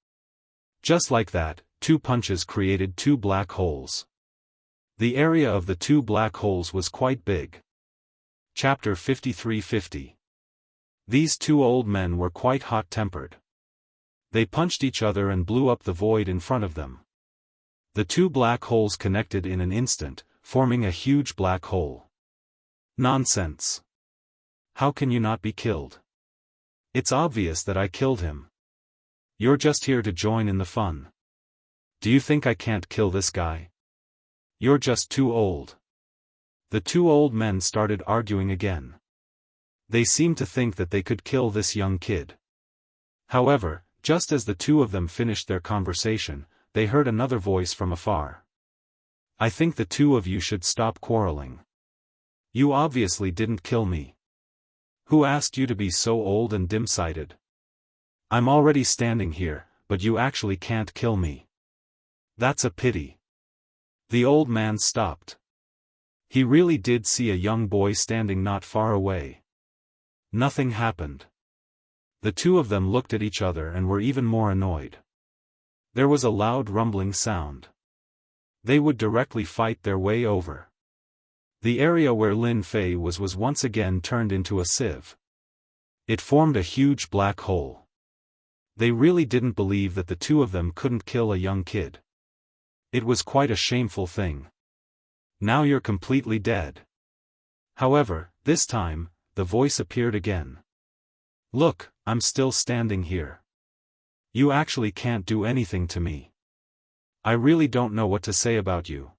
S1: Just like that, 2 punches created 2 black holes. The area of the 2 black holes was quite big. Chapter 5350. These 2 old men were quite hot-tempered. They punched each other and blew up the void in front of them. The 2 black holes connected in an instant, forming a huge black hole. Nonsense. How can you not be killed? It's obvious that I killed him. You're just here to join in the fun. Do you think I can't kill this guy? You're just too old. The 2 old men started arguing again. They seemed to think that they could kill this young kid. However, just as the 2 of them finished their conversation, they heard another voice from afar. I think the 2 of you should stop quarreling. You obviously didn't kill me. Who asked you to be so old and dim-sighted? I'm already standing here, but you actually can't kill me. That's a pity. The old man stopped. He really did see a young boy standing not far away. Nothing happened. The two of them looked at each other and were even more annoyed. There was a loud rumbling sound. They would directly fight their way over. The area where Lin Fei was once again turned into a sieve. It formed a huge black hole. They really didn't believe that the two of them couldn't kill a young kid. It was quite a shameful thing. Now you're completely dead. However, this time, the voice appeared again. Look, I'm still standing here. You actually can't do anything to me. I really don't know what to say about you.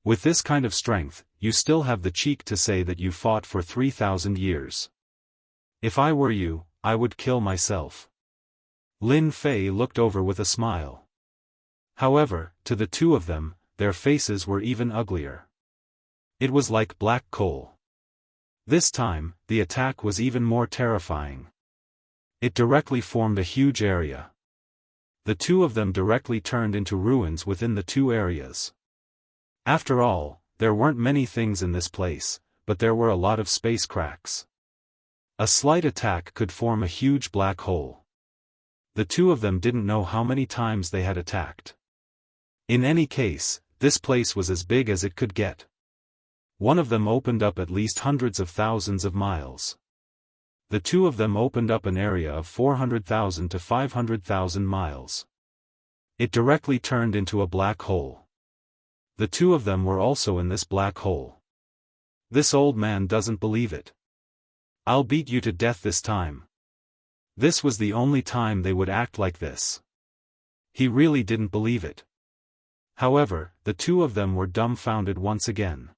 S1: With this kind of strength, you still have the cheek to say that you fought for 3,000 years. If I were you, I would kill myself. Lin Fei looked over with a smile. However, to the two of them, their faces were even uglier. It was like black coal. This time, the attack was even more terrifying. It directly formed a huge area. The two of them directly turned into ruins within the two areas. After all, there weren't many things in this place, but there were a lot of space cracks. A slight attack could form a huge black hole. The two of them didn't know how many times they had attacked. In any case, this place was as big as it could get. One of them opened up at least hundreds of thousands of miles. The two of them opened up an area of 400,000 to 500,000 miles. It directly turned into a black hole. The two of them were also in this black hole. This old man doesn't believe it. I'll beat you to death this time. This was the only time they would act like this. He really didn't believe it. However, the two of them were dumbfounded once again.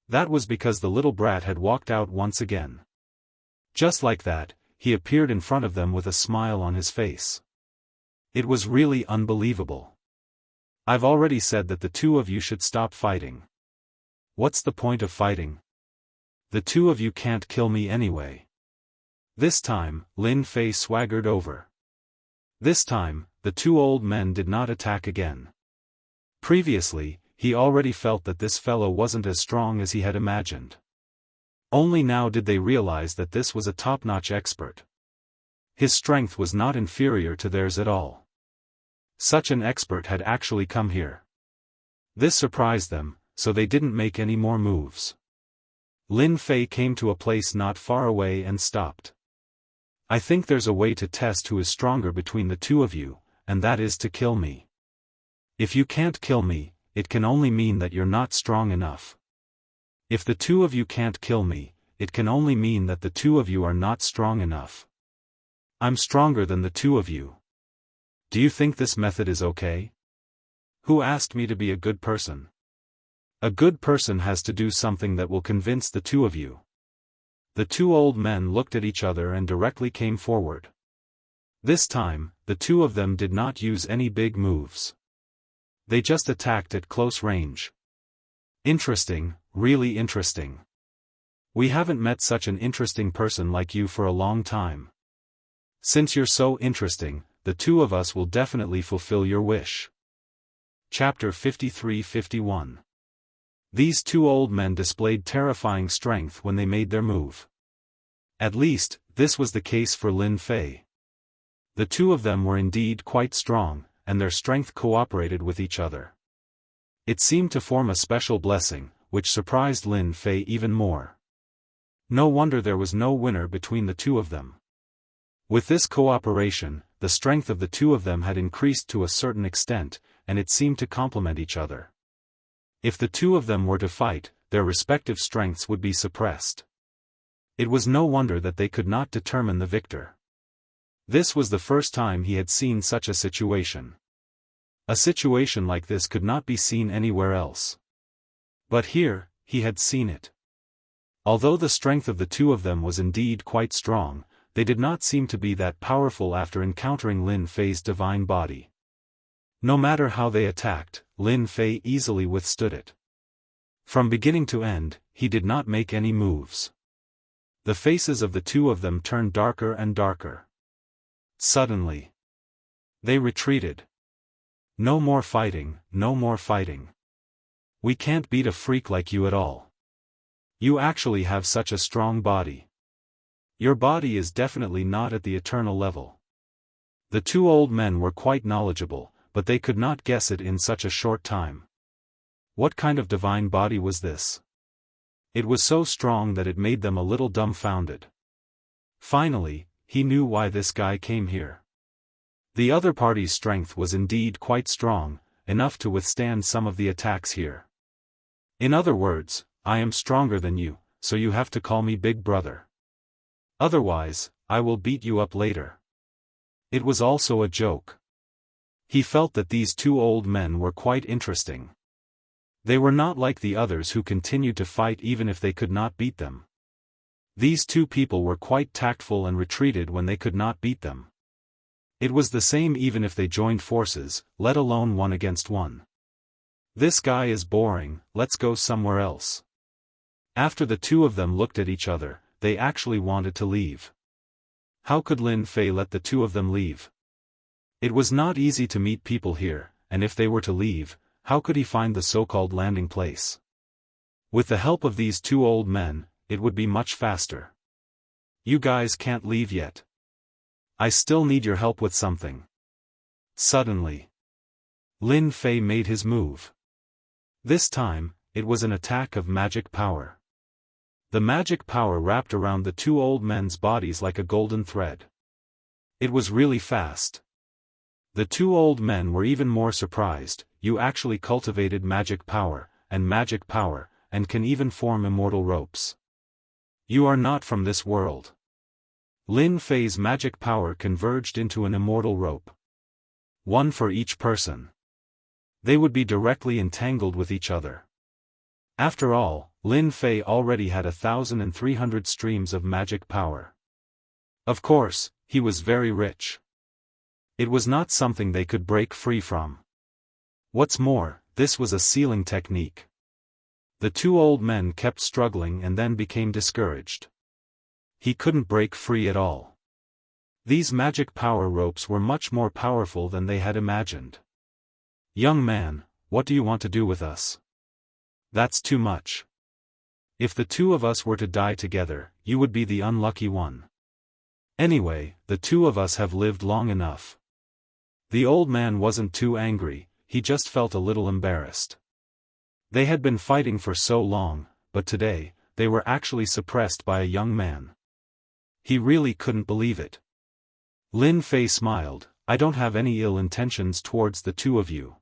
S1: That was because the little brat had walked out once again. Just like that, he appeared in front of them with a smile on his face. It was really unbelievable. I've already said that the two of you should stop fighting. What's the point of fighting? The two of you can't kill me anyway. This time, Lin Fei swaggered over. This time, the two old men did not attack again. Previously, he already felt that this fellow wasn't as strong as he had imagined. Only now did they realize that this was a top-notch expert. His strength was not inferior to theirs at all. Such an expert had actually come here. This surprised them, so they didn't make any more moves. Lin Fei came to a place not far away and stopped. I think there's a way to test who is stronger between the two of you, and that is to kill me. If you can't kill me, it can only mean that you're not strong enough. If the two of you can't kill me, it can only mean that the two of you are not strong enough. I'm stronger than the two of you. Do you think this method is okay? Who asked me to be a good person? A good person has to do something that will convince the two of you. The two old men looked at each other and directly came forward. This time, the two of them did not use any big moves. They just attacked at close range. Interesting, really interesting. We haven't met such an interesting person like you for a long time. Since you're so interesting, the two of us will definitely fulfill your wish. Chapter 53-51. These two old men displayed terrifying strength when they made their move. At least, this was the case for Lin Fei. The two of them were indeed quite strong, and their strength cooperated with each other. It seemed to form a special blessing, which surprised Lin Fei even more. No wonder there was no winner between the two of them. With this cooperation, the strength of the two of them had increased to a certain extent, and it seemed to complement each other. If the two of them were to fight, their respective strengths would be suppressed. It was no wonder that they could not determine the victor. This was the first time he had seen such a situation. A situation like this could not be seen anywhere else. But here, he had seen it. Although the strength of the two of them was indeed quite strong, they did not seem to be that powerful after encountering Lin Fei's divine body. No matter how they attacked, Lin Fei easily withstood it. From beginning to end, he did not make any moves. The faces of the two of them turned darker and darker. Suddenly, they retreated. No more fighting, no more fighting. We can't beat a freak like you at all. You actually have such a strong body. Your body is definitely not at the eternal level. The two old men were quite knowledgeable, but they could not guess it in such a short time. What kind of divine body was this? It was so strong that it made them a little dumbfounded. Finally, he knew why this guy came here. The other party's strength was indeed quite strong, enough to withstand some of the attacks here. In other words, I am stronger than you, so you have to call me Big Brother. Otherwise, I will beat you up later. It was also a joke. He felt that these two old men were quite interesting. They were not like the others who continued to fight even if they could not beat them. These two people were quite tactful and retreated when they could not beat them. It was the same even if they joined forces, let alone one against one. This guy is boring, let's go somewhere else. After the two of them looked at each other, they actually wanted to leave. How could Lin Fei let the two of them leave? It was not easy to meet people here, and if they were to leave, how could he find the so-called landing place? With the help of these two old men, it would be much faster. You guys can't leave yet. I still need your help with something. Suddenly, Lin Fei made his move. This time, it was an attack of magic power. The magic power wrapped around the two old men's bodies like a golden thread. It was really fast. The two old men were even more surprised. You actually cultivated magic power, and can even form immortal ropes. You are not from this world. Lin Fei's magic power converged into an immortal rope. One for each person. They would be directly entangled with each other. After all, Lin Fei already had 1,300 streams of magic power. Of course, he was very rich. It was not something they could break free from. What's more, this was a sealing technique. The two old men kept struggling and then became discouraged. He couldn't break free at all. These magic power ropes were much more powerful than they had imagined. Young man, what do you want to do with us? That's too much. If the two of us were to die together, you would be the unlucky one. Anyway, the two of us have lived long enough. The old man wasn't too angry, he just felt a little embarrassed. They had been fighting for so long, but today, they were actually suppressed by a young man. He really couldn't believe it. Lin Fei smiled, I don't have any ill intentions towards the two of you.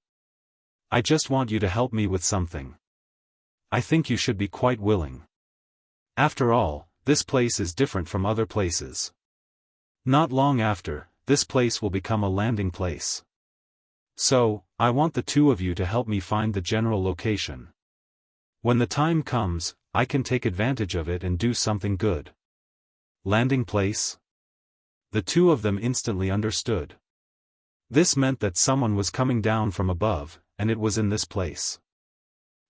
S1: I just want you to help me with something. I think you should be quite willing. After all, this place is different from other places. Not long after, this place will become a landing place. So, I want the two of you to help me find the general location. When the time comes, I can take advantage of it and do something good. Landing place? The two of them instantly understood. This meant that someone was coming down from above, and it was in this place.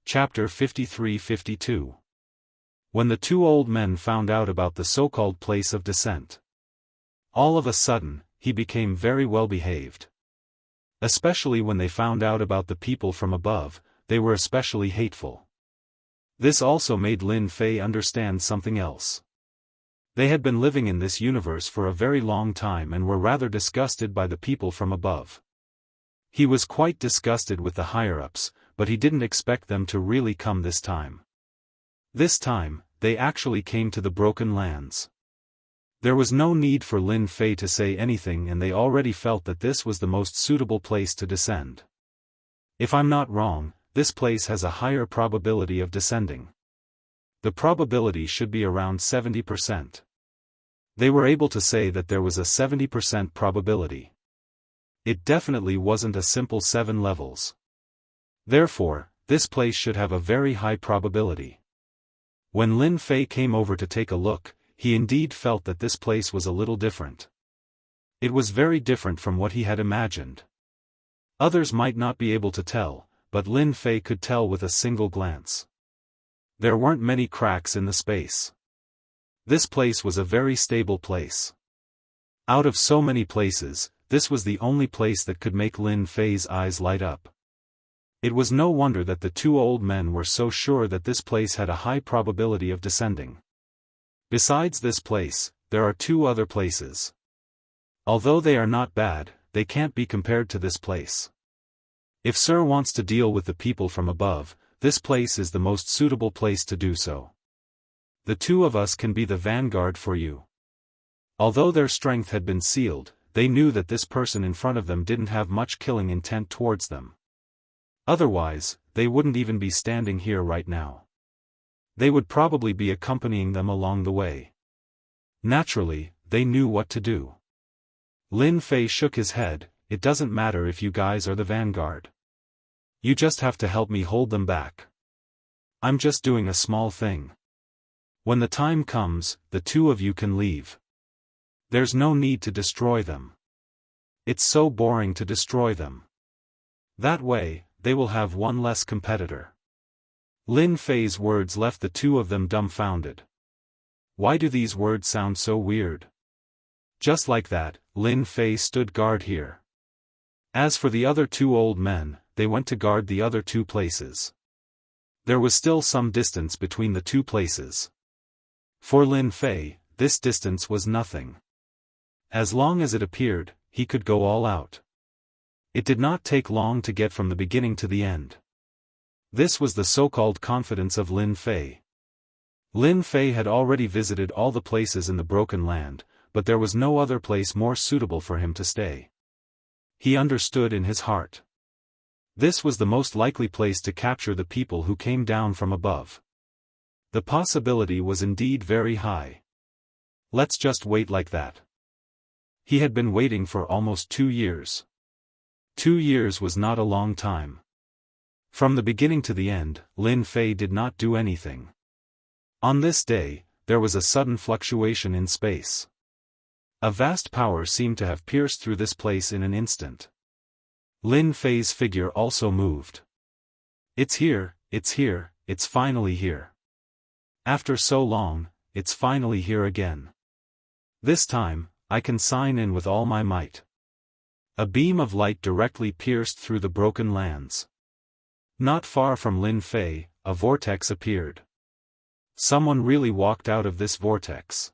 S1: Chapter 53-52. When the two old men found out about the so-called place of descent. All of a sudden, he became very well behaved. Especially when they found out about the people from above, they were especially hateful. This also made Lin Fei understand something else. They had been living in this universe for a very long time and were rather disgusted by the people from above. He was quite disgusted with the higher-ups, but he didn't expect them to really come this time. This time, they actually came to the Broken Lands. There was no need for Lin Fei to say anything and they already felt that this was the most suitable place to descend. If I'm not wrong, this place has a higher probability of descending. The probability should be around 70%. They were able to say that there was a 70% probability. It definitely wasn't a simple 7 levels. Therefore, this place should have a very high probability. When Lin Fei came over to take a look, he indeed felt that this place was a little different. It was very different from what he had imagined. Others might not be able to tell, but Lin Fei could tell with a single glance. There weren't many cracks in the space. This place was a very stable place. Out of so many places, this was the only place that could make Lin Fei's eyes light up. It was no wonder that the two old men were so sure that this place had a high probability of descending. Besides this place, there are two other places. Although they are not bad, they can't be compared to this place. If Sir wants to deal with the people from above, this place is the most suitable place to do so. The two of us can be the vanguard for you. Although their strength had been sealed, they knew that this person in front of them didn't have much killing intent towards them. Otherwise, they wouldn't even be standing here right now. They would probably be accompanying them along the way. Naturally, they knew what to do. Lin Fei shook his head. It doesn't matter if you guys are the vanguard. You just have to help me hold them back. I'm just doing a small thing. When the time comes, the two of you can leave. There's no need to destroy them. It's so boring to destroy them. That way, they will have one less competitor. Lin Fei's words left the two of them dumbfounded. Why do these words sound so weird? Just like that, Lin Fei stood guard here. As for the other two old men, they went to guard the other two places. There was still some distance between the two places. For Lin Fei, this distance was nothing. As long as it appeared, he could go all out. It did not take long to get from the beginning to the end. This was the so-called confidence of Lin Fei. Lin Fei had already visited all the places in the Broken Land, but there was no other place more suitable for him to stay. He understood in his heart. This was the most likely place to capture the people who came down from above. The possibility was indeed very high. Let's just wait like that. He had been waiting for almost 2 years. 2 years was not a long time. From the beginning to the end, Lin Fei did not do anything. On this day, there was a sudden fluctuation in space. A vast power seemed to have pierced through this place in an instant. Lin Fei's figure also moved. It's here, it's finally here. After so long, it's finally here again. This time, I can sign in with all my might. A beam of light directly pierced through the Broken Lands. Not far from Lin Fei, a vortex appeared. Someone really walked out of this vortex.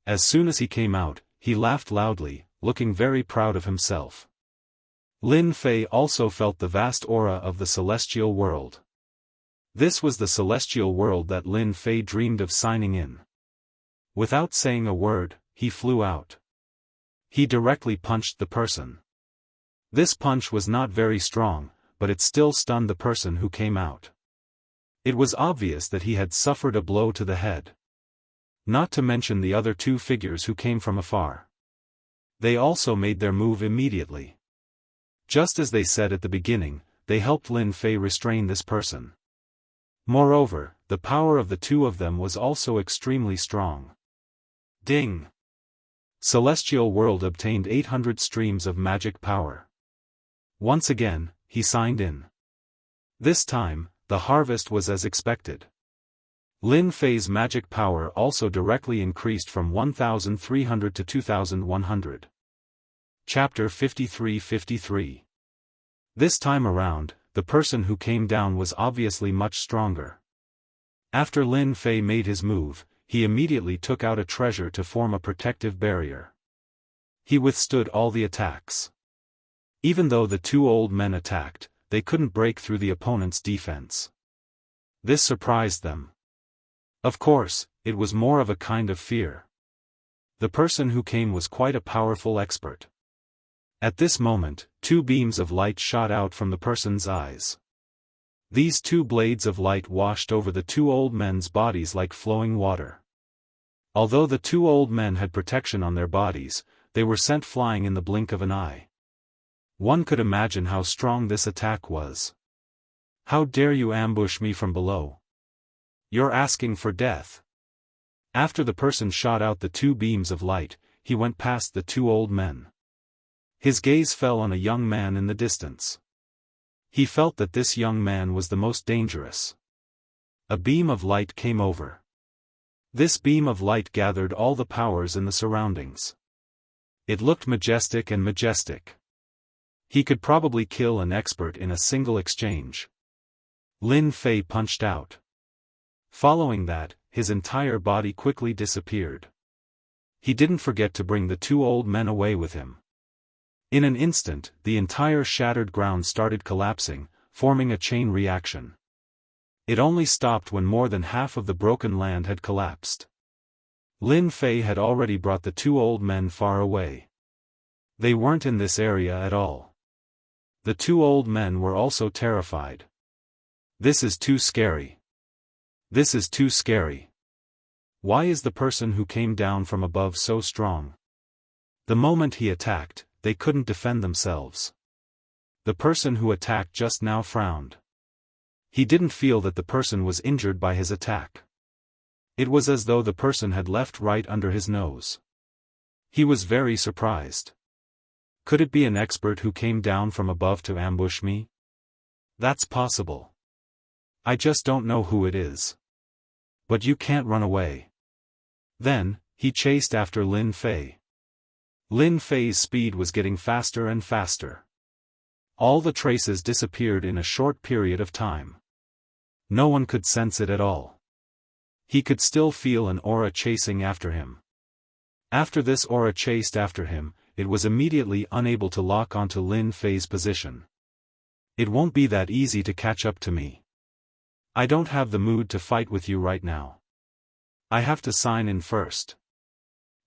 S1: As soon as he came out, he laughed loudly, looking very proud of himself. Lin Fei also felt the vast aura of the celestial world. This was the celestial world that Lin Fei dreamed of signing in. Without saying a word, he flew out. He directly punched the person. This punch was not very strong, but it still stunned the person who came out. It was obvious that he had suffered a blow to the head. Not to mention the other two figures who came from afar. They also made their move immediately. Just as they said at the beginning, they helped Lin Fei restrain this person. Moreover, the power of the two of them was also extremely strong. Ding! Celestial World obtained 800 streams of magic power. Once again, he signed in. This time, the harvest was as expected. Lin Fei's magic power also directly increased from 1,300 to 2,100. Chapter 53-53. This time around, the person who came down was obviously much stronger. After Lin Fei made his move, he immediately took out a treasure to form a protective barrier. He withstood all the attacks. Even though the two old men attacked, they couldn't break through the opponent's defense. This surprised them. Of course, it was more of a kind of fear. The person who came was quite a powerful expert. At this moment, 2 beams of light shot out from the person's eyes. These 2 blades of light washed over the 2 old men's bodies like flowing water. Although the 2 old men had protection on their bodies, they were sent flying in the blink of an eye. One could imagine how strong this attack was. How dare you ambush me from below? You're asking for death. After the person shot out the 2 beams of light, he went past the 2 old men. His gaze fell on a young man in the distance. He felt that this young man was the most dangerous. A beam of light came over. This beam of light gathered all the powers in the surroundings. It looked majestic and majestic. He could probably kill an expert in a single exchange. Lin Fei punched out. Following that, his entire body quickly disappeared. He didn't forget to bring the two old men away with him. In an instant, the entire shattered ground started collapsing, forming a chain reaction. It only stopped when more than half of the broken land had collapsed. Lin Fei had already brought the two old men far away. They weren't in this area at all. The two old men were also terrified. This is too scary. This is too scary. Why is the person who came down from above so strong? The moment he attacked, they couldn't defend themselves. The person who attacked just now frowned. He didn't feel that the person was injured by his attack. It was as though the person had left right under his nose. He was very surprised. Could it be an expert who came down from above to ambush me? That's possible. I just don't know who it is. But you can't run away. Then, he chased after Lin Fei. Lin Fei's speed was getting faster and faster. All the traces disappeared in a short period of time. No one could sense it at all. He could still feel an aura chasing after him. After this aura chased after him, it was immediately unable to lock onto Lin Fei's position. It won't be that easy to catch up to me. I don't have the mood to fight with you right now. I have to sign in first.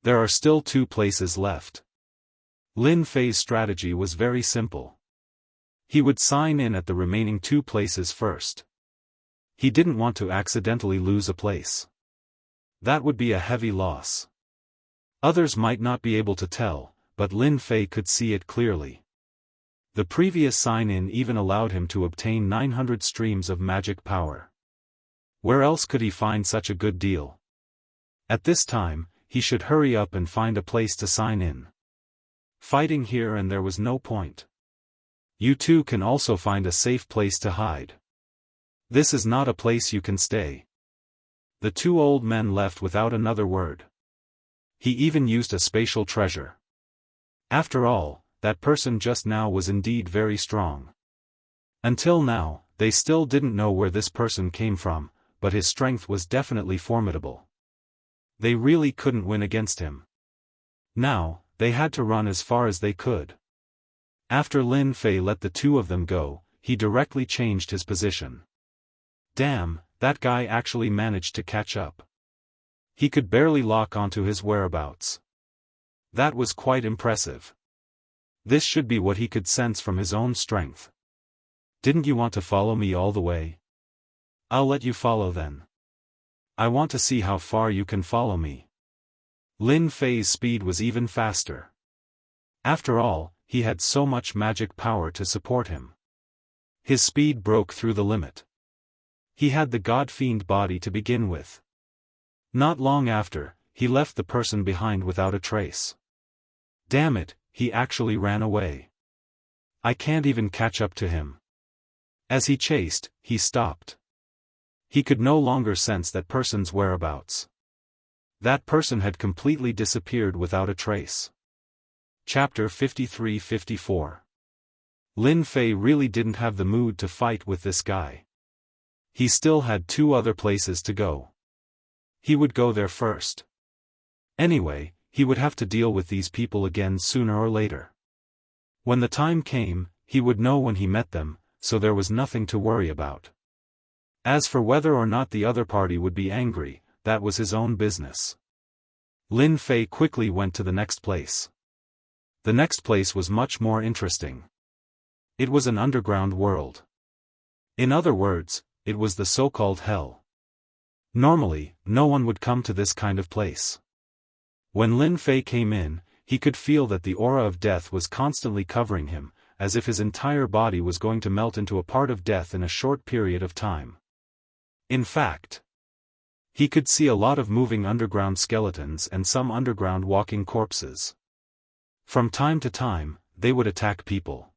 S1: There are still 2 places left. Lin Fei's strategy was very simple. He would sign in at the remaining 2 places first. He didn't want to accidentally lose a place. That would be a heavy loss. Others might not be able to tell, but Lin Fei could see it clearly. The previous sign-in even allowed him to obtain 900 streams of magic power. Where else could he find such a good deal? At this time, he should hurry up and find a place to sign in. Fighting here and there was no point. You too can also find a safe place to hide. This is not a place you can stay. The 2 old men left without another word. He even used a spatial treasure. After all, that person just now was indeed very strong. Until now, they still didn't know where this person came from, but his strength was definitely formidable. They really couldn't win against him. Now, they had to run as far as they could. After Lin Fei let the 2 of them go, he directly changed his position. Damn, that guy actually managed to catch up. He could barely lock onto his whereabouts. That was quite impressive. This should be what he could sense from his own strength. Didn't you want to follow me all the way? I'll let you follow then. I want to see how far you can follow me. Lin Fei's speed was even faster. After all, he had so much magic power to support him. His speed broke through the limit. He had the god-fiend body to begin with. Not long after, he left the person behind without a trace. Damn it, he actually ran away. I can't even catch up to him. As he chased, he stopped. He could no longer sense that person's whereabouts. That person had completely disappeared without a trace. Chapter 53-54. Lin Fei really didn't have the mood to fight with this guy. He still had 2 other places to go. He would go there first. Anyway, he would have to deal with these people again sooner or later. When the time came, he would know when he met them, so there was nothing to worry about. As for whether or not the other party would be angry, that was his own business. Lin Fei quickly went to the next place. The next place was much more interesting. It was an underground world. In other words, it was the so-called hell. Normally, no one would come to this kind of place. When Lin Fei came in, he could feel that the aura of death was constantly covering him, as if his entire body was going to melt into a part of death in a short period of time. In fact, he could see a lot of moving underground skeletons and some underground walking corpses. From time to time, they would attack people.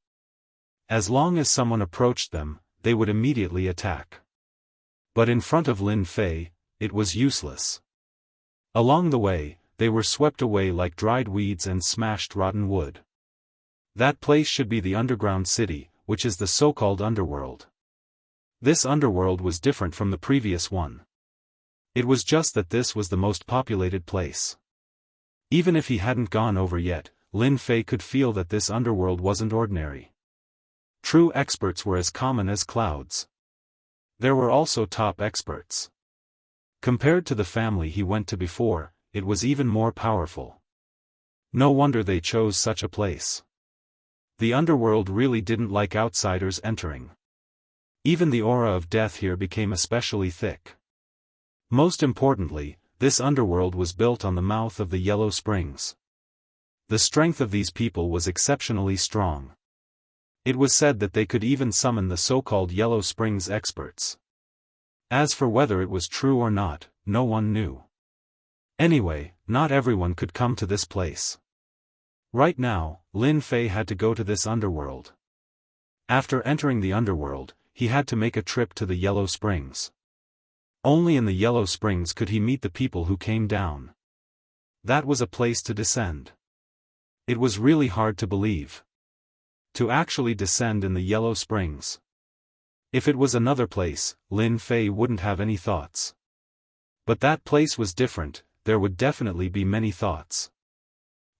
S1: As long as someone approached them, they would immediately attack. But in front of Lin Fei, it was useless. Along the way, they were swept away like dried weeds and smashed rotten wood. That place should be the underground city, which is the so-called underworld. This underworld was different from the previous one. It was just that this was the most populated place. Even if he hadn't gone over yet, Lin Fei could feel that this underworld wasn't ordinary. True experts were as common as clouds. There were also top experts. Compared to the family he went to before, it was even more powerful. No wonder they chose such a place. The underworld really didn't like outsiders entering. Even the aura of death here became especially thick. Most importantly, this underworld was built on the mouth of the Yellow Springs. The strength of these people was exceptionally strong. It was said that they could even summon the so-called Yellow Springs experts. As for whether it was true or not, no one knew. Anyway, not everyone could come to this place. Right now, Lin Fei had to go to this underworld. After entering the underworld, he had to make a trip to the Yellow Springs. Only in the Yellow Springs could he meet the people who came down. That was a place to descend. It was really hard to believe. To actually descend in the Yellow Springs. If it was another place, Lin Fei wouldn't have any thoughts. But that place was different, there would definitely be many thoughts.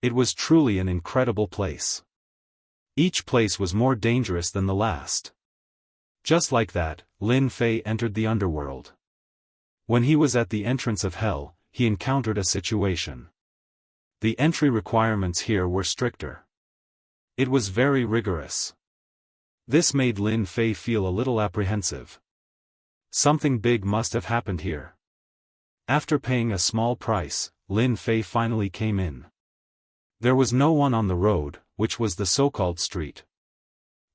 S1: It was truly an incredible place. Each place was more dangerous than the last. Just like that, Lin Fei entered the underworld. When he was at the entrance of hell, he encountered a situation. The entry requirements here were stricter. It was very rigorous. This made Lin Fei feel a little apprehensive. Something big must have happened here. After paying a small price, Lin Fei finally came in. There was no one on the road, which was the so-called street.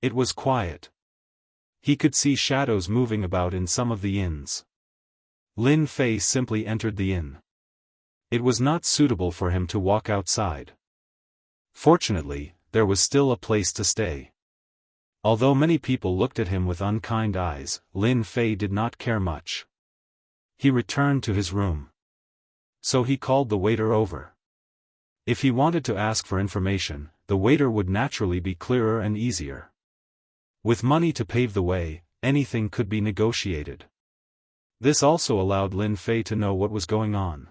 S1: It was quiet. He could see shadows moving about in some of the inns. Lin Fei simply entered the inn. It was not suitable for him to walk outside. Fortunately, there was still a place to stay. Although many people looked at him with unkind eyes, Lin Fei did not care much. He returned to his room. So he called the waiter over. If he wanted to ask for information, the waiter would naturally be clearer and easier. With money to pave the way, anything could be negotiated. This also allowed Lin Fei to know what was going on.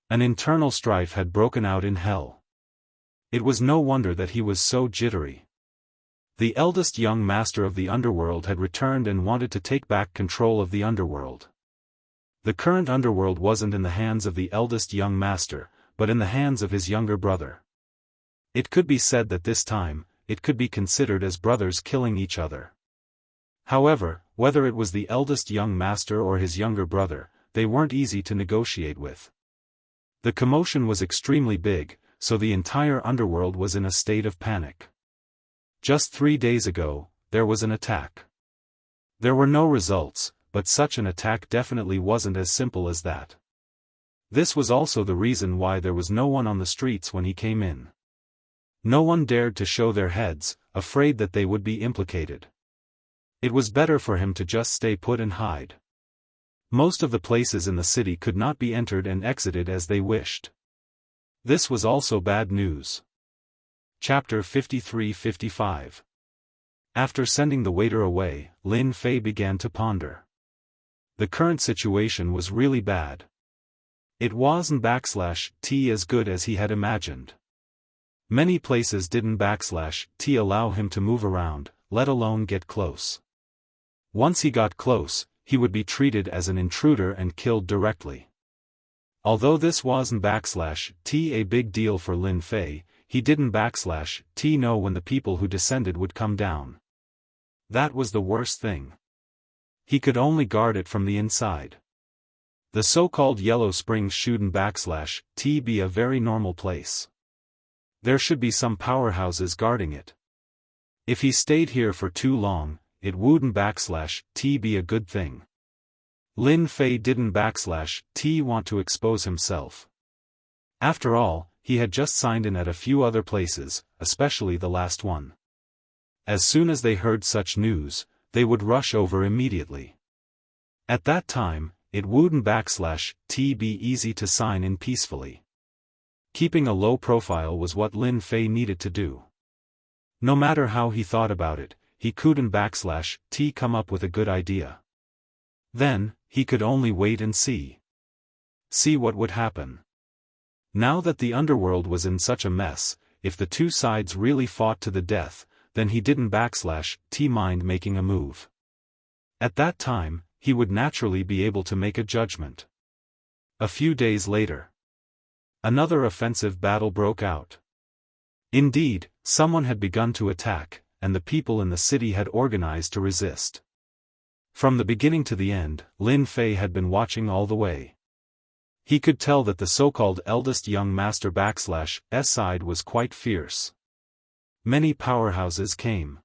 S1: An internal strife had broken out in hell. It was no wonder that he was so jittery. The eldest young master of the underworld had returned and wanted to take back control of the underworld. The current underworld wasn't in the hands of the eldest young master, but in the hands of his younger brother. It could be said that this time, it could be considered as brothers killing each other. However, whether it was the eldest young master or his younger brother, they weren't easy to negotiate with. The commotion was extremely big, so the entire underworld was in a state of panic. Just 3 days ago, there was an attack. There were no results, but such an attack definitely wasn't as simple as that. This was also the reason why there was no one on the streets when he came in. No one dared to show their heads, afraid that they would be implicated. It was better for him to just stay put and hide. Most of the places in the city could not be entered and exited as they wished. This was also bad news. Chapter 53-55. After sending the waiter away, Lin Fei began to ponder. The current situation was really bad. It wasn't /T as good as he had imagined. Many places didn't /T allow him to move around, let alone get close. Once he got close, he would be treated as an intruder and killed directly. Although this wasn't /T a big deal for Lin Fei, he didn't /T know when the people who descended would come down. That was the worst thing. He could only guard it from the inside. The so-called Yellow Springs shouldn't /T be a very normal place. There should be some powerhouses guarding it. If he stayed here for too long, it wouldn't /T be a good thing. Lin Fei didn't /T want to expose himself. After all, he had just signed in at a few other places, especially the last one. As soon as they heard such news, they would rush over immediately. At that time, it wouldn't /T be easy to sign in peacefully. Keeping a low profile was what Lin Fei needed to do. No matter how he thought about it, he couldn't come up with a good idea. Then, he could only wait and see. See what would happen. Now that the underworld was in such a mess, if the two sides really fought to the death, then he didn't mind making a move. At that time, he would naturally be able to make a judgment. A few days later, another offensive battle broke out. Indeed, someone had begun to attack, and the people in the city had organized to resist. From the beginning to the end, Lin Fei had been watching all the way. He could tell that the so-called eldest young master S side was quite fierce. Many powerhouses came.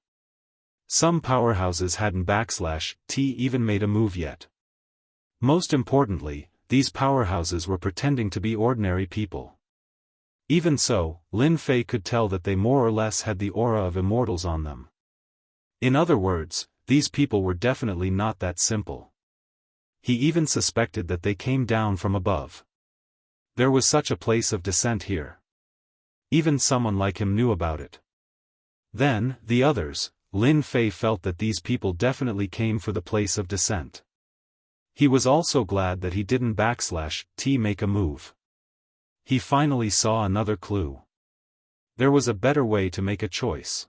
S1: Some powerhouses hadn't even made a move yet. Most importantly, these powerhouses were pretending to be ordinary people. Even so, Lin Fei could tell that they more or less had the aura of immortals on them. In other words, these people were definitely not that simple. He even suspected that they came down from above. There was such a place of descent here. Even someone like him knew about it. Then, the others, Lin Fei felt that these people definitely came for the place of descent. He was also glad that he didn't make a move. He finally saw another clue. There was a better way to make a choice.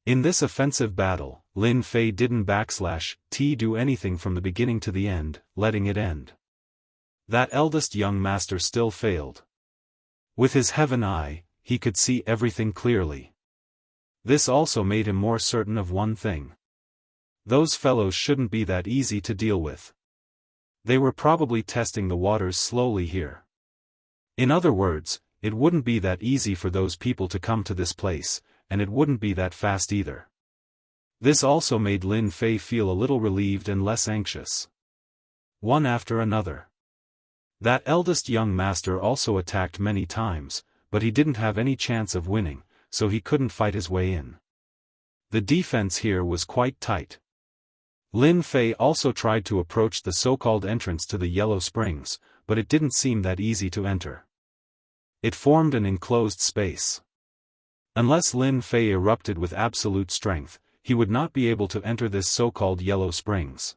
S1: In this offensive battle, Lin Fei didn't do anything from the beginning to the end, letting it end. That eldest young master still failed. With his heaven eye, he could see everything clearly. This also made him more certain of one thing. Those fellows shouldn't be that easy to deal with. They were probably testing the waters slowly here. In other words, it wouldn't be that easy for those people to come to this place, and it wouldn't be that fast either. This also made Lin Fei feel a little relieved and less anxious. One after another. That eldest young master also attacked many times, but he didn't have any chance of winning, so he couldn't fight his way in. The defense here was quite tight. Lin Fei also tried to approach the so-called entrance to the Yellow Springs, but it didn't seem that easy to enter. It formed an enclosed space. Unless Lin Fei erupted with absolute strength, he would not be able to enter this so-called Yellow Springs.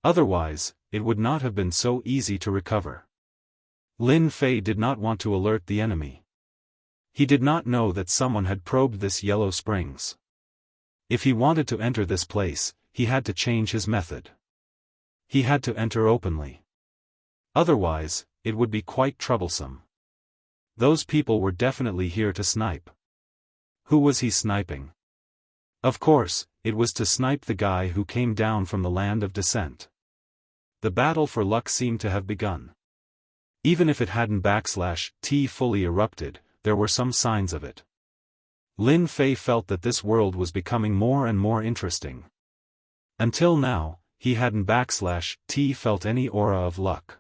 S1: Otherwise, it would not have been so easy to recover. Lin Fei did not want to alert the enemy. He did not know that someone had probed this Yellow Springs. If he wanted to enter this place, he had to change his method. He had to enter openly. Otherwise, it would be quite troublesome. Those people were definitely here to snipe. Who was he sniping? Of course, it was to snipe the guy who came down from the land of descent. The battle for luck seemed to have begun. Even if it hadn't fully erupted, there were some signs of it. Lin Fei felt that this world was becoming more and more interesting. Until now, he hadn't felt any aura of luck.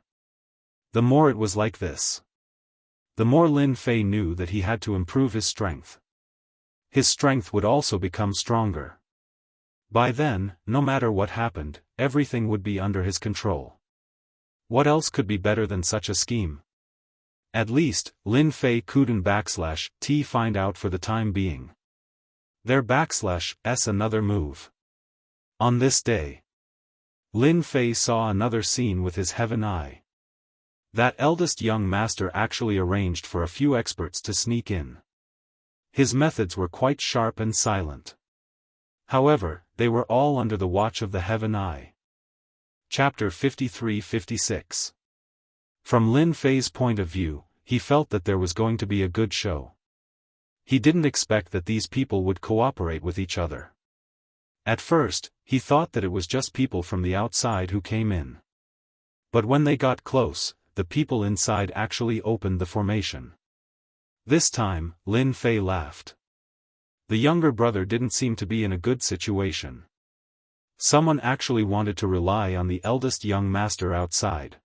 S1: The more it was like this, the more Lin Fei knew that he had to improve his strength. His strength would also become stronger. By then, no matter what happened, everything would be under his control. What else could be better than such a scheme? At least, Lin Fei couldn't find out for the time being. Their another move. On this day, Lin Fei saw another scene with his heaven eye. That eldest young master actually arranged for a few experts to sneak in. His methods were quite sharp and silent. However, they were all under the watch of the heaven eye. Chapter 53-56. From Lin Fei's point of view, he felt that there was going to be a good show. He didn't expect that these people would cooperate with each other. At first, he thought that it was just people from the outside who came in. But when they got close, the people inside actually opened the formation. This time, Lin Fei laughed. The younger brother didn't seem to be in a good situation. Someone actually wanted to rely on the eldest young master outside.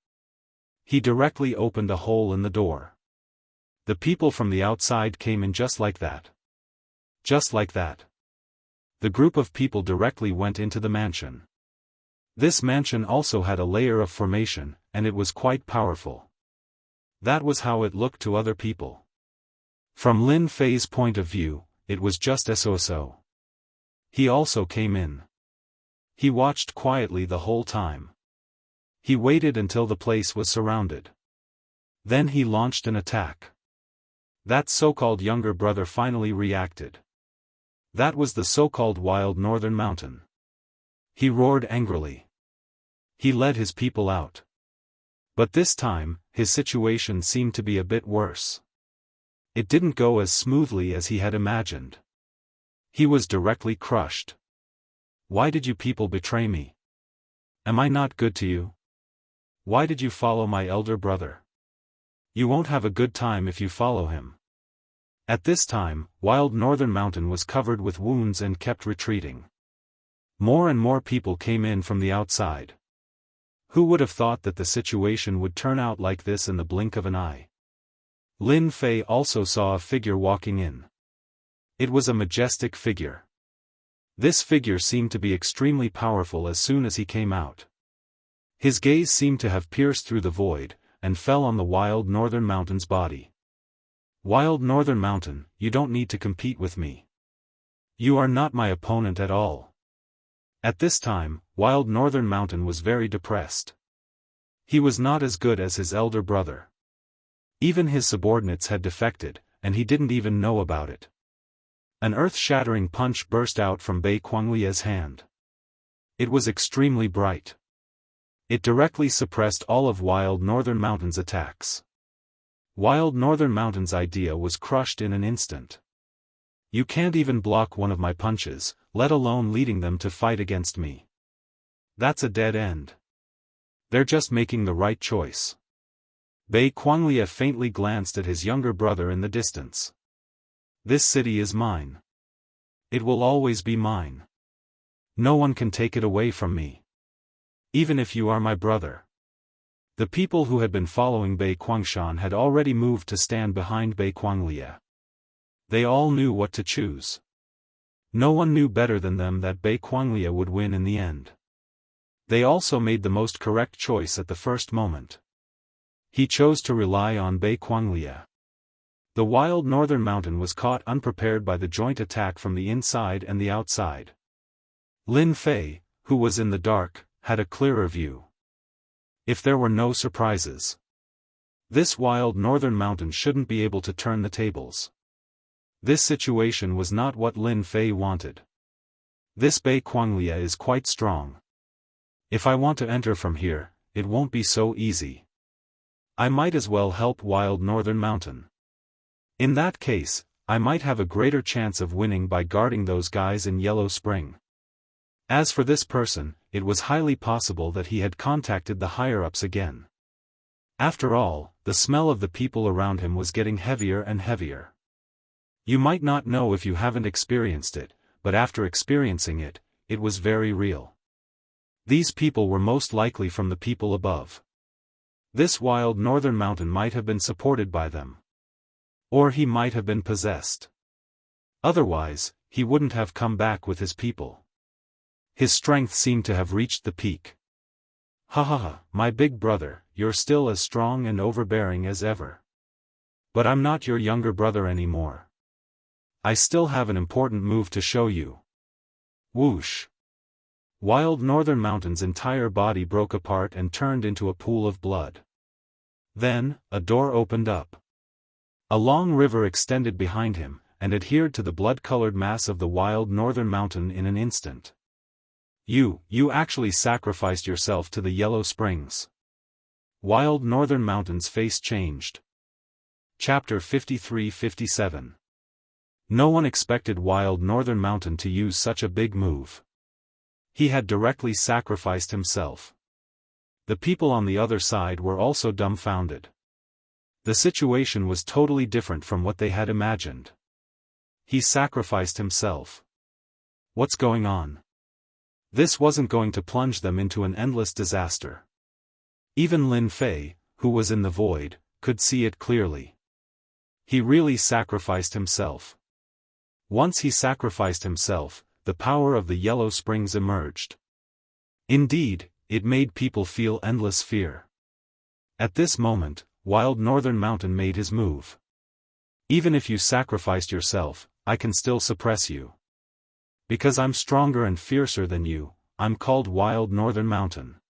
S1: He directly opened a hole in the door. The people from the outside came in just like that. Just like that. The group of people directly went into the mansion. This mansion also had a layer of formation, and it was quite powerful. That was how it looked to other people. From Lin Fei's point of view, it was just so. He also came in. He watched quietly the whole time. He waited until the place was surrounded. Then he launched an attack. That so-called younger brother finally reacted. That was the so-called Wild Northern Mountain. He roared angrily. He led his people out. But this time, his situation seemed to be a bit worse. It didn't go as smoothly as he had imagined. He was directly crushed. Why did you people betray me? Am I not good to you? Why did you follow my elder brother? You won't have a good time if you follow him. At this time, Wild Northern Mountain was covered with wounds and kept retreating. More and more people came in from the outside. Who would have thought that the situation would turn out like this in the blink of an eye? Lin Fei also saw a figure walking in. It was a majestic figure. This figure seemed to be extremely powerful as soon as he came out. His gaze seemed to have pierced through the void, and fell on the Wild Northern Mountain's body. Wild Northern Mountain, you don't need to compete with me. You are not my opponent at all. At this time, Wild Northern Mountain was very depressed. He was not as good as his elder brother. Even his subordinates had defected, and he didn't even know about it. An earth-shattering punch burst out from Bei Quanglia's hand. It was extremely bright. It directly suppressed all of Wild Northern Mountain's attacks. Wild Northern Mountain's idea was crushed in an instant. You can't even block one of my punches, let alone leading them to fight against me. That's a dead end. They're just making the right choice. Bei Quanglia faintly glanced at his younger brother in the distance. This city is mine. It will always be mine. No one can take it away from me. Even if you are my brother. The people who had been following Bei Quangshan had already moved to stand behind Bei Quanglia. They all knew what to choose. No one knew better than them that Bei Quanglia would win in the end. They also made the most correct choice at the first moment. He chose to rely on Bei Quanglia. The Wild Northern Mountain was caught unprepared by the joint attack from the inside and the outside. Lin Fei, who was in the dark, had a clearer view. If there were no surprises, this Wild Northern Mountain shouldn't be able to turn the tables. This situation was not what Lin Fei wanted. This Bei Quanglia is quite strong. If I want to enter from here, it won't be so easy. I might as well help Wild Northern Mountain. In that case, I might have a greater chance of winning by guarding those guys in Yellow Spring. As for this person, it was highly possible that he had contacted the higher-ups again. After all, the smell of the people around him was getting heavier and heavier. You might not know if you haven't experienced it, but after experiencing it, it was very real. These people were most likely from the people above. This Wild Northern Mountain might have been supported by them. Or he might have been possessed. Otherwise, he wouldn't have come back with his people. His strength seemed to have reached the peak. Ha ha ha, my big brother, you're still as strong and overbearing as ever. But I'm not your younger brother anymore. I still have an important move to show you. Whoosh! Wild Northern Mountain's entire body broke apart and turned into a pool of blood. Then, a door opened up. A long river extended behind him, and adhered to the blood-colored mass of the Wild Northern Mountain in an instant. You actually sacrificed yourself to the Yellow Springs. Wild Northern Mountain's face changed. Chapter 53-57. No one expected Wild Northern Mountain to use such a big move. He had directly sacrificed himself. The people on the other side were also dumbfounded. The situation was totally different from what they had imagined. He sacrificed himself. What's going on? This wasn't going to plunge them into an endless disaster. Even Lin Fei, who was in the void, could see it clearly. He really sacrificed himself. Once he sacrificed himself, the power of the Yellow Springs emerged. Indeed, it made people feel endless fear. At this moment, Wild Northern Mountain made his move. Even if you sacrificed yourself, I can still suppress you. Because I'm stronger and fiercer than you, I'm called Wild Northern Mountain.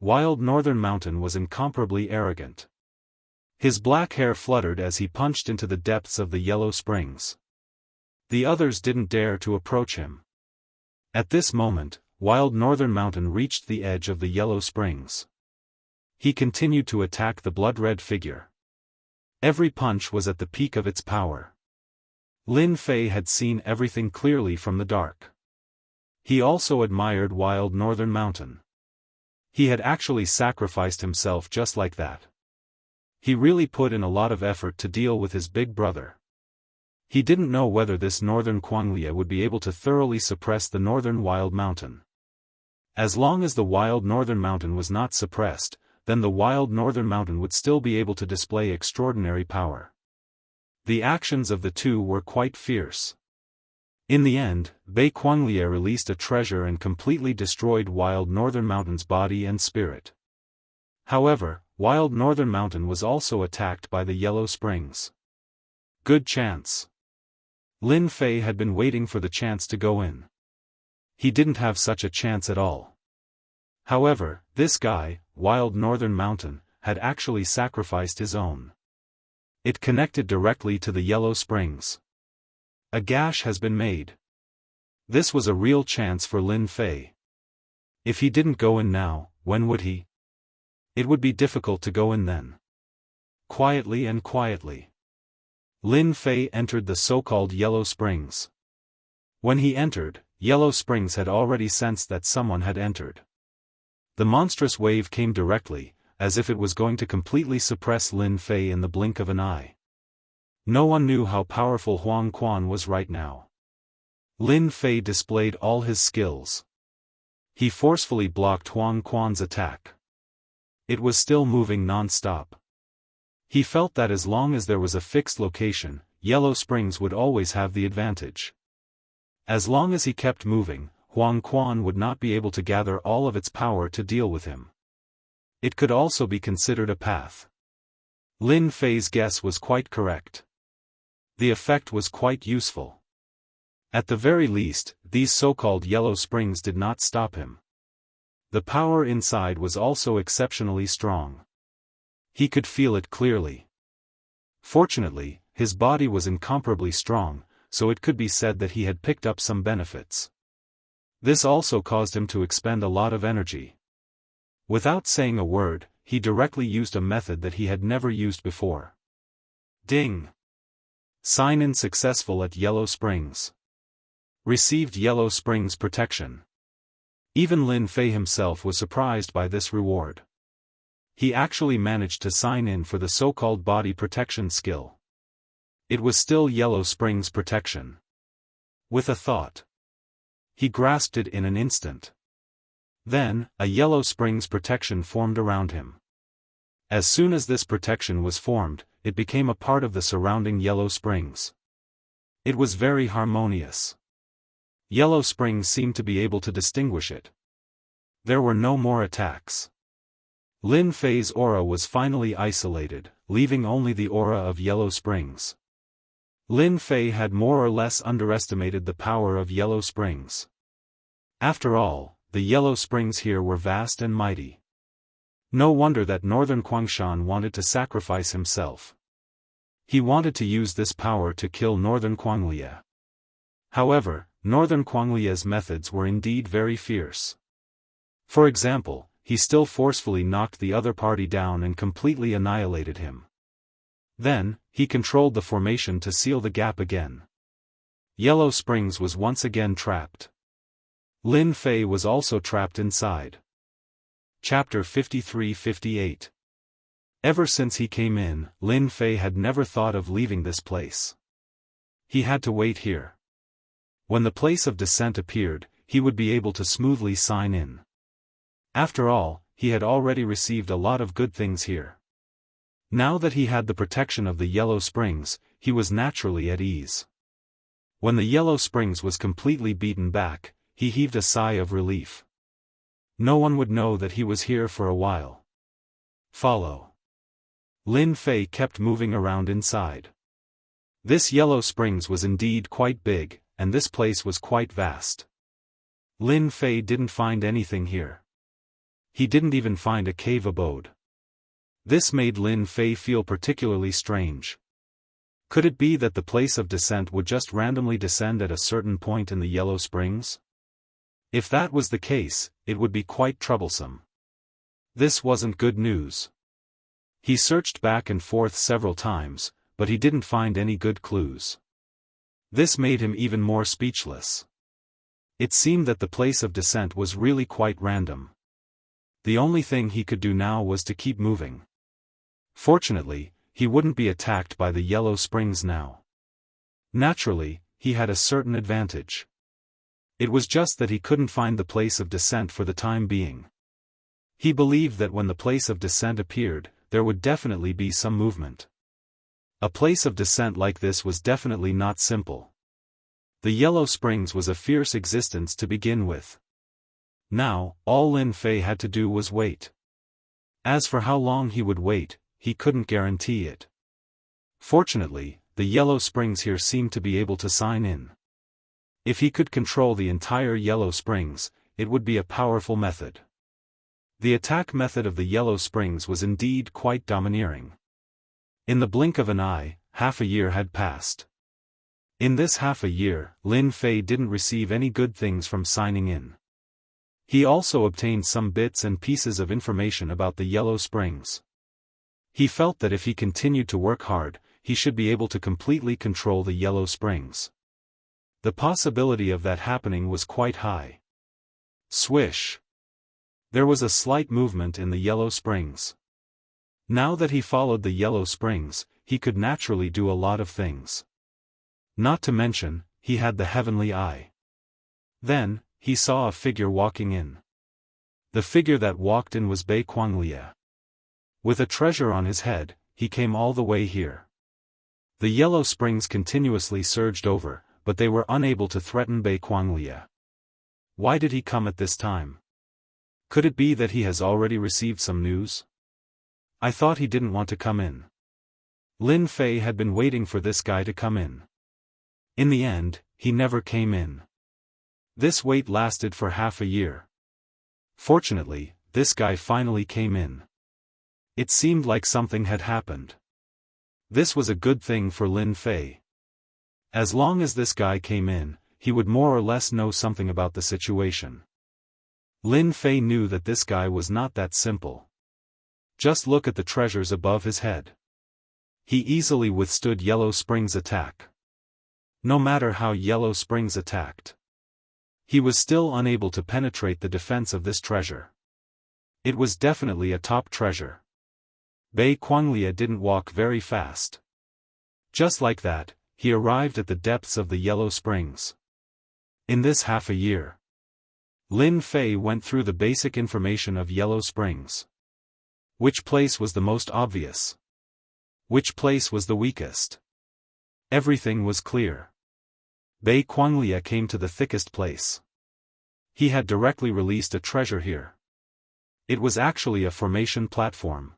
S1: Wild Northern Mountain was incomparably arrogant. His black hair fluttered as he punched into the depths of the yellow springs. The others didn't dare to approach him. At this moment, Wild Northern Mountain reached the edge of the yellow springs. He continued to attack the blood-red figure. Every punch was at the peak of its power. Lin Fei had seen everything clearly from the dark. He also admired Wild Northern Mountain. He had actually sacrificed himself just like that. He really put in a lot of effort to deal with his big brother. He didn't know whether this Northern Quanglia would be able to thoroughly suppress the Northern Wild Mountain. As long as the Wild Northern Mountain was not suppressed, then the Wild Northern Mountain would still be able to display extraordinary power. The actions of the two were quite fierce. In the end, Bei Quanglia released a treasure and completely destroyed Wild Northern Mountain's body and spirit. However, Wild Northern Mountain was also attacked by the Yellow Springs. Good chance. Lin Fei had been waiting for the chance to go in. He didn't have such a chance at all. However, this guy, Wild Northern Mountain, had actually sacrificed his own. It connected directly to the Yellow Springs. A gash has been made. This was a real chance for Lin Fei. If he didn't go in now, when would he? It would be difficult to go in then. Quietly and quietly, Lin Fei entered the so-called Yellow Springs. When he entered, Yellow Springs had already sensed that someone had entered. The monstrous wave came directly, as if it was going to completely suppress Lin Fei in the blink of an eye. No one knew how powerful Huang Quan was right now. Lin Fei displayed all his skills. He forcefully blocked Huang Quan's attack. It was still moving non-stop. He felt that as long as there was a fixed location, Yellow Springs would always have the advantage. As long as he kept moving, Huang Quan would not be able to gather all of its power to deal with him. It could also be considered a path. Lin Fei's guess was quite correct. The effect was quite useful. At the very least, these so-called Yellow Springs did not stop him. The power inside was also exceptionally strong. He could feel it clearly. Fortunately, his body was incomparably strong, so it could be said that he had picked up some benefits. This also caused him to expend a lot of energy. Without saying a word, he directly used a method that he had never used before. Ding! Sign-in successful at Yellow Springs. Received Yellow Springs protection. Even Lin Fei himself was surprised by this reward. He actually managed to sign in for the so-called body protection skill. It was still Yellow Springs protection. With a thought, he grasped it in an instant. Then, a Yellow Springs protection formed around him. As soon as this protection was formed, it became a part of the surrounding Yellow Springs. It was very harmonious. Yellow Springs seemed to be able to distinguish it. There were no more attacks. Lin Fei's aura was finally isolated, leaving only the aura of Yellow Springs. Lin Fei had more or less underestimated the power of Yellow Springs. After all, the Yellow Springs here were vast and mighty. No wonder that Northern Quangshan wanted to sacrifice himself. He wanted to use this power to kill Northern Quanglia. However, Northern Quanglia's methods were indeed very fierce. For example, he still forcefully knocked the other party down and completely annihilated him. Then, he controlled the formation to seal the gap again. Yellow Springs was once again trapped. Lin Fei was also trapped inside. Chapter 53-58. Ever since he came in, Lin Fei had never thought of leaving this place. He had to wait here. When the place of descent appeared, he would be able to smoothly sign in. After all, he had already received a lot of good things here. Now that he had the protection of the Yellow Springs, he was naturally at ease. When the Yellow Springs was completely beaten back, he heaved a sigh of relief. No one would know that he was here for a while. Follow. Lin Fei kept moving around inside. This yellow springs was indeed quite big, and this place was quite vast. Lin Fei didn't find anything here. He didn't even find a cave abode. This made Lin Fei feel particularly strange. Could it be that the place of descent would just randomly descend at a certain point in the yellow springs? If that was the case, it would be quite troublesome. This wasn't good news. He searched back and forth several times, but he didn't find any good clues. This made him even more speechless. It seemed that the place of descent was really quite random. The only thing he could do now was to keep moving. Fortunately, he wouldn't be attacked by the yellow springs now. Naturally, he had a certain advantage. It was just that he couldn't find the place of descent for the time being. He believed that when the place of descent appeared, there would definitely be some movement. A place of descent like this was definitely not simple. The yellow springs was a fierce existence to begin with. Now, all Lin Fei had to do was wait. As for how long he would wait, he couldn't guarantee it. Fortunately, the yellow springs here seemed to be able to sign in. If he could control the entire yellow springs, it would be a powerful method. The attack method of the yellow springs was indeed quite domineering. In the blink of an eye, half a year had passed. In this half a year, Lin Fei didn't receive any good things from signing in. He also obtained some bits and pieces of information about the yellow springs. He felt that if he continued to work hard, he should be able to completely control the yellow springs. The possibility of that happening was quite high. Swish! There was a slight movement in the yellow springs. Now that he followed the yellow springs, he could naturally do a lot of things. Not to mention, he had the heavenly eye. Then, he saw a figure walking in. The figure that walked in was Bei Quanglia. With a treasure on his head, he came all the way here. The yellow springs continuously surged over, but they were unable to threaten Bei Quanglia. Why did he come at this time? Could it be that he has already received some news? I thought he didn't want to come in. Lin Fei had been waiting for this guy to come in. In the end, he never came in. This wait lasted for half a year. Fortunately, this guy finally came in. It seemed like something had happened. This was a good thing for Lin Fei. As long as this guy came in, he would more or less know something about the situation. Lin Fei knew that this guy was not that simple. Just look at the treasures above his head. He easily withstood Yellow Spring's attack. No matter how Yellow Springs attacked, he was still unable to penetrate the defense of this treasure. It was definitely a top treasure. Bei Quanglia didn't walk very fast. Just like that, he arrived at the depths of the Yellow Springs. In this half a year, Lin Fei went through the basic information of Yellow Springs. Which place was the most obvious? Which place was the weakest? Everything was clear. Bei Quanglia came to the thickest place. He had directly released a treasure here. It was actually a formation platform.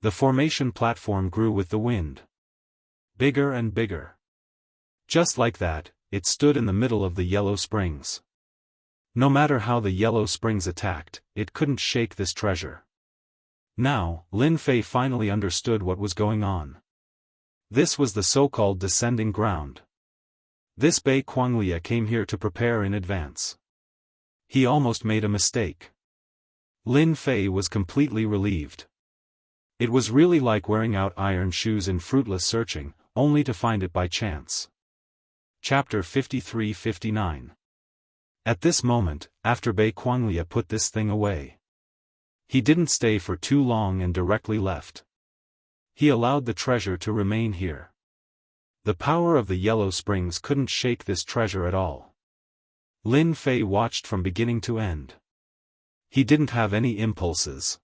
S1: The formation platform grew with the wind. Bigger and bigger. Just like that, it stood in the middle of the Yellow Springs. No matter how the Yellow Springs attacked, it couldn't shake this treasure. Now, Lin Fei finally understood what was going on. This was the so-called descending ground. This Bei Quanglia came here to prepare in advance. He almost made a mistake. Lin Fei was completely relieved. It was really like wearing out iron shoes in fruitless searching, only to find it by chance. Chapter 53-59. At this moment, after Bei Quanglia put this thing away, he didn't stay for too long and directly left. He allowed the treasure to remain here. The power of the Yellow Springs couldn't shake this treasure at all. Lin Fei watched from beginning to end. He didn't have any impulses.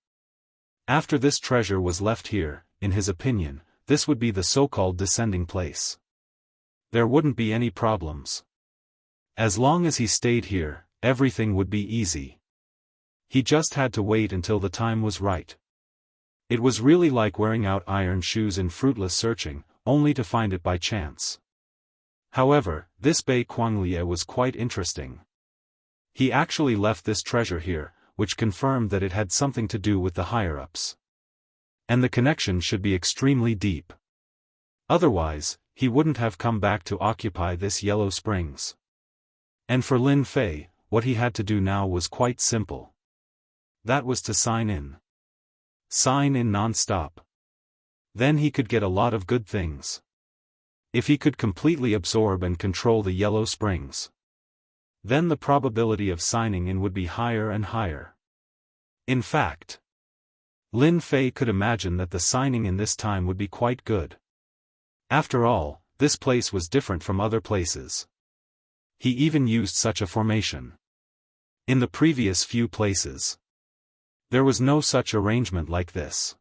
S1: After this treasure was left here, in his opinion, this would be the so-called descending place. There wouldn't be any problems. As long as he stayed here, everything would be easy. He just had to wait until the time was right. It was really like wearing out iron shoes in fruitless searching, only to find it by chance. However, this Bei Quanglie was quite interesting. He actually left this treasure here, which confirmed that it had something to do with the higher-ups. And the connection should be extremely deep. Otherwise, he wouldn't have come back to occupy this Yellow Springs. And for Lin Fei, what he had to do now was quite simple. That was to sign in. Sign in non-stop. Then he could get a lot of good things. If he could completely absorb and control the Yellow Springs, then the probability of signing in would be higher and higher. In fact, Lin Fei could imagine that the signing in this time would be quite good. After all, this place was different from other places. He even used such a formation. In the previous few places, there was no such arrangement like this.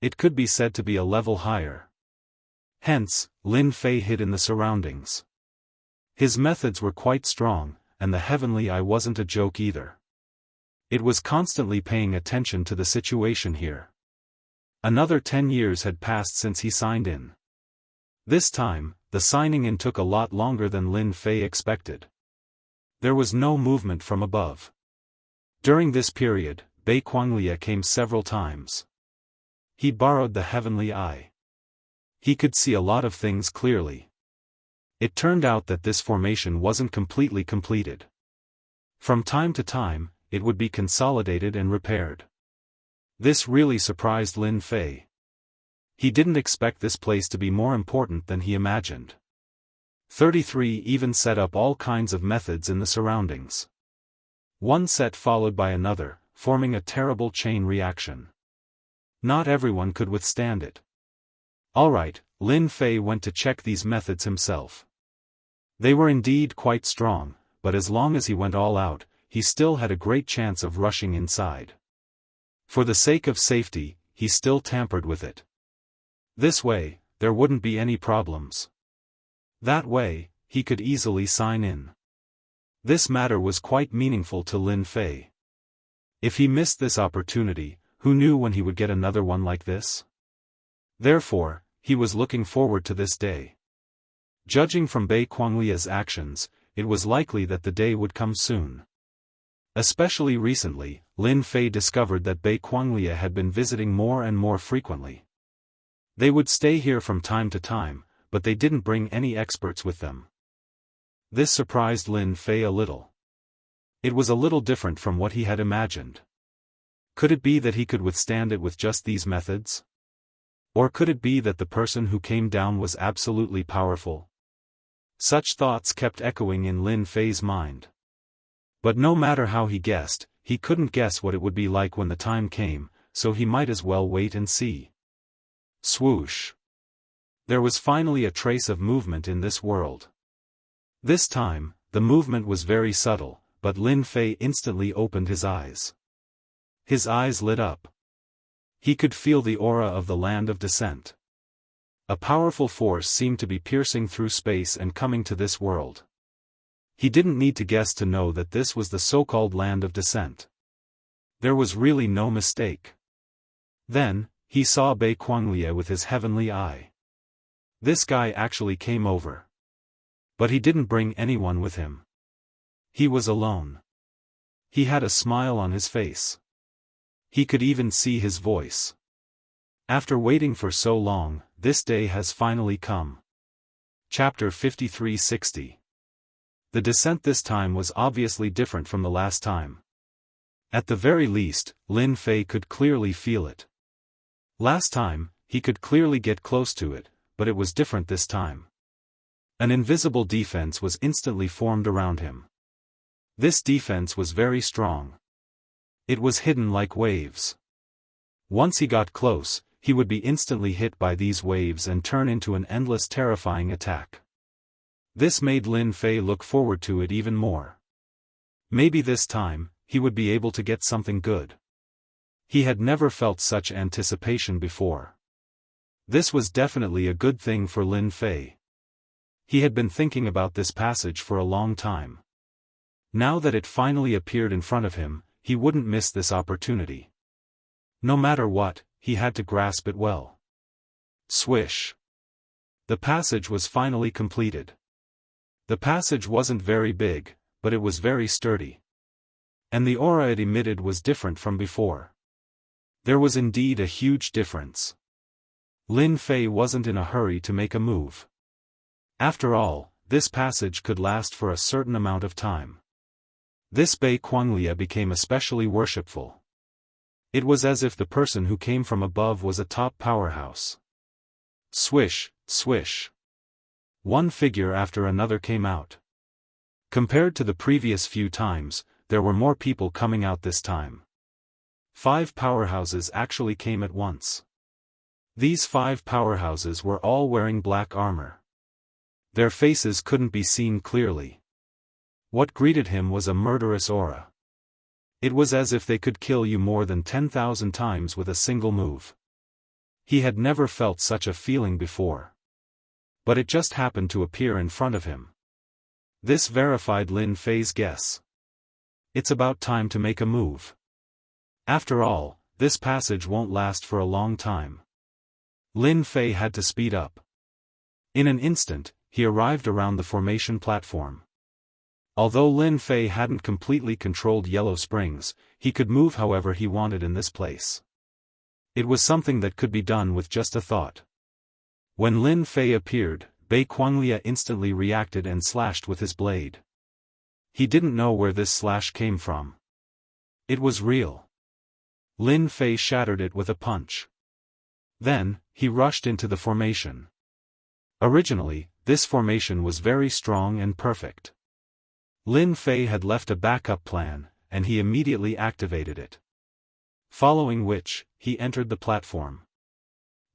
S1: It could be said to be a level higher. Hence, Lin Fei hid in the surroundings. His methods were quite strong, and the heavenly eye wasn't a joke either. It was constantly paying attention to the situation here. Another 10 years had passed since he signed in. This time, the signing in took a lot longer than Lin Fei expected. There was no movement from above. During this period, Bei Quanglie came several times. He borrowed the heavenly eye. He could see a lot of things clearly. It turned out that this formation wasn't completely completed. From time to time, it would be consolidated and repaired. This really surprised Lin Fei. He didn't expect this place to be more important than he imagined. 33 even set up all kinds of methods in the surroundings. One set followed by another, forming a terrible chain reaction. Not everyone could withstand it. Alright, Lin Fei went to check these methods himself. They were indeed quite strong, but as long as he went all out, he still had a great chance of rushing inside. For the sake of safety, he still tampered with it. This way, there wouldn't be any problems. That way, he could easily sign in. This matter was quite meaningful to Lin Fei. If he missed this opportunity, who knew when he would get another one like this? Therefore, he was looking forward to this day. Judging from Bei Quanglie's actions, it was likely that the day would come soon. Especially recently, Lin Fei discovered that Bei Quanglie had been visiting more and more frequently. They would stay here from time to time, but they didn't bring any experts with them. This surprised Lin Fei a little. It was a little different from what he had imagined. Could it be that he could withstand it with just these methods? Or could it be that the person who came down was absolutely powerful? Such thoughts kept echoing in Lin Fei's mind. But no matter how he guessed, he couldn't guess what it would be like when the time came, so he might as well wait and see. Swoosh. There was finally a trace of movement in this world. This time, the movement was very subtle, but Lin Fei instantly opened his eyes. His eyes lit up. He could feel the aura of the land of descent. A powerful force seemed to be piercing through space and coming to this world. He didn't need to guess to know that this was the so-called land of descent. There was really no mistake. Then, he saw Bei Quanglie with his heavenly eye. This guy actually came over. But he didn't bring anyone with him. He was alone. He had a smile on his face. He could even see his voice. After waiting for so long, this day has finally come. Chapter 5360. The descent this time was obviously different from the last time. At the very least, Lin Fei could clearly feel it. Last time, he could clearly get close to it, but it was different this time. An invisible defense was instantly formed around him. This defense was very strong. It was hidden like waves. Once he got close, he would be instantly hit by these waves and turn into an endless terrifying attack. This made Lin Fei look forward to it even more. Maybe this time, he would be able to get something good. He had never felt such anticipation before. This was definitely a good thing for Lin Fei. He had been thinking about this passage for a long time. Now that it finally appeared in front of him, he wouldn't miss this opportunity. No matter what, he had to grasp it well. Swish. The passage was finally completed. The passage wasn't very big, but it was very sturdy. And the aura it emitted was different from before. There was indeed a huge difference. Lin Fei wasn't in a hurry to make a move. After all, this passage could last for a certain amount of time. This Bei Quanglia became especially worshipful. It was as if the person who came from above was a top powerhouse. Swish, swish. One figure after another came out. Compared to the previous few times, there were more people coming out this time. 5 powerhouses actually came at once. These 5 powerhouses were all wearing black armor. Their faces couldn't be seen clearly. What greeted him was a murderous aura. It was as if they could kill you more than 10,000 times with a single move. He had never felt such a feeling before. But it just happened to appear in front of him. This verified Lin Fei's guess. It's about time to make a move. After all, this passage won't last for a long time. Lin Fei had to speed up. In an instant, he arrived around the formation platform. Although Lin Fei hadn't completely controlled Yellow Springs, he could move however he wanted in this place. It was something that could be done with just a thought. When Lin Fei appeared, Bei Quanglia instantly reacted and slashed with his blade. He didn't know where this slash came from. It was real. Lin Fei shattered it with a punch. Then, he rushed into the formation. Originally, this formation was very strong and perfect. Lin Fei had left a backup plan, and he immediately activated it. Following which, he entered the platform.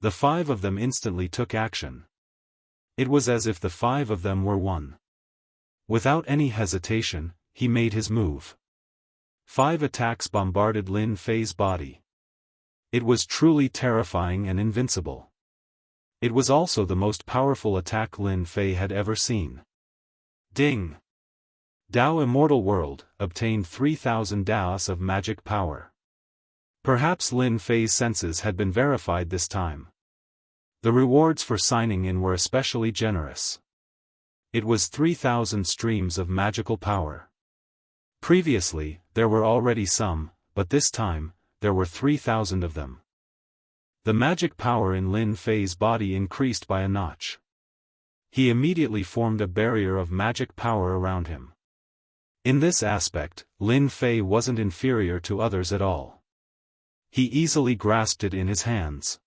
S1: The 5 of them instantly took action. It was as if the 5 of them were one. Without any hesitation, he made his move. 5 attacks bombarded Lin Fei's body. It was truly terrifying and invincible. It was also the most powerful attack Lin Fei had ever seen. Ding! Dao Immortal World obtained 3,000 Daos of magic power. Perhaps Lin Fei's senses had been verified this time. The rewards for signing in were especially generous. It was 3,000 streams of magical power. Previously, there were already some, but this time, there were 3,000 of them. The magic power in Lin Fei's body increased by a notch. He immediately formed a barrier of magic power around him. In this aspect, Lin Fei wasn't inferior to others at all. He easily grasped it in his hands.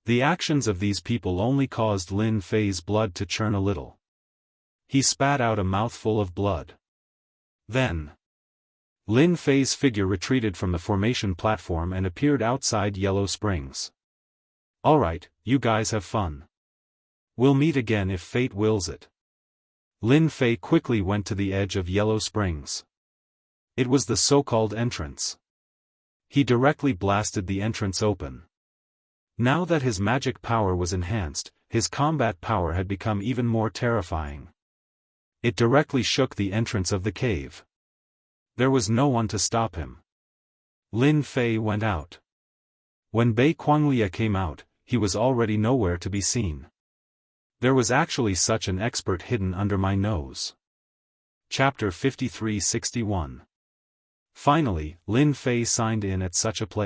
S1: The actions of these people only caused Lin Fei's blood to churn a little. He spat out a mouthful of blood. Then, Lin Fei's figure retreated from the formation platform and appeared outside Yellow Springs. Alright, you guys have fun. We'll meet again if fate wills it. Lin Fei quickly went to the edge of Yellow Springs. It was the so-called entrance. He directly blasted the entrance open. Now that his magic power was enhanced, his combat power had become even more terrifying. It directly shook the entrance of the cave. There was no one to stop him. Lin Fei went out. When Bei Quanglia came out, he was already nowhere to be seen. There was actually such an expert hidden under my nose. Chapter 5361. Finally, Lin Fei signed in at such a place.